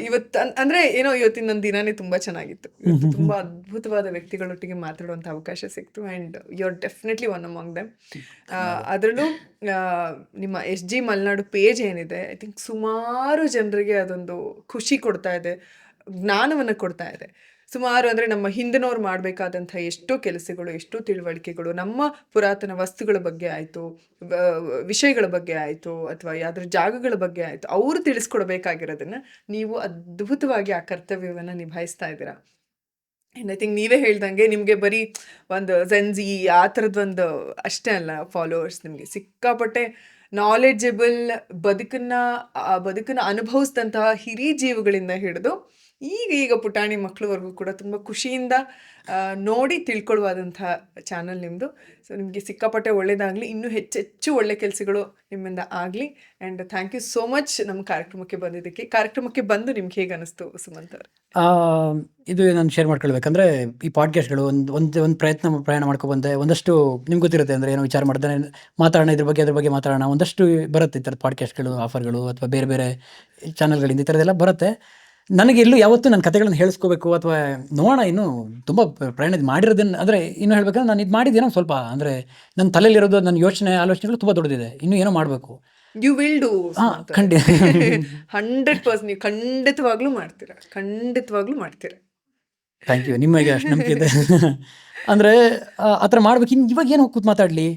ಇವತ್ತು ಅಂದ್ರೆ ಏನೋ ಇವತ್ತಿನ ನನ್ನ ದಿನಾನೇ ತುಂಬಾ ಚೆನ್ನಾಗಿತ್ತು. ತುಂಬಾ ಅದ್ಭುತವಾದ ವ್ಯಕ್ತಿಗಳೊಟ್ಟಿಗೆ ಮಾತಾಡುವಂತ ಅವಕಾಶ ಸಿಕ್ತು. And you are definitely one among them. ಅದರಲ್ಲೂ ನಿಮ್ಮ SG ಮಲೆನಾಡು ಪೇಜ್ ಏನಿದೆ, ಐ ಥಿಂಕ್ ಸುಮಾರು ಜನರಿಗೆ ಅದೊಂದು ಖುಷಿ ಕೊಡ್ತಾ ಇದೆ, ಜ್ಞಾನವನ್ನು ಕೊಡ್ತಾ ಇದೆ. ಸುಮಾರು ಅಂದರೆ ನಮ್ಮ ಹಿಂದಿನವ್ರು ಮಾಡಬೇಕಾದಂಥ ಎಷ್ಟೋ ಕೆಲಸಗಳು, ಎಷ್ಟೋ ತಿಳುವಳಿಕೆಗಳು, ನಮ್ಮ ಪುರಾತನ ವಸ್ತುಗಳ ಬಗ್ಗೆ ಆಯಿತು, ವಿಷಯಗಳ ಬಗ್ಗೆ ಆಯಿತು, ಅಥವಾ ಯಾವ್ದಾರ ಜಾಗಗಳ ಬಗ್ಗೆ ಆಯಿತು, ಅವರು ತಿಳಿಸ್ಕೊಡ್ಬೇಕಾಗಿರೋದನ್ನು ನೀವು ಅದ್ಭುತವಾಗಿ ಆ ಕರ್ತವ್ಯವನ್ನು ನಿಭಾಯಿಸ್ತಾ ಇದ್ದೀರಾ. ಆ್ಯಂಡ್ ಐ ಥಿಂಕ್ ನೀವೇ ಹೇಳ್ದಂಗೆ ನಿಮಗೆ ಬರೀ ಒಂದು ಜೆನ್ಜಿ ಆ ಥರದ್ದೊಂದು ಅಷ್ಟೇ ಅಲ್ಲ ಫಾಲೋವರ್ಸ್, ನಿಮಗೆ ಸಿಕ್ಕಾಪಟ್ಟೆ ನಾಲೆಡ್ಜಬಲ್ ಬದುಕನ್ನು ಅನುಭವಿಸಿದಂತಹ ಹಿರಿಯ ಜೀವಗಳಿಂದ ಹಿಡಿದು ಈಗ ಪುಟಾಣಿ ಮಕ್ಕಳವರೆಗೂ ಕೂಡ ತುಂಬ ಖುಷಿಯಿಂದ ನೋಡಿ ತಿಳ್ಕೊಳ್ಳುವಾದಂಥ ಚಾನಲ್ ನಿಮ್ಮದು. ಸೊ ನಿಮಗೆ ಸಿಕ್ಕಾಪಟ್ಟೆ ಒಳ್ಳೇದಾಗಲಿ, ಇನ್ನೂ ಹೆಚ್ಚೆಚ್ಚು ಒಳ್ಳೆ ಕೆಲಸಗಳು ನಿಮ್ಮಿಂದ ಆಗಲಿ. And thank you so much ನಮ್ಮ ಕಾರ್ಯಕ್ರಮಕ್ಕೆ ಬಂದಿದ್ದಕ್ಕೆ. ಕಾರ್ಯಕ್ರಮಕ್ಕೆ ಬಂದು ನಿಮ್ಗೆ ಹೇಗೆ ಅನ್ನಿಸ್ತು ಸುಮಂತ್ ಅವ್ರೆ? ಇದು ನಾನು ಶೇರ್ ಮಾಡ್ಕೊಳ್ಬೇಕಂದ್ರೆ ಈ ಪಾಡ್ಕಾಸ್ಟ್ಗಳು ಒಂದು ಪ್ರಯಾಣ ಮಾಡ್ಕೊಬಂದೆ. ಒಂದಷ್ಟು ನಿಮ್ಗೆ ಗೊತ್ತಿರುತ್ತೆ, ಅಂದರೆ ಏನೋ ವಿಚಾರ ಮಾಡಿದ್ರೆ ಮಾತಾಡೋಣ, ಅದ್ರ ಬಗ್ಗೆ ಮಾತಾಡೋಣ, ಒಂದಷ್ಟು ಬರುತ್ತೆ ಈ ಥರದ ಪಾಡ್ಕಾಸ್ಟ್ಗಳು, ಆಫರ್ಗಳು ಅಥವಾ ಬೇರೆ ಬೇರೆ ಚಾನಲ್ಗಳಿಂದ ಈ ಥರದ್ದೆಲ್ಲ ಬರುತ್ತೆ. ನನಗೆ ಎಲ್ಲೂ ಯಾವತ್ತೂ ನನ್ನ ಕಥೆಗಳನ್ನು ಹೇಳಿಸ್ಕೋಬೇಕು ಅಥವಾ ನೋಡೋಣ, ಇನ್ನೂ ತುಂಬ ಪ್ರಯಾಣ ಮಾಡಿರೋದನ್ನು ಅಂದರೆ ಇನ್ನೂ ಹೇಳ್ಬೇಕಂದ್ರೆ ನಾನು ಇದು ಮಾಡಿದ್ದೇನೋ ಸ್ವಲ್ಪ ಅಂದರೆ ನನ್ನ ತಲೆಯಲ್ಲಿರೋದು, ನನ್ನ ಆಲೋಚನೆಗಳು ತುಂಬ ದೊಡ್ಡದಿದೆ, ಇನ್ನೂ ಏನೋ ಮಾಡಬೇಕು. You will do. ಖಂಡಿತ 100% ನೀವು ಖಂಡಿತವಾಗ್ಲೂ ಮಾಡ್ತೀರಾ. ಥ್ಯಾಂಕ್ ಯು, ನಿಮಗೆ ಅಷ್ಟು ನಂಬಿಕೆ ಇದೆ. ಅಂದರೆ ಆ ಥರ ಮಾಡ್ಬೇಕು. ಇವಾಗ ಏನು ಕೂತು ಮಾತಾಡಲಿ,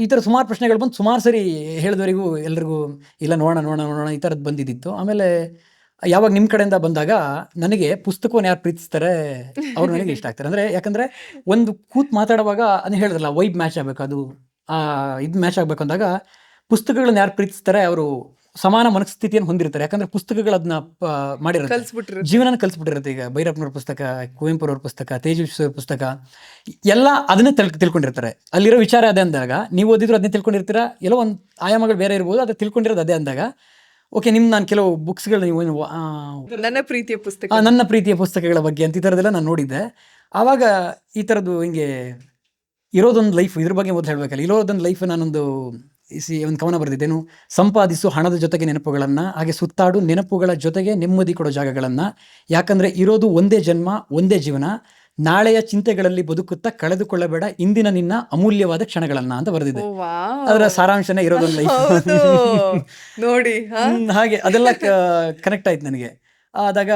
ಈ ಥರ ಸುಮಾರು ಪ್ರಶ್ನೆಗಳು ಬಂದು ಸುಮಾರು ಸರಿ ಹೇಳಿದವರಿಗೂ ಎಲ್ರಿಗೂ ಇಲ್ಲ ನೋಡೋಣ ಈ ಥರದ್ದು ಬಂದಿದ್ದಿತ್ತು. ಆಮೇಲೆ ಯಾವಾಗ ನಿಮ್ಮ ಕಡೆಯಿಂದ ಬಂದಾಗ ನನಗೆ ಪುಸ್ತಕವನ್ನು ಯಾರು ಪ್ರೀತಿಸ್ತಾರೆ ಅವ್ರು ನನಗೆ ಇಷ್ಟ ಆಗ್ತಾರೆ. ಅಂದರೆ ಯಾಕಂದರೆ ಒಂದು ಕೂತು ಮಾತಾಡುವಾಗ ಅದನ್ನ ಹೇಳಿದ್ರಲ್ಲ, ವೈಬ್ ಮ್ಯಾಚ್ ಆಗಬೇಕು, ಅದು ಇದು ಮ್ಯಾಚ್ ಆಗಬೇಕು ಅಂದಾಗ ಪುಸ್ತಕಗಳನ್ನ ಯಾರು ಪ್ರೀತಿಸ್ತಾರೆ ಅವರು ಸಮಾನ ಮನಸ್ಥಿತಿಯನ್ನು ಹೊಂದಿರ್ತಾರೆ. ಯಾಕಂದರೆ ಪುಸ್ತಕಗಳು ಅದನ್ನ ಮಾಡಿರುತ್ತೆ, ಜೀವನ ಕಲಿಸ್ಬಿಟ್ಟಿರುತ್ತೆ. ಈಗ ಭೈರಪ್ಪನವ್ರ ಪುಸ್ತಕ, ಕುವೆಂಪುರವ್ರ ಪುಸ್ತಕ, ತೇಜಸ್ವಿಯವ್ರ ಪುಸ್ತಕ ಎಲ್ಲ ಅದನ್ನೇ ತಿಳ್ಕೊಂಡಿರ್ತಾರೆ. ಅಲ್ಲಿರೋ ವಿಚಾರ ಅದೇ ಅಂದಾಗ ನೀವು ಓದಿದ್ರು ಅದನ್ನೇ ತಿಳ್ಕೊಂಡಿರ್ತೀರ. ಎಲ್ಲೋ ಒಂದು ಆಯಾಮಗಳು ಬೇರೆ ಇರ್ಬೋದು, ಅದು ತಿಳ್ಕೊಂಡಿರೋದು ಅದೇ ಅಂದಾಗ ಓಕೆ, ನಾನು ಕೆಲವು ಬುಕ್ಸ್ಗಳು ನೀವು ನನ್ನ ಪ್ರೀತಿಯ ಪುಸ್ತಕಗಳ ಬಗ್ಗೆ ಅಂತ ಈ ಥರದ್ದೆಲ್ಲ ನಾನು ನೋಡಿದ್ದೆ. ಆವಾಗ ಈ ಥರದ್ದು ಹಿಂಗೆ ಇರೋದೊಂದು ಲೈಫ್, ಇದ್ರ ಬಗ್ಗೆ ಮೊದಲು ಹೇಳಬೇಕಲ್ಲ, ಇರೋದೊಂದು ಲೈಫ್ ನಾನೊಂದು ಒಂದು ಕವನ ಬರೆದಿದ್ದೇನು, ಸಂಪಾದಿಸು ಹಣದ ಜೊತೆಗೆ ನೆನಪುಗಳನ್ನು, ಹಾಗೆ ಸುತ್ತಾಡು ನೆನಪುಗಳ ಜೊತೆಗೆ ನೆಮ್ಮದಿ ಕೊಡೋ ಜಾಗಗಳನ್ನು, ಯಾಕಂದರೆ ಇರೋದು ಒಂದೇ ಜನ್ಮ ಒಂದೇ ಜೀವನ, ನಾಳೆಯ ಚಿಂತೆಗಳಲ್ಲಿ ಬದುಕುತ್ತಾ ಕಳೆದುಕೊಳ್ಳಬೇಡ ಇಂದಿನ ನಿನ್ನ ಅಮೂಲ್ಯವಾದ ಕ್ಷಣಗಳನ್ನ ಅಂತ ಬರೆದಿದೆ. ಅದರ ಸಾರಾಂಶನೇ ಇರೋದೊಂದು ಲೈಫ್ ನೋಡಿ. ಹಾಗೆ ಅದೆಲ್ಲ ಕನೆಕ್ಟ್ ಆಯ್ತು ನನಗೆ. ಆದಾಗ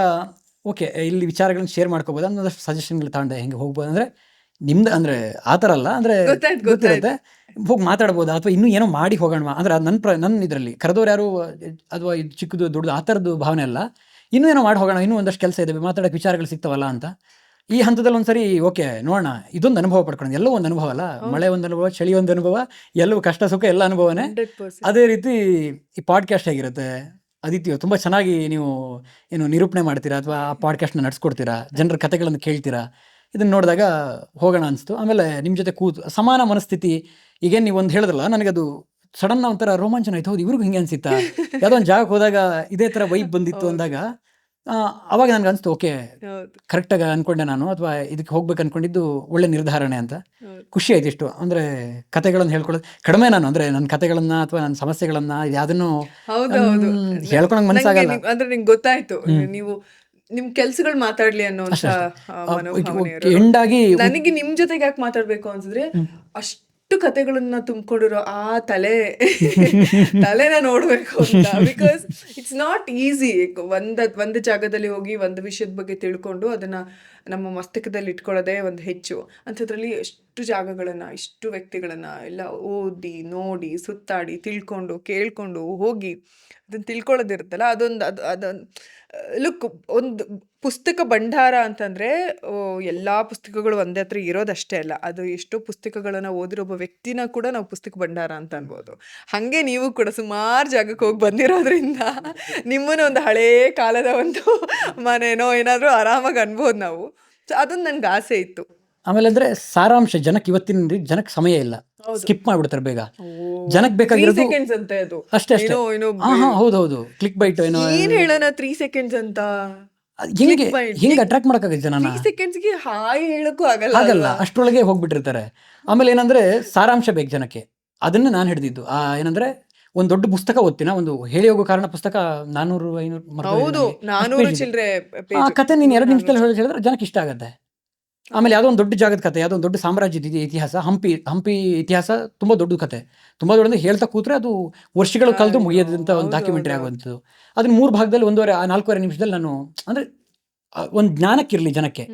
ಓಕೆ, ಇಲ್ಲಿ ವಿಚಾರಗಳನ್ನ ಶೇರ್ ಮಾಡ್ಕೋಬೋದು ಅನ್ನೋದಷ್ಟು ಸಜೆಷನ್ಗಳು ತಗೊಂಡೆ, ಹೆಂಗೆ ಹೋಗ್ಬೋದು ಅಂದರೆ ನಿಮ್ದು ಅಂದರೆ ಆ ಥರ ಅಲ್ಲ, ಅಂದರೆ ಗೊತ್ತಿರುತ್ತೆ, ಹೋಗಿ ಮಾತಾಡ್ಬೋದು ಅಥವಾ ಇನ್ನೂ ಏನೋ ಮಾಡಿ ಹೋಗೋಣ ಅಂದರೆ ನನ್ನ ಇದರಲ್ಲಿ ಕರೆದವ್ರು ಯಾರು ಅಥವಾ ಇದು ಚಿಕ್ಕದು ದೊಡ್ಡದು ಆ ಥರದ್ದು ಭಾವನೆ ಅಲ್ಲ, ಇನ್ನೂ ಏನೋ ಮಾಡಿ ಹೋಗೋಣ, ಇನ್ನೂ ಒಂದಷ್ಟು ಕೆಲಸ ಇದೆ, ಮಾತಾಡೋಕ್ಕೆ ವಿಚಾರಗಳು ಸಿಗ್ತಾವಲ್ಲ ಅಂತ. ಈ ಹಂತದಲ್ಲಿ ಒಂದ್ಸರಿ ಓಕೆ ನೋಡೋಣ, ಇದೊಂದು ಅನುಭವ ಪಡ್ಕೊಂಡು, ಎಲ್ಲೋ ಒಂದು ಅನುಭವ ಅಲ್ಲ, ಮಳೆ ಒಂದು ಅನುಭವ, ಚಳಿ ಒಂದು ಅನುಭವ, ಎಲ್ಲವೂ ಕಷ್ಟ ಸುಖ ಎಲ್ಲ ಅನುಭವನೇ. ಅದೇ ರೀತಿ ಈ ಪಾಡ್ಕಾಸ್ಟ್ ಹೇಗಿರುತ್ತೆ, ಅದಿತ್ಯ ತುಂಬ ಚೆನ್ನಾಗಿ ನೀವು ಏನು ನಿರೂಪಣೆ ಮಾಡ್ತೀರಾ ಅಥವಾ ಆ ಪಾಡ್ಕಾಸ್ಟ್ನ ನಡೆಸ್ಕೊಡ್ತೀರಾ, ಜನರ ಕಥೆಗಳನ್ನು ಕೇಳ್ತೀರಾ, ಇದನ್ನು ನೋಡಿದಾಗ ಹೋಗೋಣ ಅನಿಸ್ತು. ಆಮೇಲೆ ನಿಮ್ಮ ಜೊತೆ ಕೂತು ಸಮಾನ ಮನಸ್ಥಿತಿ, ಈಗೇನು ನೀವು ಒಂದು ಹೇಳಿದ್ರಲ್ಲ, ನನಗದು ಸಡನ್ ಒಂಥರ ರೋಮಾಂಚನ ಆಯ್ತು. ಹೌದು, ಇವ್ರಿಗೂ ಹಿಂಗೆ ಅನಿಸಿತ್ತಾ, ಯಾವುದೋ ಒಂದು ಜಾಗಕ್ಕೆ ಹೋದಾಗ ಇದೇ ಥರ ವೈಬ್ ಬಂದಿತ್ತು ಅಂದಾಗ ಅವಾಗ ನನಗೆ ಅನಿಸ್ತು ಓಕೆ ಹೌದು ಕರೆಕ್ಟಾಗಿ ಅಂದ್ಕೊಂಡೆ ನಾನು, ಅಥವಾ ಇದಕ್ಕೆ ಹೋಗ್ಬೇಕು ಅಂದ್ಕೊಂಡಿದ್ದು ಒಳ್ಳೆ ನಿರ್ಧಾರಣೆ ಅಂತ. ಹೌದು ಖುಷಿ ಆಯ್ತು ಇಷ್ಟು. ಅಂದರೆ ಕತೆಗಳನ್ನು ಹೇಳ್ಕೊಳ್ಳೋದು ಕಡಿಮೆ ನಾನು, ಅಂದರೆ ನನ್ನ ಕತೆಗಳನ್ನು ಅಥವಾ ನನ್ನ ಸಮಸ್ಯೆಗಳನ್ನು ಯಾವುದನ್ನು ಹೌದೌದು ಹೇಳ್ಕೊಳಕ್ಕೆ ನಂಗೆ ಮನಸ್ಸಾಗಲ್ಲ. ಅಂದ್ರೆ ನಿಂಗೆ ಗೊತ್ತಾಯ್ತು ನೀವು ನಿಮ್ ಕೆಲ್ಸಗಳು ಮಾತಾಡ್ಲಿ ಅನ್ನೋಂತ ಮನೋಭಾವನೆ ಇರೋರು. ಎಂಡಾಗಿ ನನಗೆ ನಿಮ್ ಜೊತೆಗೆ ಯಾಕೆ ಮಾತಾಡ್ಬೇಕು ಅನ್ಸಿದ್ರೆ ಅಷ್ಟು ಕತೆಗಳನ್ನ ತುಂಬಿಕೊಂಡಿರೋ ಆ ತಲೆನ ನೋಡ್ಬೇಕು ಅಂತ. ಬಿಕಾಸ್ ಇಟ್ಸ್ ನಾಟ್ ಈಸಿ ಒಂದು ಜಾಗದಲ್ಲಿ ಹೋಗಿ ಒಂದು ವಿಷಯದ ಬಗ್ಗೆ ತಿಳ್ಕೊಂಡು ಅದನ್ನ ನಮ್ಮ ಮಸ್ತಕದಲ್ಲಿ ಇಟ್ಕೊಳ್ಳೋದೇ ಒಂದು ಹೆಚ್ಚು. ಅಂಥದ್ರಲ್ಲಿ ಎಷ್ಟು ಜಾಗಗಳನ್ನ, ಇಷ್ಟು ವ್ಯಕ್ತಿಗಳನ್ನ ಎಲ್ಲ ಓದಿ ನೋಡಿ ಸುತ್ತಾಡಿ ತಿಳ್ಕೊಂಡು ಕೇಳ್ಕೊಂಡು ಹೋಗಿ ಅದನ್ನ ತಿಳ್ಕೊಳ್ಳೋದಿರುತ್ತಲ್ಲ, ಅದೊಂದು ಲುಕ್. ಒಂದು ಪುಸ್ತಕ ಭಂಡಾರ ಅಂತಂದ್ರೆ ಎಲ್ಲಾ ಪುಸ್ತಕಗಳು ಒಂದೇ ಹತ್ರ ಇರೋದಷ್ಟೇ ಅಲ್ಲ, ಅದು ಎಷ್ಟೋ ಪುಸ್ತಕಗಳನ್ನ ಓದಿರೋ ಒಬ್ಬ ವ್ಯಕ್ತಿನ ಕೂಡ ನಾವು ಪುಸ್ತಕ ಭಂಡಾರ ಅಂತ ಅನ್ಬೋದು. ಹಂಗೆ ನೀವು ಕೂಡ ಸುಮಾರು ಜಾಗಕ್ಕೆ ಹೋಗಿ ಬಂದಿರೋದ್ರಿಂದ ನಿಮ್ಮನ್ನ ಒಂದು ಹಳೇ ಕಾಲದ ಒಂದು ಮನೆನೋ ಏನಾದ್ರೂ ಆರಾಮಾಗಿ ಅನ್ಬೋದು ನಾವು. ಸೊ ಅದೊಂದು ನನ್ಗೆ ಆಸೆ ಇತ್ತು. ಆಮೇಲೆ ಅಂದರೆ ಸಾರಾಂಶ ಜನಕ್ಕೆ ಇವತ್ತಿನ ಜನಕ್ಕೆ ಸಮಯ ಇಲ್ಲ, ಸ್ಕಿಪ್ ಮಾಡಿಬಿಡ್ತಾರೆ ಬೇಗ. ಜನಕ್ಕೆ ಬೇಕಾಗಿರೋದು ಸೆಕೆಂಡ್ಸ್ ಅಂತ ಅದು ಅಷ್ಟೇ. ಹೌದೌದು, ಕ್ಲಿಕ್ ಬೈಟ್ ಏನೋ ಏನ್ ಹೇಳೋಣ 3 seconds ಅಂತ. ಹಿಂಗೆ ಹಿಂಗೆ ಅಟ್ರಾಕ್ಟ್ ಮಾಡೋಕ್ಕಾಗುತ್ತೆ ಜನನ. 3 secondsಗೆ ಹಾಯ್ ಹೇಳಕ್ಕೂ ಆಗಲ್ಲ, ಅಷ್ಟರೊಳಗೆ ಹೋಗ್ಬಿಟ್ಟಿರ್ತಾರೆ. ಆಮೇಲೆ ಏನಂದ್ರೆ ಸಾರಾಂಶ ಬೇಕು ಜನಕ್ಕೆ. ಅದನ್ನ ನಾನು ಹಿಡಿದಿದ್ದು ಏನಂದ್ರೆ ಒಂದು ದೊಡ್ಡ ಪುಸ್ತಕ ಓದ್ತೀನ, ಒಂದು ಹೇಳಿ ಹೋಗೋ ಕಾರಣ ಪುಸ್ತಕ 400-500 ಹೌದು 400 ಚಿಲ್ಲರೆ ಆ ಕತೆ ನೀನು 2 ನಿಮಿಷದಲ್ಲಿ ಹೇಳಿದ್ರೆ ಜನಕ್ಕೆ ಇಷ್ಟ ಆಗುತ್ತೆ. ಆಮೇಲೆ ಯಾವುದೋ ಒಂದು ದೊಡ್ಡ ಜಾಗದ ಕತೆ, ಯಾವುದೋ ಒಂದು ದೊಡ್ಡ ಸಾಮ್ರಾಜ್ಯದ ಇತಿಹಾಸ, ಹಂಪಿ ಇತಿಹಾಸ ತುಂಬ ದೊಡ್ಡ ಕತೆ, ತುಂಬ ದೊಡ್ಡದು. ಹೇಳ್ತಾ ಕೂತ್ರೆ ಅದು ವರ್ಷಗಳ ಕಾಲದ್ದು ಮುಗಿಯೋದಂತ ಒಂದು ಡಾಕ್ಯುಮೆಂಟ್ರಿ ಆಗುವಂಥದ್ದು. ಅದನ್ನ 3 ಭಾಗದಲ್ಲಿ 4.5 ನಿಮಿಷದಲ್ಲಿ ನಾನು, ಅಂದರೆ ಒಂದು ಜ್ಞಾನಕ್ಕಿರಲಿ ಜನಕ್ಕೆ.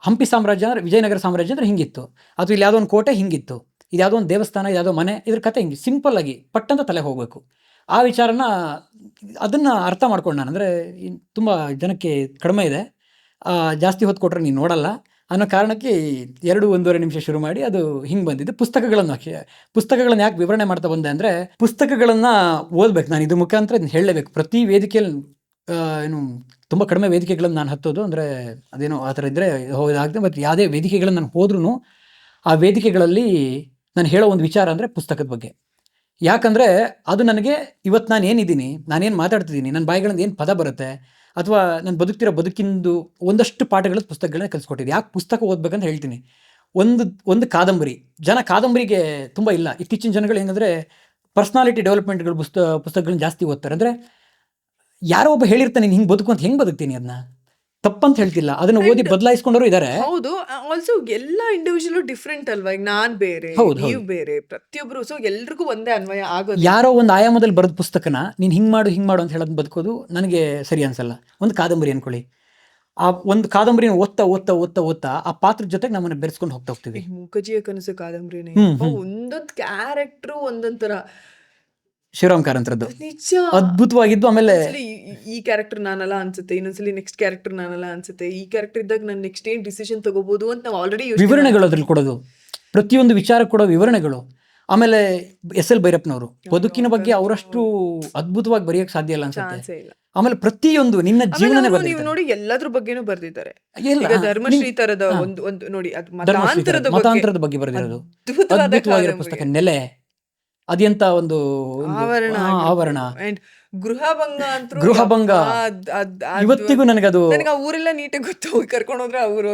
ಹಂಪಿ ಸಾಮ್ರಾಜ್ಯ ಅಂದರೆ ವಿಜಯನಗರ ಸಾಮ್ರಾಜ್ಯ ಅಂದರೆ ಹಿಂಗಿತ್ತು, ಅಥವಾ ಇಲ್ಲಿ ಯಾವುದೋ ಒಂದು ಕೋಟೆ ಹಿಂಗಿತ್ತು, ಇದು ಯಾವುದೋ ಒಂದು ದೇವಸ್ಥಾನ, ಯಾವುದೋ ಮನೆ, ಇದ್ರ ಕತೆ ಹಿಂಗೆ ಸಿಂಪಲ್ ಆಗಿ ಪಟ್ಟಂತ ತಲೆ ಹೋಗಬೇಕು. ಆ ವಿಚಾರನ ಅದನ್ನು ಅರ್ಥ ಮಾಡ್ಕೊಂಡು ನಾನು, ಅಂದರೆ ತುಂಬ ಜನಕ್ಕೆ ಕಡಿಮೆ ಇದೆ, ಜಾಸ್ತಿ ಹೊತ್ತು ಕೊಟ್ಟರೆ ನೀನು ನೋಡಲ್ಲ ಅನ್ನೋ ಕಾರಣಕ್ಕೆ 2-1.5 ನಿಮಿಷ ಶುರು ಮಾಡಿ ಅದು ಹಿಂಗೆ ಬಂದಿದ್ದು. ಪುಸ್ತಕಗಳನ್ನು ಯಾಕೆ ವಿವರಣೆ ಮಾಡ್ತಾ ಬಂದೆ ಅಂದರೆ, ಪುಸ್ತಕಗಳನ್ನು ಓದ್ಬೇಕು. ನಾನು ಇದ್ರ ಮುಖಾಂತರ ಇದನ್ನ ಹೇಳಲೇಬೇಕು. ಪ್ರತಿ ವೇದಿಕೆಯಲ್ಲಿ ಏನು ತುಂಬ ಕಡಿಮೆ ವೇದಿಕೆಗಳನ್ನು ನಾನು ಹತ್ತೋದು, ಅಂದರೆ ಅದೇನೋ ಆ ಥರ ಇದ್ದರೆ ಹೋದಾಗ್ತದೆ. ಮತ್ತು ಯಾವುದೇ ವೇದಿಕೆಗಳನ್ನು ನಾನು ಹೋದ್ರೂ ಆ ವೇದಿಕೆಗಳಲ್ಲಿ ನಾನು ಹೇಳೋ ಒಂದು ವಿಚಾರ ಅಂದರೆ ಪುಸ್ತಕದ ಬಗ್ಗೆ. ಯಾಕಂದರೆ ಅದು ನನಗೆ ಇವತ್ತು ನಾನು ಏನಿದ್ದೀನಿ, ನಾನೇನು ಮಾತಾಡ್ತಿದ್ದೀನಿ, ನನ್ನ ಬಾಯಿಗಳಿಂದ ಏನು ಪದ ಬರುತ್ತೆ, ಅಥವಾ ನಾನು ಬದುಕ್ತಿರೋ ಬದುಕಿಂದು ಒಂದಷ್ಟು ಪಾಠಗಳ ಪುಸ್ತಕಗಳನ್ನ ಕಲಿಸ್ಕೊಟ್ಟಿದೆ. ಯಾಕೆ ಪುಸ್ತಕ ಓದ್ಬೇಕಂತ ಹೇಳ್ತೀನಿ. ಒಂದು ಕಾದಂಬರಿ, ಕಾದಂಬರಿಗೆ ತುಂಬ ಇಲ್ಲ. ಇತ್ತೀಚಿನ ಜನಗಳು ಏನಂದರೆ ಪರ್ಸ್ನಾಲಿಟಿ ಡೆವಲಪ್ಮೆಂಟ್ಗಳು ಪುಸ್ತಕಗಳನ್ನ ಜಾಸ್ತಿ ಓದ್ತಾರೆ. ಅಂದರೆ ಯಾರೋ ಒಬ್ಬ ಹೇಳಿರ್ತಾನೆ ನೀನು ಹಿಂಗೆ ಬದುಕು ಅಂತ, ಹೆಂಗೆ ಬದುಕ್ತೀನಿ ಅದನ್ನ ತಪ್ಪಂತ ಹೇಳ್ತಿಲ್ಲ, ಅದನ್ನು ಓದಿ ಬದಲಾಯಿಸ್ಕೊಂಡವರು ಇದ್ದಾರೆ. ಹೌದು, ಆಲ್ಸೋ ಎಲ್ಲ ಇಂಡಿವಿಜುವಲ್ ಡಿಫ್ರೆಂಟ್ ಅಲ್ವಾ. ಈಗ ನಾನ್ ಬೇರೆ, ನೀವು ಬೇರೆ, ಪ್ರತಿಯೊಬ್ರು. ಸೊ ಎಲ್ರಿಗೂ ಒಂದೇ ಅನ್ವಯ ಆಗೋದು. ಯಾರೋ ಒಂದು ಆಯಾಮದಲ್ಲಿ ಬರೆದ ಪುಸ್ತಕನ ನೀನು ಹಿಂಗೆ ಮಾಡು ಅಂತ ಹೇಳೋದು ಬದುಕೋದು ನನಗೆ ಸರಿ ಅನ್ಸಲ್ಲ. ಒಂದು ಕಾದಂಬರಿ ಅನ್ಕೊಳ್ಳಿ, ಆ ಒಂದು ಕಾದಂಬರಿನ ಓದ್ತಾ ಆ ಪಾತ್ರದ ಜೊತೆಗೆ ನಮ್ಮನ್ನ ಬೆರೆಸ್ಕೊಂಡು ಹೋಗ್ತೀವಿ. ಮೂಕಜಿಯ ಕನಸು ಕಾದಂಬರಿನೇ ಒಂದೊಂದು ಕ್ಯಾರೆಕ್ಟರ್ ಒಂದೊಂದ್ ತರ. ಶಿವರಾಮ್ ಕಾರಂತರದ್ದು ನಿಜ ಅದ್ಭುತವಾಗಿದ್ದು. ಆಮೇಲೆ ಈ ಕ್ಯಾರೆಕ್ಟರ್ ನಾನಲ್ಲ ಅನ್ಸುತ್ತೆ, ಇನ್ನೊಂದ್ಸಲಿ ನೆಕ್ಸ್ಟ್ ಕ್ಯಾರೆಕ್ಟರ್ ನಾನಲ್ಲ ಅನ್ಸುತ್ತೆ, ಈ ಕ್ಯಾರೆಕ್ಟರ್ ಇದ್ದಾಗ ನಾನು ನೆಕ್ಸ್ಟ್ ಏನ್ ಡಿಸಿಷನ್ ತಗೋಬಹುದು ಅಂತ ನಾವು ಆಲ್ರೆಡಿ ವಿವರಣೆಗಳು ಅದ್ರಲ್ಲಿ ಕೊಡೋದು, ಪ್ರತಿಯೊಂದು ವಿಚಾರ ಕೊಡೋ ವಿವರಣೆಗಳು. ಆಮೇಲೆ ಎಸ್.ಎಲ್. ಭೈರಪ್ಪನವರು ಬದುಕಿನ ಬಗ್ಗೆ ಅವರಷ್ಟು ಅದ್ಭುತವಾಗಿ ಬರೆಯಕ್ಕೆ ಸಾಧ್ಯ ಇಲ್ಲ ಅನ್ಸುತ್ತೆ. ಆಮೇಲೆ ಪ್ರತಿಯೊಂದು ನಿನ್ನ ಜೀವನನೇ ನೀವು ನೋಡಿ ಎಲ್ಲದ್ರ ಬಗ್ಗೆನೂ ಬರ್ದಿದ್ದಾರೆ. ಧರ್ಮಶ್ರೀ ತರದ ಒಂದು ನೋಡಿ, ಅದು ಮತಾಂತರದ ಬಗ್ಗೆ ಬರೆದಿರೋದು ಅದ್ಭುತವಾಗಿರೋ ಪುಸ್ತಕ. ನೆಲೆ ಅದೆಂತ ಒಂದು ಆವರಣ, ಗೃಹಭಂಗ ಇವತ್ತಿಗೂ ನನಗದು ನನಗೆ ಆ ಊರೆಲ್ಲ ನೀಟಾಗಿ ಗೊತ್ತು. ಕರ್ಕೊಂಡು ಹೋದ್ರೆ ಅವರು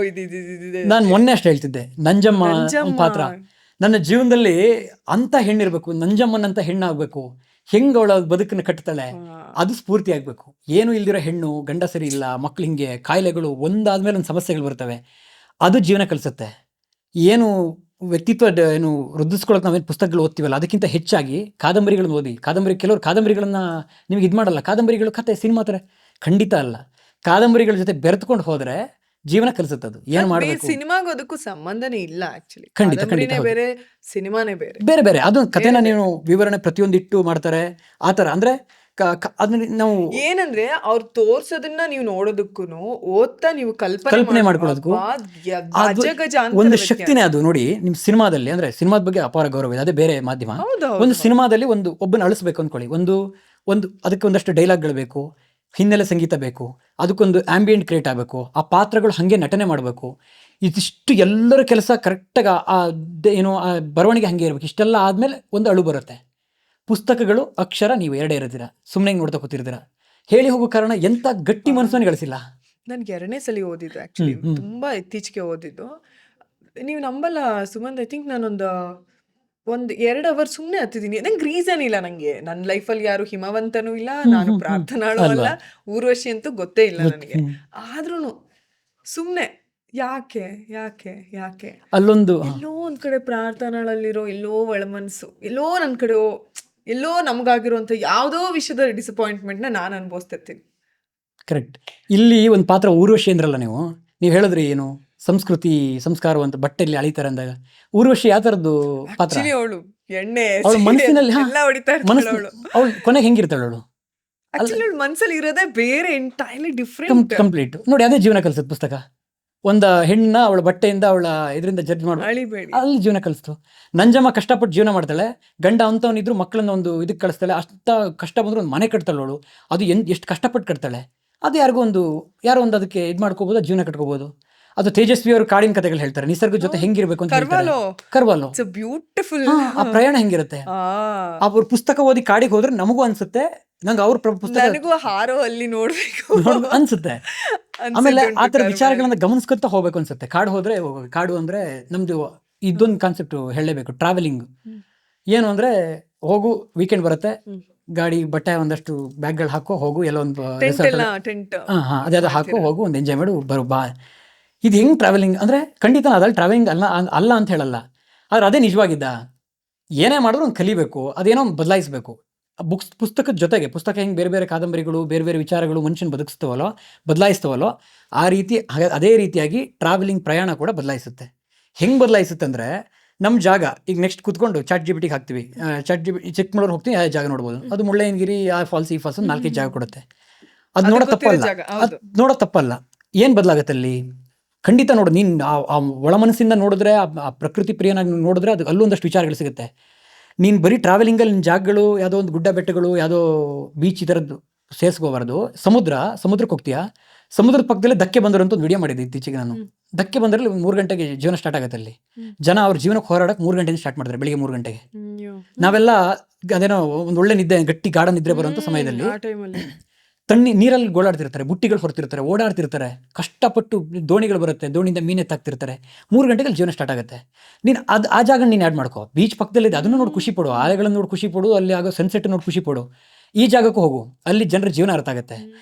ನಾನು ಮೊನ್ನೆ ಅಷ್ಟು ಹೇಳ್ತಿದ್ದೆ, ನಂಜಮ್ಮ ಪಾತ್ರ ನನ್ನ ಜೀವನದಲ್ಲಿ ಅಂತ ಹೆಣ್ಣಿರ್ಬೇಕು, ನಂಜಮ್ಮನಂತ ಹೆಣ್ಣಾಗ್ಬೇಕು, ಹೆಂಗ್ ಅವಳ ಬದುಕನ್ನು ಕಟ್ತಾಳೆ ಅದು ಸ್ಫೂರ್ತಿ ಆಗ್ಬೇಕು. ಏನು ಇಲ್ದಿರೋ ಹೆಣ್ಣು, ಗಂಡ ಸರಿ ಇಲ್ಲ, ಮಕ್ಳು ಹಿಂಗೆ ಕಾಯಿಲೆಗಳು ಒಂದಾದ್ಮೇಲೆ ಒಂದು ಸಮಸ್ಯೆಗಳು ಬರ್ತವೆ, ಅದು ಜೀವನ ಕಲಿಸುತ್ತೆ. ಏನು ವ್ಯಕ್ತಿತ್ವ ಏನು ವೃದ್ಧಿಸ್ಕೊಳ್ಳೋಕೆ ನಾವೇನು ಪುಸ್ತಕಗಳು ಓದ್ತೀವಲ್ಲ, ಅದಕ್ಕಿಂತ ಹೆಚ್ಚಾಗಿ ಕಾದಂಬರಿಗಳನ್ನ ಓದಿ. ಕೆಲವರು ಕಾದಂಬರಿಗಳನ್ನ ನಿಮ್ಗೆ ಇದು ಮಾಡಲ್ಲ, ಕಾದಂಬರಿಗಳು ಕತೆ ಸಿನಿಮಾ ಥರ ಖಂಡಿತ ಅಲ್ಲ. ಕಾದಂಬರಿಗಳ ಜೊತೆ ಬೆರೆತ್ಕೊಂಡು ಹೋದ್ರೆ ಜೀವನ ಕಲಿಸುತ್ತದು. ಏನು ಮಾಡಬೇಕು, ಸಿನಿಮಾಗೂ ಅದಕ್ಕೂ ಸಂಬಂಧನೇ ಇಲ್ಲ ಆಕ್ಚುಲಿ. ಖಂಡಿತ ಬೇರೆ, ಸಿನಿಮಾನೇ ಬೇರೆ. ಅದು ಕಥೆನ ನೀವು ವಿವರಣೆ ಪ್ರತಿಯೊಂದಿಟ್ಟು ಮಾಡ್ತಾರೆ ಆ ಥರ. ಅಂದ್ರೆ ಅದನ್ನ ನಾವು ಏನಂದ್ರೆ ಅವ್ರು ತೋರ್ಸೋದನ್ನ ನೀವು ನೋಡೋದಕ್ಕೂ ಓದ್ತಾ ನೀವು ಕಲ್ಪನೆ ಮಾಡ್ಕೊಳ್ಳೋದಕ್ಕೂ ಒಂದು ಶಕ್ತಿನೇ ಅದು. ನೋಡಿ, ನಿಮ್ ಸಿನಿಮಾದಲ್ಲಿ ಅಂದ್ರೆ ಸಿನಿಮಾದ ಬಗ್ಗೆ ಅಪಾರ ಗೌರವ ಇದೆ, ಅದೇ ಬೇರೆ ಮಾಧ್ಯಮ. ಒಂದು ಸಿನಿಮಾದಲ್ಲಿ ಒಬ್ಬನ ಅಳಿಸ್ಬೇಕು ಅಂದ್ಕೊಳ್ಳಿ, ಒಂದು ಅದಕ್ಕೆ ಒಂದಷ್ಟು ಡೈಲಾಗ್ಗಳು ಬೇಕು, ಹಿನ್ನೆಲೆ ಸಂಗೀತ ಬೇಕು, ಅದಕ್ಕೊಂದು ಆಂಬಿಯೆಂಟ್ ಕ್ರಿಯೇಟ್ ಆಗಬೇಕು, ಆ ಪಾತ್ರಗಳು ಹಾಗೆ ನಟನೆ ಮಾಡಬೇಕು. ಇದಿಷ್ಟು ಎಲ್ಲರ ಕೆಲಸ ಕರೆಕ್ಟಾಗಿ ಆ ಬರವಣಿಗೆ ಹಾಗೆ ಇರಬೇಕು. ಇಷ್ಟೆಲ್ಲ ಆದಮೇಲೆ ಒಂದು ಅಳು ಬರುತ್ತೆ. ಪುಸ್ತಕಗಳು ಅಕ್ಷರ ನೀವು ಎರಡೇ ಇರ್ತೀರ, ಸುಮ್ಮನೆ ನೋಡ್ತಾ ಕೂತಿರ್ತೀರ. ಹೇಳಿ ಹೋಗೋ ಕಾರಣ ಎಂಥ ಗಟ್ಟಿ ಮನಸ್ಸನ್ನು ಗಳಿಸಿಲ್ಲ. ನನ್ಗೆ 2ನೇ ಸಲ ಓದಿದ್ದು ಆ್ಯಕ್ಚುಲಿ, ತುಂಬ ಇತ್ತೀಚೆಗೆ ಓದಿದ್ದು. ನೀವು ನಂಬಲ್ಲ ಸುಮಂತ್, ಐ ಥಿಂಕ್ ನಾನೊಂದು 2 ಅವರ್ ಸುಮ್ಮನೆ ಹತ್ತಿದ್ದೀನಿ. ನಂಗೆ ರೀಸನ್ ಇಲ್ಲ, ನನಗೆ ನನ್ನ ಲೈಫಲ್ಲಿ ಯಾರು ಹಿಮವಂತನೂ ಇಲ್ಲ, ನಾನು ಪ್ರಾರ್ಥನಾಳು ಅಲ್ಲ, ಊರ್ವಶಿ ಅಂತೂ ಗೊತ್ತೇ ಇಲ್ಲ ನನಗೆ. ಆದ್ರೂ ಸುಮ್ಮನೆ ಯಾಕೆ ಯಾಕೆ ಯಾಕೆ ಅಲ್ಲೊಂದು ಎಲ್ಲೋ ಒಂದ್ ಕಡೆ ಪ್ರಾರ್ಥನಾಳಲ್ಲಿರೋ ಎಲ್ಲೋ ಒಳಮನ್ಸು, ಎಲ್ಲೋ ನನ್ನ ಕಡೆ ಎಲ್ಲೋ ನಮಗಾಗಿರುವಂಥ ಯಾವುದೋ ವಿಷಯದ ಡಿಸಪಾಯಿಂಟ್ಮೆಂಟ್ನ ನಾನು ಅನುಭವಿಸ್ತಿರ್ತೀನಿ. ಕರೆಕ್ಟ್. ಇಲ್ಲಿ ಒಂದು ಪಾತ್ರ ಊರ್ವಶಿ ಅಂದ್ರಲ್ಲ ನೀವು ಹೇಳಿದ್ರಿ ಏನು ಸಂಸ್ಕೃತಿ ಸಂಸ್ಕಾರ ಅಂತ ಬಟ್ಟೆಯಲ್ಲಿ ಅಳಿತಾರೆ ಅಂದಾಗ, ಊರ್ವಶಿ ಯಾವ ಥರದ್ದು ಪಾತ್ರ? ಆಕ್ಚುಲಿ ಅವಳು ಎಣ್ಣೆ ಅವಳ ಮನಸ್ಸಿನಲ್ಲಿ ಎಲ್ಲ ಹೊಡಿತಾ ಇರ್ತಾಳೆ ಅವಳು. ಅವಳು ಕೊನೆಗೆ ಹೆಂಗಿರ್ತಾಳೆ ಅವಳು? ಆಕ್ಚುಲಿ ಅವಳ ಮನ್ಸಲ್ಲಿ ಇರೋದೇ ಬೇರೆ, ಎಂಟೈರ್ಲಿ ಡಿಫ್ರೆಂಟ್. ಕಂಪ್ಲೀಟ್ ನೋಡಿ, ಅದೇ ಜೀವನ ಕಲಿಸುತ್ತೆ ಪುಸ್ತಕ. ಒಂದು ಹೆಣ್ಣನ್ನ ಅವಳ ಬಟ್ಟೆಯಿಂದ ಅವಳ ಇದರಿಂದ ಜಡ್ಜ್ ಮಾಡಿ ಅಳಿಬೇಡಿ. ಅಲ್ಲಿ ಜೀವನ ಕಲಿಸ್ತು. ನಂಜಮ್ಮ ಕಷ್ಟಪಟ್ಟು ಜೀವನ ಮಾಡ್ತಾಳೆ, ಗಂಡ ಅಂತವನಿದ್ರು ಮಕ್ಕಳನ್ನ ಒಂದು ಇದಕ್ಕೆ ಕಳಿಸ್ತಾಳೆ, ಅಷ್ಟ ಕಷ್ಟ ಬಂದ್ರು ಒಂದು ಮನೆ ಕಟ್ತಾಳೆ ಅವಳು. ಅದು ಎಷ್ಟು ಕಷ್ಟಪಟ್ಟು ಕಟ್ತಾಳೆ, ಅದು ಯಾರೋ ಒಂದು ಅದಕ್ಕೆ ಇದು ಮಾಡ್ಕೋಬೋದು, ಜೀವನ ಕಟ್ಕೋಬೋದು. ಅದು ತೇಜಸ್ವಿ ಅವರು ಕಾಡಿನ ಕಥೆಗಳು ಹೇಳ್ತಾರೆ, ನಿಸರ್ಗದ ಜೊತೆ ಹೆಂಗಿರ್ಬೇಕು ಅಂತ ಹೇಳ್ತಾರೆ. ಕರ್ವಾಲೋ ಬ್ಯೂಟಿಫುಲ್. ಆ ಪ್ರಯಾಣ ಹೆಂಗಿರುತ್ತೆ. ಅವ್ರ ಪುಸ್ತಕ ಓದಿ ಕಾಡಿಗೆ ಹೋದ್ರೆ ನಮಗೂ ಅನ್ಸುತ್ತೆ, ನಂಗೆ ಅವ್ರ ಪುಸ್ತಕ ನನಗೂ ಹಾರೋ ಅಲ್ಲಿ ನೋಡ್ಬೇಕು ಅನ್ಸುತ್ತೆ. ಆಮೇಲೆ ಆ ಥರ ವಿಚಾರಗಳನ್ನ ಗಮನಿಸ್ಕೊತಾ ಹೋಗ್ಬೇಕು ಅನ್ಸುತ್ತೆ. ಕಾಡು ಹೋದ್ರೆ ಕಾಡು ಅಂದ್ರೆ ನಮ್ದು ಇದೊಂದು ಕಾನ್ಸೆಪ್ಟ್ ಹೇಳಲೇಬೇಕು, ಟ್ರಾವೆಲಿಂಗ್. ಏನು ಅಂದ್ರೆ ಹೋಗು, ವೀಕೆಂಡ್ ಬರುತ್ತೆ, ಗಾಡಿ ಬಟ್ಟೆ ಒಂದಷ್ಟು ಬ್ಯಾಗ್ಗಳು ಹಾಕೋ ಹೋಗು, ಎಲ್ಲ ಒಂದು ಅದೇ ಹಾಕೋ ಹೋಗು, ಒಂದು ಎಂಜಾಯ್ ಮಾಡು ಬಾ. ಇದು ಹೆಂಗ್ ಟ್ರಾವೆಲಿಂಗ್ ಅಂದ್ರೆ ಖಂಡಿತ ಅದ್ರಲ್ಲಿ ಟ್ರಾವೆಲಿಂಗ್ ಅಲ್ಲ ಅಂತ ಹೇಳಲ್ಲ, ಆದ್ರೆ ಅದೇ ನಿಜವಾಗಿದ್ದ. ಏನೇ ಮಾಡಿದ್ರು ಒಂದು ಕಲಿಬೇಕು, ಅದೇನೋ ಒಂದು ಬದಲಾಯಿಸಬೇಕು. ಪುಸ್ತಕದ ಜೊತೆಗೆ ಪುಸ್ತಕ ಹೆಂಗೆ ಬೇರೆ ಬೇರೆ ಕಾದಂಬರಿಗಳು, ಬೇರೆ ಬೇರೆ ವಿಚಾರಗಳು ಮನುಷ್ಯನ ಬದಲಾಯಿಸ್ತವಲ್ಲೋ ಆ ರೀತಿ ಅದೇ ರೀತಿಯಾಗಿ ಟ್ರಾವೆಲಿಂಗ್ ಪ್ರಯಾಣ ಕೂಡ ಬದಲಾಯಿಸುತ್ತೆ. ಹೆಂಗೆ ಬದಲಾಯಿಸುತ್ತೆ ಅಂದರೆ, ನಮ್ಮ ಜಾಗ ಈಗ ನೆಕ್ಸ್ಟ್ ಕೂತ್ಕೊಂಡು ChatGPT ಹಾಕ್ತೀವಿ, ChatGPT ಚೆಕ್ ಮಾಡೋರು ಹೋಗ್ತೀವಿ, ಯಾವ ಜಾಗ ನೋಡ್ಬೋದು. ಅದು ಮುಳ್ಳಯ್ಯನಗಿರಿ, ಆ ಫಾಲ್ಸ್ ಈ ಫಾಲ್ಸ್ 4-5 ಜಾಗ ಕೊಡುತ್ತೆ. ಅದು ನೋಡೋ ತಪ್ಪಲ್ಲ. ಏನು ಬದಲಾಗುತ್ತೆ ಅಲ್ಲಿ? ಖಂಡಿತ ನೋಡು, ನೀನು ಆ ಒಳ ಮನಸ್ಸಿಂದ ನೋಡಿದ್ರೆ, ಆ ಪ್ರಕೃತಿ ಪ್ರಿಯನಾಗಿ ನೋಡಿದ್ರೆ ಅದು ಅಲ್ಲೊಂದಷ್ಟು ವಿಚಾರಗಳು ಸಿಗುತ್ತೆ. ನೀನು ಬರೀ ಟ್ರಾವೆಲಿಂಗಲ್ಲಿ ನಿನ್ನ ಜಾಗಗಳು ಯಾವುದೋ ಒಂದು ಗುಡ್ಡ ಬೆಟ್ಟಗಳು, ಯಾವುದೋ ಬೀಚ್ ಈ ಥರದ್ದು ಸೇರಿಸ್ಕೋಬಾರ್ದು. ಸಮುದ್ರಕ್ಕೆ ಹೋಗ್ತೀಯಾ, ಸಮುದ್ರದ ಪಕ್ಕದಲ್ಲೇ ಧಕ್ಕೆ ಬಂದರು ಅಂತ ಒಂದು ವಿಡಿಯೋ ಮಾಡಿದ್ದೆ ಇತ್ತೀಚೆಗೆ ನಾನು. ಧಕ್ಕೆ ಬಂದರಲ್ಲಿ 3 ಗಂಟೆಗೆ ಜೀವನ ಸ್ಟಾರ್ಟ್ ಆಗುತ್ತೆ ಅಲ್ಲಿ. ಜನ ಅವ್ರ ಜೀವನಕ್ಕೆ ಹೋರಾಡಕ್ಕೆ 3 ಗಂಟೆಯಿಂದ ಸ್ಟಾರ್ಟ್ ಮಾಡ್ತಾರೆ, ಬೆಳಿಗ್ಗೆ 3 ಗಂಟೆಗೆ. ನಾವೆಲ್ಲ ಅದೇನೋ ಒಂದು ಒಳ್ಳೆ ನಿದ್ದೆ, ಗಟ್ಟಿ ಗಾಢ ನಿದ್ರೆ ಬರುವಂಥ ಸಮಯದಲ್ಲಿ ನೀರಲ್ಲಿ ಗೋಳಾಡ್ತಿರ್ತಾರೆ, ಬುಟ್ಟಿಗಳು ಹೊರ್ತಿರ್ತಾರೆ, ಓಡಾಡ್ತಿರ್ತಾರೆ, ಕಷ್ಟಪಟ್ಟು ದೋಣಿಗಳು ಬರುತ್ತೆ, ದೋಣಿಯಿಂದ ಮೀನೆತ್ತಾಕ್ತಿರ್ತಾರೆ. 3 ಗಂಟೆಗೆ ಜೀವನ ಸ್ಟಾರ್ಟ್ ಆಗುತ್ತೆ. ನೀನು ಆ ಜಾಗ ನೀನು ಆ್ಯಡ್ ಮಾಡ್ಕೋ. ಬೀಚ್ ಪಕ್ಕದಲ್ಲಿದೆ, ಅದನ್ನು ನೋಡಿ ಖುಷಿ ಪಡು, ಆಲೆಗಳನ್ನು ನೋಡಿ ಖುಷಿ ಪಡು, ಅಲ್ಲಿ ಆಗೋ ಸನ್ಸೆಟ್ ನೋಡಿ ಖುಷಿ ಪಡು. ಈ ಜಾಗಕ್ಕೂ ಹೋಗು, ಅಲ್ಲಿ ಜನರ ಜೀವನ ಅರ್ಥ ಆಗುತ್ತೆ.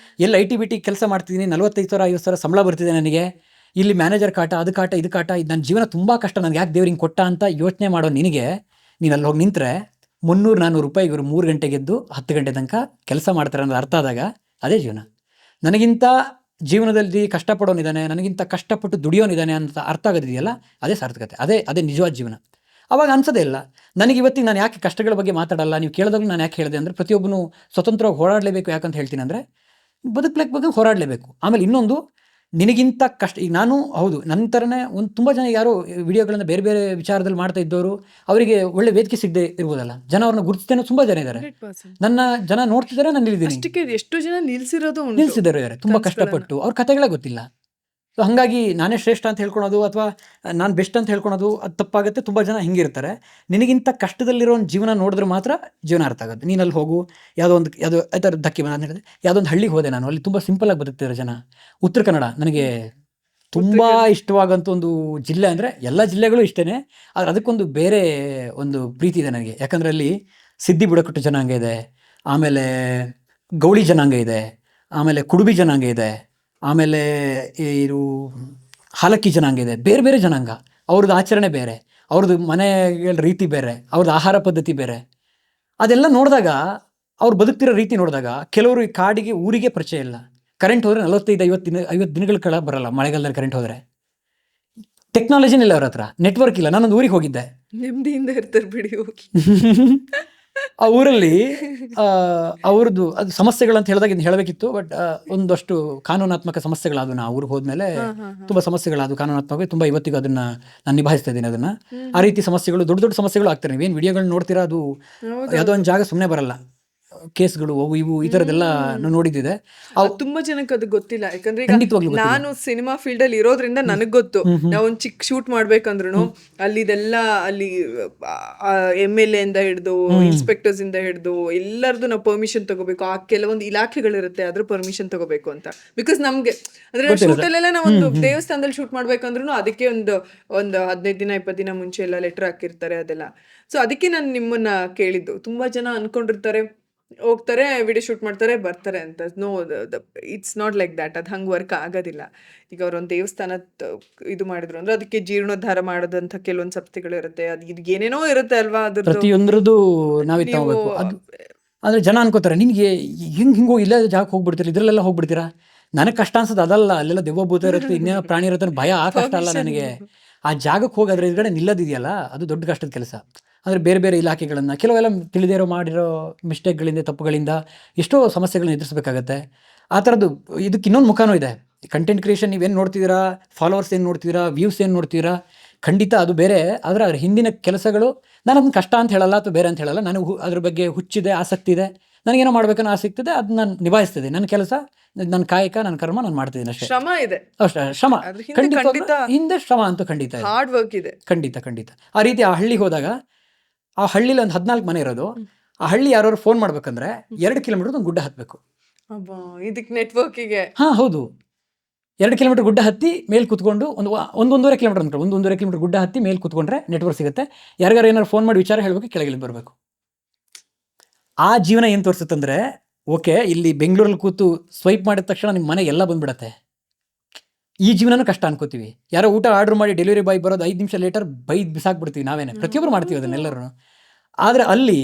ಎಲ್ಲ IT ಕೆಲಸ ಮಾಡ್ತಿದ್ದೀನಿ, 45,000-50,000 ಸಂಬಳ ಬರ್ತಿದೆ ನನಗೆ, ಇಲ್ಲಿ ಮ್ಯಾನೇಜರ್ ಕಾಟ, ಅದು ಕಾಟ, ಇದು ಕಾಟ, ಇದು ನನ್ನ ಜೀವನ ತುಂಬ ಕಷ್ಟ, ನನಗೆ ಯಾಕೆ ದೇವ್ರಿಗೆ ಕೊಟ್ಟ ಅಂತ ಯೋಚನೆ ಮಾಡೋ ನಿನಗೆ, ನೀನು ಅಲ್ಲಿ ಹೋಗಿ ನಿಂತರೆ 300-400 ರೂಪಾಯಿ ಇವರು 3 ಗಂಟೆಗೆ ಎದ್ದು 10 ಗಂಟೆ ತನಕ ಕೆಲಸ ಮಾಡ್ತಾರೆ ಅನ್ನೋದು ಅರ್ಥ ಆದಾಗ ಅದೇ ಜೀವನ. ನನಗಿಂತ ಜೀವನದಲ್ಲಿ ಕಷ್ಟಪಡೋನಿದ್ದಾನೆ, ನನಗಿಂತ ಕಷ್ಟಪಟ್ಟು ದುಡಿಯೋನಿದ್ದಾನೆ ಅಂತ ಅರ್ಥ ಆಗೋದಿದೆಯಲ್ಲ, ಅದೇ ಸಾರ್ಥಕತೆ, ಅದೇ ನಿಜವಾದ ಜೀವನ. ಅವಾಗ ಅನ್ಸೋದೇ ಇಲ್ಲ. ನನಗೆ ಇವತ್ತಿಗೆ ನಾನು ಯಾಕೆ ಕಷ್ಟಗಳ ಬಗ್ಗೆ ಮಾತಾಡಲ್ಲ, ನೀವು ಕೇಳಿದಾಗಲೂ ನಾನು ಯಾಕೆ ಹೇಳಿದೆ ಅಂದರೆ, ಪ್ರತಿಯೊಬ್ಬನು ಸ್ವತಂತ್ರವಾಗಿ ಹೋರಾಡಲೇಬೇಕು. ಯಾಕಂತ ಹೇಳ್ತೀನಿ ಅಂದರೆ, ಬದುಕಲಿಕ್ಕೆ ಬಗ್ಗೆ ಹೋರಾಡಲೇಬೇಕು. ಆಮೇಲೆ ಇನ್ನೊಂದು, ನಿನಗಿಂತ ಕಷ್ಟ, ಈಗ ನಾನು ಹೌದು ನನ್ನ ಥರನೇ ಒಂದು ತುಂಬ ಜನ ಯಾರೋ ವಿಡಿಯೋಗಳನ್ನು ಬೇರೆ ಬೇರೆ ವಿಚಾರದಲ್ಲಿ ಮಾಡ್ತಾ ಇದ್ದವರು, ಅವರಿಗೆ ಒಳ್ಳೆ ವೇದಿಕೆ ಸಿಗದೆ ಇರ್ಬೋದಲ್ಲ, ಜನ ಅವ್ರನ್ನ ಗುರುತಿಸ್ತೇನೆ, ತುಂಬ ಜನ ಇದ್ದಾರೆ, ನನ್ನ ಜನ ನೋಡ್ತಿದ್ದಾರೆ, ನಾನು ನಿಲ್ಲಿದ್ದೀನಿ. ಎಷ್ಟು ಜನ ನಿಲ್ಸಿದ್ದಾರೆ ತುಂಬ ಕಷ್ಟಪಟ್ಟು, ಅವ್ರ ಕಥೆಗಳೇ ಗೊತ್ತಿಲ್ಲ. ಸೊ ಹಾಗಾಗಿ ನಾನೇ ಶ್ರೇಷ್ಠ ಅಂತ ಹೇಳ್ಕೊಳೋದು ಅಥವಾ ನಾನು ಬೆಸ್ಟ್ ಅಂತ ಹೇಳ್ಕೊಳೋದು ಅದು ತಪ್ಪಾಗುತ್ತೆ. ತುಂಬ ಜನ ಹಿಂಗಿರ್ತಾರೆ. ನಿನಗಿಂತ ಕಷ್ಟದಲ್ಲಿರೋ ಒಂದು ಜೀವನ ನೋಡಿದ್ರೆ ಮಾತ್ರ ಜೀವನ ಅರ್ಥ ಆಗುತ್ತೆ. ನೀನು ಅಲ್ಲಿ ಹೋಗು, ಯಾವುದೋ ಆ ಥರ ಧಕ್ಕೆ ನಾನು ಹೇಳಿದೆ, ಯಾವುದೋ ಒಂದು ಹಳ್ಳಿಗೆ ಹೋದೆ ನಾನು, ಅಲ್ಲಿ ತುಂಬ ಸಿಂಪಲಾಗಿ ಬದುಕ್ತಿರೋ ಜನ. ಉತ್ತರ ಕನ್ನಡ ನನಗೆ ತುಂಬ ಇಷ್ಟವಾಗಂಥ ಒಂದು ಜಿಲ್ಲೆ. ಅಂದರೆ ಎಲ್ಲ ಜಿಲ್ಲೆಗಳು ಇಷ್ಟೇ, ಆದರೆ ಅದಕ್ಕೊಂದು ಬೇರೆ ಒಂದು ಪ್ರೀತಿ ಇದೆ ನನಗೆ. ಯಾಕಂದರೆ ಅಲ್ಲಿ ಸಿದ್ಧಿ ಬುಡಕಟ್ಟು ಜನಾಂಗ ಇದೆ, ಆಮೇಲೆ ಗೌಳಿ ಜನಾಂಗ ಇದೆ, ಆಮೇಲೆ ಕುಡುಬಿ ಜನಾಂಗ ಇದೆ, ಆಮೇಲೆ ಇದು ಹಾಲಕ್ಕಿ ಜನಾಂಗ ಇದೆ. ಬೇರೆ ಬೇರೆ ಜನಾಂಗ, ಅವ್ರದ್ದು ಆಚರಣೆ ಬೇರೆ, ಅವ್ರದ್ದು ಮನೆಗಳ ರೀತಿ ಬೇರೆ, ಅವ್ರದ್ದು ಆಹಾರ ಪದ್ಧತಿ ಬೇರೆ. ಅದೆಲ್ಲ ನೋಡಿದಾಗ, ಅವ್ರು ಬದುಕ್ತಿರೋ ರೀತಿ ನೋಡಿದಾಗ, ಕೆಲವರು ಈ ಕಾಡಿಗೆ ಊರಿಗೆ ಪರಿಚಯ ಇಲ್ಲ. ಕರೆಂಟ್ ಹೋದರೆ 45-50 ದಿನಗಳ ಕಾಲ ಬರಲ್ಲ. ಮಳೆಗಾಲದಲ್ಲಿ ಕರೆಂಟ್ ಹೋದರೆ ಟೆಕ್ನಾಲಜಿನೇ ಇಲ್ಲ ಅವ್ರ ಹತ್ರ, ನೆಟ್ವರ್ಕ್ ಇಲ್ಲ. ನಾನೊಂದು ಊರಿಗೆ ಹೋಗಿದ್ದೆ, ನೆಮ್ಮದಿಯಿಂದ ಇರ್ತಾರೆ ಬಿಡಿ ಹೋಗಿ. ಆ ಊರಲ್ಲಿ ಅವ್ರದ್ದು ಅದು ಸಮಸ್ಯೆಗಳಂತ ಹೇಳಿದಾಗ ಇನ್ನು ಹೇಳಬೇಕಿತ್ತು, ಬಟ್ ಒಂದಷ್ಟು ಕಾನೂನಾತ್ಮಕ ಸಮಸ್ಯೆಗಳಾದವು. ನಾ ಊರಿಗೆ ಹೋದ್ಮೇಲೆ ತುಂಬ ಸಮಸ್ಯೆಗಳಾದವು ಕಾನೂನಾತ್ಮಕ. ತುಂಬ ಇವತ್ತಿಗೂ ಅದನ್ನು ನಾನು ನಿಭಾಯಿಸ್ತಾ ಇದ್ದೀನಿ. ಅದನ್ನು ಆ ರೀತಿ ಸಮಸ್ಯೆಗಳು, ದೊಡ್ಡ ದೊಡ್ಡ ಸಮಸ್ಯೆಗಳು ಆಗ್ತಾರೆ. ನೀವೇನು ವಿಡಿಯೋಗಳನ್ನ ನೋಡ್ತೀರಾ, ಅದು ಯಾವುದೋ ಒಂದು ಜಾಗ ಸುಮ್ಮನೆ ಬರಲ್ಲ. ಕೇಸ್ಗಳು ಅವು ಇವು ಈ ಥರದ್ದೆಲ್ಲ ನೋಡಿದ್ದಿದೆ. ಅವು ತುಂಬಾ ಜನಕ್ಕೆ ಅದು ಗೊತ್ತಿಲ್ಲ. ಯಾಕಂದ್ರೆ ಈಗ ಖಂಡಿತವಾಗ್ಲೂ ಗೊತ್ತಿಲ್ಲ. ನಾನು ಸಿನಿಮಾ ಫೀಲ್ಡ್ ಅಲ್ಲಿ ಇರೋದ್ರಿಂದ ನನಗ್ ಗೊತ್ತು. ನಾವ್ ಒಂದ್ ಚಿಕ್ಕ ಶೂಟ್ ಮಾಡ್ಬೇಕಂದ್ರು ಅಲ್ಲಿದೆಲ್ಲ ಅಲ್ಲಿ MLA ಇಂದ ಹಿಡ್ದು ಇನ್ಸ್ಪೆಕ್ಟರ್ಸ್ ಇಂದ ಹಿಡ್ದು ಎಲ್ಲರದು ನಾವು ಪರ್ಮಿಷನ್ ತಗೋಬೇಕು. ಆ ಕೆಲವೊಂದು ಇಲಾಖೆಗಳಿರುತ್ತೆ, ಅದ್ರ ಪರ್ಮಿಷನ್ ತಗೋಬೇಕು ಅಂತ. ಬಿಕಾಸ್ ನಮ್ಗೆ ಅಂದ್ರೆ ಶೂಟ್ ಅಲ್ಲೆಲ್ಲ ನಾವೊಂದು ದೇವಸ್ಥಾನದಲ್ಲಿ ಶೂಟ್ ಮಾಡ್ಬೇಕಂದ್ರು ಅದಕ್ಕೆ ಒಂದು 15 ದಿನ 20 ದಿನ ಮುಂಚೆ ಎಲ್ಲ ಲೆಟರ್ ಹಾಕಿರ್ತಾರೆ ಅದೆಲ್ಲ. ಸೊ ಅದಕ್ಕೆ ನಾನು ನಿಮ್ಮನ್ನ ಕೇಳಿದ್ದು. ತುಂಬಾ ಜನ ಅನ್ಕೊಂಡಿರ್ತಾರೆ ಹೋಗ್ತಾರೆ, ವಿಡಿಯೋ ಶೂಟ್ ಮಾಡ್ತಾರೆ, ಬರ್ತಾರೆ ಅಂತ. No, it's not like that. ಅದು ಹಂಗೆ ವರ್ಕ್ ಆಗೋದಿಲ್ಲ. ಈಗ ಅವ್ರೊಂದು ದೇವಸ್ಥಾನ ಇದು ಮಾಡಿದ್ರು ಅಂದ್ರೆ ಅದಕ್ಕೆ ಜೀರ್ಣೋದ್ಧಾರ ಮಾಡೋದಂಥ ಕೆಲವೊಂದು ಸಂಸ್ಥೆಗಳಿರುತ್ತೆ. ಅದು ಇದು ಏನೇನೋ ಇರುತ್ತೆ ಅಲ್ವಾ, ಅದ್ರದ್ದು ಪ್ರತಿಯೊಂದ್ರದ್ದು ನಾವೇ ತಗೋಬೇಕು. ಅದು ಅಂದರೆ ಜನ ಅನ್ಕೋತಾರೆ, ನಿನಗೆ ಹಿಂಗೆ ಇಲ್ಲೇ ಜಾಗಕ್ಕೆ ಹೋಗ್ಬಿಡ್ತೀರ, ಇದ್ರಲ್ಲೆಲ್ಲ ಹೋಗ್ಬಿಡ್ತೀರಾ. ನನಗೆ ಕಷ್ಟ ಅನ್ಸೋದು ಅದಲ್ಲ. ಅಲ್ಲೆಲ್ಲ ದೆವ್ವ ಭೂತ ಇರುತ್ತೆ, ಇನ್ನೇನೋ ಪ್ರಾಣಿ ಇರುತ್ತೆ ಅನ್ನೋ ಭಯ. ಆ ಕಷ್ಟ ಅಲ್ಲ ನನಗೆ. ಆ ಜಾಗಕ್ಕೆ ಹೋಗಿ ಅದ್ರ ಎದುರುಗಡೆ ನಿಲ್ಲೋದಿದೆಯಲ್ಲ, ಅದು ದೊಡ್ಡ ಕಷ್ಟದ ಕೆಲಸ. ಅಂದರೆ ಬೇರೆ ಬೇರೆ ಇಲಾಖೆಗಳನ್ನು ಕೆಲವೆಲ್ಲ ತಿಳಿದಿರೋ ಮಾಡಿರೋ ಮಿಸ್ಟೇಕ್ಗಳಿಂದ, ತಪ್ಪುಗಳಿಂದ ಎಷ್ಟೋ ಸಮಸ್ಯೆಗಳನ್ನ ಎದುರಿಸಬೇಕಾಗತ್ತೆ. ಆ ಥರದ್ದು ಇದಕ್ಕೆ ಇನ್ನೊಂದು ಮುಖನೂ ಇದೆ. ಕಂಟೆಂಟ್ ಕ್ರಿಯೇಷನ್ ನೀವೇನು ನೋಡ್ತಿದ್ದೀರಾ, ಫಾಲೋವರ್ಸ್ ಏನು ನೋಡ್ತಿದ್ದೀರಾ, ವ್ಯೂಸ್ ಏನು ನೋಡ್ತಿದ್ದೀರಾ, ಖಂಡಿತ ಅದು ಬೇರೆ. ಆದರೆ ಅದ್ರ ಹಿಂದಿನ ಕೆಲಸಗಳು, ನಾನು ಅದನ್ನ ಕಷ್ಟ ಅಂತ ಹೇಳಲ್ಲ ಅಥವಾ ಬೇರೆ ಅಂತ ಹೇಳಲ್ಲ. ನನಗೆ ಅದ್ರ ಬಗ್ಗೆ ಹುಚ್ಚಿದೆ, ಆಸಕ್ತಿ ಇದೆ, ನನಗೇನೋ ಮಾಡ್ಬೇಕನ್ನೋ ಆಸಕ್ತಿ ಇದೆ, ಅದು ನಾನು ನಿಭಾಯಿಸ್ತಿದ್ದೆ. ನನ್ನ ಕೆಲಸ, ನನ್ನ ಕಾಯಕ, ನನ್ನ ಕರ್ಮ ನಾನು ಮಾಡ್ತಿದ್ದೀನಿ ಅಷ್ಟೇ. ಶ್ರಮ ಇದೆ, ಅಷ್ಟೇ ಶ್ರಮ. ಖಂಡಿತ ಖಂಡಿತ ಹಿಂದೆ ಶ್ರಮ ಅಂತೂ ಖಂಡಿತ ಇದೆ. ಹಾರ್ಡ್ ವರ್ಕ್ ಇದೆ. ಖಂಡಿತ. ಆ ರೀತಿ ಆ ಹಳ್ಳಿಗೆ ಹೋದಾಗ, ಆ ಹಳ್ಳಿಲಿ ಒಂದು 14 ಮನೆ ಇರೋದು. ಆ ಹಳ್ಳಿ ಯಾರು ಫೋನ್ ಮಾಡ್ಬೇಕಂದ್ರೆ 2 ಕಿಲೋಮೀಟರ್ ಒಂದು ಗುಡ್ಡ ಹತ್ತಬೇಕು. ಇದಕ್ಕೆ ನೆಟ್ವರ್ಕಿಗೆ ಹೌದು. 2 ಕಿಲೋಮೀಟರ್ ಗುಡ್ಡ ಹತ್ತಿ ಮೇಲೆ ಕೂತ್ಕೊಂಡು ಒಂದೂವರೆ ಕಿಲೋಮೀಟರ್ ಅಂತ 1.5 ಕಿಲೋಮೀಟರ್ ಗುಡ್ಡ ಹತ್ತಿ ಮೇಲೆ ಕೂತ್ಕೊಂಡ್ರೆ ನೆಟ್ವರ್ಕ್ ಸಿಗುತ್ತೆ. ಯಾರಿಗಾರು ಏನಾರು ಫೋನ್ ಮಾಡಿ ವಿಚಾರ ಹೇಳಬೇಕು, ಕೆಳಗಿಳಿ ಬರಬೇಕು. ಆ ಜೀವನ ಏನು ತೋರಿಸುತ್ತಂದ್ರೆ, ಓಕೆ ಇಲ್ಲಿ ಬೆಂಗಳೂರಲ್ಲಿ ಕೂತು ಸ್ವೈಪ್ ಮಾಡಿದ ತಕ್ಷಣ ನಿಮ್ಮ ಮನೆ ಎಲ್ಲ ಬಂದ್ಬಿಡತ್ತೆ. ಈ ಜೀವನನೂ ಕಷ್ಟ ಅನ್ಕೋತೀವಿ. ಯಾರೋ ಊಟ ಆರ್ಡರ್ ಮಾಡಿ ಡೆಲಿವರಿ ಬಾಯ್ ಬರೋದು 5 ನಿಮಿಷ ಲೇಟರ್ ಬೈದು ಬಿಸಾಕ್ಬಿಡ್ತೀವಿ ನಾವೇನೆ. ಪ್ರತಿಯೊಬ್ಬರು ಮಾಡ್ತೀವಿ ಅದನ್ನೆಲ್ಲರೂ. ಆದರೆ ಅಲ್ಲಿ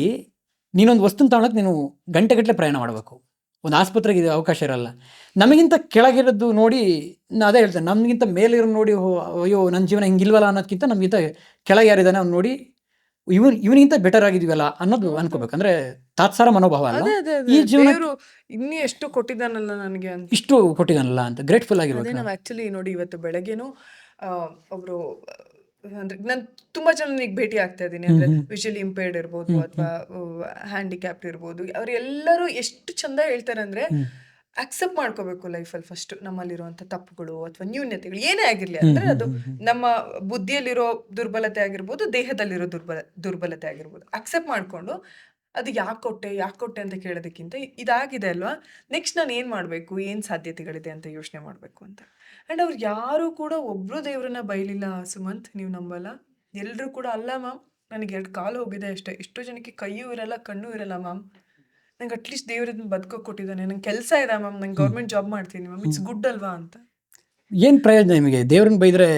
ನೀನೊಂದು ವಸ್ತುನ ತಗೊಳಕ್ಕೆ ನೀನು ಗಂಟೆಗಟ್ಟಲೆ ಪ್ರಯಾಣ ಮಾಡಬೇಕು. ಒಂದು ಆಸ್ಪತ್ರೆಗೆ ಇದು ಅವಕಾಶ ಇರಲ್ಲ. ನಮಗಿಂತ ಕೆಳಗಿರೋದು ನೋಡಿ ಅದೇ ಹೇಳ್ತೇನೆ, ನಮಗಿಂತ ಮೇಲಿರೋ ನೋಡಿ ಅಯ್ಯೋ ನನ್ನ ಜೀವನ ಹಿಂಗಿಲ್ವಲ್ಲ ಅನ್ನೋದಕ್ಕಿಂತ ನಮಗಿಂತ ಕೆಳಗೆ ಯಾರಿದ್ದಾನೆ ಅವ್ನು ನೋಡಿ ಇವನಿಗಿಂತ ಬೆಟರ್ ಆಗಿದೀವಲ್ಲ ಅನ್ನೋದು ಅನ್ಕೋಬೇಕು. ಅಂದ್ರೆ ತಾತ್ಸಾರ ಮನೋಭಾವ ಅಲ್ಲ. ಈ ಜೀವನ ಇನ್ನೂ ಎಷ್ಟು ಕೊಟ್ಟಿದ್ದಾನಲ್ಲ ನನಗೆ ಅಂತ, ಇಷ್ಟು ಕೊಟ್ಟಿದ್ದಾನಲ್ಲ ಅಂತ ಗ್ರೇಟ್ಫುಲ್ ಆಗಿರ್ಬೇಕು. ನಾವು ಆಕ್ಚುಲಿ ನೋಡಿ ಇವತ್ತು ಬೆಳಗ್ಗೆನೂ ಒಬ್ರು ಅಂದ್ರೆ ನಾನು ತುಂಬಾ ಜನ ಈಗ ಭೇಟಿ ಆಗ್ತಾ ಇದ್ದೀನಿ. ಅಂದ್ರೆ ವಿಷುವಲಿ ಇಂಪೇರ್ಡ್ ಇರ್ಬೋದು ಅಥವಾ ಹ್ಯಾಂಡಿಕ್ಯಾಪ್ಟ್ ಇರ್ಬೋದು. ಅವರೆಲ್ಲರೂ ಎಷ್ಟು ಚಂದ ಹೇಳ್ತಾರೆ ಅಂದ್ರೆ, ಅಕ್ಸೆಪ್ಟ್ ಮಾಡ್ಕೋಬೇಕು ಲೈಫಲ್ಲಿ ಫಸ್ಟ್ ನಮ್ಮಲ್ಲಿರುವಂಥ ತಪ್ಪುಗಳು ಅಥವಾ ನ್ಯೂನ್ಯತೆಗಳು ಏನೇ ಆಗಿರಲಿ. ಅಂದರೆ ಅದು ನಮ್ಮ ಬುದ್ಧಿಯಲ್ಲಿರೋ ದುರ್ಬಲತೆ ಆಗಿರ್ಬೋದು, ದೇಹದಲ್ಲಿರೋ ದುರ್ಬಲತೆ ಆಗಿರ್ಬೋದು. ಅಕ್ಸೆಪ್ಟ್ ಮಾಡಿಕೊಂಡು ಅದು ಯಾಕೆ ಕೊಟ್ಟೆ ಅಂತ ಕೇಳೋದಕ್ಕಿಂತ ಇದಾಗಿದೆ ಅಲ್ವಾ, ನೆಕ್ಸ್ಟ್ ನಾನು ಏನು ಮಾಡಬೇಕು, ಏನು ಸಾಧ್ಯತೆಗಳಿದೆ ಅಂತ ಯೋಚನೆ ಮಾಡಬೇಕು ಅಂತ. ಆ್ಯಂಡ್ ಅವ್ರು ಯಾರೂ ಕೂಡ ಒಬ್ಬರು ದೇವ್ರನ್ನ ಬೈಲಿಲ್ಲ ಸುಮಂತ್, ನೀವು ನಂಬಲ್ಲ. ಎಲ್ಲರೂ ಕೂಡ ಅಲ್ಲ ಮ್ಯಾಮ್, ನನಗೆ 2 ಕಾಲು ಹೋಗಿದೆ ಅಷ್ಟೇ, ಎಷ್ಟೋ ಜನಕ್ಕೆ ಕೈಯೂ ಇರಲ್ಲ, ಕಣ್ಣೂ ಇರಲ್ಲ ಮ್ಯಾಮ್, ನಂಗೆ ಅಟ್ಲೀಸ್ಟ್ ದೇವ್ರನ್ನ ಬದುಕೋಕೆ ಕೊಟ್ಟಿದ್ದಾನೆ, ನಂಗೆ ಕೆಲಸ ಇದೆ ಮ್ಯಾಮ್, ನಂಗೆ ಗೌರ್ಮೆಂಟ್ ಜಾಬ್ ಮಾಡ್ತೀನಿ ಮ್ಯಾಮ್, ಇಟ್ಸ್ ಗುಡ್ ಅಲ್ವಾ ಅಂತ. ಏನು ಪ್ರಯೋಜನ ನಿಮಗೆ? ದೇವ್ರನ್ನ ಬೈದರೆ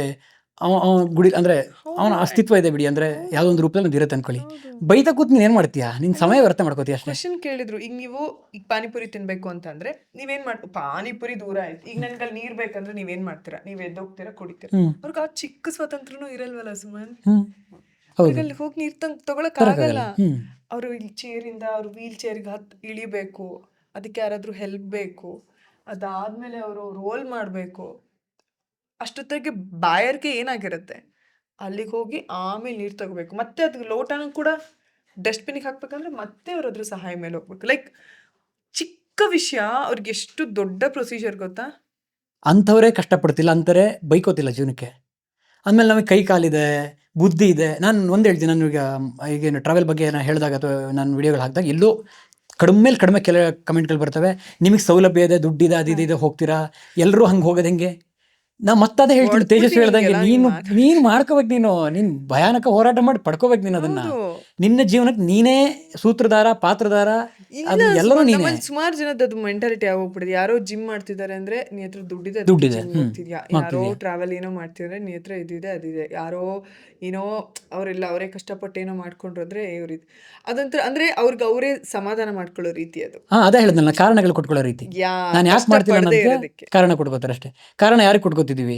ಅವನ ಗುಡಿ ಅಂದರೆ ಅವನ ಅಸ್ತಿತ್ವ ಇದೆ ಬಿಡಿ. ಅಂದರೆ ಯಾವುದೋ ಒಂದು ರೂಪದಲ್ಲಿ ಒಂದು ಇರುತ್ತೆ ಅನ್ಕೊಳ್ಳಿ. ಬೈತಾ ಕೂತ್ ನೀನು ಏನು ಮಾಡ್ತೀಯಾ? ನಿನ್ನ ಸಮಯ ವ್ಯರ್ಥ ಮಾಡ್ಕೋತೀಯ ಅಷ್ಟೇ. ಕ್ವಶನ್ ಕೇಳಿದ್ರು, ಈಗ ನೀವು ಈಗ ಪಾನಿಪುರಿ ತಿನ್ಬೇಕು ಅಂತಂದ್ರೆ ನೀವೇನ್ ಪಾನಿಪುರಿ ದೂರ ಆಯ್ತು, ಈಗ ನನ್ಗೆ ಅಲ್ಲಿ ನೀರ್ ಬೇಕಂದ್ರೆ ನೀವೇನ್ ಮಾಡ್ತೀರಾ? ನೀವ್ ಎದ್ದೋಗ್ತೀರಾ, ಕುಡಿತೀರಾ. ಅವ್ರಿಗೆ ಆ ಚಿಕ್ಕ ಸ್ವಾತಂತ್ರ್ಯನೂ ಇರಲ್ವಲ್ಲ ಸುಮನ್. ಅಲ್ಲಿ ಹೋಗಿ ನೀರ್ ತಗೊಳಕ್ ಆಗಲ್ಲ. ಅವರು ಇಲ್ಲಿ ಚೇರಿಂದ ಅವ್ರು ವೀಲ್ ಚೇರ್ಗೆ ಇಳಿಬೇಕು, ಅದಕ್ಕೆ ಯಾರಾದ್ರೂ ಹೆಲ್ಪ್ ಬೇಕು, ಅದಾದ್ಮೇಲೆ ಅವರು ರೋಲ್ ಮಾಡಬೇಕು. ಅಷ್ಟೊತ್ತಿಗೆ ಬಾಯರ್ಗೆ ಏನಾಗಿರುತ್ತೆ, ಅಲ್ಲಿಗೆ ಹೋಗಿ ಆಮೇಲೆ ನೀರು ತಗೋಬೇಕು, ಮತ್ತೆ ಅದು ಲೋಟನೂ ಕೂಡ ಡಸ್ಟ್ಬಿನ್ಗೆ ಹಾಕ್ಬೇಕಂದ್ರೆ ಮತ್ತೆ ಅವ್ರ ಅದ್ರ ಸಹಾಯ ಮೇಲೆ ಹೋಗ್ಬೇಕು. ಲೈಕ್ ಚಿಕ್ಕ ವಿಷಯ ಅವ್ರಿಗೆ ಎಷ್ಟು ದೊಡ್ಡ ಪ್ರೊಸೀಜರ್ ಗೊತ್ತಾ. ಅಂಥವರೇ ಕಷ್ಟಪಡ್ತಿಲ್ಲ, ಅಂತಾರೆ ಬೈಕೋತಿಲ್ಲ ಜೀವನಕ್ಕೆ. ಅಂದಮೇಲೆ ನಮಗೆ ಕೈ ಕಾಲಿದೆ, ಬುದ್ಧಿ ಇದೆ. ನಾನು ಒಂದು ಹೇಳ್ತೀನಿ, ನಾನು ಈಗೇನು ಟ್ರಾವೆಲ್ ಬಗ್ಗೆ ನಾನು ಹೇಳಿದಾಗ ಅಥವಾ ನಾನು ವಿಡಿಯೋಗಳು ಹಾಕಿದಾಗ ಎಲ್ಲೋ ಕಡಿಮೆ ಕೆಲ ಕಮೆಂಟ್ಗಳು ಬರ್ತವೆ, ನಿಮಗೆ ಸೌಲಭ್ಯ ಇದೆ, ದುಡ್ಡಿದೆ, ಅದಿದೆ, ಹೋಗ್ತೀರಾ, ಎಲ್ಲರೂ ಹಂಗೆ ಹೋಗೋದು ಹೆಂಗೆ? ನಾ ಮತ್ತದೇ ಹೇಳ್ತೀನಿ, ತೇಜಸ್ವಿ ಹೇಳ್ದಂಗೆ, ನೀನು ಮಾಡ್ಕೋಬೇಕು. ನೀನು ಭಯಾನಕ ಹೋರಾಟ ಮಾಡಿ ಪಡ್ಕೋಬೇಕು ನೀನು ಅದನ್ನ. ನಿನ್ನ ಜೀವನಕ್ಕೆ ನೀನೇ ಸೂತ್ರಧಾರ, ಪಾತ್ರಧಾರ, ಎಲ್ಲರೂ ನೀನೇ. ಸುಮಾರು ಜನದ್ದು ಮೆಂಟಾಲಿಟಿ ಆಗೋಗ್ಬಿಡಿದೆ. ಯಾರೋ ಜಿಮ್ ಮಾಡ್ತಿದ್ದಾರೆ ಅಂದ್ರೆ ನೀ ಹತ್ರ ದುಡ್ಡಿದೆ ಹೋಗ್ತಿದ್ಯಾ, ಯಾರೋ ಟ್ರಾವೆಲ್ ಏನೋ ಮಾಡ್ತಿದ್ರೆ ನೀ ಹತ್ರ ಇದಿದೆ ಅದಿದೆ, ಯಾರೋ ಏನೋ ಅವರೆಲ್ಲ ಅವರೇ ಕಷ್ಟಪಟ್ಟು ಏನೋ ಮಾಡ್ಕೊಂಡ್ರು ಅಂದ್ರೆ ಇವ್ರಿದ್ ಅದಂತರ ಅಂದ್ರೆ ಅವ್ರಿಗೆ ಅವರೇ ಸಮಾಧಾನ ಮಾಡ್ಕೊಳ್ಳೋ ರೀತಿ ಅದು. ಅದೇ ಹೇಳಿದ್ನಲ್ಲ, ಕಾರಣಗಳು ಕೊಟ್ಕೊಳ್ಳೋ ರೀತಿ. ನಾನು ಯಾಕೆ ಮಾಡ್ತೀನಿ ಅನ್ನೋದಕ್ಕೆ ಕಾರಣ ಕೊಟ್ಕೋತಾರೆ ಅಷ್ಟೇ. ಕಾರಣ ಯಾರಿಗೆ ಕೊಟ್ಕೋತಿದ್ದೀವಿ?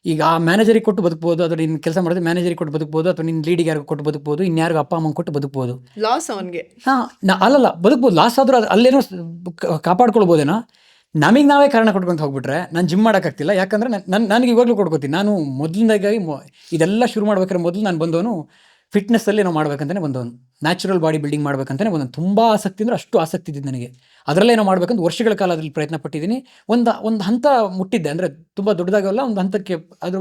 ಈಗ ಆ ಮ್ಯಾನೇಜರಿಗೆ ಕೊಟ್ಟು ಬದುಕ್ಬೋದು, ಅಥವಾ ನಿನ್ನ ಕೆಲಸ ಮಾಡಿದ್ರೆ ಮ್ಯಾನೇಜರಿಗೆ ಕೊಟ್ಟು ಬದುಕ್ಬೋದು, ಅಥವಾ ನಿನ್ನ ಲೀಡಿಗೆ ಯಾರಿಗೂ ಕೊಟ್ಟು ಬದುಕ್ಬೋದು, ಇನ್ಯಾರಿಗೂ ಅಪ್ಪ ಅಮ್ಮಂಗೆ ಕೊಟ್ಟು ಬದುಕ್ಬೋದು. ಲಾಸ್ ಅವನಿಗೆ ಅಲ್ಲಲ್ಲ ಬದುಕ್ಬೋದು. ಲಾಸ್ ಆದರೂ ಅಲ್ಲೇನೋ ಕಾಪಾಡ್ಕೊಳ್ಬೋದೇನೋ. ನಮಗೆ ನಾವೇ ಕಾರಣ ಕೊಟ್ಕೊಂತ ಹೋಗ್ಬಿಟ್ರೆ ನಾನು ಜಿಮ್ ಮಾಡೋಕ್ಕಾಗ್ತಿಲ್ಲ. ಯಾಕಂದರೆ ನನಗೆ ಇವಾಗಲೂ ಕೊಡ್ಕೋತೀನಿ. ನಾನು ಮೊದಲಿಂದಾಗಿ ಇದೆಲ್ಲ ಶುರು ಮಾಡ್ಬೇಕಾದ್ರೆ ಮೊದಲು ನಾನು ಬಂದವನು ಫಿಟ್ನೆಸ್ಸಲ್ಲಿ ನಾವು ಮಾಡ್ಬೇಕಂತಲೇ ಒಂದು ನ್ಯಾಚುರಲ್ ಬಾಡಿ ಬಿಲ್ಡಿಂಗ್ ಮಾಡ್ಬೇಕಂತಲೇ ಒಂದು ತುಂಬ ಆಸಕ್ತಿ ಅಂದರೆ ಅಷ್ಟು ಆಸಕ್ತಿ ಇದ್ದಿದ್ದು ನನಗೆ. ಅದರಲ್ಲೇ ನಾವು ಮಾಡ್ಬೇಕಂತ ವರ್ಷಗಳ ಕಾಲ ಅದರಲ್ಲಿ ಪ್ರಯತ್ನ ಪಟ್ಟಿದ್ದೀನಿ. ಒಂದು ಹಂತ ಮುಟ್ಟಿದ್ದೆ, ಅಂದರೆ ತುಂಬ ದೊಡ್ಡದಾಗಲ್ಲ, ಒಂದು ಹಂತಕ್ಕೆ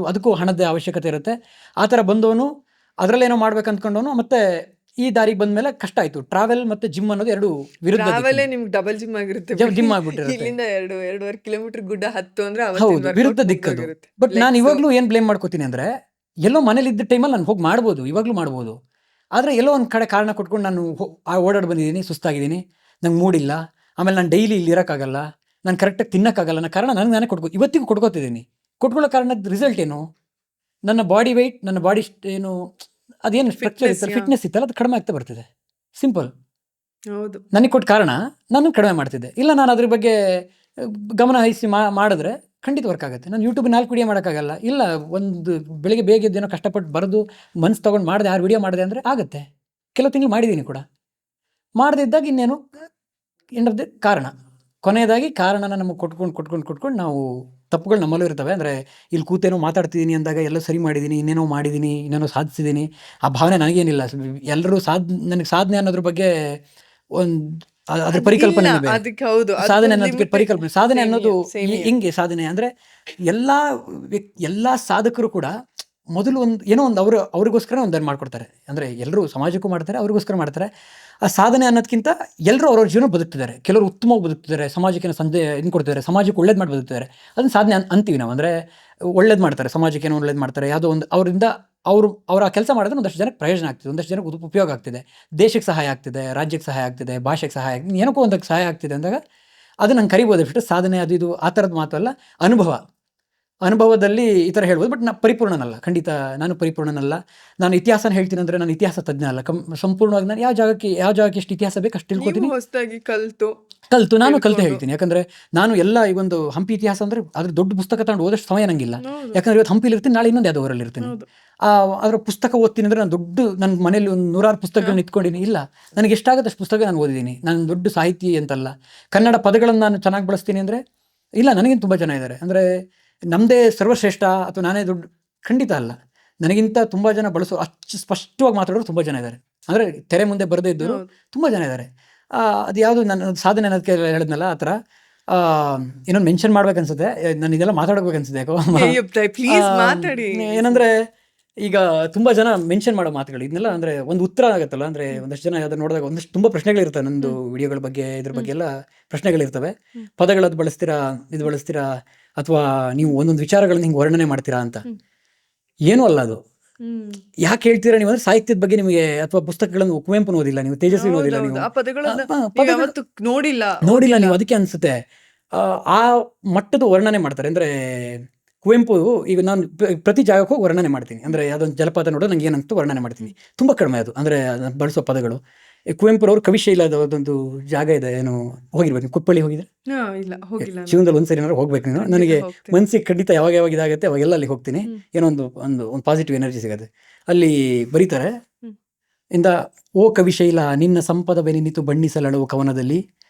ಅದಕ್ಕೂ ಹಣದ ಅವಶ್ಯಕತೆ ಇರುತ್ತೆ. ಆ ಥರ ಬಂದವನು ಅದರಲ್ಲೇನೋ ಮಾಡ್ಬೇಕು ಅಂದ್ಕೊಂಡವನು ಮತ್ತೆ ಈ ದಾರಿಗೆ ಬಂದ ಮೇಲೆ ಕಷ್ಟ ಆಯಿತು. ಟ್ರಾವೆಲ್ ಮತ್ತು ಜಿಮ್ ಅನ್ನೋದು ಎರಡು ವಿರುದ್ಧ ಟ್ರಾವೆಲೇ ನಿಮ್ಗೆ ಡಬಲ್ ಜಿಮ್ ಆಗಿರುತ್ತೆ. ಜಿಮ್ ಆಗ್ಬಿಟ್ಟಿರುತ್ತೆ. ಇಲ್ಲಿಂದ 2.5 ಕಿಲೋಮೀಟರ್ ಗುಡ್ಡ ಹತ್ತು ಅಂದ್ರೆ ಹೌದು, ವಿರುದ್ಧ ದಿಕ್ಕದು. ಬಟ್ ನಾನು ಇವಾಗಲೂ ಏನು ಬ್ಲೇಮ್ ಮಾಡ್ಕೋತೀನಿ ಅಂದರೆ, ಎಲ್ಲೋ ಮನೇಲಿ ಇದ್ದ ಟೈಮಲ್ಲಿ ನಾನು ಹೋಗಿ ಮಾಡ್ಬೋದು, ಇವಾಗಲೂ ಮಾಡ್ಬೋದು. ಆದರೆ ಎಲ್ಲೋ ಒಂದು ಕಡೆ ಕಾರಣ ಕೊಟ್ಕೊಂಡು ನಾನು ಓಡಾಡಿ ಬಂದಿದ್ದೀನಿ, ಸುಸ್ತಾಗಿದ್ದೀನಿ, ನಂಗೆ ಮೂಡಿಲ್ಲ, ಆಮೇಲೆ ನಾನು ಡೈಲಿ ಇಲ್ಲಿ ಇರೋಕ್ಕಾಗಲ್ಲ, ನಾನು ಕರೆಕ್ಟಾಗಿ ತಿನ್ನೋಕ್ಕಾಗಲ್ಲ ಅನ್ನೋ ಕಾರಣ ನನಗೆ ನಾನೇ ಇವತ್ತಿಗೂ ಕೊಟ್ಕೋತಿದ್ದೀನಿ. ಕೊಟ್ಕೊಳ್ಳೋ ಕಾರಣದ ರಿಸಲ್ಟ್ ಏನು? ನನ್ನ ಬಾಡಿ ವೆಯ್ಟ್, ನನ್ನ ಬಾಡಿ ಏನು ಅದೇನು ಸ್ಟ್ರಕ್ಚರ್ ಇತ್ತಲ್ಲ, ಫಿಟ್ನೆಸ್ ಇತ್ತಲ್ಲ, ಅದು ಕಡಿಮೆ ಆಗ್ತಾ ಬರ್ತಿದೆ. ಸಿಂಪಲ್. ಹೌದು, ನನಗೆ ಕೊಟ್ಟ ಕಾರಣ ನಾನು ಕಡಿಮೆ ಮಾಡ್ತಿದ್ದೆ. ಇಲ್ಲ ನಾನು ಅದ್ರ ಬಗ್ಗೆ ಗಮನ ಹರಿಸಿ ಮಾಡಿದ್ರೆ ಖಂಡಿತ ವರ್ಕ್ ಆಗುತ್ತೆ. ನಾನು ಯೂಟ್ಯೂಬ್ 4 ವಿಡಿಯೋ ಮಾಡೋಕ್ಕಾಗಲ್ಲ. ಇಲ್ಲ, ಒಂದು ಬೆಳಿಗ್ಗೆ ಬೇಗ ಎದ್ದೇನೋ ಕಷ್ಟಪಟ್ಟು ಬರೆದು ಮನ್ಸು ತೊಗೊಂಡು ಮಾಡಿದೆ 6 ವಿಡಿಯೋ ಮಾಡಿದೆ ಅಂದರೆ ಆಗುತ್ತೆ. ಕೆಲವು ತಿಂಗಳು ಮಾಡಿದ್ದೀನಿ ಕೂಡ. ಮಾಡದೇ ಇದ್ದಾಗ ಇನ್ನೇನು ಎಂಡ್ ಆಫ್ ದ ಕೊನೆಯದಾಗಿ ಕಾರಣನ ನಮಗೆ ಕೊಟ್ಕೊಂಡು ನಾವು ತಪ್ಪುಗಳು ನಮ್ಮಲ್ಲೂ ಇರ್ತವೆ. ಅಂದರೆ ಇಲ್ಲಿ ಕೂತೇನೋ ಮಾತಾಡ್ತಿದ್ದೀನಿ ಅಂದಾಗ ಎಲ್ಲೋ ಸರಿ ಮಾಡಿದ್ದೀನಿ, ಇನ್ನೇನೋ ಸಾಧಿಸಿದ್ದೀನಿ, ಆ ಭಾವನೆ ನನಗೇನಿಲ್ಲ. ಎಲ್ಲರೂ ನನಗೆ ಸಾಧನೆ ಅನ್ನೋದ್ರ ಬಗ್ಗೆ ಒಂದು ಅದ್ರ ಪರಿಕಲ್ಪನೆ ಬೇರೆ. ಅದಕ್ಕೆ ಹೌದು, ಸಾಧನೆ ಅನ್ನೋದಕ್ಕೆ ಪರಿಕಲ್ಪನೆ. ಸಾಧನೆ ಅನ್ನೋದು ಹೆಂಗೆ ಸಾಧನೆ ಅಂದರೆ, ಎಲ್ಲ ಸಾಧಕರು ಕೂಡ ಮೊದಲು ಏನೋ ಒಂದು ಅವ್ರಿಗೋಸ್ಕರ ಒಂದನ್ನು ಮಾಡ್ಕೊಡ್ತಾರೆ. ಅಂದರೆ ಎಲ್ಲರೂ ಸಮಾಜಕ್ಕೂ ಮಾಡ್ತಾರೆ, ಅವ್ರಿಗೋಸ್ಕರ ಮಾಡ್ತಾರೆ. ಆ ಸಾಧನೆ ಅನ್ನೋದಕ್ಕಿಂತ ಎಲ್ಲರೂ ಅವ್ರವ್ರ ಜೀವನ ಬದುಕ್ತಿದ್ದಾರೆ. ಕೆಲವರು ಉತ್ತಮವಾಗಿ ಬದುಕ್ತಿದ್ದಾರೆ, ಸಮಾಜಕ್ಕೆ ಕೊಡ್ತಿದ್ದಾರೆ, ಸಮಾಜಕ್ಕೆ ಒಳ್ಳೇದು ಮಾಡಿ ಬದುಕ್ತಿದ್ದಾರೆ. ಅದನ್ನು ಸಾಧನೆ ಅಂತೀವಿ ನಾವು. ಅಂದರೆ ಒಳ್ಳೇದು ಮಾಡ್ತಾರೆ, ಸಮಾಜಕ್ಕೆ ಏನೋ ಒಳ್ಳೇದು ಮಾಡ್ತಾರೆ, ಯಾವುದೋ ಒಂದು ಅವರಿಂದ ಅವ್ರ ಆ ಕೆಲಸ ಮಾಡಿದ್ರೆ ಒಂದಷ್ಟು ಜನಕ್ಕೆ ಪ್ರಯೋಜನ ಆಗ್ತಿದೆ, ಒಂದಷ್ಟು ಜನಕ್ಕೆ ಉಪಯೋಗ ಆಗ್ತಿದೆ, ದೇಶಕ್ಕೆ ಸಹಾಯ ಆಗ್ತಿದೆ, ರಾಜ್ಯಕ್ಕೆ ಸಹಾಯ ಆಗ್ತಿದೆ, ಭಾಷೆಗೆ ಸಹಾಯ ಆಗ್ತಿದೆ, ಏನಕ್ಕೋ ಒಂದಕ್ಕೆ ಸಹಾಯ ಆಗ್ತಿದೆ ಅಂದಾಗ ಅದು ನಂಗೆ ಕರಿಬೋದು ಬಿಟ್ಟು ಸಾಧನೆ ಅದು ಇದು ಆ ಥರದ್ದು ಮಾತಲ್ಲ. ಅನುಭವದಲ್ಲಿ ಈ ಥರ ಹೇಳ್ಬೋದು. ಬಟ್ ನಾನು ಪರಿಪೂರ್ಣನಲ್ಲ, ಖಂಡಿತ ನಾನು ಪರಿಪೂರ್ಣನಲ್ಲ. ನಾನು ಇತಿಹಾಸನ ಹೇಳ್ತೀನಿ ಅಂದರೆ ನಾನು ಇತಿಹಾಸ ತಜ್ಞ ಅಲ್ಲ. ಸಂಪೂರ್ಣವಾಗಿ ನಾನು ಯಾವ ಜಾಗಕ್ಕೆ ಎಷ್ಟು ಇತಿಹಾಸ ಬೇಕು ಅಷ್ಟು ತಿಳ್ಕೊತೀನಿ. ಹೊಸದಾಗಿ ಕಲ್ತು ನಾನು ಹೇಳ್ತೀನಿ. ಯಾಕಂದರೆ ನಾನು ಎಲ್ಲ ಈ ಒಂದು ಹಂಪಿ ಇತಿಹಾಸ ಅಂದರೆ ಅದ್ರ ದೊಡ್ಡ ಪುಸ್ತಕ ತಗೊಂಡು ಓದಷ್ಟು ಸಮಯ ನಂಗಿಲ್ಲ. ಯಾಕಂದರೆ ಇವತ್ತು ಹಂಪಿಲಿ ಇರ್ತೀನಿ, ನಾಳೆ ಇನ್ನೊಂದು ಯಾವುದೋ ಊರಲ್ಲಿ ಇರ್ತೀನಿ. ಅದರ ಪುಸ್ತಕ ಓದ್ತೀನಿ ಅಂದರೆ ನಾನು ನನ್ನ ಮನೇಲಿ ಒಂದು 100 ಪುಸ್ತಕಗಳನ್ನ ಇಟ್ಕೊಂಡಿನಿ. ಇಲ್ಲ, ನನಗೆ ಎಷ್ಟಾಗುತ್ತೆ ಅಷ್ಟು ಪುಸ್ತಕ ನಾನು ಓದಿದ್ದೀನಿ. ನಾನು ದೊಡ್ಡ ಸಾಹಿತಿ ಅಂತಲ್ಲ. ಕನ್ನಡ ಪದಗಳನ್ನು ನಾನು ಚೆನ್ನಾಗಿ ಬಳಸ್ತೀನಿ ಅಂದರೆ ಇಲ್ಲ, ನನಗಿಂತ ತುಂಬ ಜನ ಇದ್ದಾರೆ. ಅಂದರೆ ನಮ್ಮದೇ ಸರ್ವಶ್ರೇಷ್ಠ ಅಥವಾ ನಾನೇ ದೊಡ್ಡ, ಖಂಡಿತ ಅಲ್ಲ. ನನಗಿಂತ ತುಂಬ ಜನ ಬಳಸೋ, ಅಷ್ಟು ಸ್ಪಷ್ಟವಾಗಿ ಮಾತಾಡೋರು ತುಂಬ ಜನ ಇದ್ದಾರೆ. ಅಂದರೆ ತೆರೆ ಮುಂದೆ ಬರದೇ ಇದ್ದವರು ತುಂಬ ಜನ ಇದ್ದಾರೆ. ಅದು ಯಾವುದು ನನ್ನ ಸಾಧನೆ ಅನ್ನೋದಕ್ಕೆ ಹೇಳಿದ್ನಲ್ಲ, ಆ ಥರ ಇನ್ನೊಂದು ಮೆನ್ಷನ್ ಮಾಡ್ಬೇಕನ್ಸುತ್ತೆ. ನಾನು ಇದೆಲ್ಲ ಮಾತಾಡಬೇಕನ್ಸುತ್ತೆ ಯಾಕೋ. ಏನಂದರೆ ಈಗ ತುಂಬ ಜನ ಮೆನ್ಷನ್ ಮಾಡೋ ಮಾತುಗಳು ಇದನ್ನೆಲ್ಲ ಅಂದರೆ ಒಂದು ಉತ್ತರ ಆಗುತ್ತಲ್ಲ. ಅಂದರೆ ಒಂದಷ್ಟು ಜನ ಯಾವ್ದು ನೋಡಿದಾಗ ಒಂದಷ್ಟು ತುಂಬ ಪ್ರಶ್ನೆಗಳಿರ್ತವೆ. ನಂದು ವಿಡಿಯೋಗಳ ಬಗ್ಗೆ ಇದ್ರ ಬಗ್ಗೆ ಎಲ್ಲ ಪ್ರಶ್ನೆಗಳಿರ್ತವೆ. ಪದಗಳದ್ದು ಬಳಸ್ತೀರಾ ಅಥವಾ ನೀವು ಒಂದೊಂದು ವಿಚಾರಗಳನ್ನ ಹಿಂಗೆ ವರ್ಣನೆ ಮಾಡ್ತೀರಾ ಅಂತ. ಏನೂ ಅಲ್ಲ ಅದು. ಯಾಕೆ ಹೇಳ್ತೀರಾ ನೀವು ಅಂದರೆ ಸಾಹಿತ್ಯದ ಬಗ್ಗೆ ನಿಮಗೆ ಅಥವಾ ಪುಸ್ತಕಗಳನ್ನು ಕುವೆಂಪು ಓದಿಲ್ಲ ನೀವು, ತೇಜಸ್ವಿ ಓದಿಲ್ಲ ನೀವು, ನೋಡಿಲ್ಲ ನೀವು, ಅದಕ್ಕೆ ಅನಿಸುತ್ತೆ ಆ ಮಟ್ಟದ ವರ್ಣನೆ ಮಾಡ್ತಾರೆ. ಅಂದರೆ ಕುವೆಂಪು, ಈಗ ನಾನು ಪ್ರತಿ ಜಾಗಕ್ಕೂ ವರ್ಣನೆ ಮಾಡ್ತೀನಿ. ಅಂದರೆ ಯಾವುದೊಂದು ಜಲಪಾತ ನೋಡೋ ನಂಗೆ ಏನಂತ ವರ್ಣನೆ ಮಾಡ್ತೀನಿ. ತುಂಬ ಕಡಿಮೆ ಅದು ಅಂದರೆ ಬಳಸೋ ಪದಗಳು. ಕುವೆಂಪುರವ್ರು ಕವಿಶೈಲದ ಒಂದು ಜಾಗ ಇದೆ, ಏನು ಹೋಗಿರ್ಬೇಕು, ಕುಪ್ಪಳ್ಳಿ ಹೋಗಿದ್ರೆ? ಜೀವನದಲ್ಲಿ ಒಂದ್ಸರಿ ಏನಾದ್ರು ಹೋಗ್ಬೇಕು ನೀನು. ನನಗೆ ಮನಸ್ಸಿಗೆ ಖಂಡಿತ ಯಾವಾಗ ಇದಾಗುತ್ತೆ ಅವಾಗೆಲ್ಲ ಅಲ್ಲಿ ಹೋಗ್ತೀನಿ. ಏನೋ ಒಂದು ಪಾಸಿಟಿವ್ ಎನರ್ಜಿ ಸಿಗುತ್ತೆ. ಅಲ್ಲಿ ಬರೀತಾರೆ ಓ ಕವಿಶೈಲ ನಿನ್ನ ಸಂಪದ ಬೆನಿನಿತು ಬಣ್ಣಿಸಲಳು ಕವನದಲ್ಲಿ,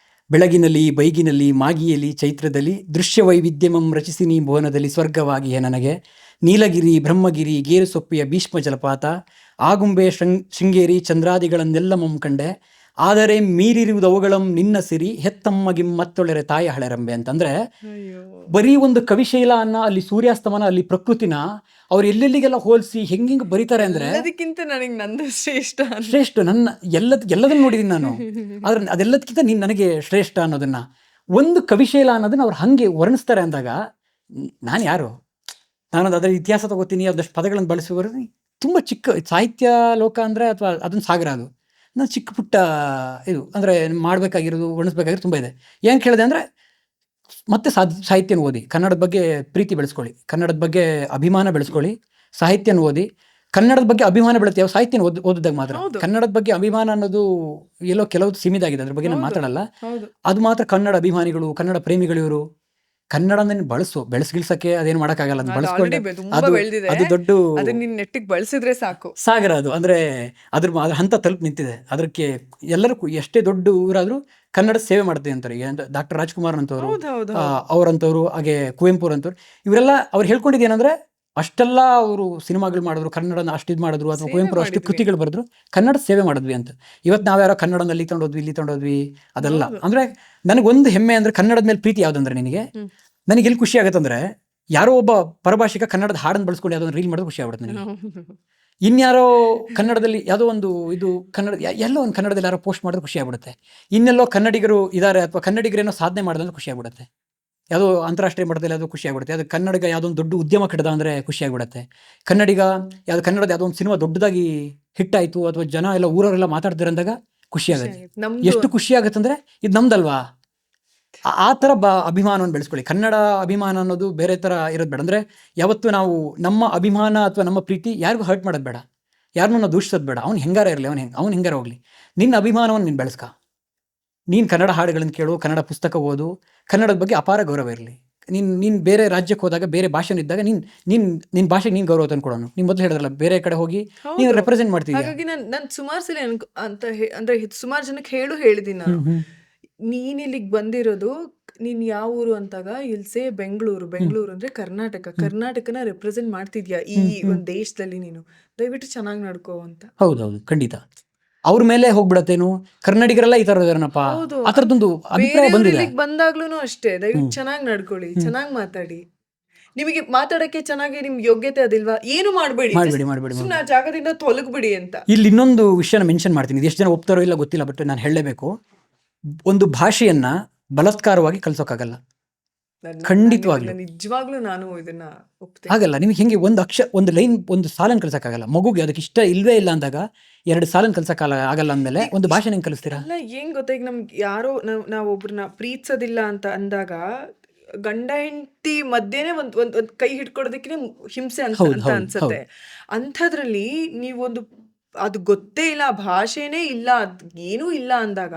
ಬೆಳಗಿನಲ್ಲಿ ಬೈಗಿನಲ್ಲಿ ಮಾಗಿಯಲ್ಲಿ ಚೈತ್ರದಲ್ಲಿ, ದೃಶ್ಯ ವೈವಿಧ್ಯಮಂ ರಚಿಸಿ ನೀ ಭುವನದಲ್ಲಿ, ಸ್ವರ್ಗವಾಗಿಯೇ ನನಗೆ ನೀಲಗಿರಿ ಬ್ರಹ್ಮಗಿರಿ ಗೇರುಸೊಪ್ಪಿಯ ಭೀಷ್ಮ ಜಲಪಾತ, ಆಗುಂಬೆ ಶೃಂಗೇರಿ ಚಂದ್ರಾದಿಗಳನ್ನೆಲ್ಲ ಕಂಡೆ, ಆದರೆ ಮೀರಿರುವುದು ಅವುಗಳಂ ನಿನ್ನ ಸಿರಿ, ಹೆತ್ತಮ್ಮಗಿಮ್ಮತ್ತೊಳೆರೆ ತಾಯಿ ಹಳೆರಂಬೆ ಅಂತಂದರೆ ಬರೀ ಒಂದು ಕವಿಶೈಲ ಅನ್ನೋ ಅಲ್ಲಿ ಸೂರ್ಯಾಸ್ತಮನ, ಅಲ್ಲಿ ಪ್ರಕೃತಿನ ಅವ್ರು ಎಲ್ಲೆಲ್ಲಿಗೆಲ್ಲ ಹೋಲಿಸಿ ಹೆಂಗೆ ಬರೀತಾರೆ ಅಂದರೆ ಅದಕ್ಕಿಂತ ನನಗೆ ನಂದು ಶ್ರೇಷ್ಠ. ನನ್ನ ಎಲ್ಲದನ್ನು ನೋಡಿದ್ದೀನಿ ನಾನು. ಆದರೆ ಅದೆಲ್ಲದಕ್ಕಿಂತ ನೀನು ನನಗೆ ಶ್ರೇಷ್ಠ ಅನ್ನೋದನ್ನು, ಒಂದು ಕವಿಶೈಲ ಅನ್ನೋದನ್ನು ಅವ್ರು ಹಾಗೆ ವರ್ಣಿಸ್ತಾರೆ ಅಂದಾಗ ನಾನು ಯಾರು? ನಾನು ಅದರ ಇತಿಹಾಸ ತಗೋತೀನಿ, ಅದಷ್ಟು ಪದಗಳನ್ನು ಬಳಸುವರು. ತುಂಬ ಚಿಕ್ಕ ಸಾಹಿತ್ಯ ಲೋಕ ಅಂದರೆ ಅಥವಾ ಅದೊಂದು ಸಾಗರ. ಅದು ನಾನು ಚಿಕ್ಕ ಪುಟ್ಟ ಇದು ಅಂದರೆ ಮಾಡಬೇಕಾಗಿರೋದು, ವರ್ಣಿಸ್ಬೇಕಾಗಿರೋದು ತುಂಬ ಇದೆ. ಏನು ಕೇಳಿದೆ ಅಂದರೆ ಮತ್ತೆ ಸಾಹಿತ್ಯನ ಓದಿ, ಕನ್ನಡದ ಬಗ್ಗೆ ಪ್ರೀತಿ ಬೆಳೆಸ್ಕೊಳ್ಳಿ, ಕನ್ನಡದ ಬಗ್ಗೆ ಅಭಿಮಾನ ಬೆಳೆಸ್ಕೊಳ್ಳಿ, ಸಾಹಿತ್ಯನ ಓದಿ. ಕನ್ನಡದ ಬಗ್ಗೆ ಅಭಿಮಾನ ಬೆಳೆಯುತ್ತೆ ಯಾವ ಸಾಹಿತ್ಯನ ಓದಿದಾಗ ಮಾತ್ರ. ಕನ್ನಡದ ಬಗ್ಗೆ ಅಭಿಮಾನ ಅನ್ನೋದು ಎಲ್ಲೋ ಕೆಲವು ಸೀಮಿತ ಆಗಿದೆ, ಅದ್ರ ಬಗ್ಗೆ ನಾನು ಮಾತಾಡಲ್ಲ. ಅದು ಮಾತ್ರ ಕನ್ನಡ ಅಭಿಮಾನಿಗಳು, ಕನ್ನಡ ಪ್ರೇಮಿಗಳು ಇವರು. ಕನ್ನಡನ ಬೆಳೆಸ್ಗಿಳ್ಸಕ್ಕೆ ಅದೇನು ಮಾಡೋಕ್ಕಾಗಲ್ಲ, ಅದು ಬಳಸ್ಕೊಂಡು ಅದು ದೊಡ್ಡ ನೆಟ್ಟಿಗೆ ಬಳಸಿದ್ರೆ ಸಾಗರ ಅದು. ಅಂದರೆ ಅದ್ರ ಹಂತ ತಲುಪಿ ನಿಂತಿದೆ. ಅದಕ್ಕೆ ಎಲ್ಲರೂ ಎಷ್ಟೇ ದೊಡ್ಡ ಊರಾದರೂ ಕನ್ನಡ ಸೇವೆ ಮಾಡ್ತೀವಿ ಅಂತಾರೆ. ಈಗ ಡಾಕ್ಟರ್ ರಾಜ್ಕುಮಾರ್ ಅಂತವರು, ಅವರಂತವ್ರು, ಹಾಗೆ ಕುವೆಂಪು ಅಂತವ್ರು, ಇವರೆಲ್ಲ ಅವ್ರು ಹೇಳ್ಕೊಂಡಿದ್ದೇನೆಂದರೆ ಅಷ್ಟೆಲ್ಲ ಅವರು ಸಿನಿಮಾಗಳು ಮಾಡಿದ್ರು, ಕನ್ನಡನ ಅಷ್ಟು ಇದು ಮಾಡಿದ್ರು, ಅಥವಾ ಸೇವೆ ಕುವೆಂಪು ಅಷ್ಟು ಮಾಡಿದ್ವಿ. ಕೃತಿಗಳು ಬರೆದ್ರು, ಕನ್ನಡ ಸೇವೆ ಮಾಡಿದ್ವಿ ಅಂತ. ಇವತ್ತು ನಾವ್ಯಾರೋ ಕನ್ನಡದಲ್ಲಿ ತೊಗೊಂಡೋದ್ವಿ, ಇಲ್ಲಿ ತೊಗೊಂಡೋದ್ವಿ, ಅದಲ್ಲ. ಹೌದು. ಅಂದರೆ ನನಗೊಂದು ಹೆಮ್ಮೆ ಅಂದರೆ ಕನ್ನಡದ ಮೇಲೆ ಪ್ರೀತಿ ಯಾವುದಂದ್ರೆ ನಿನಗೆ, ನನಗೆ ಎಲ್ಲಿ ಖುಷಿ ಆಗುತ್ತೆ ಅಂದರೆ, ಯಾರೋ ಒಬ್ಬ ಪರಭಾಷಿಕ ಕನ್ನಡದ ಹಾಡನ್ನು ಬಳಸ್ಕೊಂಡು ಯಾವುದೋ ರೀಲ್ ಮಾಡಿದ್ರೆ ಖುಷಿ ಆಗ್ಬಿಡುತ್ತೆ ನನಗೆ. ಇನ್ಯಾರೋ ಕನ್ನಡದಲ್ಲಿ ಯಾವುದೋ ಒಂದು ಇದು ಕನ್ನಡ ಎಲ್ಲೋ ಒಂದು ಕನ್ನಡದಲ್ಲಿ ಯಾರೋ ಪೋಸ್ಟ್ ಮಾಡಿದ್ರೆ ಖುಷಿ ಆಗ್ಬಿಡುತ್ತೆ. ಇನ್ನೆಲ್ಲೋ ಕನ್ನಡಿಗರು ಇದ್ದಾರೆ ಅಥವಾ ಕನ್ನಡಿಗರೇನೋ ಸಾಧನೆ ಮಾಡಿದ್ರೆ ಖುಷಿ ಆಗ್ಬಿಡುತ್ತೆ. ಯಾವುದೋ ಅಂತಾರಾಷ್ಟ್ರೀಯ ಮಟ್ಟದಲ್ಲಿ ಯಾವುದೋ ಖುಷಿ ಆಗ್ಬಿಡುತ್ತೆ. ಅದು ಕನ್ನಡಿಗ ಯಾವುದೋ ಒಂದು ದೊಡ್ಡ ಉದ್ಯಮ ಕಟ್ಟದ ಅಂದರೆ ಖುಷಿ ಆಗ್ಬಿಡುತ್ತೆ. ಕನ್ನಡಿಗ ಕನ್ನಡದ ಯಾವುದೋ ಒಂದು ಸಿನಿಮಾ ದೊಡ್ಡದಾಗಿ ಹಿಟ್ಟಾಯಿತು ಅಥವಾ ಜನ ಎಲ್ಲ ಊರವರೆಲ್ಲ ಮಾತಾಡ್ತಾರೆ ಅಂದಾಗ ಖುಷಿ ಆಗುತ್ತೆ. ನಮ್ದು ಎಷ್ಟು ಖುಷಿ ಆಗುತ್ತೆ ಅಂದರೆ ಇದು ನಮ್ದಲ್ವಾ, ಆ ಥರ ಅಭಿಮಾನವನ್ನು ಬೆಳೆಸ್ಕೊಳ್ಳಿ. ಕನ್ನಡ ಅಭಿಮಾನ ಅನ್ನೋದು ಬೇರೆ ಥರ ಇರೋದು ಬೇಡ. ಅಂದರೆ ಯಾವತ್ತು ನಾವು ನಮ್ಮ ಅಭಿಮಾನ ಅಥವಾ ನಮ್ಮ ಪ್ರೀತಿ ಯಾರಿಗೂ ಹರ್ಟ್ ಮಾಡೋದು ಬೇಡ, ಯಾರನ್ನೂ ದೂಷಿಸೋದು ಬೇಡ. ಅವ್ನು ಹೆಂಗಾರ ಇರಲಿ, ಅವ್ನು ಹೆಂಗಾರ ಹೋಗಲಿ, ನಿನ್ನ ಅಭಿಮಾನವನ್ನು ನೀನು ಬೆಳೆಸ್ಕ. ನೀನು ಕನ್ನಡ ಹಾಡುಗಳನ್ನು ಕೇಳು, ಕನ್ನಡ ಪುಸ್ತಕ ಓದು, ಕನ್ನಡದ ಬಗ್ಗೆ ಅಪಾರ ಗೌರವ ಇರಲಿ. ನೀನು ಬೇರೆ ರಾಜ್ಯಕ್ಕೆ ಹೋದಾಗ, ಬೇರೆ ಭಾಷೆನಿದ್ದಾಗ ನಿನ್ನ ಭಾಷೆಗೆ ನೀನು ಗೌರವ ತಂದ್ಕೊಡೋನು. ನೀನು ಮೊದಲು ಹೇಳಿದ್ರಲ್ಲ, ಬೇರೆ ಕಡೆ ಹೋಗಿ ನೀನು ರೆಪ್ರೆಸೆಂಟ್ ಮಾಡ್ತಿದ್ಯಾ. ಹಾಗಾಗಿ ನಾನು ಸುಮಾರು ಸಲ ಅಂದ್ರೆ ಸುಮಾರು ಜನಕ್ಕೆ ಹೇಳಿದೀನಿ ನಾನು, ನೀನಿಲ್ಲಿಗೆ ಬಂದಿರೋದು, ನೀನ್ ಯಾವ ಊರು ಅಂತಾಗ ಇಲ್ಸೆ ಬೆಂಗಳೂರು ಅಂದ್ರೆ ಕರ್ನಾಟಕನ ರೆಪ್ರೆಸೆಂಟ್ ಮಾಡ್ತಿದ್ಯಾ ಈ ಒಂದು ದೇಶದಲ್ಲಿ, ನೀನು ದಯವಿಟ್ಟು ಚೆನ್ನಾಗಿ ನಡ್ಕೋ ಅಂತ. ಹೌದೌದು, ಖಂಡಿತ. ಅವ್ರ ಮೇಲೆ ಹೋಗ್ಬಿಡತ್ತೇನು, ಕನ್ನಡಿಗರೆಲ್ಲ ಈ ಥರ ಇದಾರನಪ್ಪ, ಆ ಥರದೊಂದು ಅಭಿಪ್ರಾಯ ಬಂದಿದೆ. ಇಲ್ಲಿಗೆ ಬಂದಾಗ್ಲೂ ಅಷ್ಟೇ, ದಯವಿಟ್ಟು ಚೆನ್ನಾಗಿ ನಡ್ಕೊಳ್ಳಿ, ಚೆನ್ನಾಗಿ ಮಾತಾಡಿ. ನಿಮಗೆ ಮಾತಾಡಕ್ಕೆ ಚೆನ್ನಾಗಿ ನಿಮ್ಗೆ ಯೋಗ್ಯತೆ ಅದಿಲ್ವಾ, ಏನು ಮಾಡಬೇಡಿ, ಸುಮ್ಮನೆ ಆ ಜಾಗದಿಂದ ತೊಲಗ್ಬಿಡಿ ಅಂತ. ಇಲ್ಲಿ ಇನ್ನೊಂದು ವಿಷಯನ ಮೆನ್ಷನ್ ಮಾಡ್ತೀನಿ, ಎಷ್ಟು ಜನ ಒಪ್ತಾರೋ ಇಲ್ಲ ಗೊತ್ತಿಲ್ಲ, ಬಟ್ ನಾನು ಹೇಳಲೇಬೇಕು. ಒಂದು ಭಾಷೆಯನ್ನ ಬಲಾತ್ಕಾರವಾಗಿ ಕಲಿಸೋಕ್ಕಾಗಲ್ಲ, ಖಂಡಿತವಾಗ್ಲೂ. ನಿಜವಾಗ್ಲೂ ನಾನು ಇದನ್ನ ಒಪ್ತೇನೆ. ಆಗಲ್ಲ. ನಿಮಗೆ ಹೆಂಗೆ ಒಂದು ಲೈನ್, ಒಂದು ಸಾಲನ್ನು ಕಲಿಸೋಕ್ಕಾಗಲ್ಲ. ಮಗುಗೆ ಅದಕ್ಕೆ ಇಷ್ಟ ಇಲ್ವೇ ಇಲ್ಲ ಅಂದಾಗ 2 ಸಾಲನ್ನು ಕಲಿಸೋಕ್ಕಾಗಲ್ಲ ಅಂದಮೇಲೆ ಒಂದು ಭಾಷೆ ಹೆಂಗೆ ಕಲಿಸ್ತೀರಾ? ಅಲ್ಲ, ಏನ್ ಗೊತ್ತಾ, ಈಗ ನಮ್ಗೆ ಯಾರೋ ನಾವು ಒಬ್ರನ್ನ ಪ್ರೀತಿಸೋದಿಲ್ಲ ಅಂತ ಅಂದಾಗ ಗಂಡ ಹೆಂಡತಿ ಮಧ್ಯೆನೆ ಒಂದ್ ಕೈ ಹಿಡ್ಕೊಡೋದಕ್ಕೆ ಹಿಂಸೆ ಅಂತ ಅನ್ಸುತ್ತೆ. ಅಂಥದ್ರಲ್ಲಿ ನೀವೊಂದು ಅದು ಗೊತ್ತೇ ಇಲ್ಲ, ಭಾಷೆನೇ ಇಲ್ಲ, ಏನೂ ಇಲ್ಲ ಅಂದಾಗ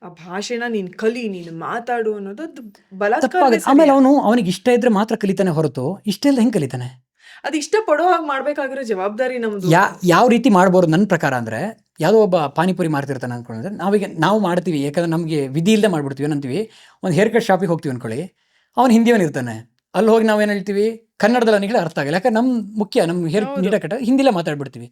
ಆ ಭಾಷೆನ ನೀನ್ ಕಲಿ, ನೀನು ಮಾತಾಡು ಅನ್ನೋದು ಬಲಾತ್ಕಾರ. ಆಮೇಲೆ ಅವನಿಗೆ ಇಷ್ಟ ಇದ್ರೆ ಮಾತ್ರ ಕಲಿತಾನೆ ಹೊರತು ಇಷ್ಟ ಇಲ್ಲ ಹೆಂಗೆ ಕಲಿತಾನೆ? ಅದು ಇಷ್ಟ ಪಡೋ ಹಾಗೆ ಮಾಡ್ಬೇಕಾಗಿರೋ ಜವಾಬ್ದಾರಿ ನಮ್ದು. ಯಾವ ರೀತಿ ಮಾಡ್ಬೋದು ನನ್ನ ಪ್ರಕಾರ ಅಂದರೆ, ಯಾವುದೋ ಒಬ್ಬ ಪಾನಿಪುರಿ ಮಾರ್ತಿರ್ತಾನೆ ಅಂದ್ಕೊಂಡ್ರೆ ನಾವು ಮಾಡ್ತೀವಿ, ಯಾಕಂದ್ರೆ ನಮಗೆ ವಿಧಿ ಇಲ್ಲದೆ ಮಾಡ್ಬಿಡ್ತೀವಿ. ಏನಂತೀವಿ, ಒಂದು ಹೇರ್ ಕಟ್ ಶಾಪಿಗೆ ಹೋಗ್ತೀವಿ ಅಂದ್ಕೊಳ್ಳಿ, ಅವ್ನು ಹಿಂದಿಯವನಿರ್ತಾನೆ, ಅಲ್ಲಿ ಹೋಗಿ ನಾವೇನು ಹೇಳ್ತೀವಿ, ಕನ್ನಡದಲ್ಲಿ ಅವನಿಗೆ ಅರ್ಥ ಆಗಿಲ್ಲ, ಯಾಕಂದ್ರೆ ನಮ್ಮ ಹೇರ್ ನೀಟ ಕಟ್ಟ ಹಿಂದಿಲೇ ಮಾತಾಡ್ಬಿಡ್ತೀವಿ.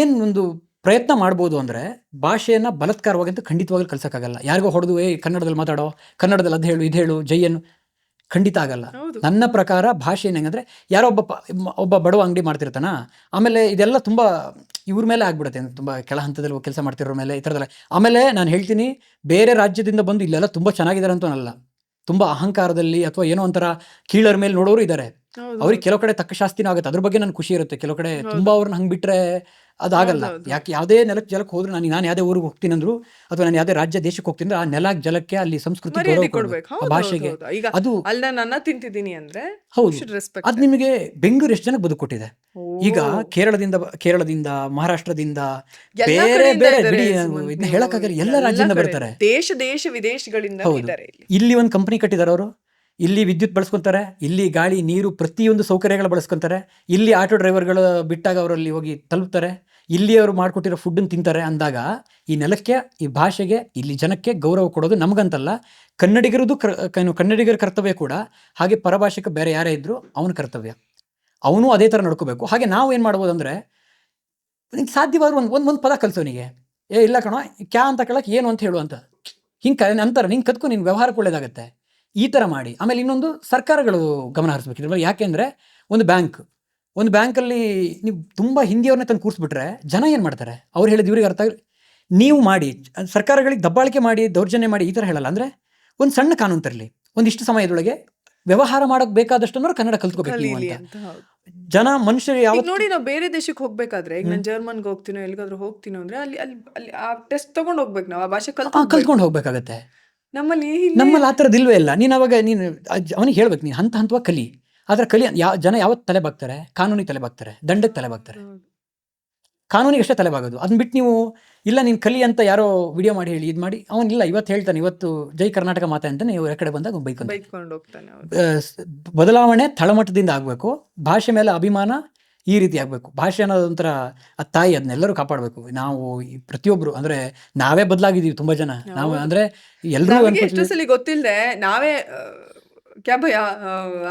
ಏನು ಒಂದು ಪ್ರಯತ್ನ ಮಾಡ್ಬೋದು ಅಂದರೆ, ಭಾಷೆಯನ್ನು ಬಲಾತ್ಕಾರವಾಗಿ ಅಂತ ಖಂಡಿತವಾಗ್ಲೂ ಕಲ್ಸೋಕ್ಕಾಗಲ್ಲ. ಯಾರಿಗೋ ಹೊಡೆದು ಕನ್ನಡದಲ್ಲಿ ಮಾತಾಡೋ, ಕನ್ನಡದಲ್ಲಿ ಅದು ಹೇಳು ಇದು ಹೇಳು ಜೈಯನ್ನು, ಖಂಡಿತ ಆಗಲ್ಲ. ನನ್ನ ಪ್ರಕಾರ ಭಾಷೆ ಹೆಂಗಂದ್ರೆ, ಯಾರೋ ಒಬ್ಬ ಬಡವ ಅಂಗಡಿ ಮಾಡ್ತಿರ್ತಾನ, ಆಮೇಲೆ ಇದೆಲ್ಲ ತುಂಬ ಇವ್ರ ಮೇಲೆ ಆಗ್ಬಿಡುತ್ತೆ, ತುಂಬ ಕೆಳ ಹಂತದಲ್ಲಿ ಕೆಲಸ ಮಾಡ್ತಿರೋ ಮೇಲೆ ಈ ಥರದಲ್ಲ. ಆಮೇಲೆ ನಾನು ಹೇಳ್ತೀನಿ, ಬೇರೆ ರಾಜ್ಯದಿಂದ ಬಂದು ಇಲ್ಲೆಲ್ಲ ತುಂಬ ಚೆನ್ನಾಗಿದ್ದಾರೆ ಅಂತ ಅಲ್ಲ, ತುಂಬ ಅಹಂಕಾರದಲ್ಲಿ ಅಥವಾ ಏನೋ ಒಂಥರ ಕೀಳರ ಮೇಲೆ ನೋಡೋರು ಇದ್ದಾರೆ. ಅವ್ರಿಗೆ ಕೆಲವು ಕಡೆ ತಕ್ಕ ಶಾಸ್ತಿನೂ ಆಗುತ್ತೆ, ಅದ್ರ ಬಗ್ಗೆ ನನಗೆ ಖುಷಿ ಇರುತ್ತೆ. ಕೆಲವು ಕಡೆ ತುಂಬ ಅವ್ರನ್ನ ಹಂಗೆ ಬಿಟ್ಟರೆ ಅದಾಗಲ್ಲ. ಯಾಕೆ ಯಾವುದೇ ಜಲಕ್ಕೆ ಹೋದ್ರೆ, ನಾನು ಯಾವುದೇ ಊರಿಗೆ ಹೋಗ್ತೀನಿ ಅಂದ್ರು ಅಥವಾ ನಾನು ಯಾವುದೇ ರಾಜ್ಯ ದೇಶಕ್ಕೆ ಹೋಗ್ತೀನಿ ಅಂದ್ರೆ, ಆ ನೆಲ ಜಲಕ್ಕೆ ಅಲ್ಲಿ ಸಂಸ್ಕೃತಿ ಭಾಷೆಗೆ ಅದು ಅಲ್ಲಿ ನಾನು ತಿಂತಿದ್ದೀನಿ ಅಂದ್ರೆ ಹೌದು. ಅದು ನಿಮಗೆ ಬೆಂಗಳೂರು ಎಷ್ಟು ಜನಕ್ಕೆ ಬದುಕು ಕೊಟ್ಟಿದೆ. ಈಗ ಕೇರಳದಿಂದ ಮಹಾರಾಷ್ಟ್ರದಿಂದ ಬೇರೆ ಬೇರೆ ಇದನ್ನ ಹೇಳಕ್ಕಾಗಲ್ಲ, ಎಲ್ಲ ರಾಜ್ಯದಿಂದ ಬರ್ತಾರೆ, ದೇಶ ವಿದೇಶಗಳಿಂದ. ಇಲ್ಲಿ ಒಂದು ಕಂಪನಿ ಕಟ್ಟಿದ್ದಾರೆ ಅವರು, ಇಲ್ಲಿ ವಿದ್ಯುತ್ ಬಳಸ್ಕೊಂತಾರೆ, ಇಲ್ಲಿ ಗಾಳಿ ನೀರು ಪ್ರತಿಯೊಂದು ಸೌಕರ್ಯಗಳು ಬಳಸ್ಕೊಂತಾರೆ, ಇಲ್ಲಿ ಆಟೋ ಡ್ರೈವರ್ಗಳು ಬಿಟ್ಟಾಗ ಅವರಲ್ಲಿ ಹೋಗಿ ತಲುಪ್ತಾರೆ, ಇಲ್ಲಿ ಅವರು ಮಾಡಿಕೊಟ್ಟಿರೋ ಫುಡ್ಡನ್ನು ತಿಂತಾರೆ. ಅಂದಾಗ ಈ ನೆಲಕ್ಕೆ, ಈ ಭಾಷೆಗೆ, ಇಲ್ಲಿ ಜನಕ್ಕೆ ಗೌರವ ಕೊಡೋದು ನಮಗಂತಲ್ಲ, ಕನ್ನಡಿಗರ ಕರ್ತವ್ಯ ಕೂಡ. ಹಾಗೆ ಪರಭಾಷೆಗೆ ಬೇರೆ ಯಾರೇ ಇದ್ರು ಅವನ ಕರ್ತವ್ಯ, ಅವನು ಅದೇ ಥರ ನಡ್ಕೋಬೇಕು. ಹಾಗೆ ನಾವು ಏನು ಮಾಡ್ಬೋದು ಅಂದರೆ, ಸಾಧ್ಯವಾದ್ರು ಒಂದು ಪದ ಕಲಿಸೋನಿಗೆ, ಇಲ್ಲ ಕಣೋ ಕ್ಯಾ ಅಂತ ಕೇಳಕ್ಕೆ ಏನು ಅಂತ ಹೇಳು ಅಂತ ಹಿಂಗೆ ಅಂತಾರೆ, ನೀನು ಕತ್ಕೊ, ನಿನ್ನ ವ್ಯವಹಾರಕ್ಕೆ ಒಳ್ಳೇದಾಗತ್ತೆ, ಈ ಥರ ಮಾಡಿ. ಆಮೇಲೆ ಇನ್ನೊಂದು, ಸರ್ಕಾರಗಳು ಗಮನ ಹರಿಸ್ಬೇಕಿದ್ರೆ. ಯಾಕೆಂದರೆ ಒಂದು ಬ್ಯಾಂಕಲ್ಲಿ ನೀವು ತುಂಬ ಹಿಂದಿಯವ್ರನ್ನೇ ತಂದು ಕೂರಿಸ್ಬಿಟ್ರೆ ಜನ ಏನು ಮಾಡ್ತಾರೆ, ಅವ್ರು ಹೇಳಿದ ಇವ್ರಿಗೆ ಅರ್ಥ ನೀವು ಮಾಡಿ, ಸರ್ಕಾರಗಳಿಗೆ ದಬ್ಬಾಳಿಕೆ ಮಾಡಿ, ದೌರ್ಜನ್ಯ ಮಾಡಿ ಈ ಥರ ಹೇಳಲ್ಲ. ಅಂದರೆ ಒಂದು ಸಣ್ಣ ಕಾನೂನು ತರಲಿ, ಒಂದಿಷ್ಟು ಸಮಯದೊಳಗೆ ವ್ಯವಹಾರ ಮಾಡೋಕೆ ಬೇಕಾದಷ್ಟು ಕನ್ನಡ ಕಲ್ತ್ಕೋಬೇಕು ಅಂತ. ಮನುಷ್ಯರು ಯಾವ ನೋಡಿ, ನಾವು ಬೇರೆ ದೇಶಕ್ಕೆ ಹೋಗ್ಬೇಕಾದ್ರೆ, ಈಗ ನಾನು ಜರ್ಮನ್ಗೆ ಹೋಗ್ತೀನೋ ಎಲ್ಲಿಗಾದ್ರೂ ಹೋಗ್ತೀನೋ ಅಂದ್ರೆ ಅಲ್ಲಿ ಆ ಟೆಸ್ಟ್ ತಗೊಂಡು ಹೋಗ್ಬೇಕು, ನಾವು ಆ ಭಾಷೆ ಕಲ್ತ್ಕೊಂಡು ಹೋಗ್ಬೇಕಾಗತ್ತೆ. ನಮ್ಮಲ್ಲಿ ಆ ಥರದ್ದು ಇಲ್ವೇ ಇಲ್ಲ. ನೀನು ಅವಾಗ ಅವನಿಗೆ ಹೇಳ್ಬೇಕು, ನೀನು ಹಂತವಾಗಿ ಕಲಿ. ಆದರೆ ಜನ ಯಾವತ್ತು ತಲೆ ಬಾಗ್ತಾರೆ, ಕಾನೂನಿಗೆ ತಲೆ ಬಾಗ್ತಾರೆ, ದಂಡಕ್ಕೆ ತಲೆ ಬಾಗ್ತಾರೆ. ಕಾನೂನಿಗೆ ಅಷ್ಟೇ ತಲೆ ಬಾಗೋದು. ಅದನ್ನ ಬಿಟ್ಟು ನೀವು ಇಲ್ಲ ನೀನು ಕಲಿ ಅಂತ ಯಾರೋ ವಿಡಿಯೋ ಮಾಡಿ ಹೇಳಿ ಇದು ಮಾಡಿ, ಅವನಿಲ್ಲ ಇವತ್ತು ಹೇಳ್ತಾನೆ, ಇವತ್ತು ಜೈ ಕರ್ನಾಟಕ ಮಾತೆ ಅಂತ ನೀವು ಕಡೆ ಬಂದಾಗ ಬೈಕೊಂಡು ಹೋಗ್ತಾನೆ. ಬದಲಾವಣೆ ತಳಮಟ್ಟದಿಂದ ಆಗಬೇಕು. ಭಾಷೆ ಮೇಲೆ ಅಭಿಮಾನ ಈ ರೀತಿ ಆಗಬೇಕು. ಭಾಷೆ ಅನ್ನೋದೊಂಥರ ತಾಯಿ, ಅದನ್ನೆಲ್ಲರೂ ಕಾಪಾಡಬೇಕು. ನಾವು ಪ್ರತಿಯೊಬ್ಬರು ಅಂದರೆ ನಾವೇ ಬದಲಾಗಿದ್ದೀವಿ ತುಂಬ ಜನ. ನಾವು ಅಂದರೆ ಎಲ್ಲರೂ ಎಷ್ಟೋ ಸಲ ಗೊತ್ತಿಲ್ಲದೆ ನಾವೇ ಕ್ಯಾ ಭಯ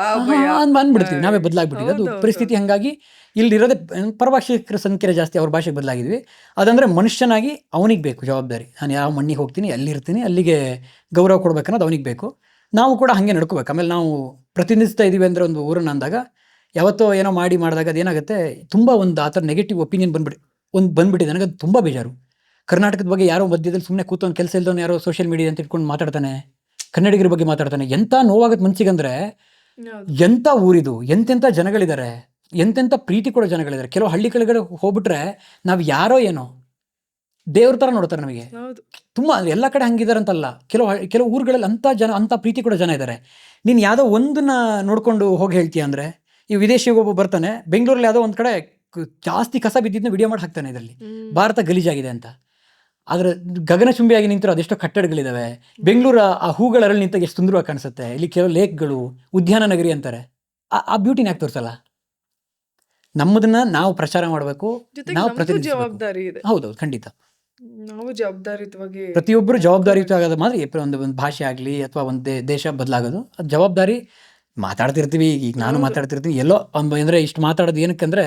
ಆ ಭಯ ಅಂದ್ಬಿಡ್ತೀವಿ, ನಾವೇ ಬದಲಾಗ್ಬಿಟ್ಟಿವಿ. ಅದು ಪರಿಸ್ಥಿತಿ ಹಂಗಾಗಿ ಇಲ್ಲಿರೋದೇ ಪರಭಾಷಿಕರ ಸಂಖ್ಯೆ ಜಾಸ್ತಿ, ಅವ್ರ ಭಾಷೆಗೆ ಬದಲಾಗಿದ್ವಿ. ಅದಂದರೆ ಮನುಷ್ಯನಾಗಿ ಅವನಿಗೆ ಬೇಕು ಜವಾಬ್ದಾರಿ. ನಾನು ಯಾವ ಮಣ್ಣಿಗೆ ಹೋಗ್ತೀನಿ, ಅಲ್ಲಿರ್ತೀನಿ, ಅಲ್ಲಿಗೆ ಗೌರವ ಕೊಡ್ಬೇಕನ್ನೋದು ಅವನಿಗೆ ಬೇಕು. ನಾವು ಕೂಡ ಹಾಗೆ ನಡ್ಕೋಬೇಕು. ಆಮೇಲೆ ನಾವು ಪ್ರತಿನಿಧಿಸ್ತಾ ಇದ್ದೀವಿ ಅಂದರೆ ಒಂದು ಊರನ್ನು ಅಂದಾಗ, ಯಾವತ್ತೋ ಏನೋ ಮಾಡಿದಾಗ ಅದೇನಾಗುತ್ತೆ, ತುಂಬ ಒಂದು ಆ ಥರ ನೆಗೆಟಿವ್ ಒಪಿನಿಯನ್ ಬಂದ್ಬಿಟ್ಟಿದೆ. ನನಗೆ ಅದು ತುಂಬ ಬೇಜಾರು. ಕರ್ನಾಟಕದ ಬಗ್ಗೆ ಯಾರೋ ಮಧ್ಯದಲ್ಲಿ ಸುಮ್ಮನೆ ಕೂತೊಂದು ಕೆಲಸ ಇಲ್ದವನು ಯಾರೋ ಸೋಷಿಯಲ್ ಮೀಡಿಯಾ ಅಂತ ಇಟ್ಕೊಂಡು ಮಾತಾಡ್ತಾನೆ, ಕನ್ನಡಿಗರ ಬಗ್ಗೆ ಮಾತಾಡ್ತಾನೆ. ಎಂಥ ನೋವಾಗತ್ತೆ ಮನ್ಸಿಗಂದ್ರೆ, ಎಂಥ ಊರಿದು, ಎಂತೆಂಥ ಜನಗಳಿದ್ದಾರೆ, ಎಂತೆಂಥ ಪ್ರೀತಿ ಕೊಡೋ ಜನಗಳಿದ್ದಾರೆ. ಕೆಲವು ಹಳ್ಳಿ ಕೆಳಗಡೆ ಹೋಗ್ಬಿಟ್ರೆ ನಾವು ಯಾರೋ ಏನೋ ದೇವ್ರ ಥರ ನೋಡ್ತಾರೆ ನಮಗೆ. ತುಂಬ ಎಲ್ಲ ಕಡೆ ಹಂಗಿದ್ದಾರೆ ಅಂತಲ್ಲ, ಕೆಲವು ಊರುಗಳಲ್ಲಿ ಅಂಥ ಪ್ರೀತಿ ಕೊಡೋ ಜನ ಇದ್ದಾರೆ. ನೀನು ಯಾವುದೋ ಒಂದನ್ನ ನೋಡ್ಕೊಂಡು ಹೋಗಿ ಹೇಳ್ತೀಯ ಅಂದರೆ, ಈ ವಿದೇಶಿಗೊಬ್ಬ ಬರ್ತಾನೆ, ಬೆಂಗಳೂರಲ್ಲಿ ಯಾವುದೋ ಒಂದು ಕಡೆ ಜಾಸ್ತಿ ಕಸ ಬಿದ್ದಿದ್ದನ್ನ ವಿಡಿಯೋ ಮಾಡಿ ಹಾಕ್ತಾನೆ, ಇದರಲ್ಲಿ ಭಾರತ ಗಲೀಜಾಗಿದೆ ಅಂತ. ಆದರೆ ಗಗನಚುಂಬಿಯಾಗಿ ನಿಂತಿರೋ ಅದೆಷ್ಟೋ ಕಟ್ಟಡಗಳಿದ್ದಾವೆ. ಬೆಂಗಳೂರು ಆ ಹೂಗಳಲ್ಲಿ ನಿಂತಾಗ ಎಷ್ಟು ಸುಂದರವಾಗಿ ಕಾಣಿಸುತ್ತೆ. ಇಲ್ಲಿ ಕೆಲವು ಲೇಕ್ಗಳು, ಉದ್ಯಾನ ನಗರಿ ಅಂತಾರೆ. ಆ ಬ್ಯೂಟಿನ ಯಾಕೆ ತೋರಿಸಲ್ಲ? ನಮ್ಮದನ್ನ ನಾವು ಪ್ರಚಾರ ಮಾಡಬೇಕು, ನಾವು ಜವಾಬ್ದಾರಿ ಇದೆ. ಹೌದೌದು, ಖಂಡಿತ. ನಾವು ಜವಾಬ್ದಾರಿಯುತವಾಗಿ, ಪ್ರತಿಯೊಬ್ಬರು ಜವಾಬ್ದಾರಿಯುತ ಆಗೋದು ಮಾತ್ರ ಒಂದು ಭಾಷೆ ಆಗಲಿ ಅಥವಾ ಒಂದು ದೇಶ ಬದಲಾಗೋದು. ಅದು ಜವಾಬ್ದಾರಿ. ಮಾತಾಡ್ತಿರ್ತೀವಿ, ಈಗ ನಾನು ಮಾತಾಡ್ತಿರ್ತೀನಿ ಎಲ್ಲೋ ಅಂದರೆ ಇಷ್ಟು ಮಾತಾಡೋದು ಏನಕ್ಕಂದರೆ,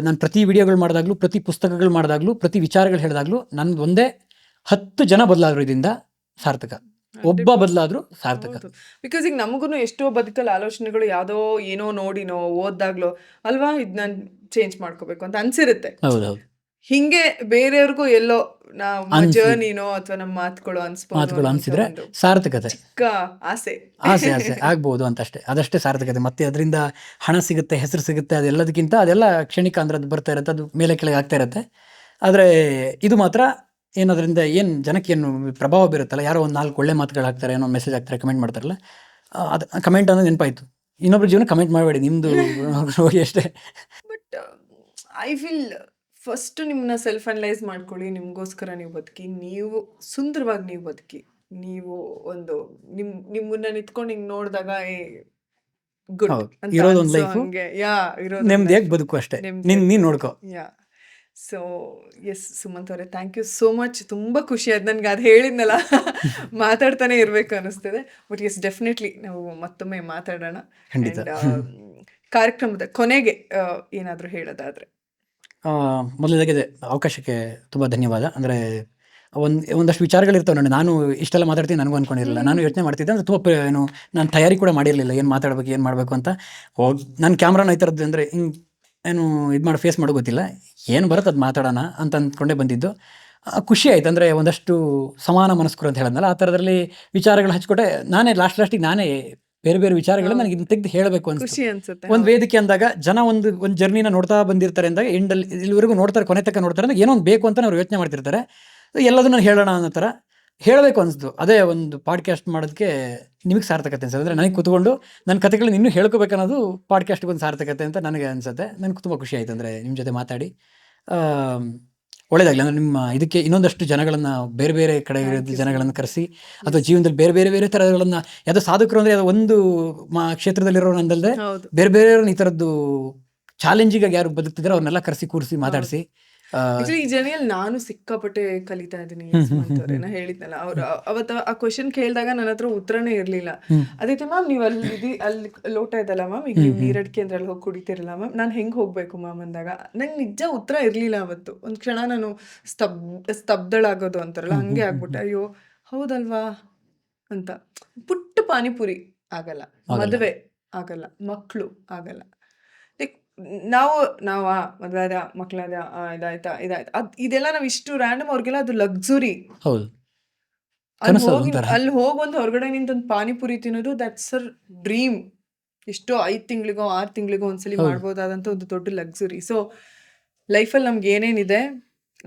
ನಾನು ಪ್ರತಿ ವಿಡಿಯೋಗಳು ಮಾಡಿದಾಗಲೂ, ಪ್ರತಿ ಪುಸ್ತಕಗಳು ಮಾಡಿದಾಗಲೂ, ಪ್ರತಿ ವಿಚಾರಗಳು ಹೇಳಿದಾಗಲೂ ನನ್ಗೆ ಒಂದೇ 10 ಜನ ಬದಲಾದ್ರು ಇದರಿಂದ ಸಾರ್ಥಕ, ಒಬ್ಬ ಬದಲಾದ್ರು ಸಾರ್ಥಕ. ಬಿಕಾಸ್ ಈಗ ನಮಗೂ ಎಷ್ಟೋ ಬದುಕಲ್ಲಿ ಆಲೋಚನೆಗಳು ಯಾವುದೋ ಏನೋ ನೋಡಿನೋ ಓದ್ದಾಗ್ಲೋ ಅಲ್ವಾ, ಇದು ನಾನು ಚೇಂಜ್ ಮಾಡ್ಕೋಬೇಕು ಅಂತ ಅನ್ಸಿರುತ್ತೆ. ಹೌದೌದು. ಹಿಂಗೆ ಬೇರೆಯವ್ರಿಗೂ ಎಲ್ಲೋ ನಾವು ಜರ್ನಿನೋ ಅಥವಾ ನಮ್ಮ ಮಾತುಗಳು ಅನ್ಸಿದ್ರೆ ಸಾರ್ಥಕತೆ, ಚಿಕ್ಕ ಆಸೆ ಆಗ್ಬೋದು ಅಂತಷ್ಟೇ. ಅದಷ್ಟೇ ಸಾರ್ಥಕತೆ. ಮತ್ತೆ ಅದರಿಂದ ಹಣ ಸಿಗುತ್ತೆ, ಹೆಸರು ಸಿಗುತ್ತೆ, ಅದೆಲ್ಲದಕ್ಕಿಂತ ಅದೆಲ್ಲ ಕ್ಷಣಿಕ. ಅಂದ್ರೆ ಅದು ಬರ್ತಾ ಇರುತ್ತೆ, ಅದು ಮೇಲೆ ಕೆಳಗೆ ಆಗ್ತಾ ಇರುತ್ತೆ. ಆದರೆ ಇದು ಮಾತ್ರ ಏನದರಿಂದ ಏನು ಜನಕ್ಕೆ ಏನು ಪ್ರಭಾವ ಬೀರುತ್ತಲ್ಲ, ಯಾರೋ ಒಂದು 4 ಒಳ್ಳೆ ಮಾತುಗಳು ಹಾಕ್ತಾರೆ, ಏನೋ ಮೆಸೇಜ್ ಹಾಕ್ತಾರೆ, ಕಮೆಂಟ್ ಮಾಡ್ತಾರಲ್ಲ, ಅದು ಕಮೆಂಟ್ ಅನ್ನೋದು ನೆನಪಾಯ್ತು. ಇನ್ನೊಬ್ರ ಜೀವನ ಕಮೆಂಟ್ ಮಾಡಬೇಡಿ, ನಿಮ್ಮದು ಹೋಗಿ ಅಷ್ಟೇ. ಬಟ್ ಐ ಫೀಲ್ ಫಸ್ಟ್ ನಿಮ್ಮನ್ನ ಸೆಲ್ಫ್ ಅನಲೈಸ್ ಮಾಡ್ಕೊಳ್ಳಿ. ನಿಮಗೋಸ್ಕರ ನೀವು ಬದುಕಿ, ನೀವು ಸುಂದರವಾಗಿ ನೀವು ಬದುಕಿ. ನೀವು ಒಂದು ನಿಮ್ಮನ್ನ ನಿಂತ್ಕೊಂಡು ಹಿಂಗೆ ನೋಡಿದಾಗ ಗುಡ್ ಅಂತ ಇರೋದೊಂದು ಲೈಫ್, ನೆಮ್ಮದಿಯಾಗಿ ಬದುಕು ಅಷ್ಟೇ. ನೀನು ನೋಡ್ಕೋ. ಸೊ ಎಸ್ ಸುಮಂತ್ ಅವರೇ, ಥ್ಯಾಂಕ್ ಯು ಸೋ ಮಚ್. ತುಂಬ ಖುಷಿ ಆಯ್ತು ನನಗೆ, ಅದು ಹೇಳಿದ್ನಲ್ಲ ಮಾತಾಡ್ತಾನೆ ಇರಬೇಕು ಅನ್ನಿಸ್ತದೆ. ಬಟ್ ಎಸ್, ಡೆಫಿನೆಟ್ಲಿ ನಾವು ಮತ್ತೊಮ್ಮೆ ಮಾತಾಡೋಣ. ಕಾರ್ಯಕ್ರಮದ ಕೊನೆಗೆ ಏನಾದರೂ ಹೇಳೋದಾದರೆ? ಮೊದಲದಾಗಿ ಅವಕಾಶಕ್ಕೆ ತುಂಬ ಧನ್ಯವಾದ. ಅಂದರೆ ಒಂದಷ್ಟು ವಿಚಾರಗಳಿರ್ತವೆ ನಾನು ಇಷ್ಟೆಲ್ಲ ಮಾತಾಡ್ತೀನಿ ನನಗೂ ಅಂದ್ಕೊಂಡಿರಲಿಲ್ಲ. ನಾನು ಯೋಚನೆ ಮಾಡ್ತಿದ್ದೆ ಅಂದರೆ ತುಂಬ ನಾನು ತಯಾರಿ ಕೂಡ ಮಾಡಿರಲಿಲ್ಲ, ಏನು ಮಾತಾಡಬೇಕು, ಏನು ಮಾಡಬೇಕು ಅಂತ. ನನ್ನ ಕ್ಯಾಮ್ರಾನ ಈ ಥರದ್ದು ಅಂದರೆ ಹಿಂಗೆ ಏನು ಇದು ಮಾಡಿ ಫೇಸ್ ಮಾಡೋ ಗೊತ್ತಿಲ್ಲ, ಏನು ಬರುತ್ತೆ ಅದು ಮಾತಾಡೋಣ ಅಂತ ಅಂದ್ಕೊಂಡೇ ಬಂದಿದ್ದು. ಖುಷಿ ಆಯ್ತು. ಅಂದರೆ ಒಂದಷ್ಟು ಸಮಾನ ಮನಸ್ಕರು ಅಂತ ಹೇಳಿದ್ನಲ್ಲ, ಆ ಥರದಲ್ಲಿ ವಿಚಾರಗಳು ಹಚ್ಕೊಟ್ಟೆ. ನಾನೇ ಲಾಸ್ಟಿಗೆ ನಾನೇ ಬೇರೆ ಬೇರೆ ವಿಚಾರಗಳನ್ನ ನನಗೆ ಇದನ್ನ ತೆಗೆದು ಹೇಳಬೇಕು ಅನ್ಸುತ್ತೆ. ಒಂದು ವೇದಿಕೆ ಅಂದಾಗ ಜನ ಒಂದು ಜರ್ನಿನ ನೋಡ್ತಾ ಬಂದಿರ್ತಾರೆ ಅಂದಾಗ, ಎಂಡಲ್ಲಿ ಇಲ್ಲಿವರೆಗೂ ನೋಡ್ತಾರೆ, ಕೊನೆ ತನಕ ನೋಡ್ತಾರೆ ಅಂದಾಗ ಏನೋ ಒಂದು ಬೇಕು ಅಂತ ಅವ್ರು ಯೋಚನೆ ಮಾಡ್ತಿರ್ತಾರೆ. ಎಲ್ಲದನ್ನು ಹೇಳೋಣ ಅನ್ನೋ ಥರ ಹೇಳಬೇಕು ಅನಿಸ್ತು. ಅದೇ ಒಂದು ಪಾಡ್ಕಾಸ್ಟ್ ಮಾಡೋದಕ್ಕೆ ನಿಮಗೆ ಸಾರ್ಥಕತೆ ಅನ್ಸುತ್ತೆ. ಅಂದರೆ ನನಗೆ ಕೂತ್ಕೊಂಡು ನನ್ನ ಕಥೆಗಳನ್ನ ಇನ್ನೂ ಹೇಳ್ಕೋಬೇಕನ್ನೋದು ಪಾಡ್ಕಾಸ್ಟ್ಗೊಂದು ಸಾರ್ಥಕತೆ ಅಂತ ನನಗೆ ಅನಿಸುತ್ತೆ. ನನಗೆ ತುಂಬ ಖುಷಿ ಆಯಿತು ಅಂದರೆ ನಿಮ್ಮ ಜೊತೆ ಮಾತಾಡಿ. ಒಳ್ಳೆಯದಾಗಲಿ. ಅಂದರೆ ನಿಮ್ಮ ಇದಕ್ಕೆ ಇನ್ನೊಂದಷ್ಟು ಜನಗಳನ್ನು, ಬೇರೆ ಬೇರೆ ಕಡೆ ಜನಗಳನ್ನು ಕರೆಸಿ, ಅಥವಾ ಜೀವನದಲ್ಲಿ ಬೇರೆ ಬೇರೆ ಬೇರೆ ಥರಗಳನ್ನು, ಯಾವುದೋ ಸಾಧಕರು ಅಂದರೆ ಯಾವುದೋ ಒಂದು ಕ್ಷೇತ್ರದಲ್ಲಿರೋರು ಅಂದಲ್ಲದೆ ಬೇರೆ ಬೇರೆ ಈ ಥರದ್ದು ಚಾಲೆಂಜಿಗಾಗಿ ಯಾರು ಬದುಕ್ತಿದ್ರೆ ಅವ್ರನ್ನೆಲ್ಲ ಕರೆಸಿ ಕೂರಿಸಿ ಮಾತಾಡಿಸಿ. ಈ ಜರ್ನಿಯಲ್ಲಿ ನಾನು ಸಿಕ್ಕಾಪಟ್ಟೆ ಕಲಿತಾ ಇದ್ದೀನಿ. ನಾ ಹೇಳಿದ್ನಲ್ಲ, ಅವ್ರು ಅವತ್ತು ಆ ಕ್ವಶನ್ ಕೇಳಿದಾಗ ನನ್ನ ಹತ್ರ ಉತ್ತರನೇ ಇರ್ಲಿಲ್ಲ. ಅದೈತೆ ಮ್ಯಾಮ್ ನೀವು ಅಲ್ಲಿ ಲೋಟ ಇದಲ್ಲ ಮ್ಯಾಮ್, ಈಗ ನೀವು ನೀರಡಿಕೆ ಅಂದ್ರೆ ಅಲ್ಲಿ ಹೋಗಿ ಕುಡಿತಿರಲ್ಲ ಮ್ಯಾಮ್, ನಾನು ಹೆಂಗೆ ಹೋಗ್ಬೇಕು ಮ್ಯಾಮ್ ಅಂದಾಗ ನಂಗೆ ನಿಜ ಉತ್ತರ ಇರ್ಲಿಲ್ಲ. ಅವತ್ತು ಒಂದು ಕ್ಷಣ ನಾನು ಸ್ತಬ್ಧಳಾಗೋದು ಅಂತಾರಲ್ಲ, ಹಂಗೆ ಆಗ್ಬಿಟ್ಟೆ. ಅಯ್ಯೋ ಹೌದಲ್ವಾ ಅಂತ. ಪುಟ್ಟ ಪಾನಿಪುರಿ ಆಗಲ್ಲ, ಮದುವೆ ಆಗಲ್ಲ, ಮಕ್ಕಳು ಆಗಲ್ಲ. ನಾವು ಮದುವೆ ಆದ, ಮಕ್ಕಳಾದ, ಇದಾಯ್ತಾ ಇದೆಲ್ಲ ನಾವು ಇಷ್ಟು ರ್ಯಾಂಡಮ್. ಅವ್ರಿಗೆಲ್ಲ ಅದು ಲಕ್ಸುರಿ. ಅಲ್ಲಿ ಹೋಗೊಂದು ಹೊರಗಡೆ ನಿಂತೊಂದು ಪಾನಿಪುರಿ ತಿನ್ನೋದು, ದಟ್ಸ್ ಅ ಡ್ರೀಮ್. ಎಷ್ಟೋ 5 ತಿಂಗಳಿಗೋ 6 ತಿಂಗಳಿಗೋ ಒಂದ್ಸಲಿ ಮಾಡ್ಬೋದಾದಂಥ ಒಂದು ದೊಡ್ಡ ಲಕ್ಸುರಿ. ಸೊ ಲೈಫಲ್ಲಿ ನಮ್ಗೆ ಏನೇನಿದೆ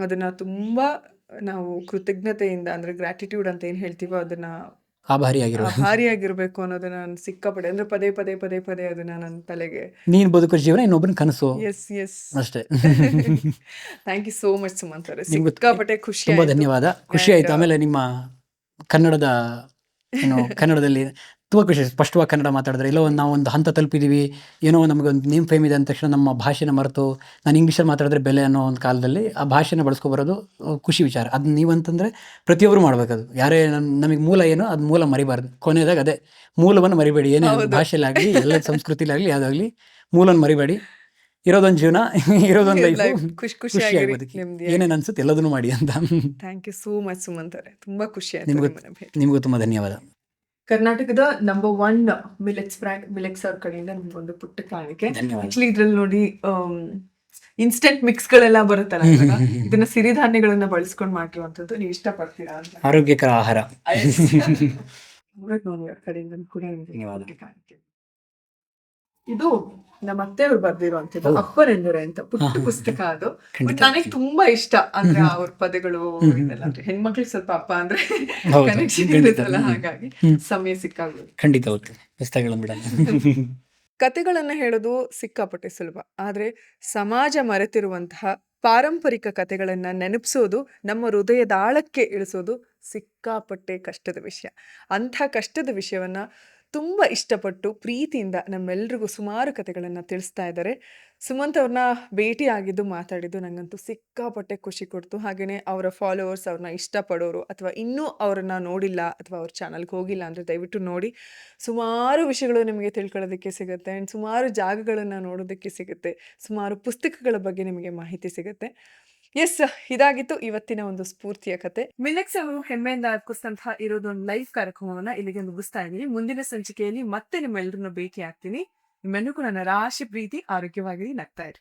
ಅದನ್ನ ತುಂಬಾ ನಾವು ಕೃತಜ್ಞತೆಯಿಂದ, ಅಂದ್ರೆ ಗ್ರಾಟಿಟ್ಯೂಡ್ ಅಂತ ಏನು ಹೇಳ್ತೀವೋ, ಅದನ್ನ ಆಭಾರಿಯಾಗಿರ್ಬೇಕು ಅನ್ನೋದನ್ನ ನಾನು ಸಿಕ್ಕಾಪಡೆ, ಅಂದ್ರೆ ಪದೇ ಪದೇ ಪದೇ ಪದೇ ಅದನ್ನ ನನ್ನ ತಲೆಗೆ. ನೀನು ಬದುಕೋ ಜೀವನ ಇನ್ನೊಬ್ಬನ ಕನಸು. ಎಸ್ ಅಷ್ಟೇ. Thank you so much Sumanth ಅವರೇ, ಸಿಕ್ಕಾಪಟ್ಟೆ ಖುಷಿ. ತುಂಬ ಧನ್ಯವಾದ, ಖುಷಿ ಆಯ್ತು. ಆಮೇಲೆ ನಿಮ್ಮ ಕನ್ನಡದಲ್ಲಿ ತುಂಬ ಖುಷಿ. ಸ್ಪಷ್ಟವಾಗಿ ಕನ್ನಡ ಮಾತಾಡಿದ್ರೆ ಎಲ್ಲೋ ಒಂದು ನಾವು ಒಂದು ಹಂತ ತಲುಪಿದ್ದೀವಿ, ಏನೋ ನಮಗೊಂದು ನೇಮ್ ಫೇಮ್ ಇದೆ ಅಂದ ತಕ್ಷಣ ನಮ್ಮ ಭಾಷೆನ ಮರೆತು ನಾನು ಇಂಗ್ಲೀಷಲ್ಲಿ ಮಾತಾಡಿದ್ರೆ ಬೆಲೆ ಅನ್ನೋ ಒಂದು ಕಾಲದಲ್ಲಿ ಆ ಭಾಷೆನ ಬಳಸ್ಕೊಬರೋದು ಖುಷಿ ವಿಚಾರ. ಅದನ್ನ ನೀವಂತಂದರೆ ಪ್ರತಿಯೊಬ್ಬರು ಮಾಡಬೇಕದು. ಯಾರೇ ನಮಗೆ ಮೂಲ ಏನೋ ಅದು ಮೂಲ ಮರಿಬಾರ್ದು. ಕೊನೆಯದಾಗ ಅದೇ ಮೂಲವನ್ನು ಮರಿಬೇಡಿ. ಏನೇ ಭಾಷೆಲಾಗಲಿ ಎಲ್ಲ ಸಂಸ್ಕೃತಿಲಾಗಲಿ ಯಾವುದಾಗಲಿ ಮೂಲವನ್ನು ಮರಿಬೇಡಿ. ಇರೋದೊಂದು ಜೀವನ, ಇರೋದೊಂದು ಲೈಫು, ಖುಷಿಯಾಗಿ ಬದುಕಿ, ಏನೇನು ಅನ್ಸುತ್ತೆ ಎಲ್ಲದನ್ನು ಮಾಡಿ ಅಂತ. Thank you so much Sumanth ಅವರೇ, ತುಂಬಾ ಖುಷಿ ಆಯ್ತು ನಿಮಗೂ ನಿಮ್ಮನ್ನ ಭೇಟಿ. ನಿಮಗೂ ತುಂಬ ಧನ್ಯವಾದ. ಕರ್ನಾಟಕದ ನಂಬರ್ 1 ಮಿಲೆಟ್ಸ್ ಬ್ರ್ಯಾಂಡ್ ಮಿಲೆಕ್ಸ್ ಅವ್ರ ಕಡೆಯಿಂದ ನಿಮ್ಗೊಂದು ಪುಟ್ಟ ಕಾಣಿಕೆ. ಧನ್ಯವಾದ. ಆಕ್ಚುಲಿ ಇದ್ರಲ್ಲಿ ನೋಡಿ ಇನ್ಸ್ಟೆಂಟ್ ಮಿಕ್ಸ್ ಗಳೆಲ್ಲ ಬರುತ್ತಲ್ಲ, ಇವಾಗ ಇದನ್ನ ಸಿರಿಧಾನ್ಯಗಳನ್ನ ಬಳಸ್ಕೊಂಡು ಮಾಡಿರುವಂತದ್ದು. ನೀವು ಇಷ್ಟಪಡ್ತೀರಾ ಅಂತ? ಆರೋಗ್ಯಕರ ಆಹಾರ. ನೋಡಿ ಅವ್ರ ಕಡೆಯಿಂದ ಕೂಡ ನಿಮ್ಗೆ ಧನ್ಯವಾದ. ಪುಟ್ಟ ಕಾಣಿಕೆ. ಇದು ನಮ್ಮ ಅತ್ತೆಯವ್ರು ಬರ್ದಿರುವಂತದ್ದು ಅಪ್ಪರೆಂದರೆ ಅಂತ ಪುಟ್ಟ ಪುಸ್ತಕ. ಅದು ಖಂಡಿತ. ನನಗೆ ತುಂಬಾ ಇಷ್ಟ. ಅಂದ್ರೆ ಅವ್ರ ಪದಗಳು ಇದೆಲ್ಲ. ಅಂದ್ರೆ ಹೆಣ್ಮಕ್ಳಿಗೆ ಸ್ವಲ್ಪ ಅಪ್ಪ ಅಂದ್ರೆ ಹೌದು, ಕನೆಕ್ಷನ್ ಖಂಡಿತ. ಇರುತ್ತಲ್ಲ, ಹಾಗಾಗಿ ಸಮಯ ಸಿಕ್ಕಾಗ ಖಂಡಿತ ಹೌದು. ಪುಸ್ತಕಗಳನ್ನು ಬಿಡಲ್ಲ. ಕತೆಗಳನ್ನ ಹೇಳೋದು ಸಿಕ್ಕಾಪಟ್ಟೆ ಸುಲಭ, ಆದ್ರೆ ಸಮಾಜ ಮರೆತಿರುವಂತಹ ಪಾರಂಪರಿಕ ಕತೆಗಳನ್ನ ನೆನಪಿಸೋದು, ನಮ್ಮ ಹೃದಯದ ಆಳಕ್ಕೆ ಇಳಿಸೋದು ಸಿಕ್ಕಾಪಟ್ಟೆ ಕಷ್ಟದ ವಿಷಯ. ಅಂಥ ಕಷ್ಟದ ವಿಷಯವನ್ನ ತುಂಬಾ ಇಷ್ಟಪಟ್ಟು ಪ್ರೀತಿಯಿಂದ ನಮ್ಮೆಲ್ರಿಗೂ ಸುಮಾರು ಕತೆಗಳನ್ನ ತಿಳಿಸ್ತಾ ಇದ್ದಾರೆ. ಸುಮಂತ್ ಅವ್ರನ್ನ ಭೇಟಿ ಆಗಿದ್ದು, ಮಾತಾಡಿದ್ದು ನಂಗಂತೂ ಸಿಕ್ಕಾಪಟ್ಟೆ ಖುಷಿ ಕೊಡ್ತು. ಹಾಗೇನೆ ಅವರ ಫಾಲೋವರ್ಸ್, ಅವ್ರನ್ನ ಇಷ್ಟಪಡೋರು ಅಥವಾ ಇನ್ನೂ ಅವ್ರನ್ನ ನೋಡಿಲ್ಲ ಅಥವಾ ಅವ್ರ ಚಾನಲ್ಗೆ ಹೋಗಿಲ್ಲ ಅಂದ್ರೆ ದಯವಿಟ್ಟು ನೋಡಿ. ಸುಮಾರು ವಿಷಯಗಳು ನಿಮಗೆ ತಿಳ್ಕೊಳ್ಳೋದಕ್ಕೆ ಸಿಗುತ್ತೆ, ಆ್ಯಂಡ್ ಸುಮಾರು ಜಾಗಗಳನ್ನು ನೋಡೋದಕ್ಕೆ ಸಿಗುತ್ತೆ, ಸುಮಾರು ಪುಸ್ತಕಗಳ ಬಗ್ಗೆ ನಿಮಗೆ ಮಾಹಿತಿ ಸಿಗುತ್ತೆ. ಎಸ್, ಇದಾಗಿತ್ತು ಇವತ್ತಿನ ಒಂದು ಸ್ಫೂರ್ತಿಯ ಕತೆ. ಮಿಲೆಕ್ಸ್ ಅವರು ಹೆಮ್ಮೆಯಿಂದ ಅರ್ಪಿಸಿದಂತಹ ಇರೋದೊಂದು ಲೈವ್ ಕಾರ್ಯಕ್ರಮವನ್ನ ಇಲ್ಲಿಗೆ ಮುಗಿಸ್ತಾ ಇದ್ದೀನಿ. ಮುಂದಿನ ಸಂಚಿಕೆಯಲ್ಲಿ ಮತ್ತೆ ನಿಮ್ಮೆಲ್ಲರನ್ನ ಭೇಟಿ ಆಗ್ತೀನಿ. ನಿಮ್ಮೆಲ್ಲರಿಗೂ ನನ್ನ ರಾಶಿ ಪ್ರೀತಿ, ಆರೋಗ್ಯವಾಗಿ ನಗ್ತಾ ಇರಿ.